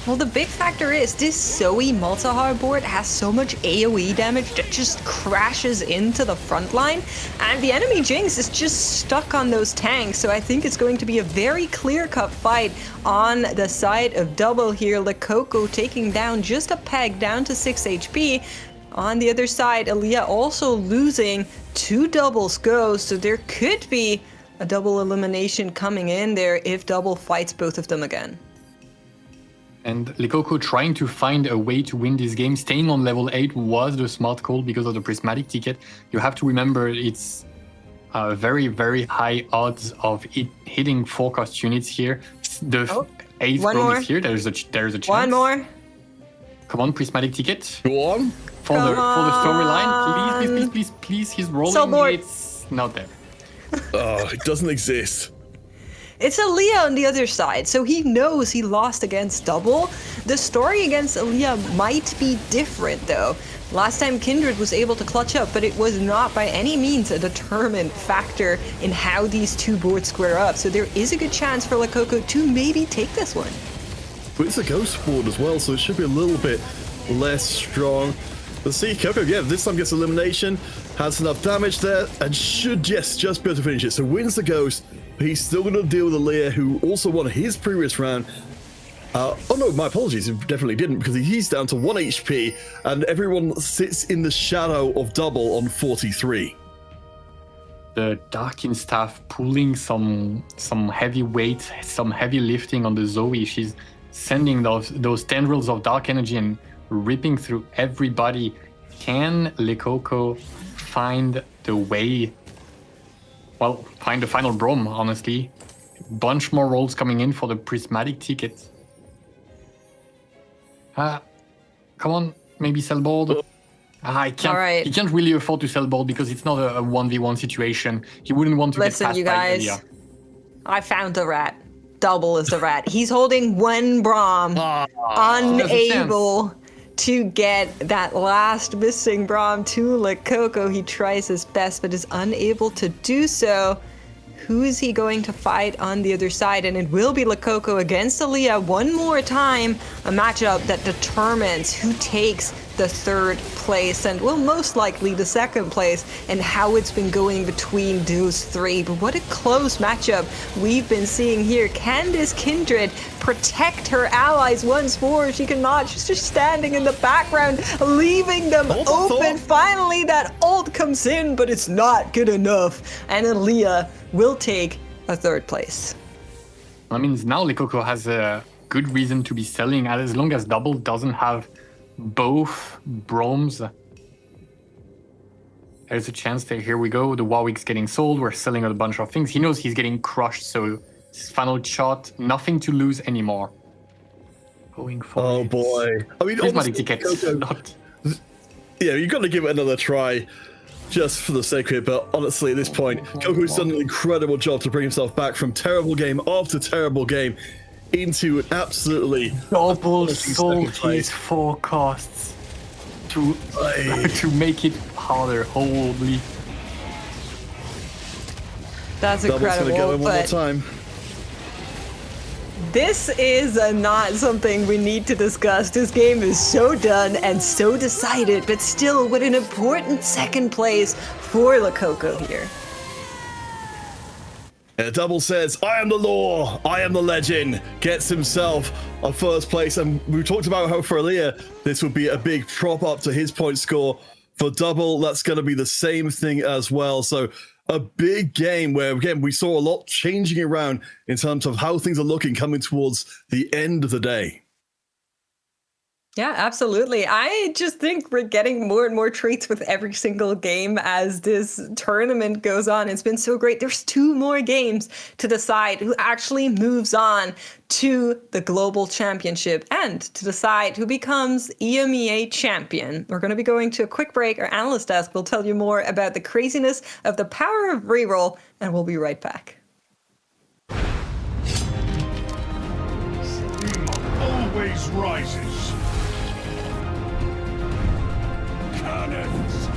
Well, the big factor is this Zoe Malzahar board has so much AoE damage that just crashes into the front line, and the enemy Jinx is just stuck on those tanks, so I think it's going to be a very clear-cut fight on the side of Double here. Lekoko taking down just a peg, down to 6 HP. On the other side, EMEA also losing 2 doubles go, so there could be a double elimination coming in there if Double fights both of them again. And Lekoko trying to find a way to win this game. Staying on level 8 was the smart call because of the prismatic ticket. You have to remember it's very, very high odds of it hitting 4-cost units here. The 8th row is here. There's a chance. One more. Come on, prismatic ticket. Go on. For the storyline. Please. He's rolling. It's not there. Oh, it doesn't exist. It's EMEA on the other side, so he knows he lost against Double. The story against EMEA might be different, though. Last time Kindred was able to clutch up, but it was not by any means a determined factor in how these two boards square up. So there is a good chance for Lekoko to maybe take this one. But it's a ghost board as well, so it should be a little bit less strong. Let's see, Coco, yeah, this time gets elimination, has enough damage there, and should, just be able to finish it. So wins the ghost, but he's still going to deal with Aaliyah, who also won his previous round. Oh no, my apologies, he definitely didn't, because he's down to 1 HP, and everyone sits in the shadow of Double on 43. The Darkin staff pulling some heavy weight, some heavy lifting on the Zoe. She's sending those tendrils of dark energy and ripping through everybody. Can Lekoko find the way? Well, find the final Brom, honestly. Bunch more rolls coming in for the prismatic ticket. Come on, maybe sell board. I can't. Right. He can't really afford to sell board because it's not a 1v1 situation. He wouldn't want to Listen, get passed you by guys, EMEA. I found the rat. Double is the rat. He's holding one Braum, unable to get that last missing Braum to Lekoko. He tries his best, but is unable to do so. Who is he going to fight on the other side? And it will be Lekoko against EMEA one more time. A matchup that determines who takes the third place and will most likely the second place, and how it's been going between those three. But what a close matchup we've been seeing here. Can this Kindred protect her allies once more? She cannot. She's just standing in the background, leaving them open. Finally, that ult comes in, but it's not good enough. And EMEA will take a third place. I mean, now Lekoko has a good reason to be selling, as long as Double doesn't have both Broms. There's a chance that here we go. The Warwick's getting sold. We're selling a bunch of things. He knows he's getting crushed, so his final shot, nothing to lose anymore. Going for Oh boy. I mean, prismatic honestly, tickets. Coco, Not... yeah, you've got to give it another try. just for the sake of it, but honestly, at this point, Coco's done an incredible job to bring himself back from terrible game after terrible game into an absolutely Double second sold place. his forecasts to make it harder. Holy. That's Double's gonna incredible. go in one more But time. this is not something we need to discuss. This game is so done and so decided, but still with an important second place for Lakoko here. And Double says, I am the law, I am the legend, gets himself a first place. And we talked about how for Aaliyah, this would be a big prop up to his point score. For Double, that's going to be the same thing as well. So a big game where, again, we saw a lot changing around in terms of how things are looking coming towards the end of the day. Yeah, absolutely. I just think we're getting more and more treats with every single game as this tournament goes on. It's been so great. There's 2 more games to decide who actually moves on to the global championship and to decide who becomes EMEA champion. We're going to be going to a quick break. Our analyst desk will tell you more about the craziness of the power of reroll, and we'll be right back. Always rises. Cannons.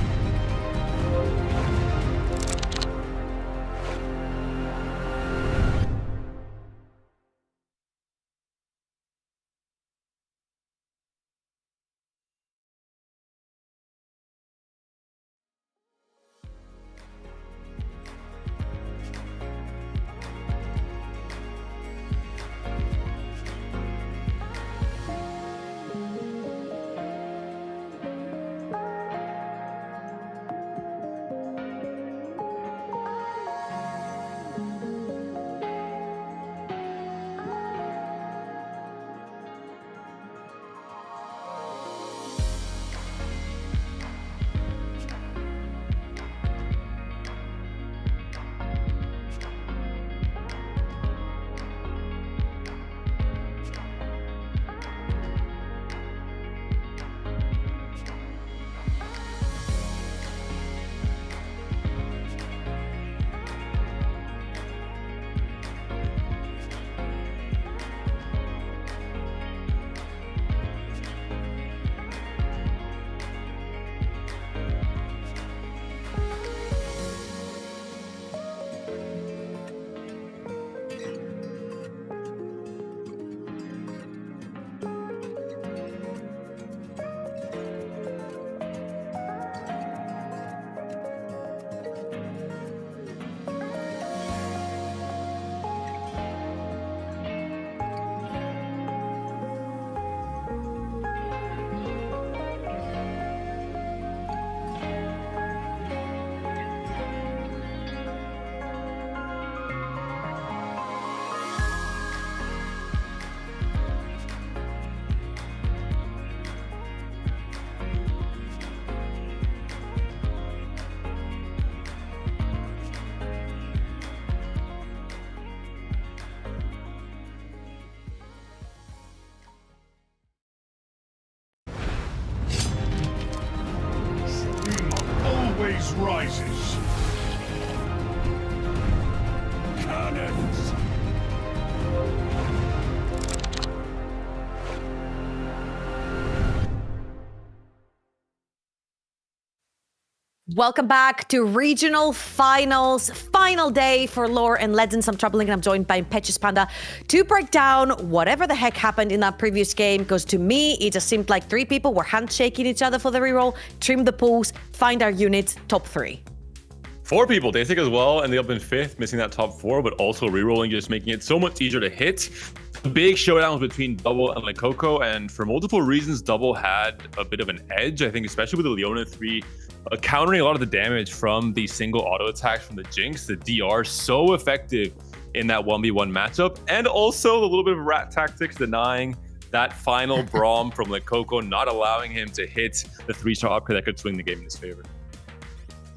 Always rises. Cannons. Welcome back to regional finals, final day for Lore and Legends. I'm Troubling and I'm joined by Impetuous Panda to break down whatever the heck happened in that previous game. Because to me, it just seemed like 3 people were handshaking each other for the reroll, trim the pools, find our units, top 3. 4 people, Dasik as well, ended up in 5th, missing that top 4, but also rerolling, just making it so much easier to hit. Big showdowns between Double and Lakoko, and for multiple reasons, Double had a bit of an edge, I think, especially with the Leona 3 countering a lot of the damage from the single auto attacks from the Jinx. The DR so effective in that 1v1 matchup, and also a little bit of rat tactics denying that final Braum from Lakoko, not allowing him to hit the 3-star upgrade that could swing the game in his favor.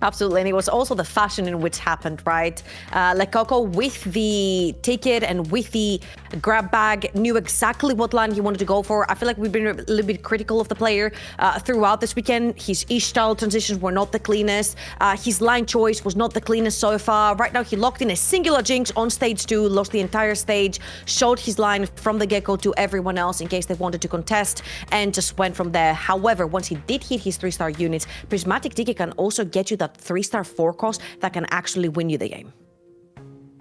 Absolutely, and it was also the fashion in which happened, right? Lekoko with the ticket and with the grab bag knew exactly what line he wanted to go for. I feel like we've been a little bit critical of the player throughout this weekend. His style transitions were not the cleanest. His line choice was not the cleanest so far. Right now, he locked in a singular jinx on stage 2, lost the entire stage, showed his line from the get-go to everyone else in case they wanted to contest, and just went from there. However, once he did hit his 3-star units, Prismatic Ticket can also get you that 3-star 4 cost that can actually win you the game.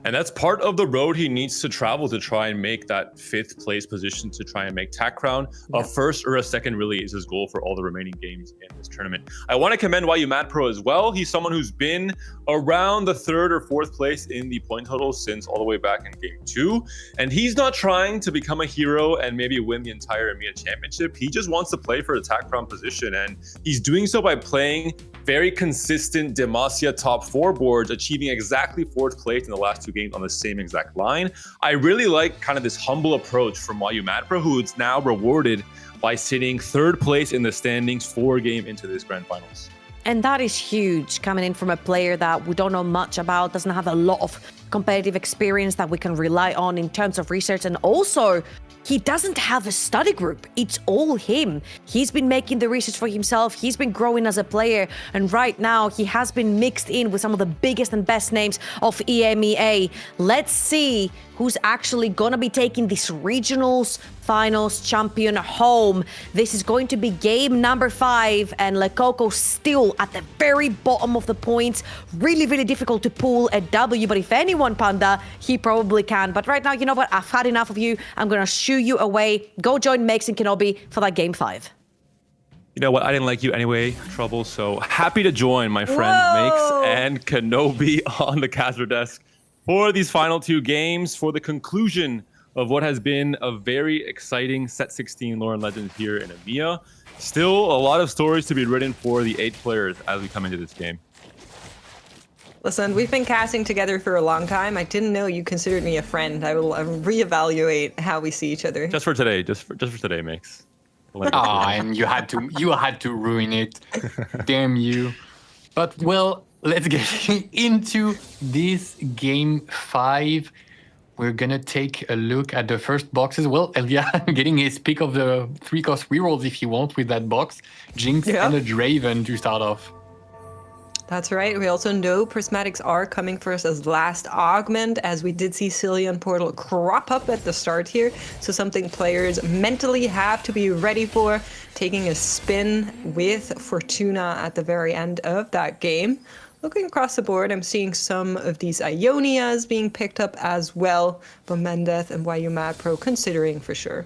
And that's part of the road he needs to travel to try and make that 5th place position, to try and make Tac Crown a first or a second really is his goal for all the remaining games in this tournament. I want to commend YU Mad Pro as well. He's someone who's been around the 3rd or 4th place in the point total since all the way back in game 2. And he's not trying to become a hero and maybe win the entire EMEA championship. He just wants to play for the Tac Crown position. And he's doing so by playing very consistent Demacia top 4 boards, achieving exactly 4th place in the last 2 games on the same exact line. I really like kind of this humble approach from YU Mad Pro, who is now rewarded by sitting 3rd place in the standings 4 games into this grand finals. And that is huge, coming in from a player that we don't know much about, doesn't have a lot of competitive experience that we can rely on in terms of research, and also he doesn't have a study group. It's all him. He's been making the research for himself. He's been growing as a player. And right now, he has been mixed in with some of the biggest and best names of EMEA. Let's see who's actually going to be taking this regionals finals champion home. This is going to be game number 5, and Lekoko still at the very bottom of the points. Really, really difficult to pull a W, but if anyone, Panda, he probably can. But right now, you know what? I've had enough of you. I'm going to shoo you away. Go join Makes and Kenobi for that game 5. You know what? I didn't like you anyway, Trouble. So happy to join my friend Whoa. Makes and Kenobi on the Casper desk for these final 2 games, for the conclusion of what has been a very exciting Set 16 Lauren Legends here in EMEA. Still a lot of stories to be written for the 8 players as we come into this game. Listen, we've been casting together for a long time. I didn't know you considered me a friend. I will reevaluate how we see each other. Just for today, just for today, Makes. And you had to ruin it. Damn you. But well, let's get into this game 5. We're gonna take a look at the first boxes. Well, Elia getting his pick of the 3-cost rerolls if he wants with that box. Jinx and a Draven to start off. That's right. We also know Prismatics are coming for us as last augment, as we did see Cillian Portal crop up at the start here. So something players mentally have to be ready for. Taking a spin with Fortuna at the very end of that game. Looking across the board, I'm seeing some of these Ionias being picked up as well. Bomendeth and YU Mad Pro considering for sure.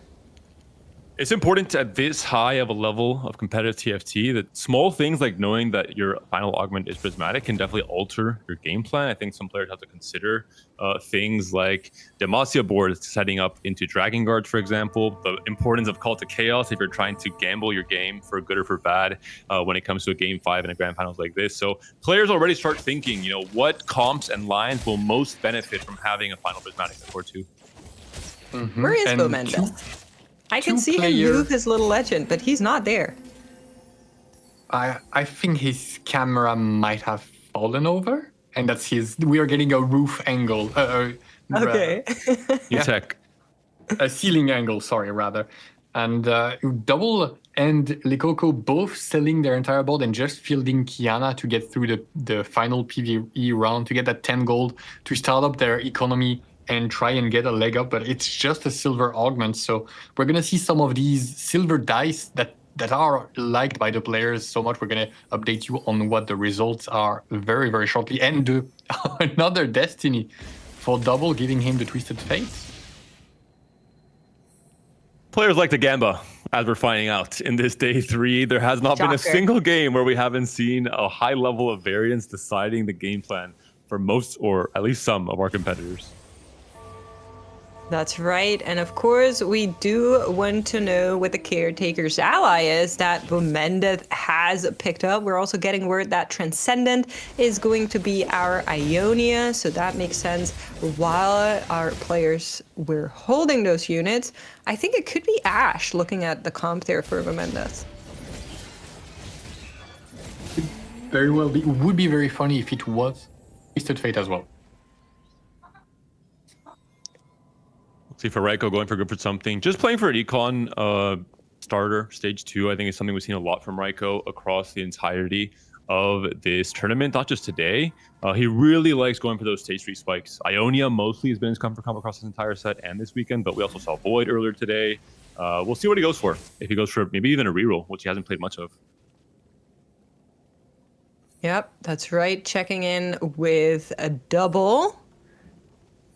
It's important at this high of a level of competitive TFT that small things like knowing that your final augment is prismatic can definitely alter your game plan. I think some players have to consider things like Demacia boards setting up into Dragon Guards, for example, the importance of Call to Chaos if you're trying to gamble your game for good or for bad when it comes to a game 5 in a grand finals like this. So players already start thinking, what comps and lines will most benefit from having a final prismatic at 4-2. Where is Bomendeth? I can see him move his little legend, but he's not there. I think his camera might have fallen over, and that's we are getting a roof angle. Okay. Tech. A ceiling angle, sorry, rather. And Double and Lekoko both selling their entire board and just fielding Kiana to get through the final PvE round to get that 10 gold to start up their economy and try and get a leg up, but it's just a silver augment. So we're going to see some of these silver dice that are liked by the players so much. We're going to update you on what the results are very, very shortly. And another Destiny for Double, giving him the Twisted Fate. Players like the Gamba, as we're finding out in this day 3. There has not been a single game where we haven't seen a high level of variance deciding the game plan for most, or at least some, of our competitors. That's right. And of course, we do want to know what the Caretaker's ally is that Bomendeth has picked up. We're also getting word that Transcendent is going to be our Ionia. So that makes sense. While our players were holding those units, I think it could be Ashe looking at the comp there for Bomendeth. very well be. It would be very funny if it was Twisted Fate as well. See for Raiko going for good for something. Just playing for an econ starter, stage 2, I think is something we've seen a lot from Raiko across the entirety of this tournament, not just today. He really likes going for those stage 3 spikes. Ionia mostly has been his comfort combo across this entire set and this weekend, but we also saw Void earlier today. We'll see what he goes for. If he goes for maybe even a reroll, which he hasn't played much of. Yep, that's right. Checking in with a double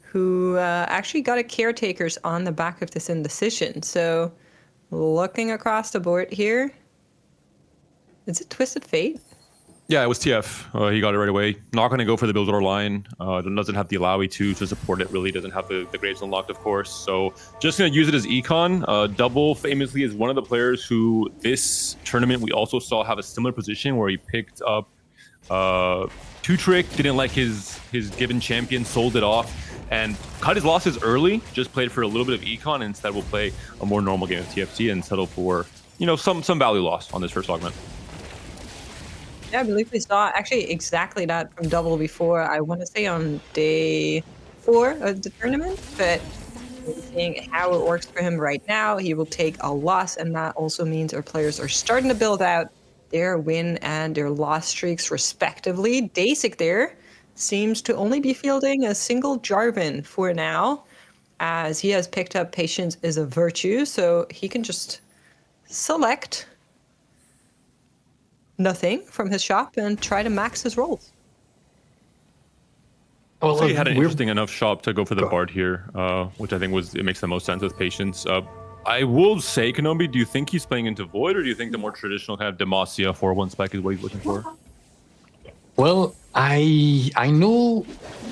who actually got a Caretakers on the back of this indecision. So looking across the board here, is it Twisted Fate? Yeah, it was TF. He got it right away. Not going to go for the build order line. Doesn't have the Alawi to support it, really. Doesn't have the Graves unlocked, of course. So just going to use it as econ. Double famously is one of the players who this tournament we also saw have a similar position where he picked up 2-trick, didn't like his given champion, sold it off, and cut his losses early. Just played for a little bit of econ and instead will play a more normal game of TFT and settle for, some value loss on this first augment. Yeah, I believe we saw actually exactly that from Double before. I want to say on day 4 of the tournament, but seeing how it works for him right now, he will take a loss, and that also means our players are starting to build out their win and their loss streaks respectively. Dasik there seems to only be fielding a single Jarvan for now, as he has picked up Patience is a Virtue, so he can just select nothing from his shop and try to max his rolls. Well, So he had an interesting enough shop to go for the Bard here, which I think it makes the most sense with Patience. I will say, Kenobi, do you think he's playing into Void, or do you think the more traditional kind of Demacia 4-1 spike is what he's looking for? Well, I know,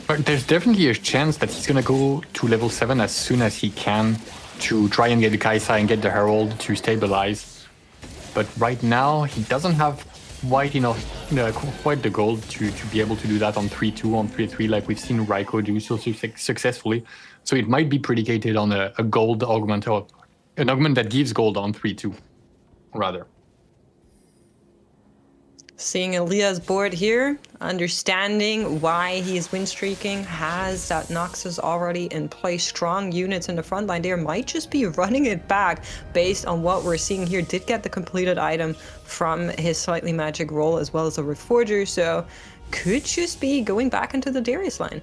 but there's definitely a chance that he's gonna go to level 7 as soon as he can to try and get the Kaisa and get the Herald to stabilize. But right now, he doesn't have quite the gold to be able to do that on 3-2, on 3-3, like we've seen Raiko do so successfully. So it might be predicated on a gold augment, or an augment that gives gold on 3-2, rather. Seeing Elia's board here, understanding why he's win streaking, has that Noxus already in place, strong units in the front line there, might just be running it back based on what we're seeing here. Did get the completed item from his slightly magic roll as well as a Reforger, so could just be going back into the Darius line.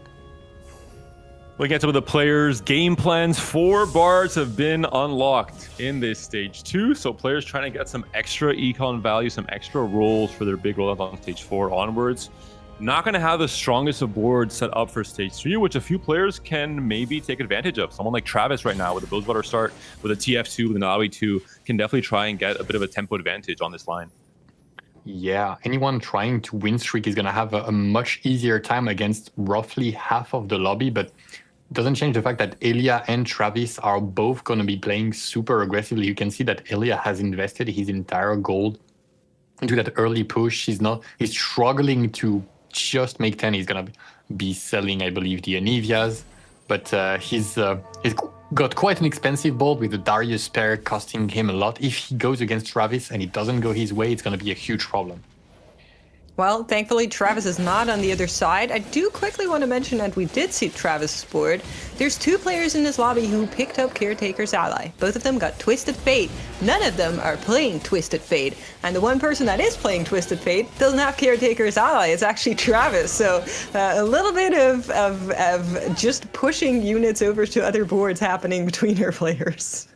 Looking at some of the players' game plans, 4 bards have been unlocked in this stage 2. So players trying to get some extra econ value, some extra rolls for their big rollout on stage 4 onwards. Not going to have the strongest of boards set up for stage 3, which a few players can maybe take advantage of. Someone like Travis right now with a Buzzwater start, with a TF2, with an Aoi 2, can definitely try and get a bit of a tempo advantage on this line. Yeah, anyone trying to win streak is going to have a much easier time against roughly half of the lobby, but it doesn't change the fact that Elia and Travis are both going to be playing super aggressively. You can see that Elia has invested his entire gold into that early push. He's struggling to just make 10. He's going to be selling, I believe, the Anivias, but he's got quite an expensive board with the Darius pair costing him a lot. If he goes against Travis and it doesn't go his way, it's going to be a huge problem. Well, thankfully, Travis is not on the other side. I do quickly want to mention that we did see Travis' board. There's 2 players in this lobby who picked up Caretaker's ally. Both of them got Twisted Fate. None of them are playing Twisted Fate. And the one person that is playing Twisted Fate doesn't have Caretaker's ally. It's actually Travis. So a little bit of just pushing units over to other boards happening between our players.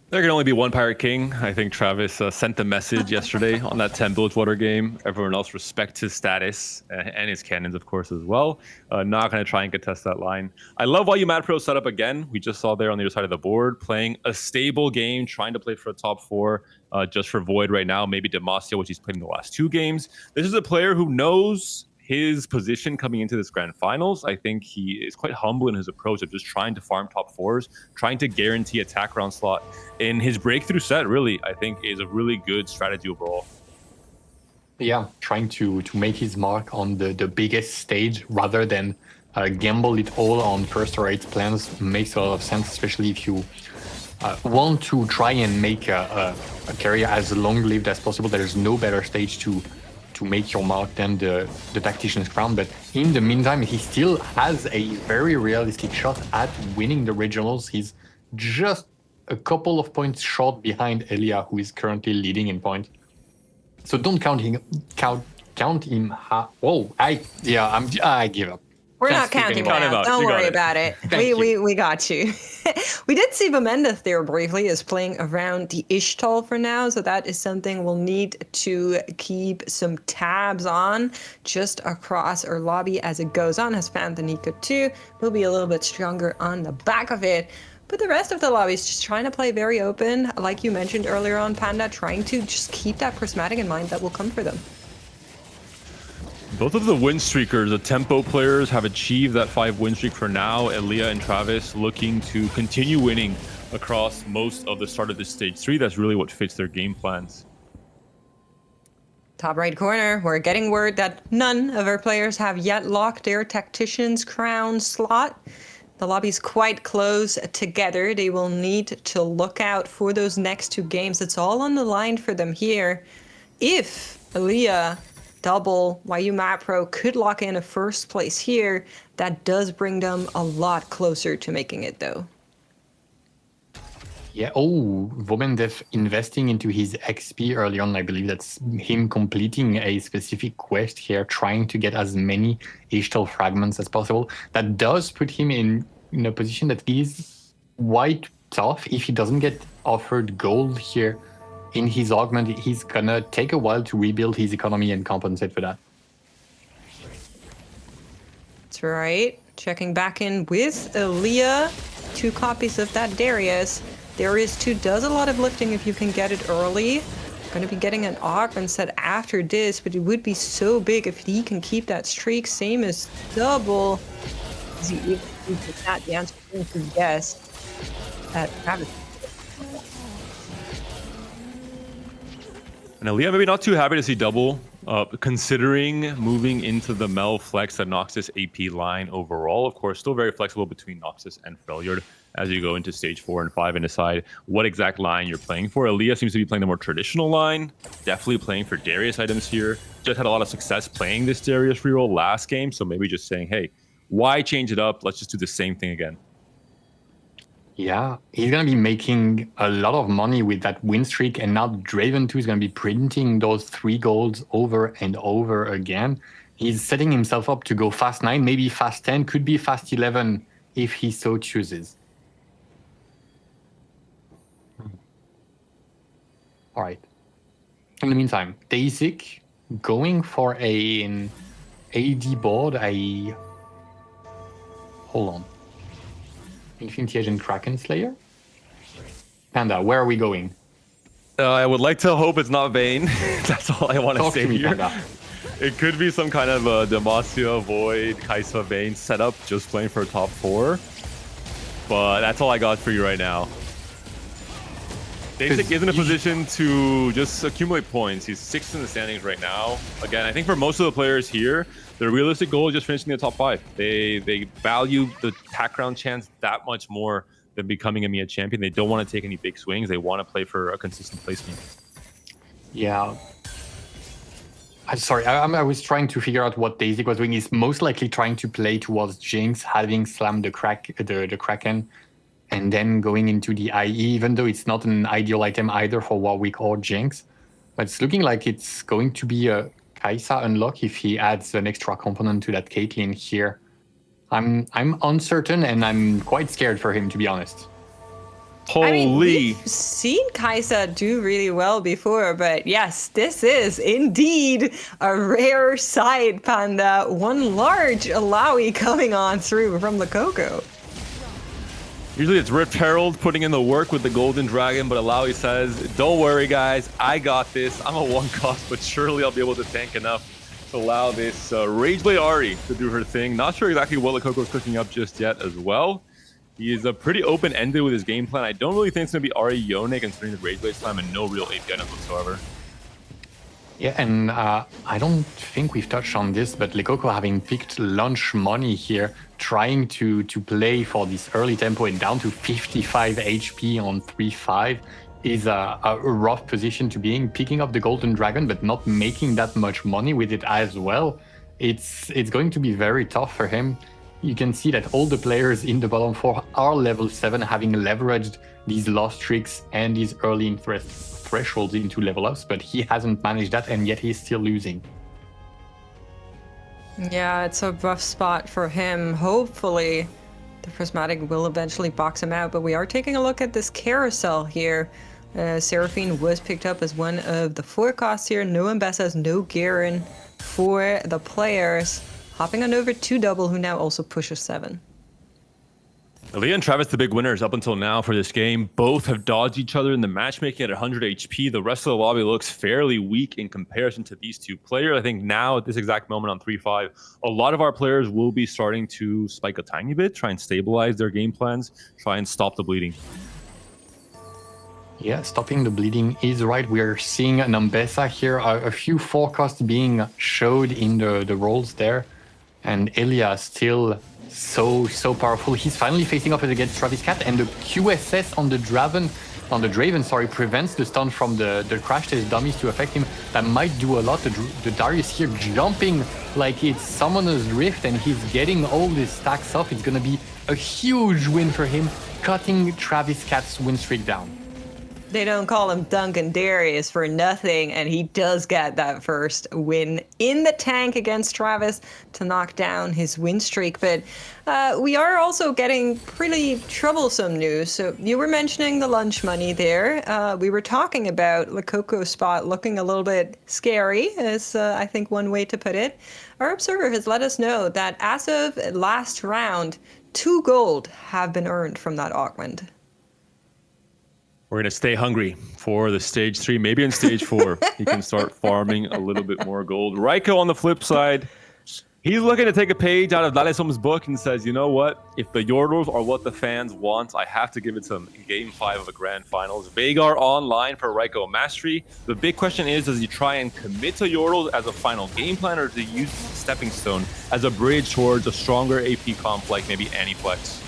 There can only be one Pirate King. I think Travis sent the message yesterday on that 10 Bilgewater game. Everyone else respects his status and his cannons, of course, as well. Not going to try and contest that line. I love why you Mad Pro set up again. We just saw there on the other side of the board, playing a stable game, trying to play for a top 4 just for Void right now. Maybe Demacia, which he's played in the last 2 games. This is a player who knows his position coming into this grand finals. I think he is quite humble in his approach of just trying to farm top 4s, trying to guarantee attack round slot. In his breakthrough set, really, I think is a really good strategy overall. Yeah, trying to make his mark on the biggest stage rather than gamble it all on first or 8th plans makes a lot of sense, especially if you want to try and make a career as long-lived as possible. There's no better stage to to make your mark than the Tactician's crown. But in the meantime, he still has a very realistic shot at winning the regionals. He's just a couple of points short behind Elia, who is currently leading in point. So don't count him. Count him. I give up. We're Can't not speak counting anymore. Count him that. out. Don't You got worry it. about it. Thank you. We got you. We did see Vamendeth there briefly is playing around the Ishtal for now, so that is something we'll need to keep some tabs on just across our lobby as it goes on. Has found the Nico too. Will be a little bit stronger on the back of it. But the rest of the lobby is just trying to play very open, like you mentioned earlier on, Panda, trying to just keep that prismatic in mind that will come for them. Both of the win streakers, the tempo players, have achieved that 5 win streak for now. Elia and Travis looking to continue winning across most of the start of this stage 3. That's really what fits their game plans. Top right corner, we're getting word that none of our players have yet locked their Tactician's crown slot. The lobby's quite close together. They will need to look out for those next 2 games. It's all on the line for them here. If Elia, Double, YU Mapro could lock in a first place here, that does bring them a lot closer to making it though. Yeah, Vomendef investing into his XP early on. I believe that's him completing a specific quest here, trying to get as many Ishtal fragments as possible. That does put him in a position that is quite tough. If he doesn't get offered gold here in his augment, he's gonna take a while to rebuild his economy and compensate for that. That's right. Checking back in with Elia. 2 copies of that Darius. Darius 2 does a lot of lifting if you can get it early. Going to be getting an augment set after this, but it would be so big if he can keep that streak. Same as Double. Is he even that? The answer is yes. Travis. And Elia maybe not too happy to see Double, considering moving into the Mel Flex and Noxus AP line overall. Of course, still very flexible between Noxus and Freljord as you go into stage 4 and 5 and decide what exact line you're playing for. Elia seems to be playing the more traditional line, definitely playing for Darius items here. Just had a lot of success playing this Darius reroll last game, so maybe just saying, hey, why change it up? Let's just do the same thing again. Yeah, he's going to be making a lot of money with that win streak, and now Draven 2 is going to be printing those 3 golds over and over again. He's setting himself up to go fast 9, maybe fast 10, could be fast 11 if he so chooses. All right. In the meantime, Daisy going for an AD board. Hold on. Infinity Agent Kraken Slayer? Panda, where are we going? I would like to hope it's not Vayne. That's all I want to Talk say to me, here. Panda. It could be some kind of a Demacia, Void, Kaisa, Vayne setup, just playing for a top 4. But that's all I got for you right now. Daisy is in a position to just accumulate points. He's 6th in the standings right now. Again, I think for most of the players here, their realistic goal is just finishing in the top 5. They value the tack round chance that much more than becoming a EMEA champion. They don't want to take any big swings. They want to play for a consistent placement. Yeah. I'm sorry, I was trying to figure out what Daisy was doing. He's most likely trying to play towards Jinx, having slammed the Kraken, and then going into the IE, even though it's not an ideal item either for Warwick or Jinx. But it's looking like it's going to be a Kaisa unlock if he adds an extra component to that Caitlyn here. I'm uncertain, and I'm quite scared for him, to be honest. Holy! I mean, we've seen Kaisa do really well before, but yes, this is indeed a rare sight, Panda. One large Alawi coming on through from the Coco. Usually it's Rift Herald putting in the work with the Golden Dragon, but Alawi says, don't worry guys, I got this. I'm a 1-cost, but surely I'll be able to tank enough to allow this Rageblade Ahri to do her thing. Not sure exactly what Coco's cooking up just yet as well. He is pretty open-ended with his game plan. I don't really think it's going to be Ahri Yone considering the Rageblade slam and no real AP items whatsoever. Yeah, and I don't think we've touched on this, but Lekoko having picked lunch money here, trying to play for this early tempo and down to 55 HP on 3-5. is a rough position to be in, picking up the Golden Dragon, but not making that much money with it as well. It's going to be very tough for him. You can see that all the players in the bottom 4 are level 7, having leveraged these lost tricks and these early interest thresholds into level ups, but he hasn't managed that, and yet he's still losing. Yeah, it's a rough spot for him. Hopefully, the Prismatic will eventually box him out, but we are taking a look at this carousel here. Seraphine was picked up as one of the 4 costs here. No Ambessas, no Garen for the players. Hopping on over to Double, who now also pushes 7. Aaliyah and Travis, the big winners up until now for this game. Both have dodged each other in the matchmaking at 100 HP. The rest of the lobby looks fairly weak in comparison to these two players. I think now, at this exact moment on 3-5, a lot of our players will be starting to spike a tiny bit, try and stabilize their game plans, try and stop the bleeding. Yeah, stopping the bleeding is right. We're seeing an Ambessa here, a few forecasts being showed in the rolls there. And Elia still so powerful. He's finally facing off against Travis Cat, and the QSS on the Draven, prevents the stun from the crash test dummies to affect him. That might do a lot. The Darius here jumping like it's Summoner's Rift, and he's getting all these stacks off. It's gonna be a huge win for him, cutting Travis Cat's win streak down. They don't call him Duncan Darius for nothing, and he does get that first win in the tank against Travis to knock down his win streak. But we are also getting pretty troublesome news. So you were mentioning the lunch money there. We were talking about Lococo's spot looking a little bit scary, is I think one way to put it. Our observer has let us know that as of last round, 2 gold have been earned from that augment. We're going to stay hungry for the stage 3, maybe in stage 4. He can start farming a little bit more gold. Raiko on the flip side, he's looking to take a page out of Dalesom's book and says, you know what? If the Yordles are what the fans want, I have to give it to them in Game 5 of the Grand Finals. Veigar online for Raiko Mastery. The big question is, does he try and commit to Yordles as a final game plan, or does he use Stepping Stone as a bridge towards a stronger AP comp like maybe Aniplex?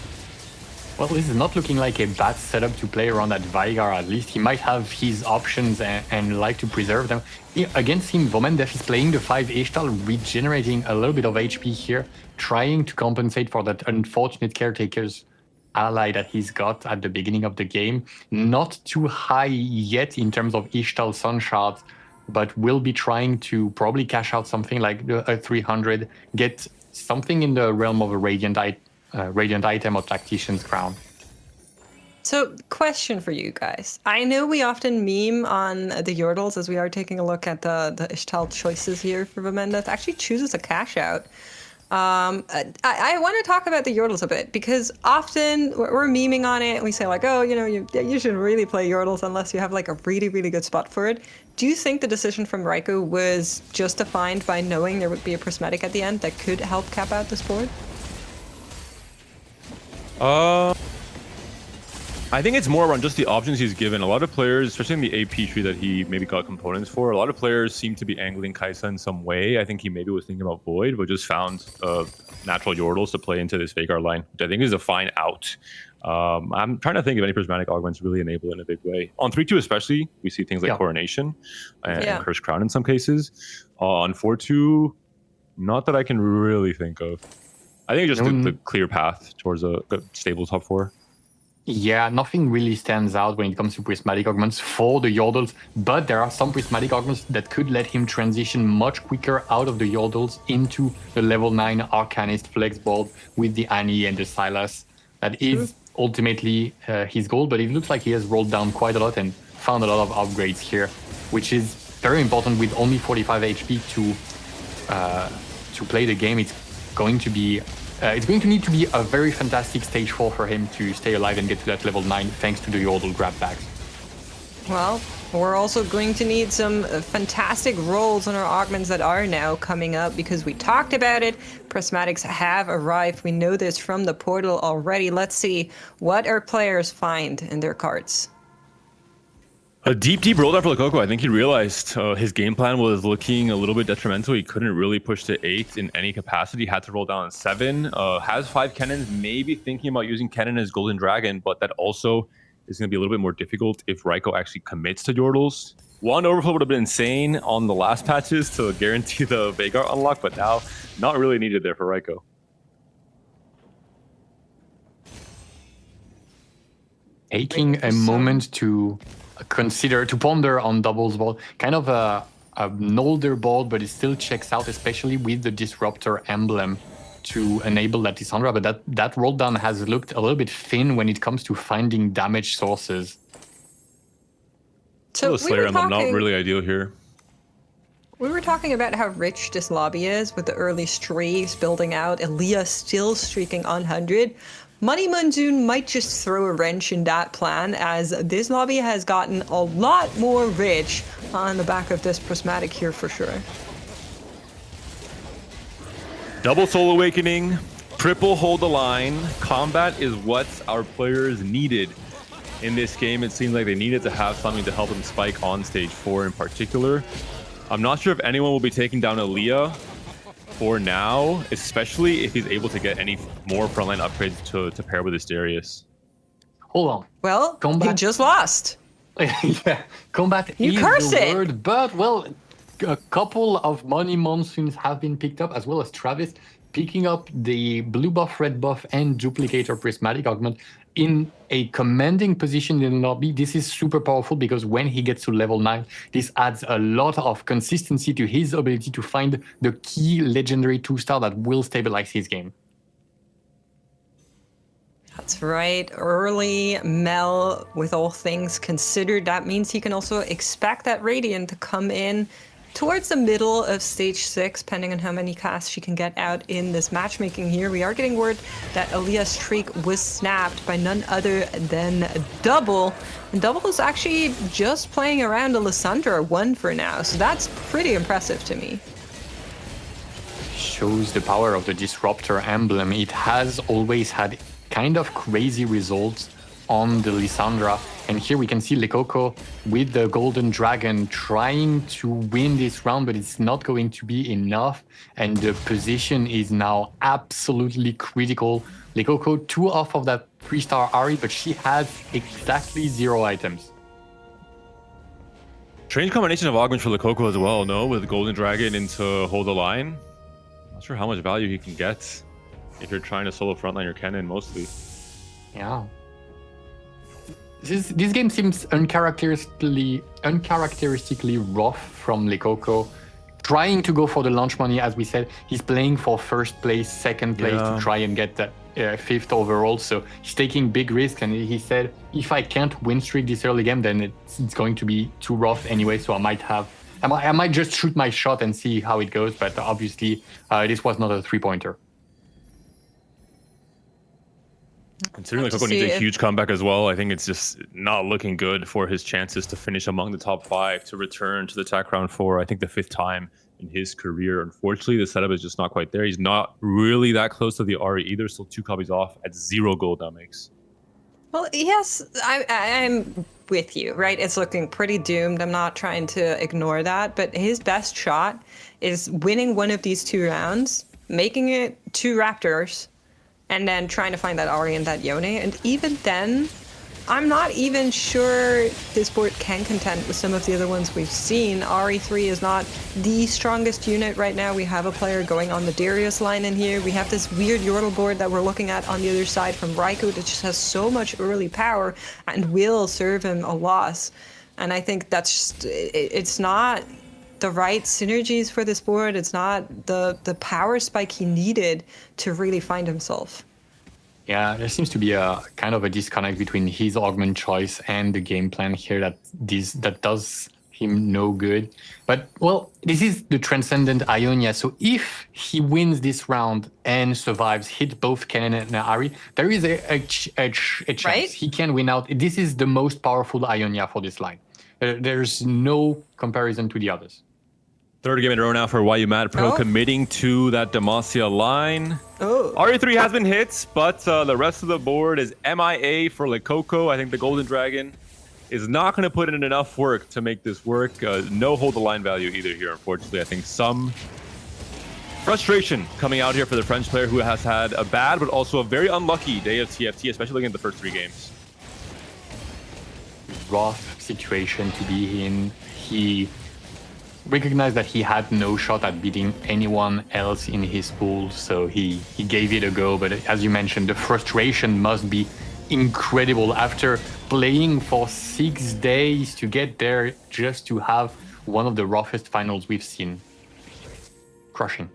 Well, this is not looking like a bad setup to play around that Veigar, at least. He might have his options and like to preserve them. Against him, Vomendev is playing the 5 Ishtal, regenerating a little bit of HP here, trying to compensate for that unfortunate Caretaker's ally that he's got at the beginning of the game. Not too high yet in terms of Ishtal Sun Shards, but will be trying to probably cash out something like a 300, get something in the realm of a Radiant item or Tactician's Crown. So, question for you guys. I know we often meme on the Yordles as we are taking a look at the Ishtal choices here for Vomendev. Actually chooses a cash out. I want to talk about the Yordles a bit, because often we're memeing on it and we say like, oh, you shouldn't really play Yordles unless you have like a really, really good spot for it. Do you think the decision from Raiko was just defined by knowing there would be a Prismatic at the end that could help cap out this board? I think it's more around just the options he's given. A lot of players, especially in the AP tree that he maybe got components for, a lot of players seem to be angling Kaisa in some way. I think he maybe was thinking about Void, but just found natural Yordles to play into this Veigar line, which I think is a fine out. I'm trying to think if any Prismatic augments really enable in a big way. On 3-2 especially, we see things like Coronation and Cursed Crown in some cases. On 4-2, not that I can really think of. I think just the clear path towards a stable top 4. Yeah, nothing really stands out when it comes to Prismatic augments for the Yordles, but there are some Prismatic augments that could let him transition much quicker out of the Yordles into the level 9 Arcanist flex board with the Annie and the Silas. That is ultimately his goal, but it looks like he has rolled down quite a lot and found a lot of upgrades here, which is very important. With only 45 HP to play the game, it's going to need to be a very fantastic stage 4 for him to stay alive and get to that level 9 thanks to the Yordle grab bags. Well, we're also going to need some fantastic rolls on our augments that are now coming up, because we talked about it. Prismatics have arrived. We know this from the portal already. Let's see what our players find in their carts. A deep roll down for Lococo. I think he realized his game plan was looking a little bit detrimental. He couldn't really push to 8 in any capacity. Had to roll down on 7. Has 5 cannons, maybe thinking about using cannon as Golden Dragon, but that also is going to be a little bit more difficult if Raiko actually commits to Yordles. One overflow would have been insane on the last patches to guarantee the Veigar unlock, but now not really needed there for Raiko. Taking a moment to ponder on doubles board, kind of an older board, but it still checks out, especially with the Disruptor emblem to enable that Lissandra. But that roll down has looked a little bit thin when it comes to finding damage sources. So The Slayer emblem not really ideal here. We were talking about how rich this lobby is with the early streaks building out, EMEA still streaking on 100. Money Monsoon might just throw a wrench in that plan, as this lobby has gotten a lot more rich on the back of this prismatic here for sure. Double Soul Awakening, triple Hold the Line. Combat is what our players needed in this game. It seems like they needed to have something to help them spike on stage 4 in particular. I'm not sure if anyone will be taking down EMEA for now, especially if he's able to get any more frontline upgrades to pair with his Darius. Hold on. Well, Combat. he just lost. Yeah, combat You is cursed the it. word, but well, a couple of money monsoons have been picked up, as well as Travis picking up the blue buff, red buff, and duplicator prismatic augment in a commanding position in the lobby. This is super powerful because when he gets to level 9, this adds a lot of consistency to his ability to find the key legendary 2-star that will stabilize his game. That's right. Early Mel, with all things considered, that means he can also expect that Radiant to come in towards the middle of stage 6, depending on how many casts she can get out in this matchmaking here. We are getting word that EMEA's streak was snapped by none other than Double. And Double is actually just playing around a Lissandra 1 for now, so that's pretty impressive to me. Shows the power of the Disruptor emblem. It has always had kind of crazy results on the Lissandra. And here we can see Lekoko with the Golden Dragon trying to win this round, but it's not going to be enough. And the position is now absolutely critical. Lekoko 2 off of that 3-star Ari, but she has exactly 0 items. Strange combination of augments for Lekoko as well, no? With Golden Dragon into Hold the Line. Not sure how much value he can get if you're trying to solo frontline your cannon mostly. Yeah. This game seems uncharacteristically rough from Lekoko. Trying to go for the launch money, as we said, he's playing for first place, second place to try and get that 5th overall. So he's taking big risks, and he said, if I can't win streak this early game, then it's going to be too rough anyway. So I might just shoot my shot and see how it goes. But obviously, this was not a 3-pointer. Considering Lekoko needs a huge comeback as well, I think it's just not looking good for his chances to finish among the top 5 to return to the TAC round 4. I think the 5th time in his career. Unfortunately, the setup is just not quite there. He's not really that close to the Ari either. Still 2 copies off at 0 gold that makes. Well, yes, I'm with you, right? It's looking pretty doomed. I'm not trying to ignore that, but his best shot is winning one of these 2 rounds, making it 2 Raptors, and then trying to find that Ari and that Yone. And even then, I'm not even sure this board can contend with some of the other ones we've seen. RE3 is not the strongest unit right now. We have a player going on the Darius line in here. We have this weird Yordle board that we're looking at on the other side from Raiko that just has so much early power and will serve him a loss. And I think that's just, it's not the right synergies for this board. It's not the power spike he needed to really find himself. Yeah, there seems to be a kind of a disconnect between his augment choice and the game plan here that does him no good. But, well, this is the Transcendent Ionia, so if he wins this round and survives, hit both Kennen and Ari, there is a chance right? he can win out. This is the most powerful Ionia for this line. There's no comparison to the others. 3rd game in a row now for YU Pro, committing to that Demacia line. RE3 has been hit, but the rest of the board is MIA for Lekoko. I think the Golden Dragon is not going to put in enough work to make this work. No hold the line value either here, unfortunately. I think some frustration coming out here for the French player who has had a bad but also a very unlucky day of TFT, especially looking at the first 3 games. rough situation to be in. He recognized that he had no shot at beating anyone else in his pool, so he gave it a go. But as you mentioned, the frustration must be incredible after playing for 6 days to get there just to have one of the roughest finals we've seen. Crushing.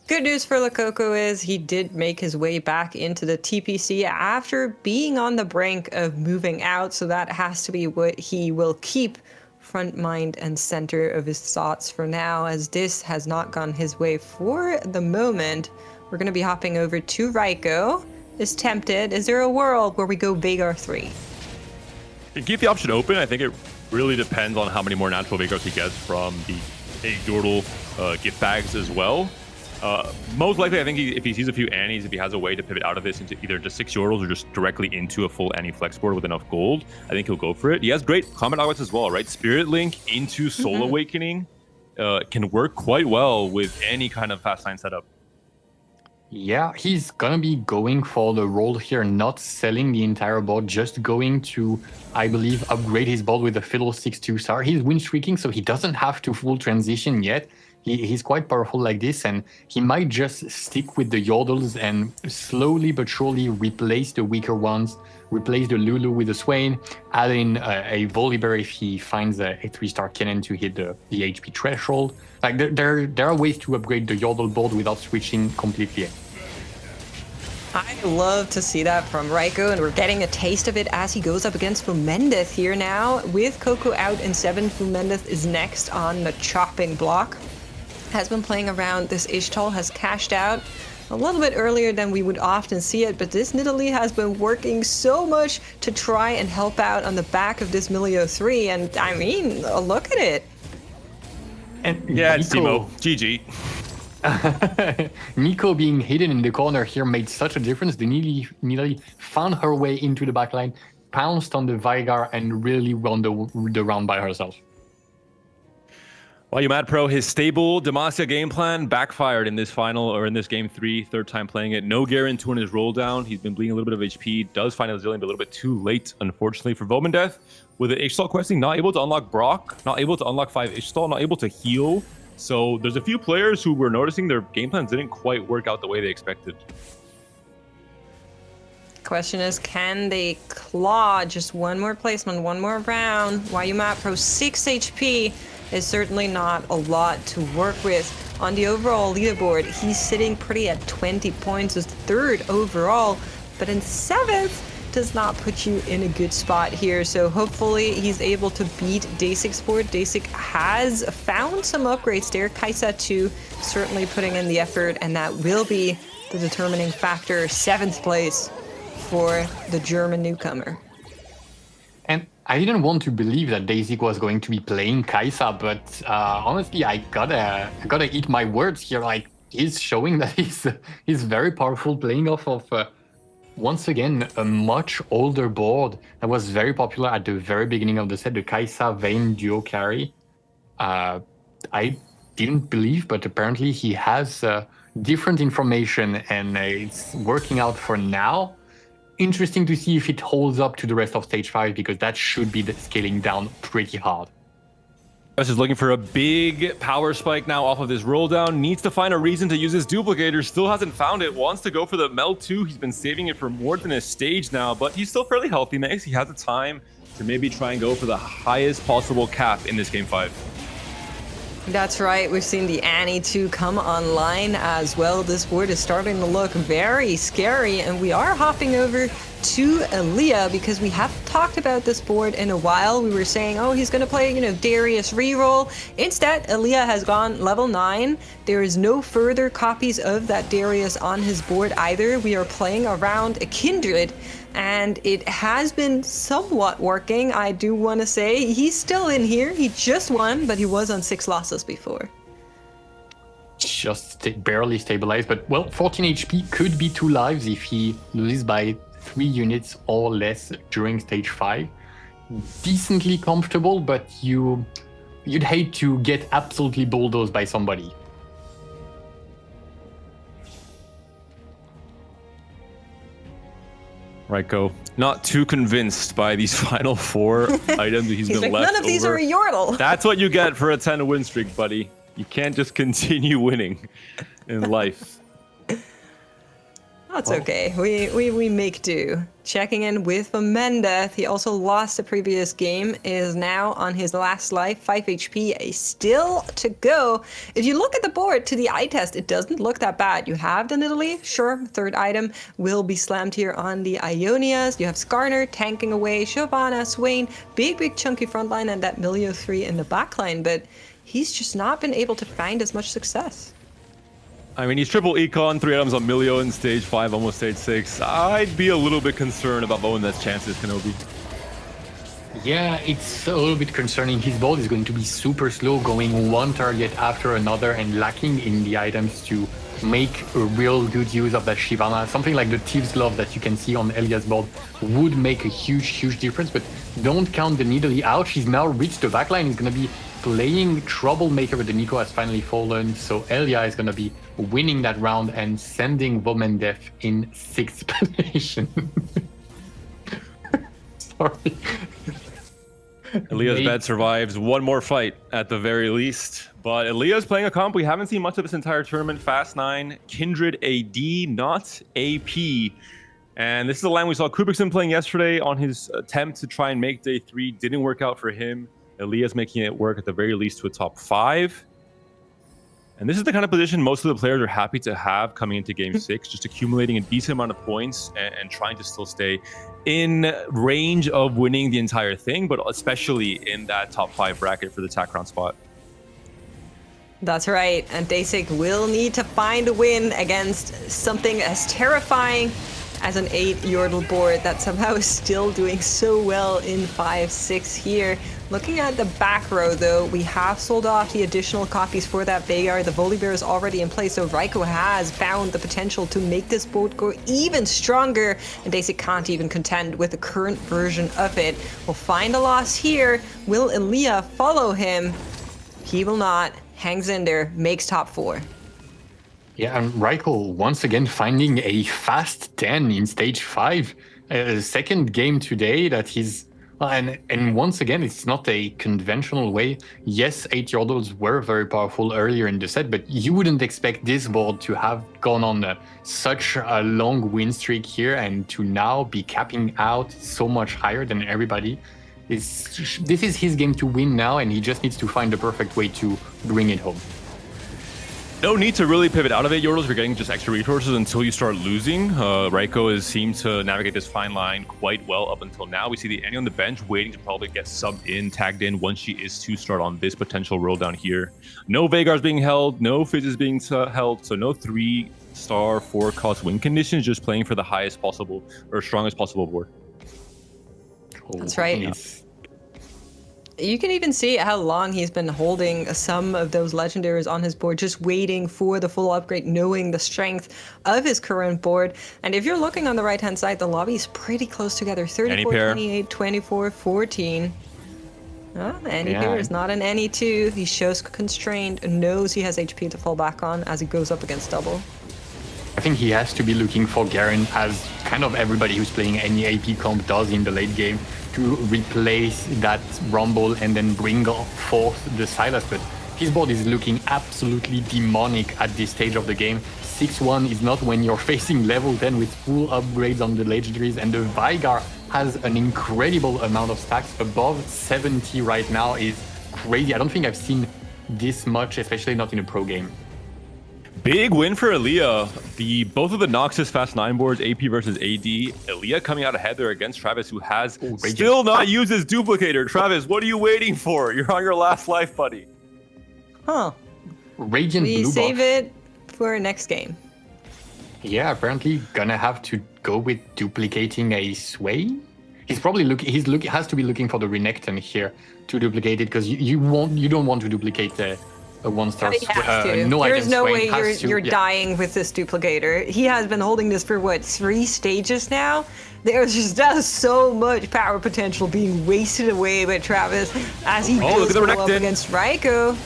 Good news for Lakoko is he did make his way back into the TPC after being on the brink of moving out, so that has to be what he will keep front, mind, and center of his thoughts for now, as this has not gone his way for the moment. We're going to be hopping over to Raiko. Is tempted. Is there a world where we go Veigar 3? You can keep the option open. I think it really depends on how many more natural Veigars he gets from the egg Yordle gift bags as well. Most likely, I think if he sees a few Annies, if he has a way to pivot out of this into either just 6 Yordles or just directly into a full Annie flex board with enough gold, I think he'll go for it. He has great combat augments as well, right? Spirit Link into Soul Awakening can work quite well with any kind of fast line setup. Yeah, he's gonna be going for the role here, not selling the entire board, just going to, I believe, upgrade his board with a Fiddle 6 2-star. He's win streaking, so he doesn't have to full transition yet. He's quite powerful like this, and he might just stick with the Yordles and slowly but surely replace the weaker ones, replace the Lulu with the Swain, add in a Volibear if he finds a 3-star cannon to hit the HP threshold. Like there are ways to upgrade the Yordle board without switching completely. I love to see that from Raiko, and we're getting a taste of it as he goes up against Fumendith here now. With Coco out in 7, Fumendith is next on the chopping block. Has been playing around this Ishtal, has cashed out a little bit earlier than we would often see it, but this Nidalee has been working so much to try and help out on the back of this Milio 3, and I mean, look at it. And Yeah, it's Timo. GG. Nico being hidden in the corner here made such a difference. The Nidalee found her way into the backline, pounced on the Veigar, and really won the round by herself. Well, you mad pro, his stable Demacia game plan backfired in this final, or in this game 3, third time playing it. No guarantee on his roll down. He's been bleeding a little bit of HP, does find a Zillion, but a little bit too late, unfortunately, for Vomendeth. With the Ishtal questing, not able to unlock Brock, not able to unlock 5 Ishtal, not able to heal. So there's a few players who were noticing their game plans didn't quite work out the way they expected. Question is, can they claw just one more placement, one more round? Wayumat Pro 6 HP is certainly not a lot to work with. On the overall leaderboard, he's sitting pretty at 20 points, is 3rd overall, but in 7th does not put you in a good spot here. So hopefully he's able to beat Dasic's board. Dasic has found some upgrades there. Kaisa too, certainly putting in the effort, and that will be the determining factor. 7th place for the German newcomer. And I didn't want to believe that Dasic was going to be playing Kaisa, but honestly, I gotta eat my words here. Like, he's showing that he's very powerful, playing off of once again a much older board that was very popular at the very beginning of the set, the Kaisa Vayne duo carry. I didn't believe, but apparently he has different information, and it's working out for now. Interesting to see if it holds up to the rest of stage 5, because that should be scaling down pretty hard. Is looking for a big power spike now off of this roll down. Needs to find a reason to use his duplicator. Still hasn't found it. Wants to go for the meld too. He's been saving it for more than a stage now, but he's still fairly healthy. Next, he has the time to maybe try and go for the highest possible cap in this game 5. That's right. We've seen the Annie 2 come online as well. This board is starting to look very scary, and we are hopping over to Aaliyah because we haven't talked about this board in a while. We were saying, oh, he's going to play, Darius reroll. Instead, Aaliyah has gone level 9. There is no further copies of that Darius on his board either. We are playing around a Kindred, and it has been somewhat working. I do want to say he's still in here. He just won, but he was on 6 losses before. Just barely stabilized, but well, 14 HP could be 2 lives if he loses by 3 units or less during stage 5. Decently comfortable, but you'd hate to get absolutely bulldozed by somebody. Raiko, not too convinced by these final 4 items he's He's been like, left none of these over. are a Yordle. That's what you get for a 10 win streak, buddy. You can't just continue winning in life. That's okay. We make do. Checking in with Mendeth. He also lost the previous game, is now on his last life. 5 HP still to go. If you look at the board to the eye test, it doesn't look that bad. You have the Nidalee, sure. 3rd item will be slammed here on the Ionias. You have Skarner tanking away, Shyvana, Swain, big chunky front line, and that Milio 3 in the back line. But he's just not been able to find as much success. I mean, he's triple econ, 3 items on Milio in stage 5, almost stage 6. I'd be a little bit concerned about Voneth's chances, Kenobi. Yeah, it's a little bit concerning. His board is going to be super slow, going one target after another and lacking in the items to make a real good use of that Shyvana. Something like the Thieves' Glove that you can see on Elia's board would make a huge difference, but don't count the Nidalee out. She's now reached the backline. He's going to be playing Troublemaker, but the Nico has finally fallen, so Elia is going to be winning that round and sending Vomendef in 6th position. Sorry. Elia's bed survives one more fight at the very least. But Elia's playing a comp we haven't seen much of this entire tournament. Fast 9, Kindred AD, not AP. And this is a line we saw Kubikson playing yesterday on his attempt to try and make day 3. Didn't work out for him. Elia's making it work at the very least to a top 5. And this is the kind of position most of the players are happy to have coming into game 6, just accumulating a decent amount of points and trying to still stay in range of winning the entire thing, but especially in that top 5 bracket for the Tacron spot. That's right, and Dasik will need to find a win against something as terrifying as an 8 Yordle board that somehow is still doing so well in 5-6 here. Looking at the back row, though, we have sold off the additional copies for that Veigar. The Volibear is already in place, so Raiko has found the potential to make this board go even stronger, and Dasik can't even contend with the current version of it. We'll find a loss here. Will Elia follow him? He will not. Hangs in there, makes top 4. Yeah, and Raiko once again finding a fast 10 in stage 5. Second game today that he's... And once again, it's not a conventional way. Yes, 8 Yordles were very powerful earlier in the set, but you wouldn't expect this board to have gone on such a long win streak here and to now be capping out so much higher than everybody. This is his game to win now, and he just needs to find the perfect way to bring it home. No need to really pivot out of it, Yordles. You're getting just extra resources until you start losing. Raiko has seemed to navigate this fine line quite well up until now. We see the Annie on the bench waiting to probably get subbed in, tagged in once she is to start on this potential roll down here. No Veigar's being held, no Fizz is being held, so no 3-star 4-cost win conditions, just playing for the highest possible or strongest possible board. That's right. You can even see how long he's been holding some of those legendaries on his board, just waiting for the full upgrade, knowing the strength of his current board. And if you're looking on the right-hand side, the lobby is pretty close together. 34, 28, 24, 14. Any pair is not an any 2. He shows constrained, knows he has HP to fall back on as he goes up against double. I think he has to be looking for Garen, as kind of everybody who's playing any AP comp does in the late game, to replace that Rumble and then bring forth the Silas. But his board is looking absolutely demonic at this stage of the game. 6-1 is not when you're facing level 10 with full upgrades on the legendaries, and the Veigar has an incredible amount of stacks. Above 70 right now is crazy. I don't think I've seen this much, especially not in a pro game. Big win for Elia. Both of the Noxus Fast 9 boards, AP versus AD. Elia coming out ahead there against Travis, who has still not used his duplicator. Travis, what are you waiting for? You're on your last life, buddy. Huh. Radiant we blue save buff. it for next game. Yeah, apparently gonna have to go with duplicating a Sway. He's probably has to be looking for the Renekton here to duplicate it, because you don't want to duplicate a 1-star no There's no way you're yeah. dying with this duplicator. He has been holding this for what, 3 stages now? There's just so much power potential being wasted away by Travis as he goes up against Raiko.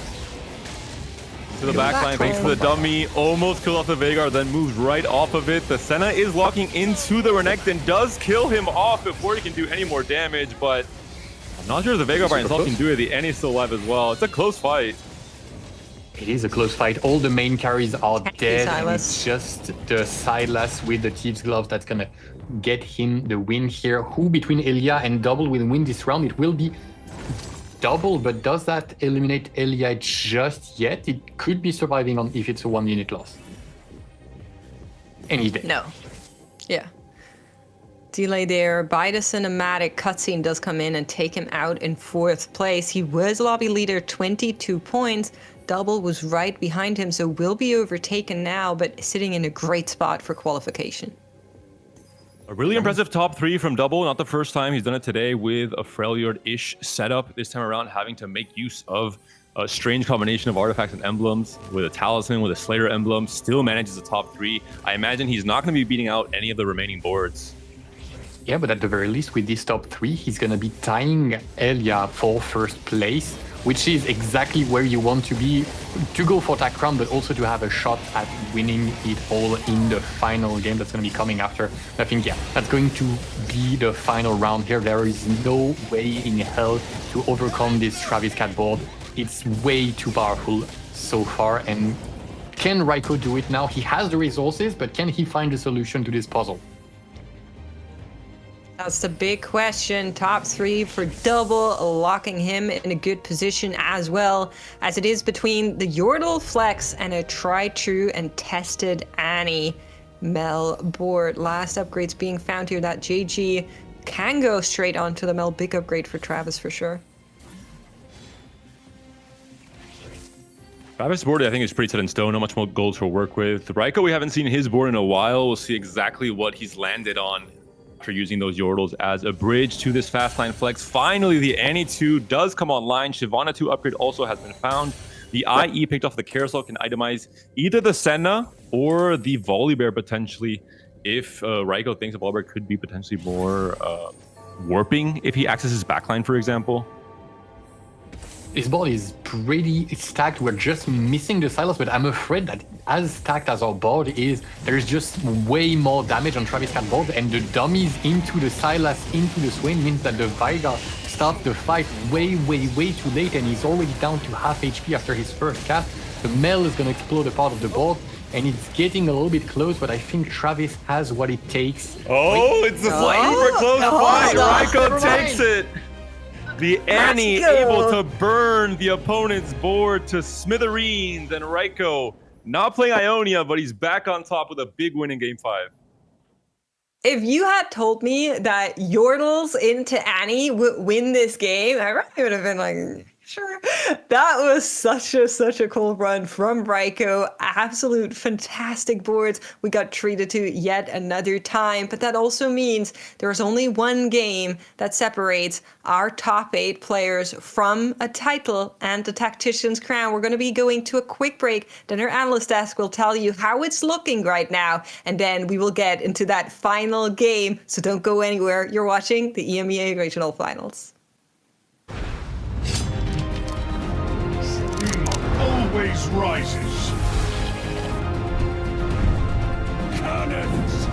to the backline, thanks to the dummy. Almost killed off the Veigar, then moves right off of it. The Senna is locking into the Renekton, does kill him off before he can do any more damage, but I'm not sure if the Veigar by himself can do it. The Annie is still alive as well. It's a close fight. It is a close fight. All the main carries are dead. And Silas. it's just the Silas with the Thieves Glove that's gonna get him the win here. Who between Elia and Double will win this round? It will be Double, but does that eliminate Elia just yet? It could be surviving on if it's a 1-unit loss. And he's dead. No. Yeah. Delay there. By the cinematic, cutscene does come in and take him out in 4th place. He was lobby leader, 22 points. Double was right behind him, so will be overtaken now, but sitting in a great spot for qualification. A really impressive top 3 from Double. Not the first time he's done it today with a Freljord-ish setup. This time around, having to make use of a strange combination of artifacts and emblems with a Talisman, with a Slayer emblem. Still manages the top 3. I imagine he's not going to be beating out any of the remaining boards. Yeah, but at the very least, with this top 3, he's gonna be tying Elia for 1st place, which is exactly where you want to be, to go for Tac Crown, but also to have a shot at winning it all in the final game that's gonna be coming after. I think, yeah, that's going to be the final round here. There is no way in hell to overcome this Travis Cat board. It's way too powerful so far, and can Raiko do it now? He has the resources, but can he find a solution to this puzzle? That's the big question. Top 3 for Double, locking him in a good position as well, as it is between the Yordle Flex and a tried, true, and tested Annie Mel board. Last upgrades being found here. That JG can go straight onto the Mel. Big upgrade for Travis for sure. Travis' board, I think, is pretty set in stone. Not much more gold to work with. Raiko, we haven't seen his board in a while. We'll see exactly what he's landed on after using those Yordles as a bridge to this fast line flex. Finally, the Annie 2 does come online. Shyvana 2 upgrade also has been found. The IE picked off the carousel can itemize either the Senna or the Volibear potentially, if Raiko thinks the Volibear could be potentially more warping if he accesses backline, for example. This board is pretty stacked. We're just missing the Silas, but I'm afraid that as stacked as our board is, there's just way more damage on Travis Cat board, and the dummies into the Silas, into the Swain means that the Veigar starts the fight way too late, and he's already down to half HP after his first cast. The Mel is going to explode a part of the board, and it's getting a little bit close, but I think Travis has what it takes. Oh, it's a super close fight. Raiko takes it. The Annie able to burn the opponent's board to smithereens, and Raiko not playing Ionia, but he's back on top with a big win in Game 5. If you had told me that Yordles into Annie would win this game, I probably would have been like, sure. That was such a cool run from Raiko. Absolute fantastic boards. We got treated to yet another time, but that also means there's only one game that separates our top 8 players from a title and the Tactician's crown. We're going to be going to a quick break. Then our analyst desk will tell you how it's looking right now, and then we will get into that final game. So don't go anywhere. You're watching the EMEA Regional Finals. Always rises. Cannons.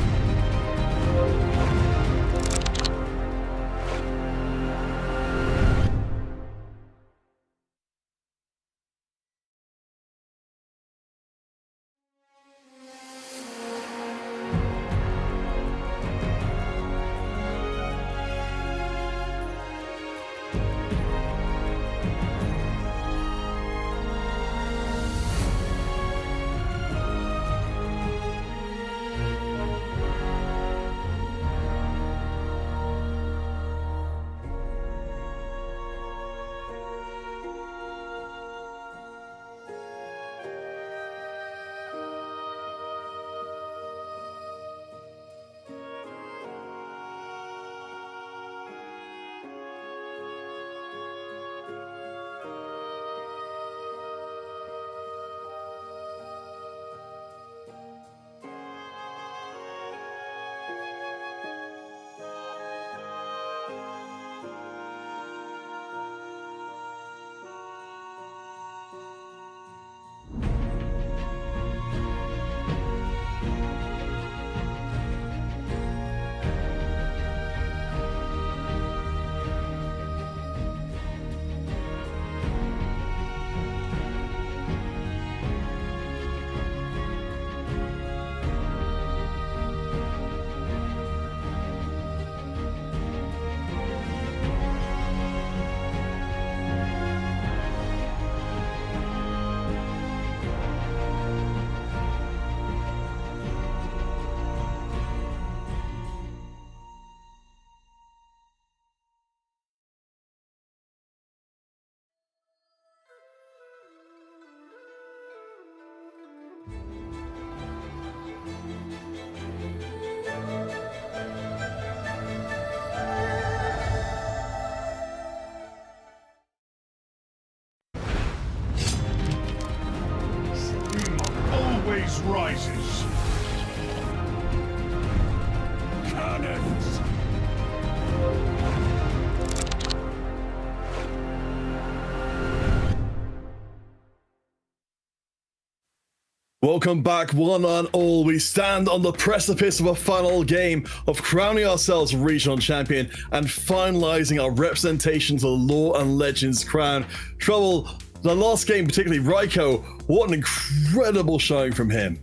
Welcome back, one and all. We stand on the precipice of a final game of crowning ourselves regional champion and finalizing our representation to the Law and Legends crown. Trouble, the last game, particularly Raiko, what an incredible showing from him.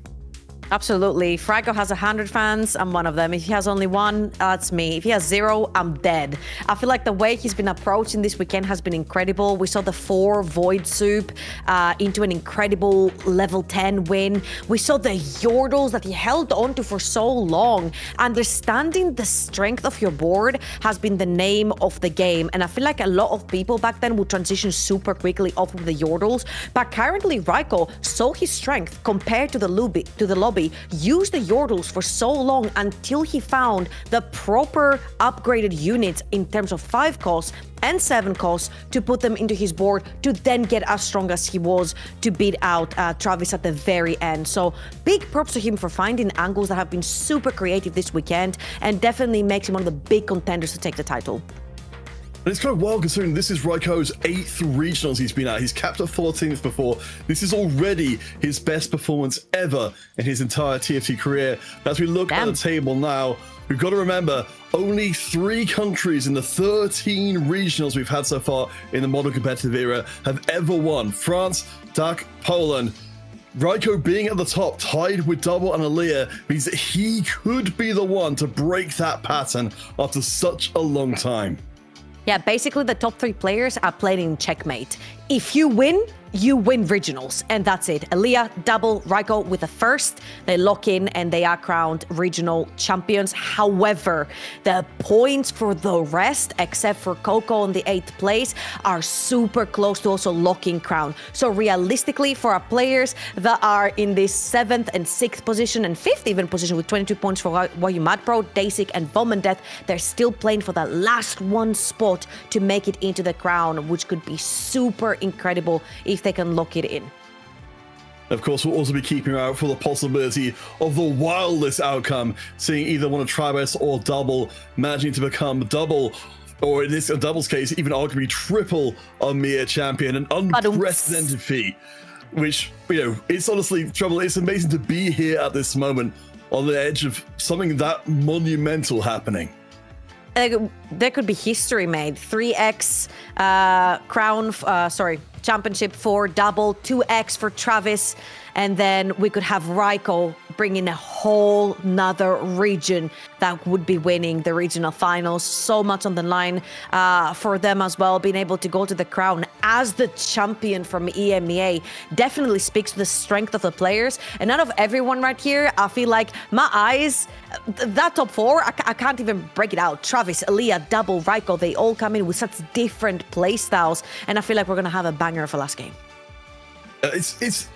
Absolutely. Franco has 100 fans. I'm one of them. If he has only one, that's me. If he has 0, I'm dead. I feel like the way he's been approaching this weekend has been incredible. We saw the 4 Void Soup into an incredible level 10 win. We saw the Yordles that he held on to for so long. Understanding the strength of your board has been the name of the game. And I feel like a lot of people back then would transition super quickly off of the Yordles. But currently, Raiko saw his strength compared to the lobby, used the Yordles for so long until he found the proper upgraded units in terms of 5 costs and 7 costs to put them into his board to then get as strong as he was to beat out Travis at the very end. So big props to him for finding angles that have been super creative this weekend and definitely makes him one of the big contenders to take the title. And it's kind of wild considering this is Raiko's 8th regionals he's been at. He's capped at 14th before. This is already his best performance ever in his entire TFT career. As we look at the table now, we've got to remember only 3 countries in the 13 regionals we've had so far in the modern competitive era have ever won. France, DAC, Poland. Raiko being at the top, tied with Double and EMEA, means that he could be the one to break that pattern after such a long time. Yeah, basically the top 3 players are playing in checkmate. If you win regionals, and that's it. EMEA, Double, Raiko with the first, they lock in and they are crowned regional champions. However, the points for the rest, except for Coco on the 8th place, are super close to also locking crown. So realistically, for our players that are in this 7th and 6th position and 5th even position with 22 points for Wayumat Pro, Dasik and Bomb Death, they're still playing for that last one spot to make it into the crown, which could be super incredible if they can lock it in. Of course, we'll also be keeping out for the possibility of the wildest outcome, seeing either one of Travis or Double managing to become double, or in this Double's case, even arguably triple EMEA champion, an unprecedented feat, which, you know, it's honestly, Trouble, it's amazing to be here at this moment on the edge of something that monumental happening. There could be history made. 3x championship for Double, 2x for Travis, and then we could have Raiko bring in a whole nother region that would be winning the regional finals. So much on the line for them as well. Being able to go to the crown as the champion from EMEA definitely speaks to the strength of the players. And out of everyone right here, I feel like my eyes, that top 4, I can't even break it out. Travis, EMEA, Double, Raiko, they all come in with such different play styles. And I feel like we're going to have a banger of a last game. It's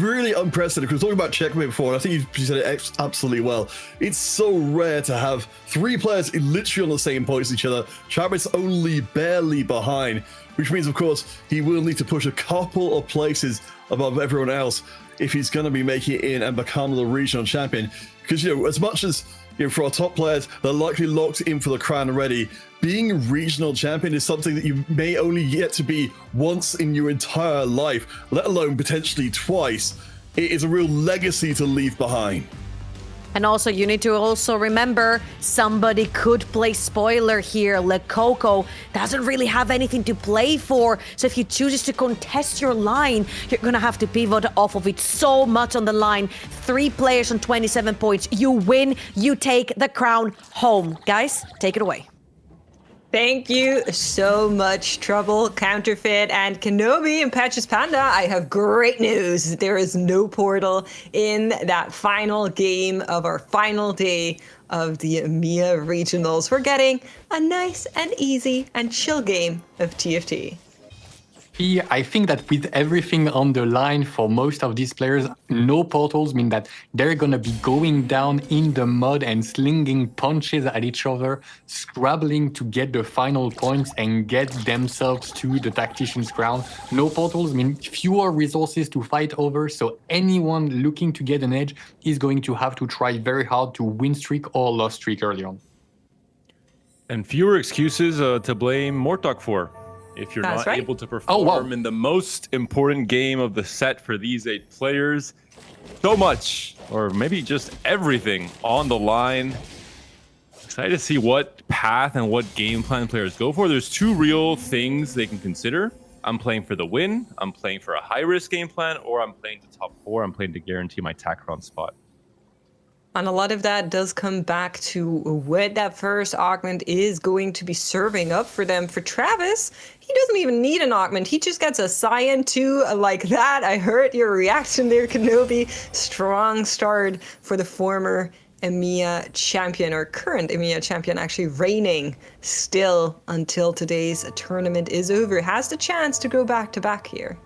really unprecedented, because we were talking about checkmate before, and I think you said it absolutely well. It's so rare to have 3 players literally on the same points as each other. Travis only barely behind, which means, of course, he will need to push a couple of places above everyone else if he's going to be making it in and become the regional champion. Because, you know, as much as, you know, for our top players, they're likely locked in for the crown already, being regional champion is something that you may only get to be once in your entire life, let alone potentially twice. It is a real legacy to leave behind. And also, you need to also remember, somebody could play spoiler here. Coco doesn't really have anything to play for. So if he chooses to contest your line, you're going to have to pivot off of it. So much on the line. 3 players on 27 points. You win, you take the crown home. Guys, take it away. Thank you so much, Trouble, Counterfeit, and Kenobi and Patches Panda. I have great news. There is no portal in that final game of our final day of the EMEA regionals. We're getting a nice and easy and chill game of TFT. I think that with everything on the line for most of these players, no portals mean that they're going to be going down in the mud and slinging punches at each other, scrabbling to get the final points and get themselves to the Tactician's crown. No portals mean fewer resources to fight over, so anyone looking to get an edge is going to have to try very hard to win streak or loss streak early on. And fewer excuses to blame Mortok for. if you're That's not right. able to perform in the most important game of the set for these 8 players. So much, or maybe just everything on the line. Excited to see what path and what game plan players go for. There's 2 real things they can consider. I'm playing for the win, I'm playing for a high-risk game plan, or I'm playing to top 4, I'm playing to guarantee my Tactician spot. And a lot of that does come back to what that first augment is going to be serving up for them. For Travis, he doesn't even need an augment. He just gets a Cyan 2 like that. I heard your reaction there, Kenobi. Strong start for the former EMEA champion, or current EMEA champion, actually reigning still until today's tournament is over. Has the chance to go back-to-back here.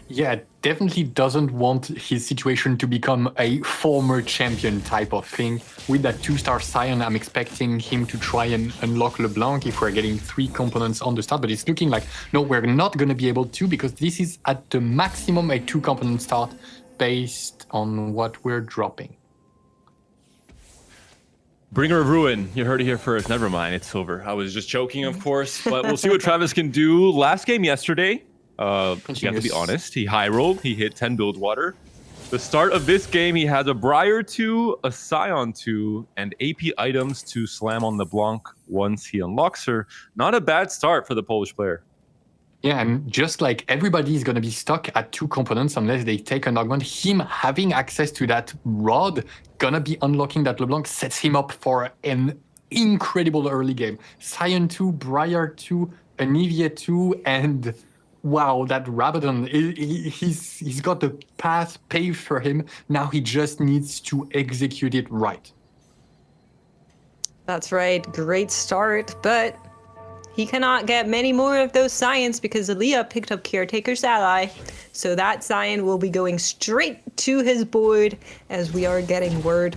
Yeah, definitely doesn't want his situation to become a former champion type of thing. With that 2-star Cyan, I'm expecting him to try and unlock LeBlanc if we're getting 3 components on the start, but it's looking like, no, we're not going to be able to, because this is at the maximum a 2-component start based on what we're dropping. Bringer of Ruin, you heard it here first. Never mind, it's over. I was just joking, of course, but we'll see what Travis can do. Last game yesterday, you have to be honest, he high rolled, he hit 10 build water. The start of this game, he has a Briar 2, a Scion 2, and AP items to slam on LeBlanc once he unlocks her. Not a bad start for the Polish player. Yeah, and just like everybody is going to be stuck at 2 components unless they take an augment, him having access to that rod, gonna be unlocking that LeBlanc, sets him up for an incredible early game. Cyan 2, Briar 2, Anivia 2, and wow, that Rabadon, he's got the path paved for him. Now he just needs to execute it right. That's right. Great start, but he cannot get many more of those Cyans because Aaliyah picked up Caretaker's Ally. So that Cyan will be going straight to his board as we are getting word.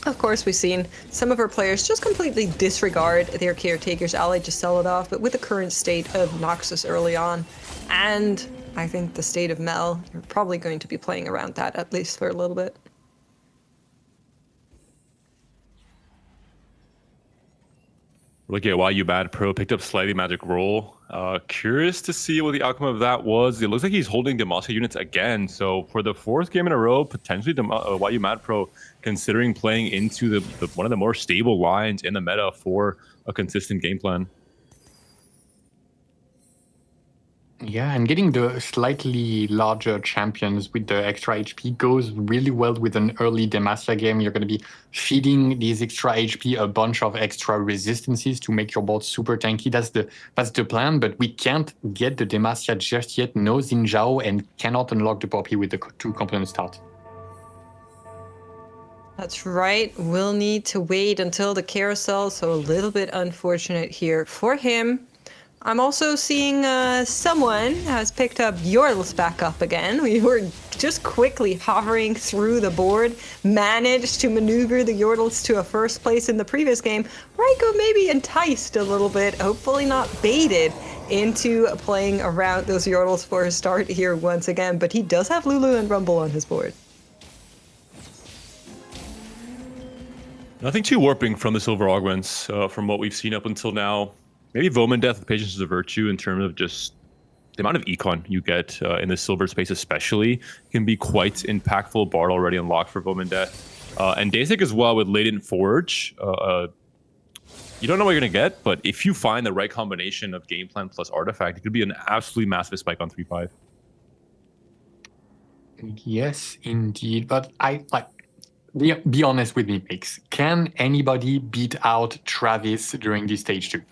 Of course, we've seen some of our players just completely disregard their Caretaker's Ally, just sell it off. But with the current state of Noxus early on, and I think the state of Mel, you're probably going to be playing around that at least for a little bit. Looking at why you bad pro picked up slightly magic roll. Curious to see what the outcome of that was. It looks like he's holding Demacia units again. So for the 4th game in a row, potentially why you mad pro considering playing into the one of the more stable lines in the meta for a consistent game plan. Yeah, and getting the slightly larger champions with the extra HP goes really well with an early Demacia game. You're going to be feeding these extra HP a bunch of extra resistances to make your board super tanky. That's the plan, but we can't get the Demacia just yet. No Xin Zhao, and cannot unlock the Poppy with the 2-component start. That's right. We'll need to wait until the carousel, so a little bit unfortunate here for him. I'm also seeing someone has picked up Yordles back up again. We were just quickly hovering through the board, managed to maneuver the Yordles to a first place in the previous game. Raiko maybe enticed a little bit, hopefully not baited into playing around those Yordles for a start here once again, but he does have Lulu and Rumble on his board. Nothing too warping from the Silver Augments from what we've seen up until now. Maybe Voman Death with Patience is a virtue in terms of just the amount of econ you get in the silver space especially can be quite impactful. Bard already unlocked for Voman Death. And Daisek as well with Latent Forge. You don't know what you're going to get, but if you find the right combination of game plan plus artifact, it could be an absolutely massive spike on 3-5. Yes, indeed. But be honest with me, Mix. Can anybody beat out Travis during this stage 2?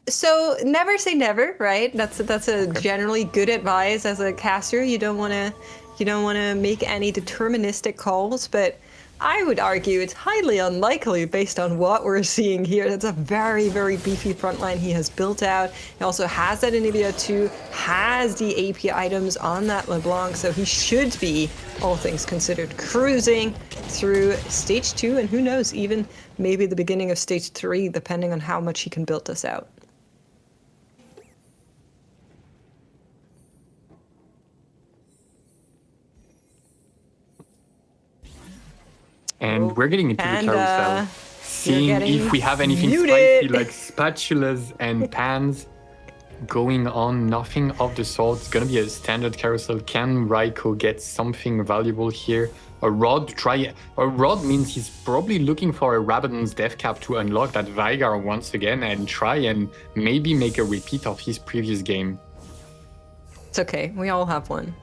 So never say never, right? That's a generally good advice as a caster. You don't want to make any deterministic calls, but I would argue it's highly unlikely based on what we're seeing here. That's a very, very beefy front line he has built out. He also has that Anivia 2, has the AP items on that LeBlanc, so he should be, all things considered, cruising through stage 2, and who knows, even maybe the beginning of stage 3, depending on how much he can build this out. And we're getting into the carousel. seeing getting if we have anything muted. spicy like spatulas and pans going on. Nothing of the sort. It's gonna be a standard carousel. Can Raiko get something valuable here? A rod, a rod means he's probably looking for a Rabadon's death cap to unlock that Vigar once again and try and maybe make a repeat of his previous game. It's okay. We all have one.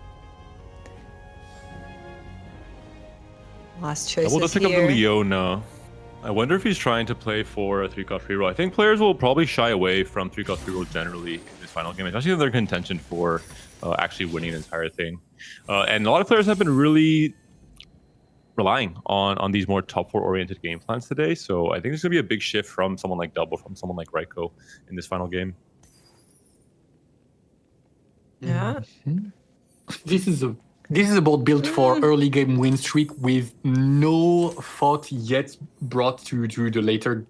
Last choices We'll just pick up the here. Leona. I wonder if he's trying to play for a 3-cost reroll. I think players will probably shy away from 3-cost rerolls generally in this final game, especially if they're in contention for actually winning the entire thing. And a lot of players have been really relying on these more top 4 oriented game plans today. So I think there's going to be a big shift from someone like Double, from someone like Raiko in this final game. Yeah. This is a board built for early game win streak with no thought yet brought to the later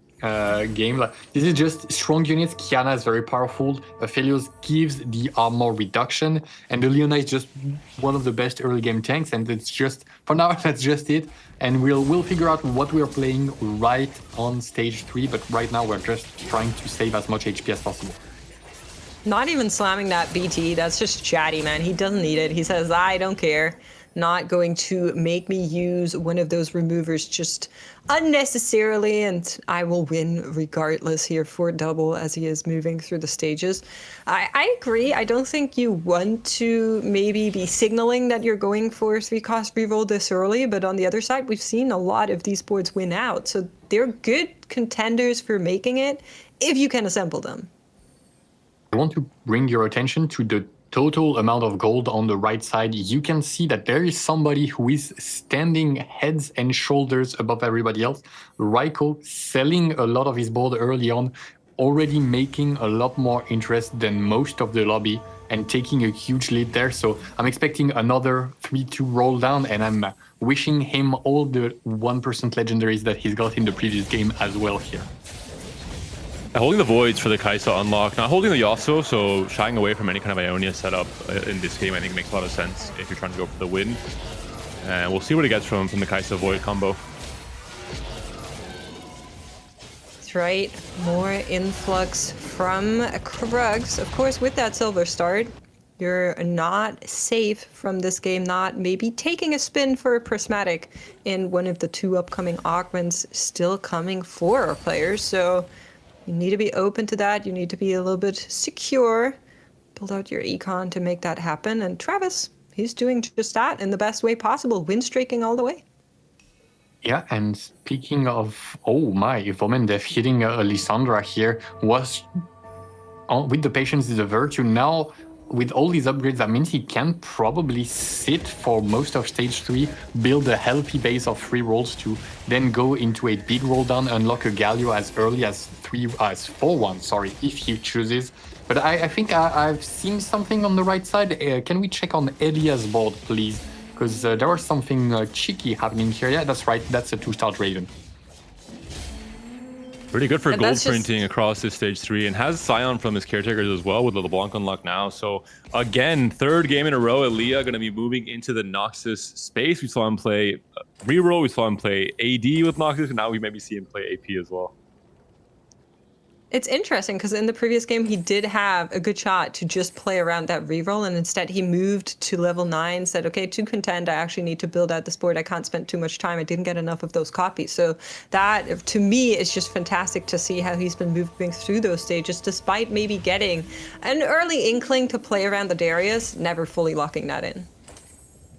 game. Like, this is just strong units. Kiana is very powerful. Aphelios gives the armor reduction, and the Leona is just one of the best early game tanks. And it's just for now that's just it. And we'll figure out what we're playing right on stage 3. But right now we're just trying to save as much HP as possible. Not even slamming that BT. That's just chatty, man. He doesn't need it. He says, I don't care. Not going to make me use one of those removers just unnecessarily, and I will win regardless here for Double as he is moving through the stages. I agree. I don't think you want to maybe be signaling that you're going for 3-cost reroll this early, but on the other side, we've seen a lot of these boards win out, so they're good contenders for making it if you can assemble them. I want to bring your attention to the total amount of gold on the right side. You can see that there is somebody who is standing heads and shoulders above everybody else. Raiko selling a lot of his board early on, already making a lot more interest than most of the lobby and taking a huge lead there. So I'm expecting another 3-2 roll down, and I'm wishing him all the 1% legendaries that he's got in the previous game as well here. Holding the Voids for the Kaisa unlock, not holding the Yasuo, so shying away from any kind of Ionia setup in this game I think makes a lot of sense if you're trying to go for the win. And we'll see what he gets from the Kaisa Void combo. That's right. More influx from Krugs. Of course, with that silver start, you're not safe from this game, not maybe taking a spin for a prismatic in one of the 2 upcoming augments still coming for our players. So you need to be open to that. You need to be a little bit secure. Build out your econ to make that happen. And Travis, he's doing just that in the best way possible. Win streaking all the way. Yeah, and speaking of, oh my, Vomendef hitting Lissandra here was, with the patience is a virtue. Now, with all these upgrades, that means he can probably sit for most of stage 3, build a healthy base of 3 rolls to then go into a big roll down, unlock a Galio as early as 4-1, if he chooses. But I think I've seen something on the right side. Can we check on Elia's board, please? Because there was something cheeky happening here. Yeah, that's right. That's a 2-star Draven. Pretty good for And gold that's just- printing across this stage 3, and has Scion from his caretakers as well with the LeBlanc unlock now. So again, 3rd game in a row, Elia going to be moving into the Noxus space. We saw him play reroll, we saw him play AD with Noxus, and now we maybe see him play AP as well. It's interesting because in the previous game, he did have a good shot to just play around that reroll, and instead he moved to level 9, said, okay, to contend, I actually need to build out this board. I can't spend too much time. I didn't get enough of those copies. So that, to me, is just fantastic to see how he's been moving through those stages, despite maybe getting an early inkling to play around the Darius, never fully locking that in.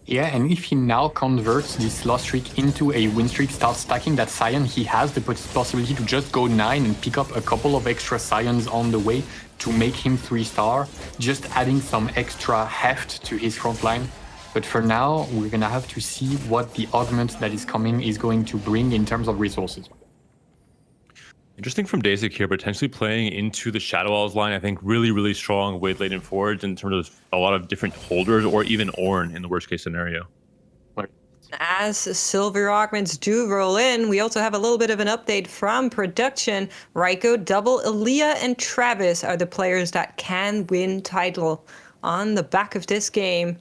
Yeah, and if he now converts this loss streak into a win streak, starts stacking that Scion, he has the possibility to just go 9 and pick up a couple of extra Scions on the way to make him 3-star, just adding some extra heft to his front line. But for now, we're going to have to see what the augment that is coming is going to bring in terms of resources. Interesting from Daisy here, potentially playing into the Shadow Owls line. I think really, really strong with Leighton Forge in terms of a lot of different holders, or even Ornn in the worst case scenario. As silver augments do roll in, we also have a little bit of an update from production. Raiko, Double, Elia, and Travis are the players that can win title on the back of this game.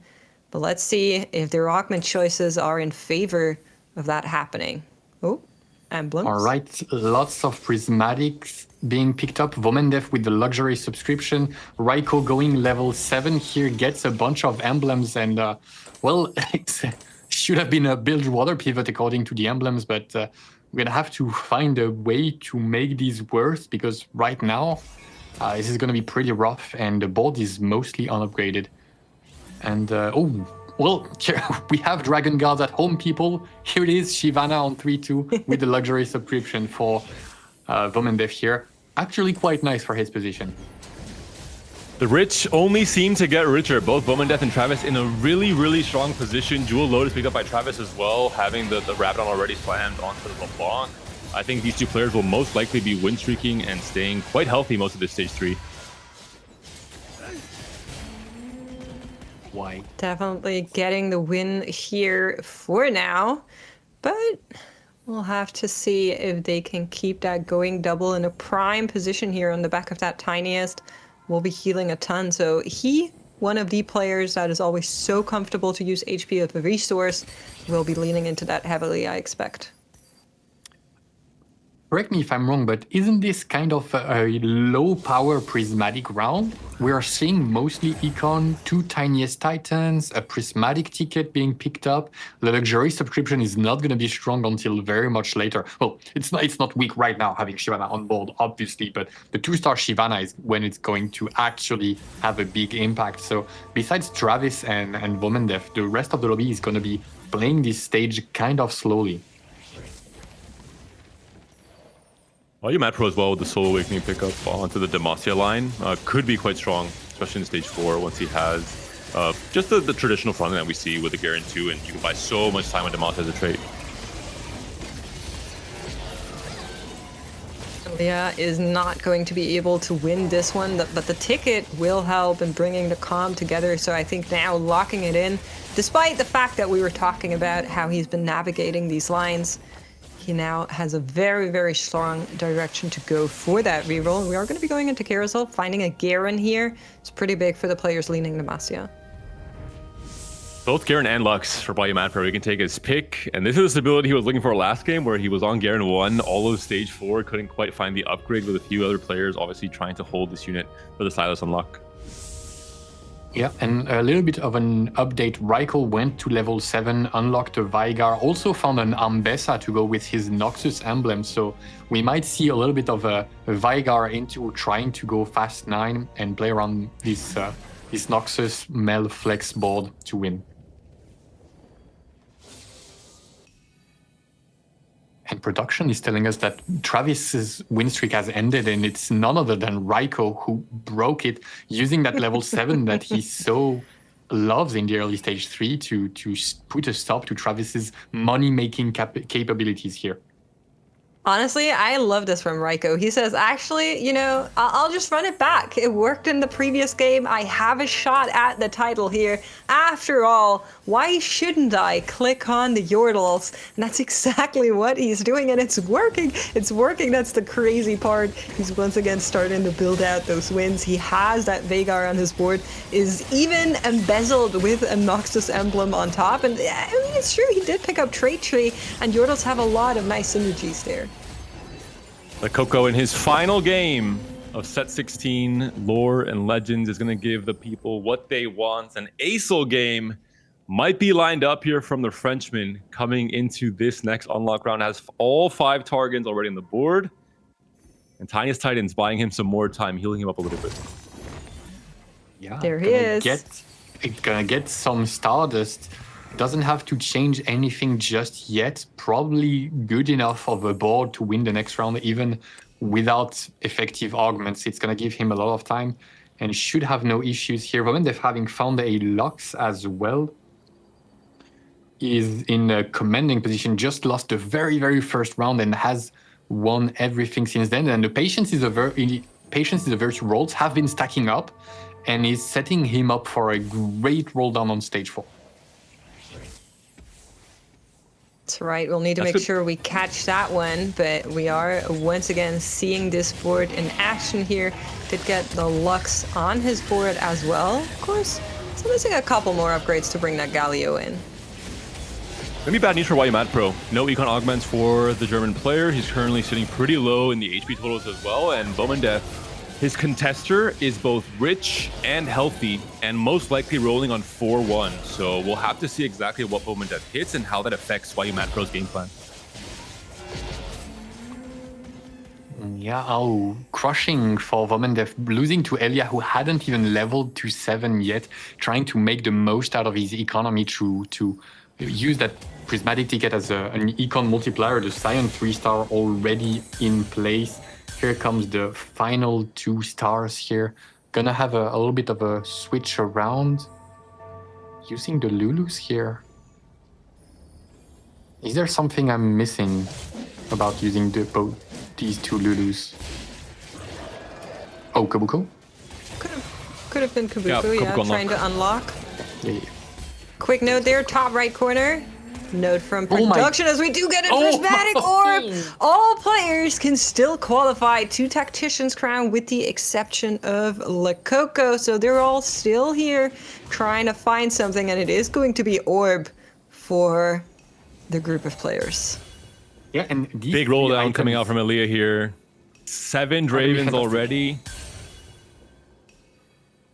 But let's see if their augment choices are in favor of that happening. Oh, emblems. All right, lots of prismatics being picked up. Vomendev with the luxury subscription. Raiko going level 7 here gets a bunch of emblems, and well, it should have been a build water pivot according to the emblems, but we're gonna have to find a way to make these worth, because right now this is gonna be pretty rough, and the board is mostly unupgraded. And oh. Well, we have Dragon Guards at home, people. Here it is, Shyvana on 3-2 with the luxury subscription for Vomendev here. Actually quite nice for his position. The rich only seem to get richer. Both Vomendev and Travis in a really, really strong position. Jewel Lotus picked up by Travis as well, having the Rabadon already slammed onto the LeBlanc. I think these two players will most likely be win streaking and staying quite healthy most of this stage 3. Why? Definitely getting the win here for now, but we'll have to see if they can keep that going. Double in a prime position here on the back of that tiniest. Will be healing a ton, so one of the players that is always so comfortable to use HP as a resource, will be leaning into that heavily, I expect. Correct me if I'm wrong, but isn't this kind of a low-power prismatic round? We are seeing mostly Econ, 2 tiniest titans, a prismatic ticket being picked up. The luxury subscription is not going to be strong until very much later. Well, it's not weak right now having Shyvana on board, obviously, but the 2-star Shyvana is when it's going to actually have a big impact. So besides Travis and Vomendev, the rest of the lobby is going to be playing this stage kind of slowly. Well, you Mad Pro as well with the Soul Awakening pickup onto the Demacia line. Could be quite strong, especially in stage 4 once he has just the traditional front that we see with the Garen 2, and you can buy so much time with Demacia as a trait. Leah is not going to be able to win this one, but the ticket will help in bringing the comp together. So I think now locking it in, despite the fact that we were talking about how he's been navigating these lines, he now has a very, very strong direction to go for that reroll. We are going to be going into Carousel. Finding a Garen here is pretty big for the players leaning Demacia. Both Garen and Lux for Bayou Mad Pro, he can take his pick. And this is the stability he was looking for last game, where he was on Garen 1 all of stage 4, couldn't quite find the upgrade with a few other players, obviously trying to hold this unit for the Silas unlock. Yeah, and a little bit of an update. Raiko went to level 7, unlocked a Vygar, also found an Ambessa to go with his Noxus emblem. So we might see a little bit of a Vygar into trying to go fast 9 and play around this Noxus Mel Flex board to win. And production is telling us that Travis's win streak has ended, and it's none other than Raiko who broke it using that level 7 that he so loves in the early stage 3 to put a stop to Travis's money-making capabilities here. Honestly, I love this from Raiko. He says, actually, I'll just run it back. It worked in the previous game. I have a shot at the title here. After all, why shouldn't I click on the Yordles? And that's exactly what he's doing, and it's working. It's working. That's the crazy part. He's once again starting to build out those wins. He has that Veigar on his board, is even embezzled with a Noxus emblem on top. And I mean, it's true, he did pick up Trait Tree, and Yordles have a lot of nice synergies there. The Coco in his final game of set 16, Lore and Legends, is going to give the people what they want. An Acel game might be lined up here from the Frenchman coming into this next unlock round. Has all 5 targets already on the board. And Tiniest Titan's buying him some more time, healing him up a little bit. Yeah, there he is. It's gonna get some Stardust. Doesn't have to change anything just yet. Probably good enough of a board to win the next round, even without effective augments. It's going to give him a lot of time and should have no issues here. Vomendev, having found a Lux as well, is in a commanding position. Just lost the very, very first round and has won everything since then. And the Patience is a virtue rolls have been stacking up and is setting him up for a great roll down on stage 4. That's right. We'll need to make sure we catch that one, but we are once again seeing this board in action here. Did get the Lux on his board as well, of course. So missing a couple more upgrades to bring that Galio in. Maybe bad news for YUMAT Pro. No econ augments for the German player. He's currently sitting pretty low in the HP totals as well. And Bomendef, his contester is both rich and healthy and most likely rolling on 4-1. So we'll have to see exactly what Bomendef hits and how that affects YUMAT Pro's game plan. Yeah, crushing for Vomendev, losing to Elia, who hadn't even leveled to 7 yet, trying to make the most out of his economy to use that prismatic ticket as an econ multiplier. The Science 3-star already in place. Here comes the final 2 stars here. Gonna have a little bit of a switch around. Using the Lulus here. Is there something I'm missing about using both these 2 Lulus? Oh, Kabuko? Could have been Kabuko, Yeah, Kabuko trying to unlock. Yeah. Quick note there, top right corner. Note from Oh my- production as we do get a Oh prismatic my- orb. All players can still qualify to Tactician's crown with the exception of Lakoko. So they're all still here trying to find something, and it is going to be orb for the group of players. Yeah, and these Big roll 3 down coming out items- from Elia here. 7 That'd be Dravens fantastic. already.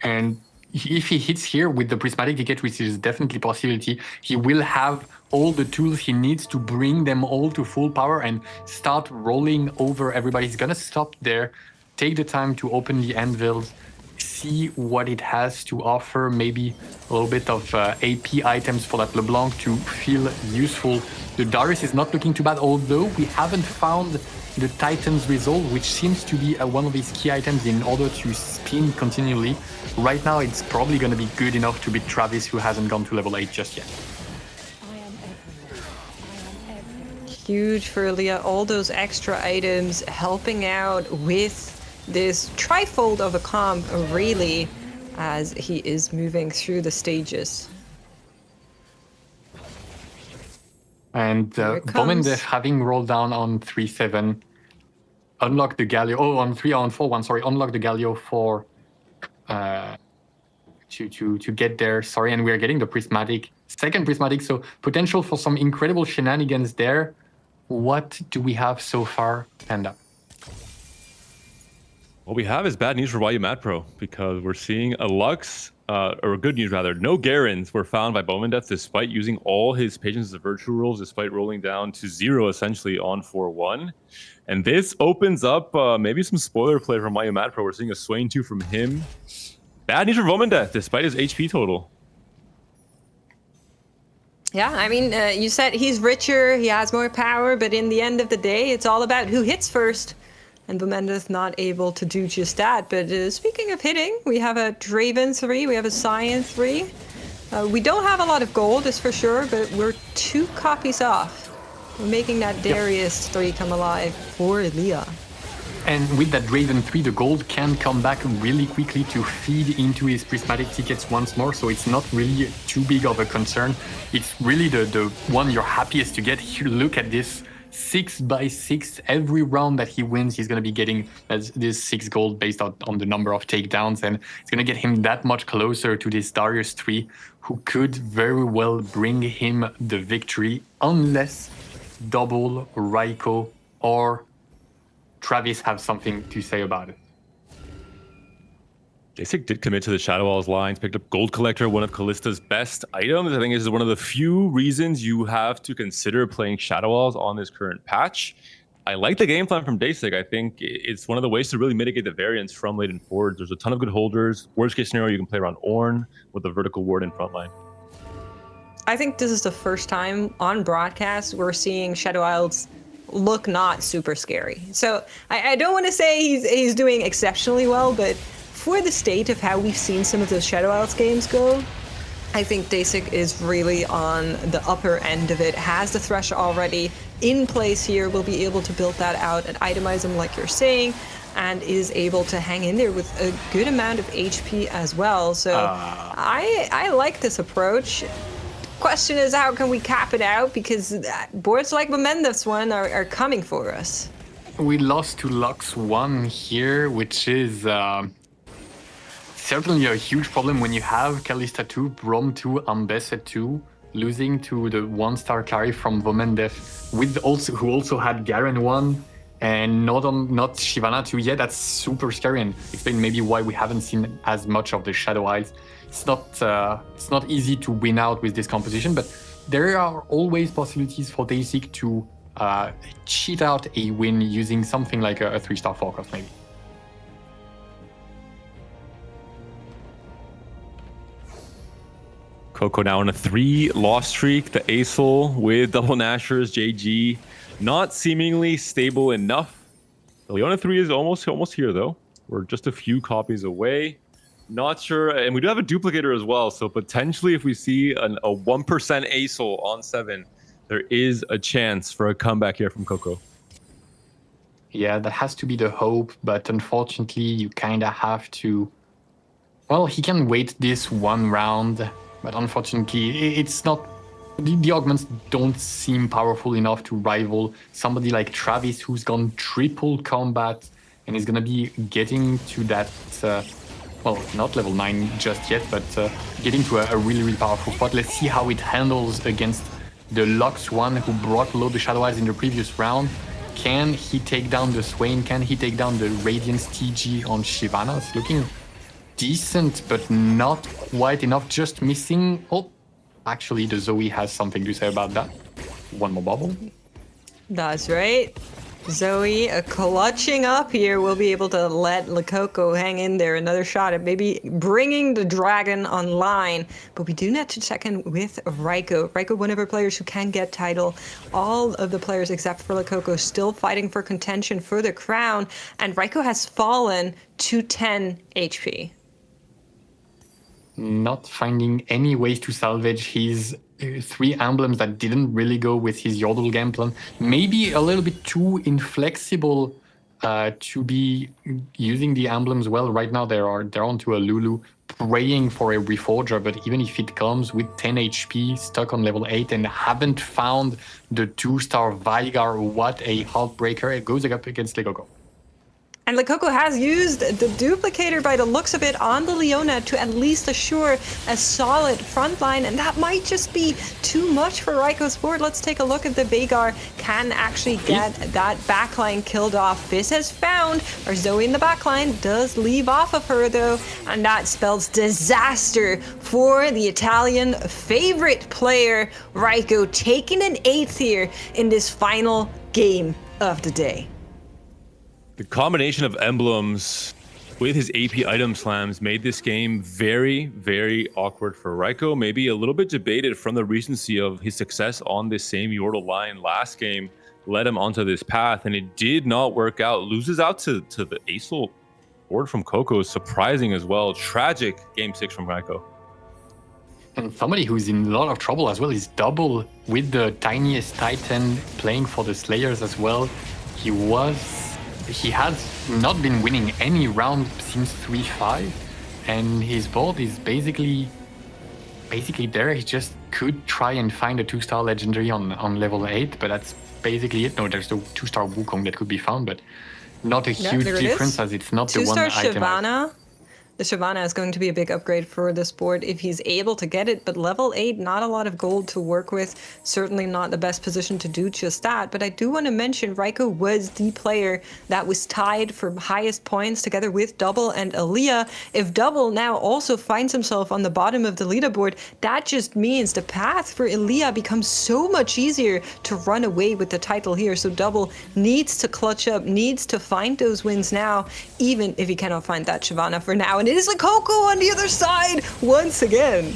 And if he hits here with the prismatic ticket, which is definitely a possibility, he will have all the tools he needs to bring them all to full power and start rolling over everybody. He's gonna stop there, take the time to open the anvils, see what it has to offer, maybe a little bit of AP items for that LeBlanc to feel useful. The Darius is not looking too bad, although we haven't found the Titan's Resolve, which seems to be one of his key items in order to spin continually. Right now, it's probably going to be good enough to beat Travis, who hasn't gone to level 8 just yet. Huge for Leah, all those extra items helping out with this trifold of a comp, really, as he is moving through the stages. And Here it comes. Bomendef, having rolled down on 3-7, unlock the Galio. Oh, on 4-1, sorry, unlock the Galio for to get there. Sorry, and we're getting the prismatic, second prismatic, so potential for some incredible shenanigans there. What do we have so far, Panda? What we have is bad news for YUMAT Pro because we're seeing a Lux, or good news rather, no Garens were found by Bomendef despite using all his patience as virtual rolls, despite rolling down to 0 essentially on 4-1. And this opens up maybe some spoiler play from YUMAT Pro. We're seeing a Swain 2 from him. Bad news for Bomendef despite his HP total. Yeah, I mean, you said he's richer, he has more power, but in the end of the day, it's all about who hits first. And Bomendef not able to do just that. But speaking of hitting, we have a Draven 3, we have a Science 3. We don't have a lot of gold, that's for sure, but we're 2 copies off. We're making that Darius 3 come alive for Leah. And with that Draven 3, the gold can come back really quickly to feed into his prismatic tickets once more, so it's not really too big of a concern. It's really the one you're happiest to get. Here, look at this 6x6. Every round that he wins, he's going to be getting this 6 gold based on the number of takedowns, and it's going to get him that much closer to this Darius 3, who could very well bring him the victory, unless double Raiko or Travis have something to say about it. Jasek did commit to the Shadow Walls lines, picked up Gold Collector, one of Kallista's best items. I think this is one of the few reasons you have to consider playing Shadow Walls on this current patch. I like the game plan from Jasek. I think it's one of the ways to really mitigate the variance from late and forward. There's a ton of good holders. Worst case scenario, you can play around Ornn with the vertical ward in front line. I think this is the first time on broadcast we're seeing Shadow Wilds look not super scary. So I don't want to say he's doing exceptionally well, but for the state of how we've seen some of those Shadow Wilds games go, I think Jasek is really on the upper end of it, has the Thresh already in place here, will be able to build that out and itemize them like you're saying, and is able to hang in there with a good amount of HP as well. So I like this approach. Question is, how can we cap it out? Because boards like Bomendef's one are coming for us. We lost to Lux 1 here, which is certainly a huge problem when you have Kalista 2, Brom 2, Ambessa 2. losing to the 1-star carry from Vomendev, who also had Garen 1 and not Shyvana 2. Yeah, that's super scary, and explain maybe why we haven't seen as much of the Shadow Isles. It's not easy to win out with this composition, but there are always possibilities for Daysik to cheat out a win using something like a 3-star forecast maybe. Coco now on a 3-loss streak. The Acel with double Nashers, JG, not seemingly stable enough. The Leona 3 is almost here though. We're just a few copies away. Not sure, and we do have a duplicator as well. So potentially, if we see a 1% Acel on 7, there is a chance for a comeback here from Coco. Yeah, that has to be the hope, but unfortunately, you kind of have to. Well, he can wait this one round. But unfortunately, it's not. The augments don't seem powerful enough to rival somebody like Travis, who's gone triple combat and is gonna be getting to that. Well, not level 9 just yet, but getting to a really, really powerful spot. Let's see how it handles against the Lux one who brought low the Shadow Eyes in the previous round. Can he take down the Swain? Can he take down the Radiance TG on Shyvana? It's looking decent, but not quite enough. Just missing. Oh, actually, the Zoe has something to say about that. One more bubble. That's right. Zoe clutching up here will be able to let Lakoko hang in there another shot at maybe bringing the dragon online. But we do need to check in with Raiko. Raiko, one of our players who can get title. All of the players except for Lakoko still fighting for contention for the crown. And Raiko has fallen to 10 HP. Not finding any ways to salvage his 3 emblems that didn't really go with his Yordle game plan. Maybe a little bit too inflexible to be using the emblems well. Right now they're onto a Lulu, praying for a Reforger, but even if it comes with 10 HP, stuck on level 8 and haven't found the 2-star Veigar, what a heartbreaker. It goes up against Lekoko. And Lakoko has used the duplicator by the looks of it on the Leona to at least assure a solid front line, and that might just be too much for Raiko's board. Let's take a look at the Veigar can actually get that backline killed off. Fizz has found our Zoe in the backline, does leave off of her though, and that spells disaster for the Italian favorite player, Raiko, taking an 8th here in this final game of the day. The combination of emblems with his AP item slams made this game very, very awkward for Raiko. Maybe a little bit debated from the recency of his success on this same Yordle line last game led him onto this path, and it did not work out. Loses out to the Acel board from Coco. Surprising as well. Tragic game 6 from Raiko. And somebody who's in a lot of trouble as well is Double with the tiniest Titan playing for the Slayers as well. He has not been winning any round since 3-5, and his board is basically there. He just could try and find a 2-star legendary on level 8, but that's basically it. No, there's the 2-star Wukong that could be found, but not a huge difference as it's not the one item. 2-star Shyvana. The Shyvana is going to be a big upgrade for this board if he's able to get it, but level 8, not a lot of gold to work with. Certainly not the best position to do just that, but I do want to mention Raiko was the player that was tied for highest points together with Double and Aaliyah. If Double now also finds himself on the bottom of the leaderboard, that just means the path for Aaliyah becomes so much easier to run away with the title here. So Double needs to clutch up, needs to find those wins now, even if he cannot find that Shyvana for now. And it is Lakoko on the other side once again.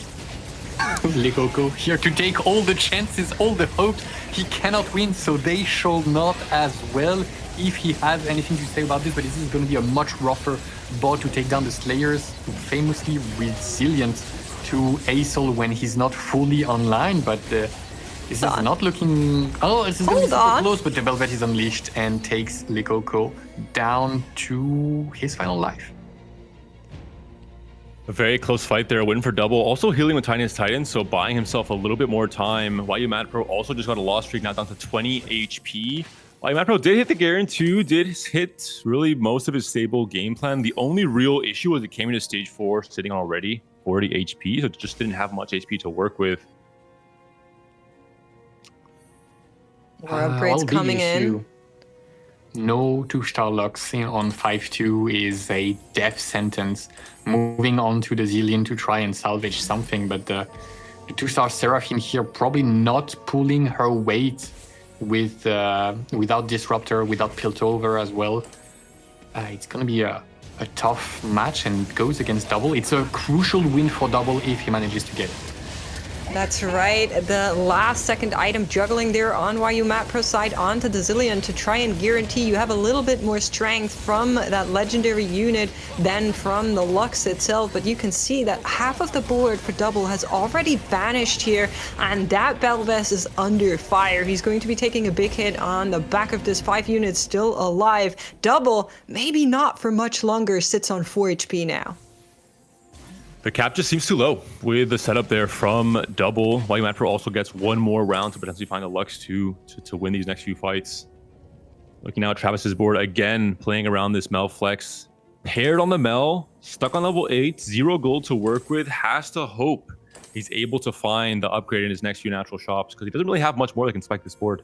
Lekoko here to take all the chances, all the hopes. He cannot win, so they should not as well. If he has anything to say about this, but this is going to be a much rougher board to take down the Slayers, famously resilient to Acel when he's not fully online. But this is not looking. Oh, this is going to be super close. But the Velvet is unleashed and takes Lekoko down to his final life. A very close fight there, a win for Double. Also healing with Tiniest Titan, so buying himself a little bit more time. YU Mad Pro also just got a loss streak, now down to 20 HP. YU Mad Pro did hit the Garen 2, did hit really most of his stable game plan. The only real issue was it came into stage 4 sitting already 40 HP, so it just didn't have much HP to work with. More upgrades big coming in. No 2-star locks on 5-2 is a death sentence. Moving on to the Zillion to try and salvage something, but the 2-star Seraphine here probably not pulling her weight with without Disruptor, without Piltover as well. It's going to be a tough match, and it goes against Double. It's a crucial win for Double if he manages to get it. That's right. The last second item juggling there on YU Map Pro side onto the Zillion to try and guarantee you have a little bit more strength from that legendary unit than from the Lux itself. But you can see that half of the board for Double has already vanished here, and that Belvest is under fire. He's going to be taking a big hit on the back of this 5 units still alive. Double, maybe not for much longer, sits on 4 HP now. The cap just seems too low with the setup there from Double. YU Pro also gets one more round to potentially find the Lux to win these next few fights. Looking now at Travis's board again, playing around this Mel flex. Paired on the Mel, stuck on level 8, 0 gold to work with, has to hope he's able to find the upgrade in his next few natural shops because he doesn't really have much more that can spike this board.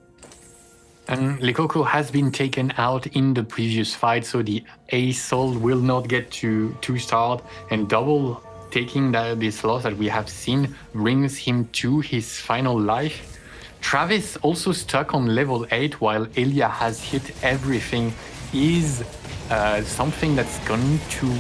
And Likoko has been taken out in the previous fight, so the Ace Soul will not get to 2-star, and Double taking this loss that we have seen brings him to his final life. Travis also stuck on level 8 while Elia has hit everything is something that's going to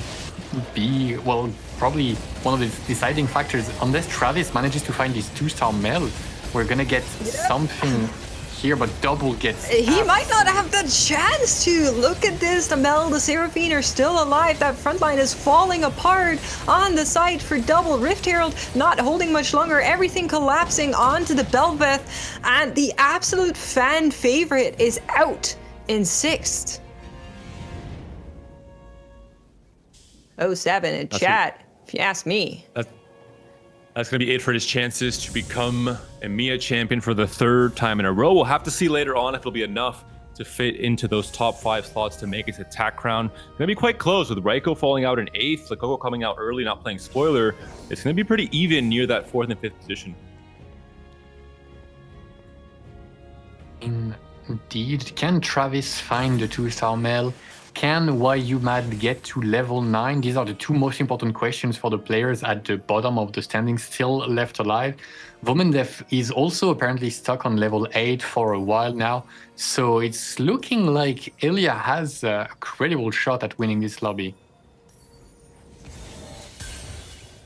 be, well, probably one of the deciding factors. Unless Travis manages to find this 2-star Mel, we're gonna get something here, but Double gets... He might not have the chance to. Look at this. The Mel, the Seraphine are still alive. That front line is falling apart on the side for Double. Rift Herald not holding much longer. Everything collapsing onto the Belveth. And the absolute fan favorite is out in 6th. 07 in chat, if you ask me. That's going to be it for his chances to become EMEA champion for the 3rd time in a row. We'll have to see later on if it'll be enough to fit into those top 5 slots to make it to TAC Crown. Going to be quite close with Raiko falling out in 8th, Likoko coming out early, not playing spoiler. It's going to be pretty even near that 4th and 5th position. Indeed. Can Travis find the 2-star Mel? Can YU Mad get to level 9? These are the 2 most important questions for the players at the bottom of the standings still left alive. Vomendev is also apparently stuck on level 8 for a while now, so it's looking like Elia has a credible shot at winning this lobby.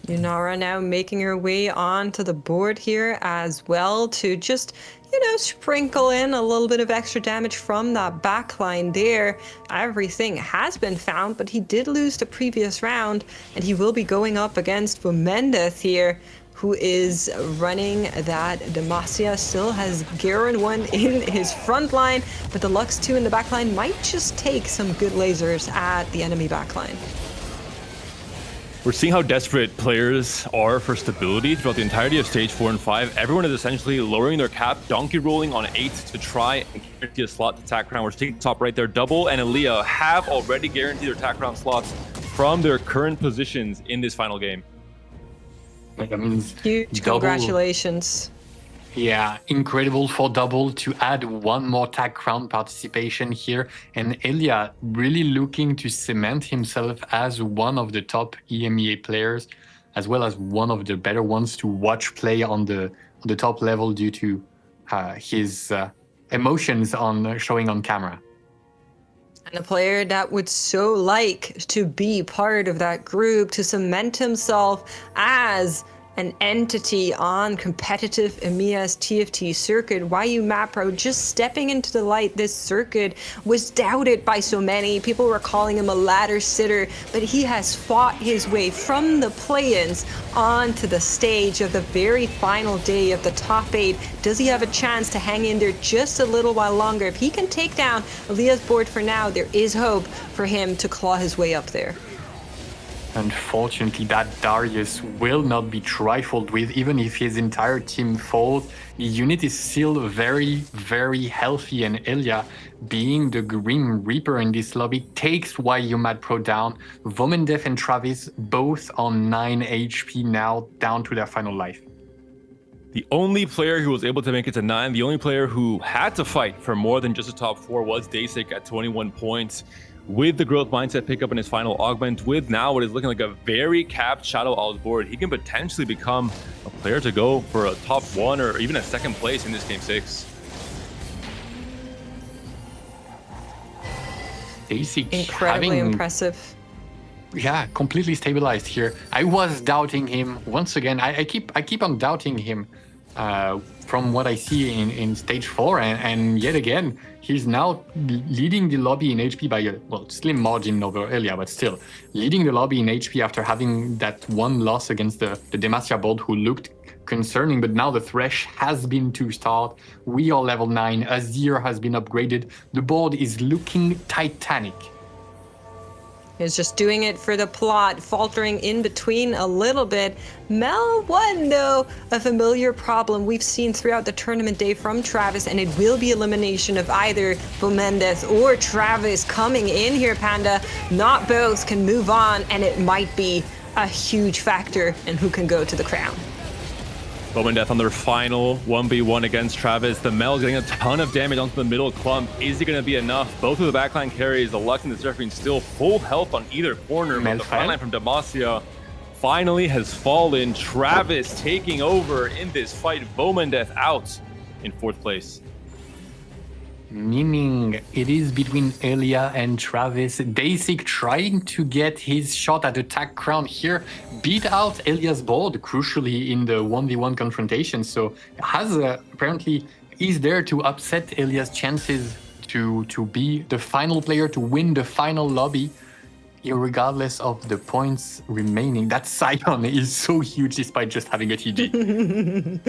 Yunara now making her way onto the board here as well to just, sprinkle in a little bit of extra damage from that backline there. Everything has been found, but he did lose the previous round, and he will be going up against Vomendeth here, who is running that Demacia. Still has Garen 1 in his front line, but the Lux 2 in the backline might just take some good lasers at the enemy backline. We're seeing how desperate players are for stability throughout the entirety of stage 4 and 5. Everyone is essentially lowering their cap, donkey rolling on 8 to try and guarantee a slot to TAC Crown. We're taking the top right there. Double and Elia have already guaranteed their TAC Crown slots from their current positions in this final game. That means huge Double, congratulations. Yeah, incredible for Double to add one more TAC Crown participation here, and Elia really looking to cement himself as one of the top EMEA players, as well as one of the better ones to watch play on the top level due to his emotions on showing on camera. And a player that would so like to be part of that group, to cement himself as an entity on competitive EMEA's TFT circuit. YU Mapro just stepping into the light. This circuit was doubted by so many. People were calling him a ladder sitter, but he has fought his way from the play-ins onto the stage of the very final day of the top 8. Does he have a chance to hang in there just a little while longer? If he can take down Elia's board for now, there is hope for him to claw his way up there. Unfortunately, that Darius will not be trifled with, even if his entire team falls. The unit is still very, very healthy, and Elia, being the Grim Reaper in this lobby, takes YU Mad Pro down. Vomendev and Travis both on 9 HP now, down to their final life. The only player who was able to make it to 9, the only player who had to fight for more than just a top 4 was Dasik at 21 points. With the growth mindset pickup in his final augment, with now what is looking like a very capped Shadow Owls board, he can potentially become a player to go for a top 1 or even a second place in this game 6. Dasik Incredibly impressive. Yeah, completely stabilized here. I was doubting him once again. I keep on doubting him from what I see in stage 4, and yet again he's now leading the lobby in HP by a slim margin over Elia, but still leading the lobby in HP after having that one loss against the Demacia board, who looked concerning. But now the Thresh has been 2-starred. We are level 9. Azir has been upgraded. The board is looking titanic. He's just doing it for the plot, faltering in between a little bit. Mel 1, though, a familiar problem we've seen throughout the tournament day from Travis, and it will be elimination of either Bomendez or Travis coming in here, Panda. Not both can move on, and it might be a huge factor in who can go to the crown. Bomendez on their final 1v1 against Travis. The Mel's getting a ton of damage onto the middle clump. Is it going to be enough? Both of the backline carries, the Lux and the Seraphine, still full health on either corner. But the frontline from Demacia finally has fallen. Travis taking over in this fight. Bomendez out in 4th place. Meaning it is between Elia and Travis. Dasik trying to get his shot at the tag crown here, beat out Elia's board crucially in the 1v1 confrontation. So has apparently is there to upset Elia's chances to be the final player to win the final lobby, regardless of the points remaining. That Sion is so huge despite just having a TG.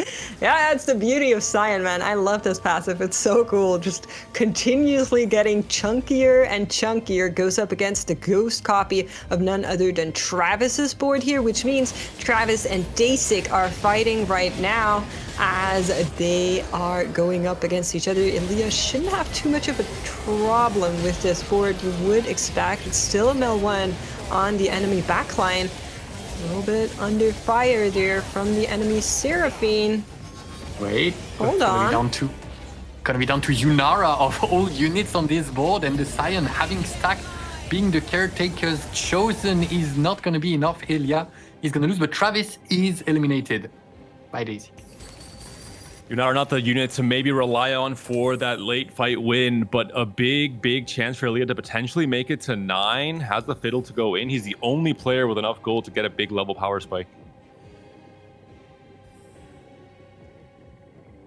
Yeah, that's the beauty of Sion, man. I love this passive. It's so cool. Just continuously getting chunkier and chunkier. Goes up against the ghost copy of none other than Travis's board here, which means Travis and Dasik are fighting right now as they are going up against each other. Elia shouldn't have too much of a problem with this board. You would expect. It's still a Mel 1 on the enemy backline. A little bit under fire there from the enemy Seraphine. Wait, hold on. Gonna be down to Yunara of all units on this board, and the Sion having stacked, being the caretaker's chosen is not gonna be enough. Elia is gonna lose, but Travis is eliminated by Daisy. You're not the unit to maybe rely on for that late fight win, but a big chance for Elia to potentially make it to 9. Has the fiddle to go in. He's the only player with enough gold to get a big level power spike.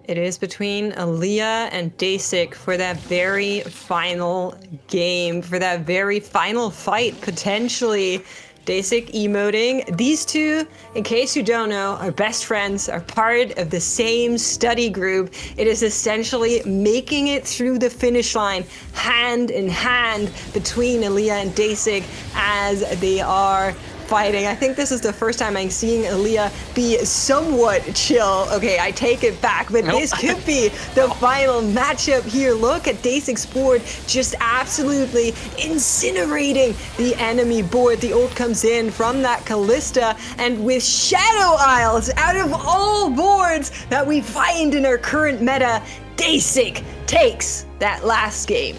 It is between Elia and Dasik for that very final game, for that very final fight, potentially. Dasik emoting. These two, in case you don't know, are best friends, are part of the same study group. It is essentially making it through the finish line hand in hand between Elia and Dasik as they are fighting. I think this is the first time I'm seeing Elia be somewhat chill. Okay, I take it back, but this could be the final matchup here. Look at Dasik's board, just absolutely incinerating the enemy board. The ult comes in from that Callista, and with Shadow Isles, out of all boards that we find in our current meta, Dasik takes that last game.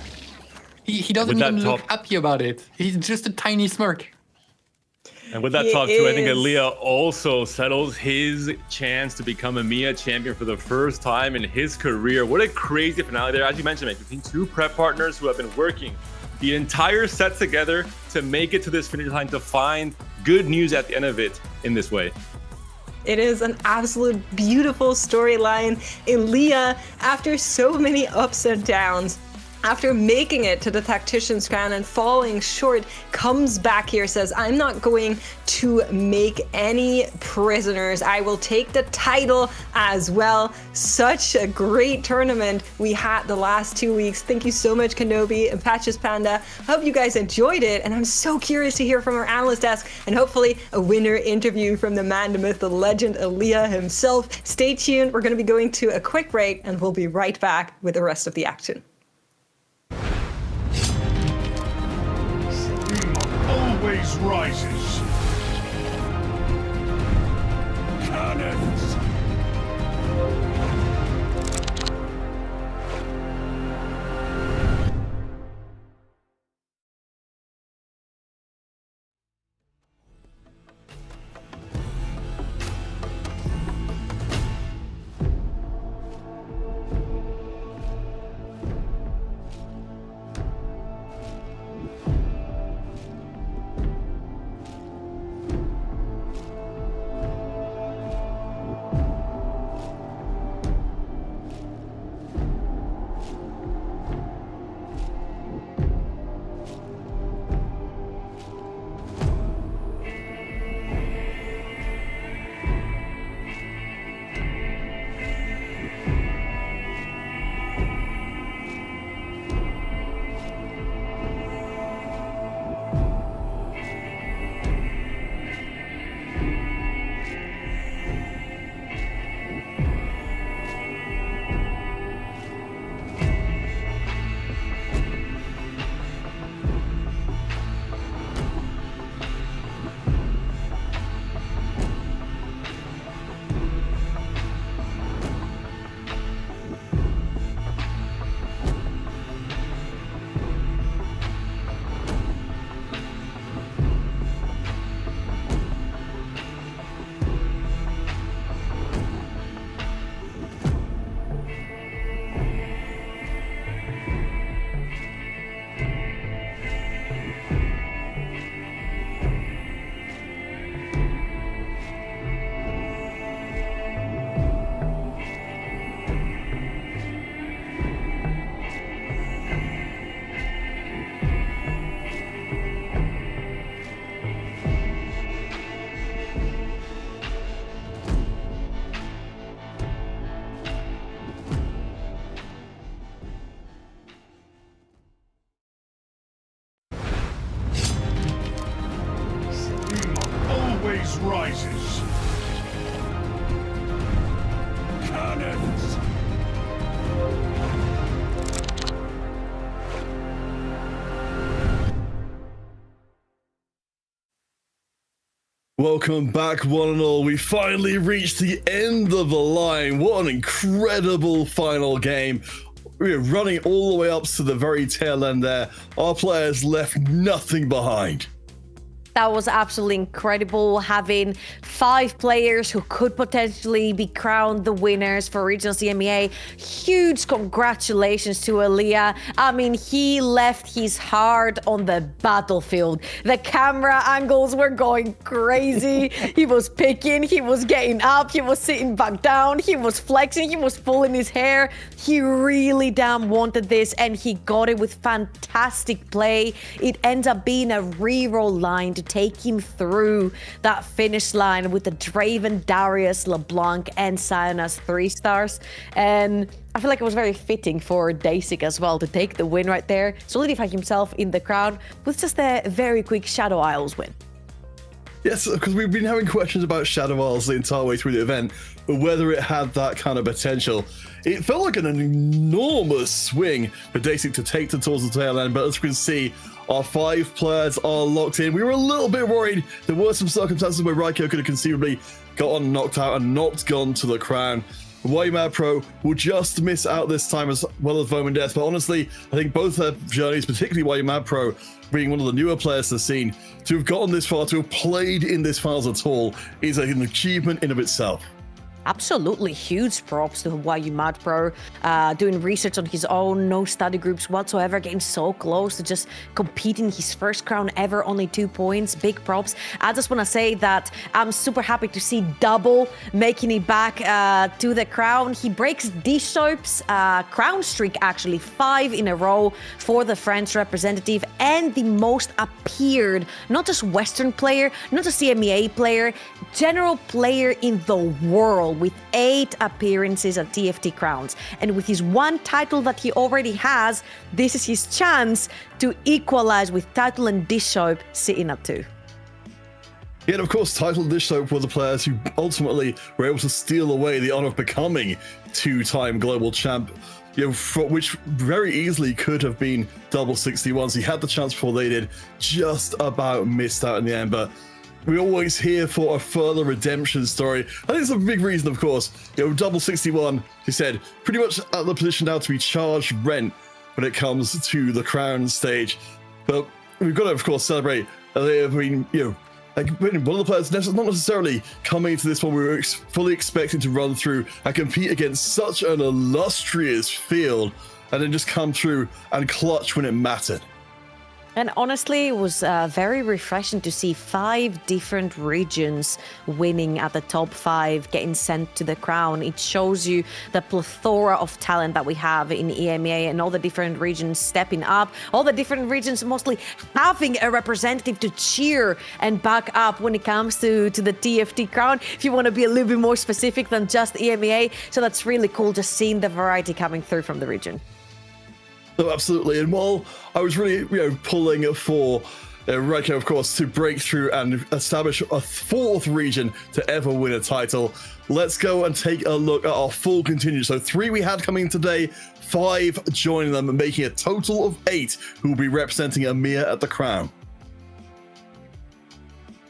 He doesn't even look happy about it. He's just a tiny smirk. And with that top 2, I think Elia also settles his chance to become EMEA champion for the first time in his career. What a crazy finale there. As you mentioned, mate, between 2 prep partners who have been working the entire set together to make it to this finish line, to find good news at the end of it in this way. It is an absolute beautiful storyline. Elia, after so many ups and downs, after making it to the Tactician's crown and falling short, comes back here, says, I'm not going to make any prisoners. I will take the title as well. Such a great tournament we had the last 2 weeks. Thank you so much, Kenobi and Patches Panda. Hope you guys enjoyed it, and I'm so curious to hear from our analyst desk and hopefully a winner interview from the man, the myth, the legend, Elia himself. Stay tuned. We're going to be going to a quick break, and we'll be right back with the rest of the action. Always rises. Cannons. rises. Cannons. Welcome back, one and all. We finally reached the end of the line. What an incredible final game. We're running all the way up to the very tail end there. Our players left nothing behind. That was absolutely incredible, having 5 players who could potentially be crowned the winners for Regionals EMEA. Huge congratulations to Elia. I mean, he left his heart on the battlefield. The camera angles were going crazy. He was picking, he was getting up, he was sitting back down, he was flexing, he was pulling his hair. He really damn wanted this, and he got it with fantastic play. It ends up being a reroll line to take him through that finish line with the Draven, Darius, LeBlanc, and Siona's 3 stars. And I feel like it was very fitting for Dasik as well to take the win right there, solidify himself in the crowd with just a very quick Shadow Isles win. Yes, because we've been having questions about Shadow Isles the entire way through the event, but whether it had that kind of potential. It felt like an enormous swing for Dasik to take to towards the tail end, but as we can see, our 5 players are locked in. We were a little bit worried. There were some circumstances where Raiko could have conceivably gotten knocked out and not gone to the crown. YMAD Pro will just miss out this time as well as Voman Death, but honestly, I think both their journeys, particularly YMAD Pro, being one of the newer players to the scene, to have gotten this far, to have played in this finals at all, is an achievement in of itself. Absolutely huge props to YU Mad Pro, doing research on his own, no study groups whatsoever, getting so close to just competing his first crown ever, only 2 points, big props. I just want to say that I'm super happy to see Double making it back to the crown. He breaks D-Soap's crown streak, actually, 5 in a row for the French representative, and the most appeared, not just Western player, not just EMEA player, general player in the world, with 8 appearances at TFT Crowns. And with his 1 title that he already has, this is his chance to equalize with Title and Dish Soap sitting at 2. Yeah, and of course, Title and Dish Soap were the players who ultimately were able to steal away the honor of becoming 2-time global champ, which very easily could have been double 61s. He had the chance before they did, just about missed out in the end, but we're always here for a further redemption story. I think it's a big reason, of course. Double 61, he said, pretty much at the position now to be charged rent when it comes to the crown stage. But we've got to, of course, celebrate. They have been, like one of the players, not necessarily coming into this one we were fully expecting to run through and compete against such an illustrious field, and then just come through and clutch when it mattered. And honestly, it was very refreshing to see 5 different regions winning at the top 5, getting sent to the crown. It shows you the plethora of talent that we have in EMEA, and all the different regions stepping up, all the different regions mostly having a representative to cheer and back up when it comes to the TFT crown, if you want to be a little bit more specific than just EMEA. So that's really cool, just seeing the variety coming through from the region. Oh, absolutely. And while I was really, pulling for Raiko, of course, to break through and establish a 4th region to ever win a title, let's go and take a look at our full contingent. So 3 we had coming today, 5 joining them, and making a total of 8 who will be representing EMEA at the crown.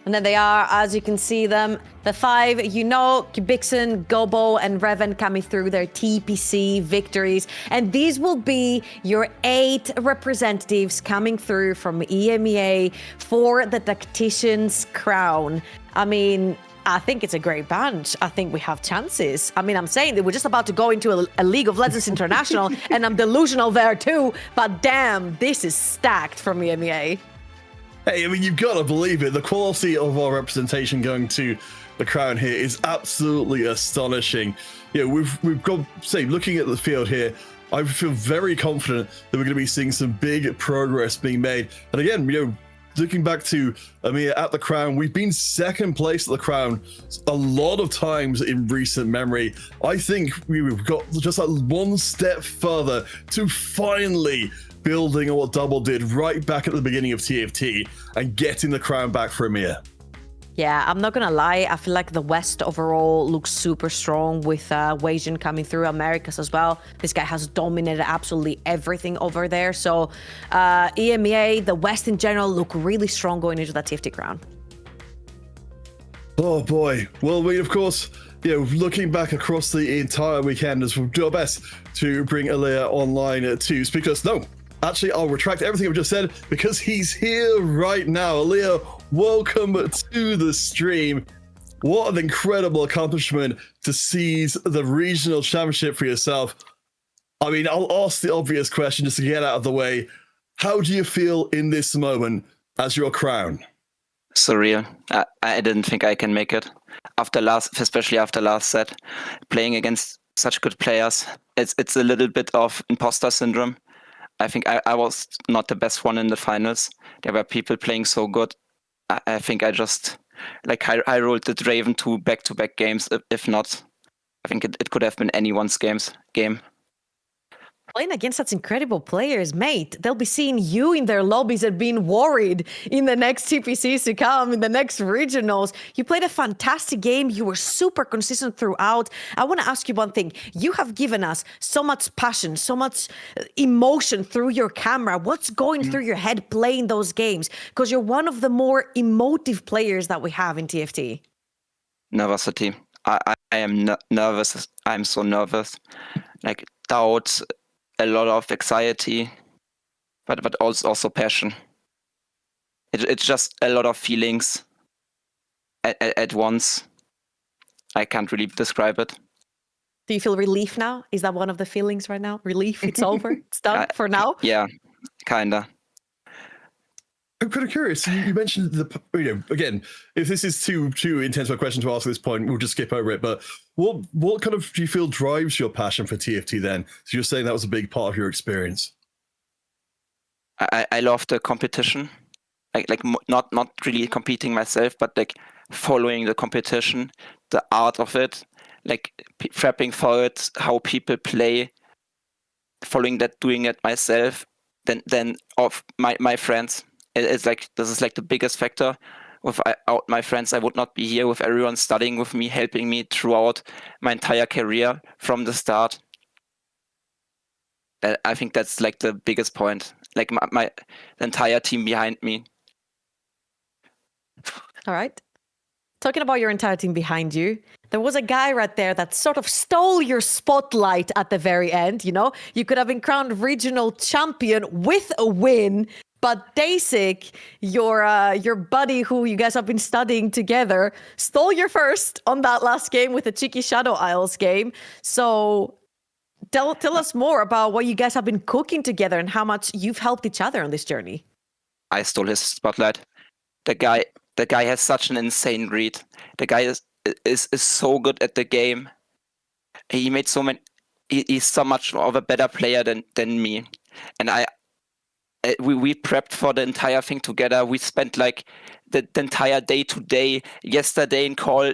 And then they are, as you can see them, the 5, Kubixen, Gobo, and Reven coming through their TPC victories. And these will be your 8 representatives coming through from EMEA for the Tacticians crown. I mean, I think it's a great bunch. I think we have chances. I mean, I'm saying that we're just about to go into a League of Legends International, and I'm delusional there too, but damn, this is stacked from EMEA. Hey, I mean, you've got to believe it. The quality of our representation going to the crown here is absolutely astonishing. We've got, looking at the field here, I feel very confident that we're going to be seeing some big progress being made. And again, looking back to EMEA at the crown, we've been 2nd place at the crown a lot of times in recent memory. I think we've got just that 1 step further to finally building on what Double did right back at the beginning of TFT and getting the crown back for EMEA. Yeah, I'm not gonna lie. I feel like the West overall looks super strong with Weijin coming through, Americas as well. This guy has dominated absolutely everything over there. So EMEA, the West in general, look really strong going into that TFT crown. Oh boy. Well, we of course, looking back across the entire weekend, as we'll do our best to bring Alea online to speak to us. No, actually, I'll retract everything I've just said because he's here right now. Alea, welcome to the stream. What an incredible accomplishment to seize the regional championship for yourself. I mean, I'll ask the obvious question just to get out of the way. How do you feel in this moment as your crown? Surreal. I didn't think I can make it especially after last set, playing against such good players. It's a little bit of imposter syndrome. I think I was not the best one in the finals. There were people playing so good. I think I just I rolled the Draven to back-to-back games. If not, I think it could have been anyone's game. Playing against such incredible players, mate, they'll be seeing you in their lobbies and being worried in the next TPCs to come, in the next regionals. You played a fantastic game. You were super consistent throughout. I want to ask you one thing. You have given us so much passion, so much emotion through your camera. What's going through your head playing those games? Because you're one of the more emotive players that we have in TFT. Nervosity. I am nervous. I'm so nervous. Doubt, a lot of anxiety, but also passion. It's just a lot of feelings at once. I can't really describe it. Do you feel relief now? Is that one of the feelings right now? Relief? It's over? It's done for now? Yeah, kinda. I'm kind of curious. You mentioned again, if this is too intense of a question to ask at this point, we'll just skip over it. But what kind of do you feel drives your passion for TFT then? So you're saying that was a big part of your experience. I love the competition, not really competing myself, but following the competition, the art of it, prepping for it, how people play, following that, doing it myself, then of my friends. It's this is the biggest factor. Without my friends, I would not be here. With everyone studying with me, helping me throughout my entire career from the start. I think that's the biggest point. My entire team behind me. All right. Talking about your entire team behind you, there was a guy right there that sort of stole your spotlight at the very end. You could have been crowned regional champion with a win. But Dasik, your buddy who you guys have been studying together, stole your first on that last game with the cheeky Shadow Isles game. So tell us more about what you guys have been cooking together and how much you've helped each other on this journey. I stole his spotlight. The guy has such an insane read. The guy is so good at the game. He made so many. He's so much of a better player than me. And we prepped for the entire thing together. We spent the entire day today, yesterday in call,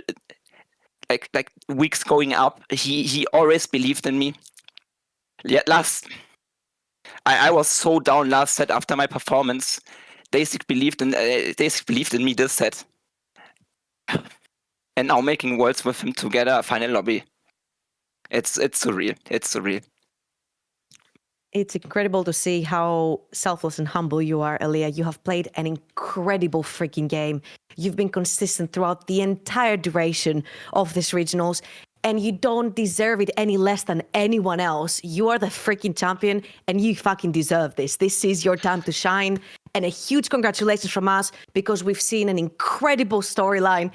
weeks going up. He always believed in me. Yeah, I was so down last set after my performance. Dasik believed in me this set. And now making worlds with him together, final lobby. It's surreal. It's surreal. It's incredible to see how selfless and humble you are, Alea. You have played an incredible freaking game. You've been consistent throughout the entire duration of this regionals, and you don't deserve it any less than anyone else. You are the freaking champion, and you fucking deserve this. This is your time to shine, and a huge congratulations from us because we've seen an incredible storyline.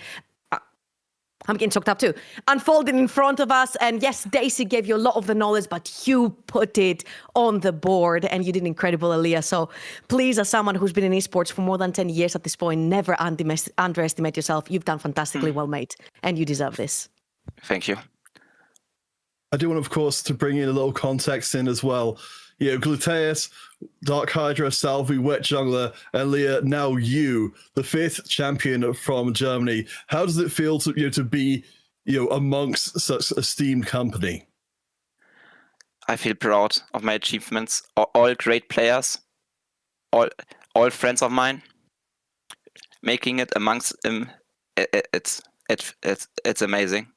I'm getting choked up too. Unfolding in front of us. And yes, Daisy gave you a lot of the knowledge, but you put it on the board and you did incredible, Alea. So please, as someone who's been in esports for more than 10 years at this point, never underestimate yourself. You've done fantastically well, mate. And you deserve this. Thank you. I do want, of course, to bring in a little context in as well. Gluteus, Dark Hydra, Salvi, Wet Jungler, and Leah, now you, the 5th champion from Germany. How does it feel to be amongst such esteemed company? I feel proud of my achievements. All great players, all friends of mine, making it amongst it's amazing.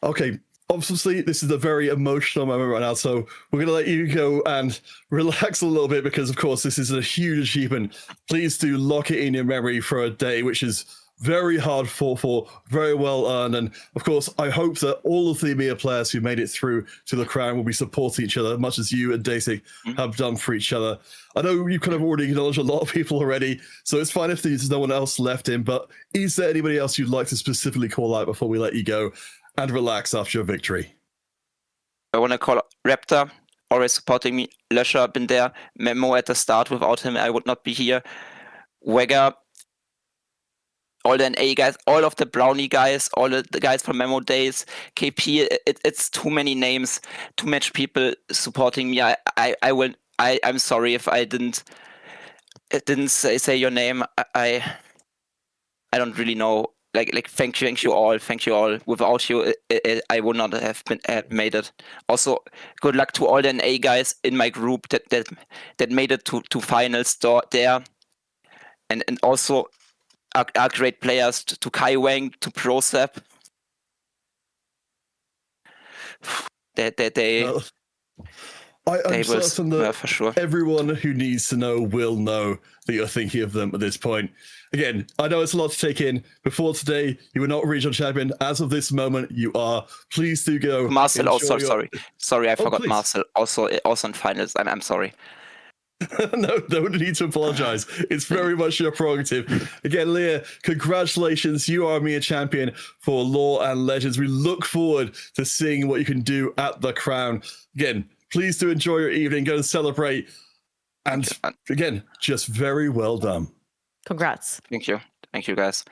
Okay, obviously this is a very emotional moment right now, so we're going to let you go and relax a little bit because, of course, this is a huge achievement. Please do lock it in your memory for a day, which is very hard fought for, very well earned, and of course, I hope that all of the EMEA players who made it through to the crown will be supporting each other, much as you and Dasik have done for each other. I know you kind of already acknowledged a lot of people already, so it's fine if there's no one else left in, but is there anybody else you'd like to specifically call out before we let you go and relax after your victory? I want to call Raptor, always supporting me. Löscher, been there. Memo at the start. Without him, I would not be here. Wegger, all the NA guys, all of the Brownie guys, all the guys from Memo days. KP, it's too many names, too much people supporting me. I'm sorry if I didn't say your name. I don't really know. Like thank you all. Without you, I would not have made it. Also, good luck to all the NA guys in my group that made it to finals there, and also are great players to Kai Wang, to Prosep. I'm certain that for sure. everyone who needs to know will know that you're thinking of them at this point. Again, I know it's a lot to take in. Before today, you were not regional champion. As of this moment, you are. Please do go. Marcel, also sorry, I forgot please. Marcel. Also in finals. I'm sorry. No need to apologize. It's very much your prerogative. Again, Leah, congratulations. You are EMEA champion for Lore and Legends. We look forward to seeing what you can do at the crown. Again, please do enjoy your evening. Go and celebrate. And again, just very well done. Congrats. Thank you, guys.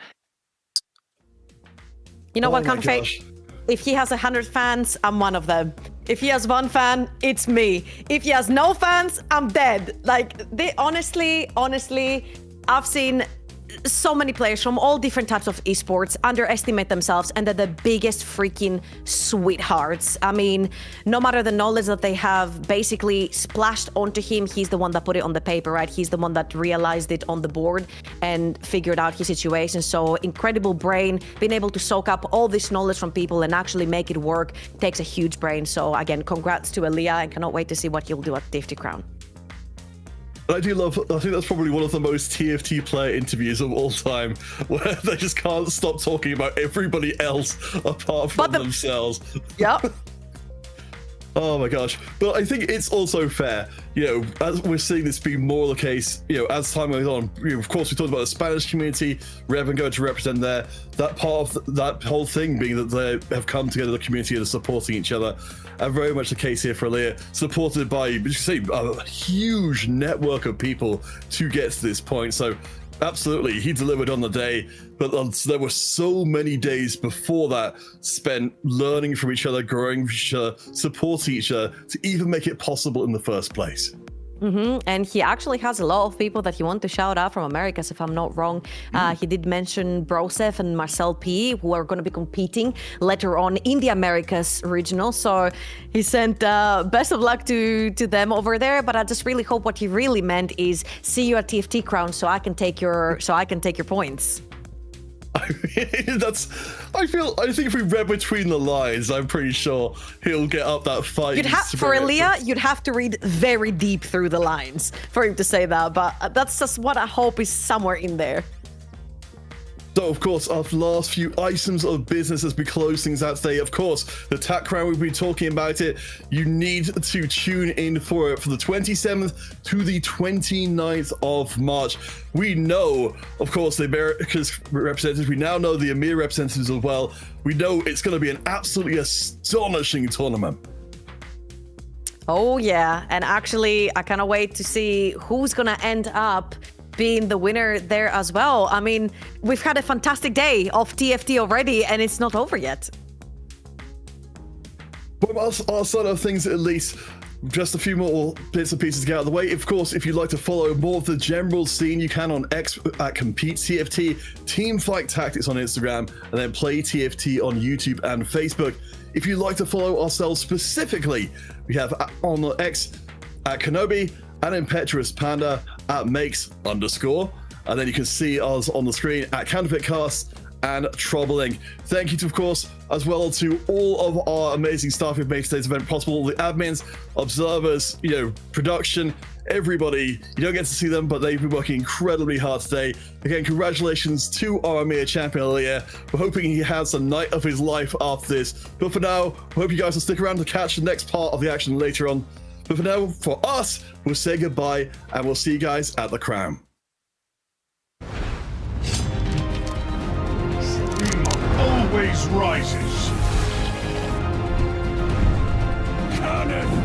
You know Oh what, my Config? gosh. If he has 100 fans, I'm one of them. If he has one fan, it's me. If he has no fans, I'm dead. Like, they honestly, I've seen so many players from all different types of esports underestimate themselves, and they're the biggest freaking sweethearts. I mean, no matter the knowledge that they have basically splashed onto him, he's the one that put it on the paper, right? He's the one that realized it on the board and figured out his situation. So incredible brain, being able to soak up all this knowledge from people and actually make it work takes a huge brain. So again, congrats to Aaliyah, and cannot wait to see what he'll do at TFT Crown. I think that's probably one of the most TFT player interviews of all time, where they just can't stop talking about everybody else apart from themselves. Yep. Oh my gosh. But I think it's also fair, as we're seeing this be more the case, as time goes on. Of course, we talked about the Spanish community, Revan going to represent there. That part of that whole thing being that they have come together, the community, and are supporting each other. And very much the case here for Aaliyah, supported by, a huge network of people to get to this point. So absolutely, he delivered on the day, but there were so many days before that spent learning from each other, growing from each other, supporting each other to even make it possible in the first place. And he actually has a lot of people that he wants to shout out from Americas, if I'm not wrong. He did mention Brosef and Marcel P, who are going to be competing later on in the Americas regional. So he sent best of luck to them over there. But I just really hope what he really meant is see you at TFT Crown, so I can take your points. I think if we read between the lines, I'm pretty sure he'll get up that fight. For Aaliyah, you'd have to read very deep through the lines for him to say that, but that's just what I hope is somewhere in there. So, of course, our last few items of business as we close things out today, of course, the TAC Crown, we've been talking about it. You need to tune in for it for the 27th to the 29th of March. We know, of course, the Americas representatives. We now know the EMEA representatives as well. We know it's going to be an absolutely astonishing tournament. Oh, yeah. And actually, I cannot wait to see who's going to end up being the winner there as well. I mean, we've had a fantastic day of TFT already, and it's not over yet. Well, our side of things, at least, just a few more bits and pieces to get out of the way. Of course, if you'd like to follow more of the general scene, you can on X at Compete TFT, Teamfight Tactics on Instagram, and then Play TFT on YouTube and Facebook. If you'd like to follow ourselves specifically, we have on X at Kenobi, and Impetuous Panda at makes_. And then you can see us on the screen at CounterfeitCast and Troubling. Thank you to, of course, as well to all of our amazing staff who've made today's event possible, the admins, observers, production, everybody. You don't get to see them, but they've been working incredibly hard today. Again, congratulations to our EMEA champion of the year. We're hoping he has the night of his life after this. But for now, we hope you guys will stick around to catch the next part of the action later on. But for now, for us, we'll say goodbye, and we'll see you guys at the Crown. Always rises. Cannon.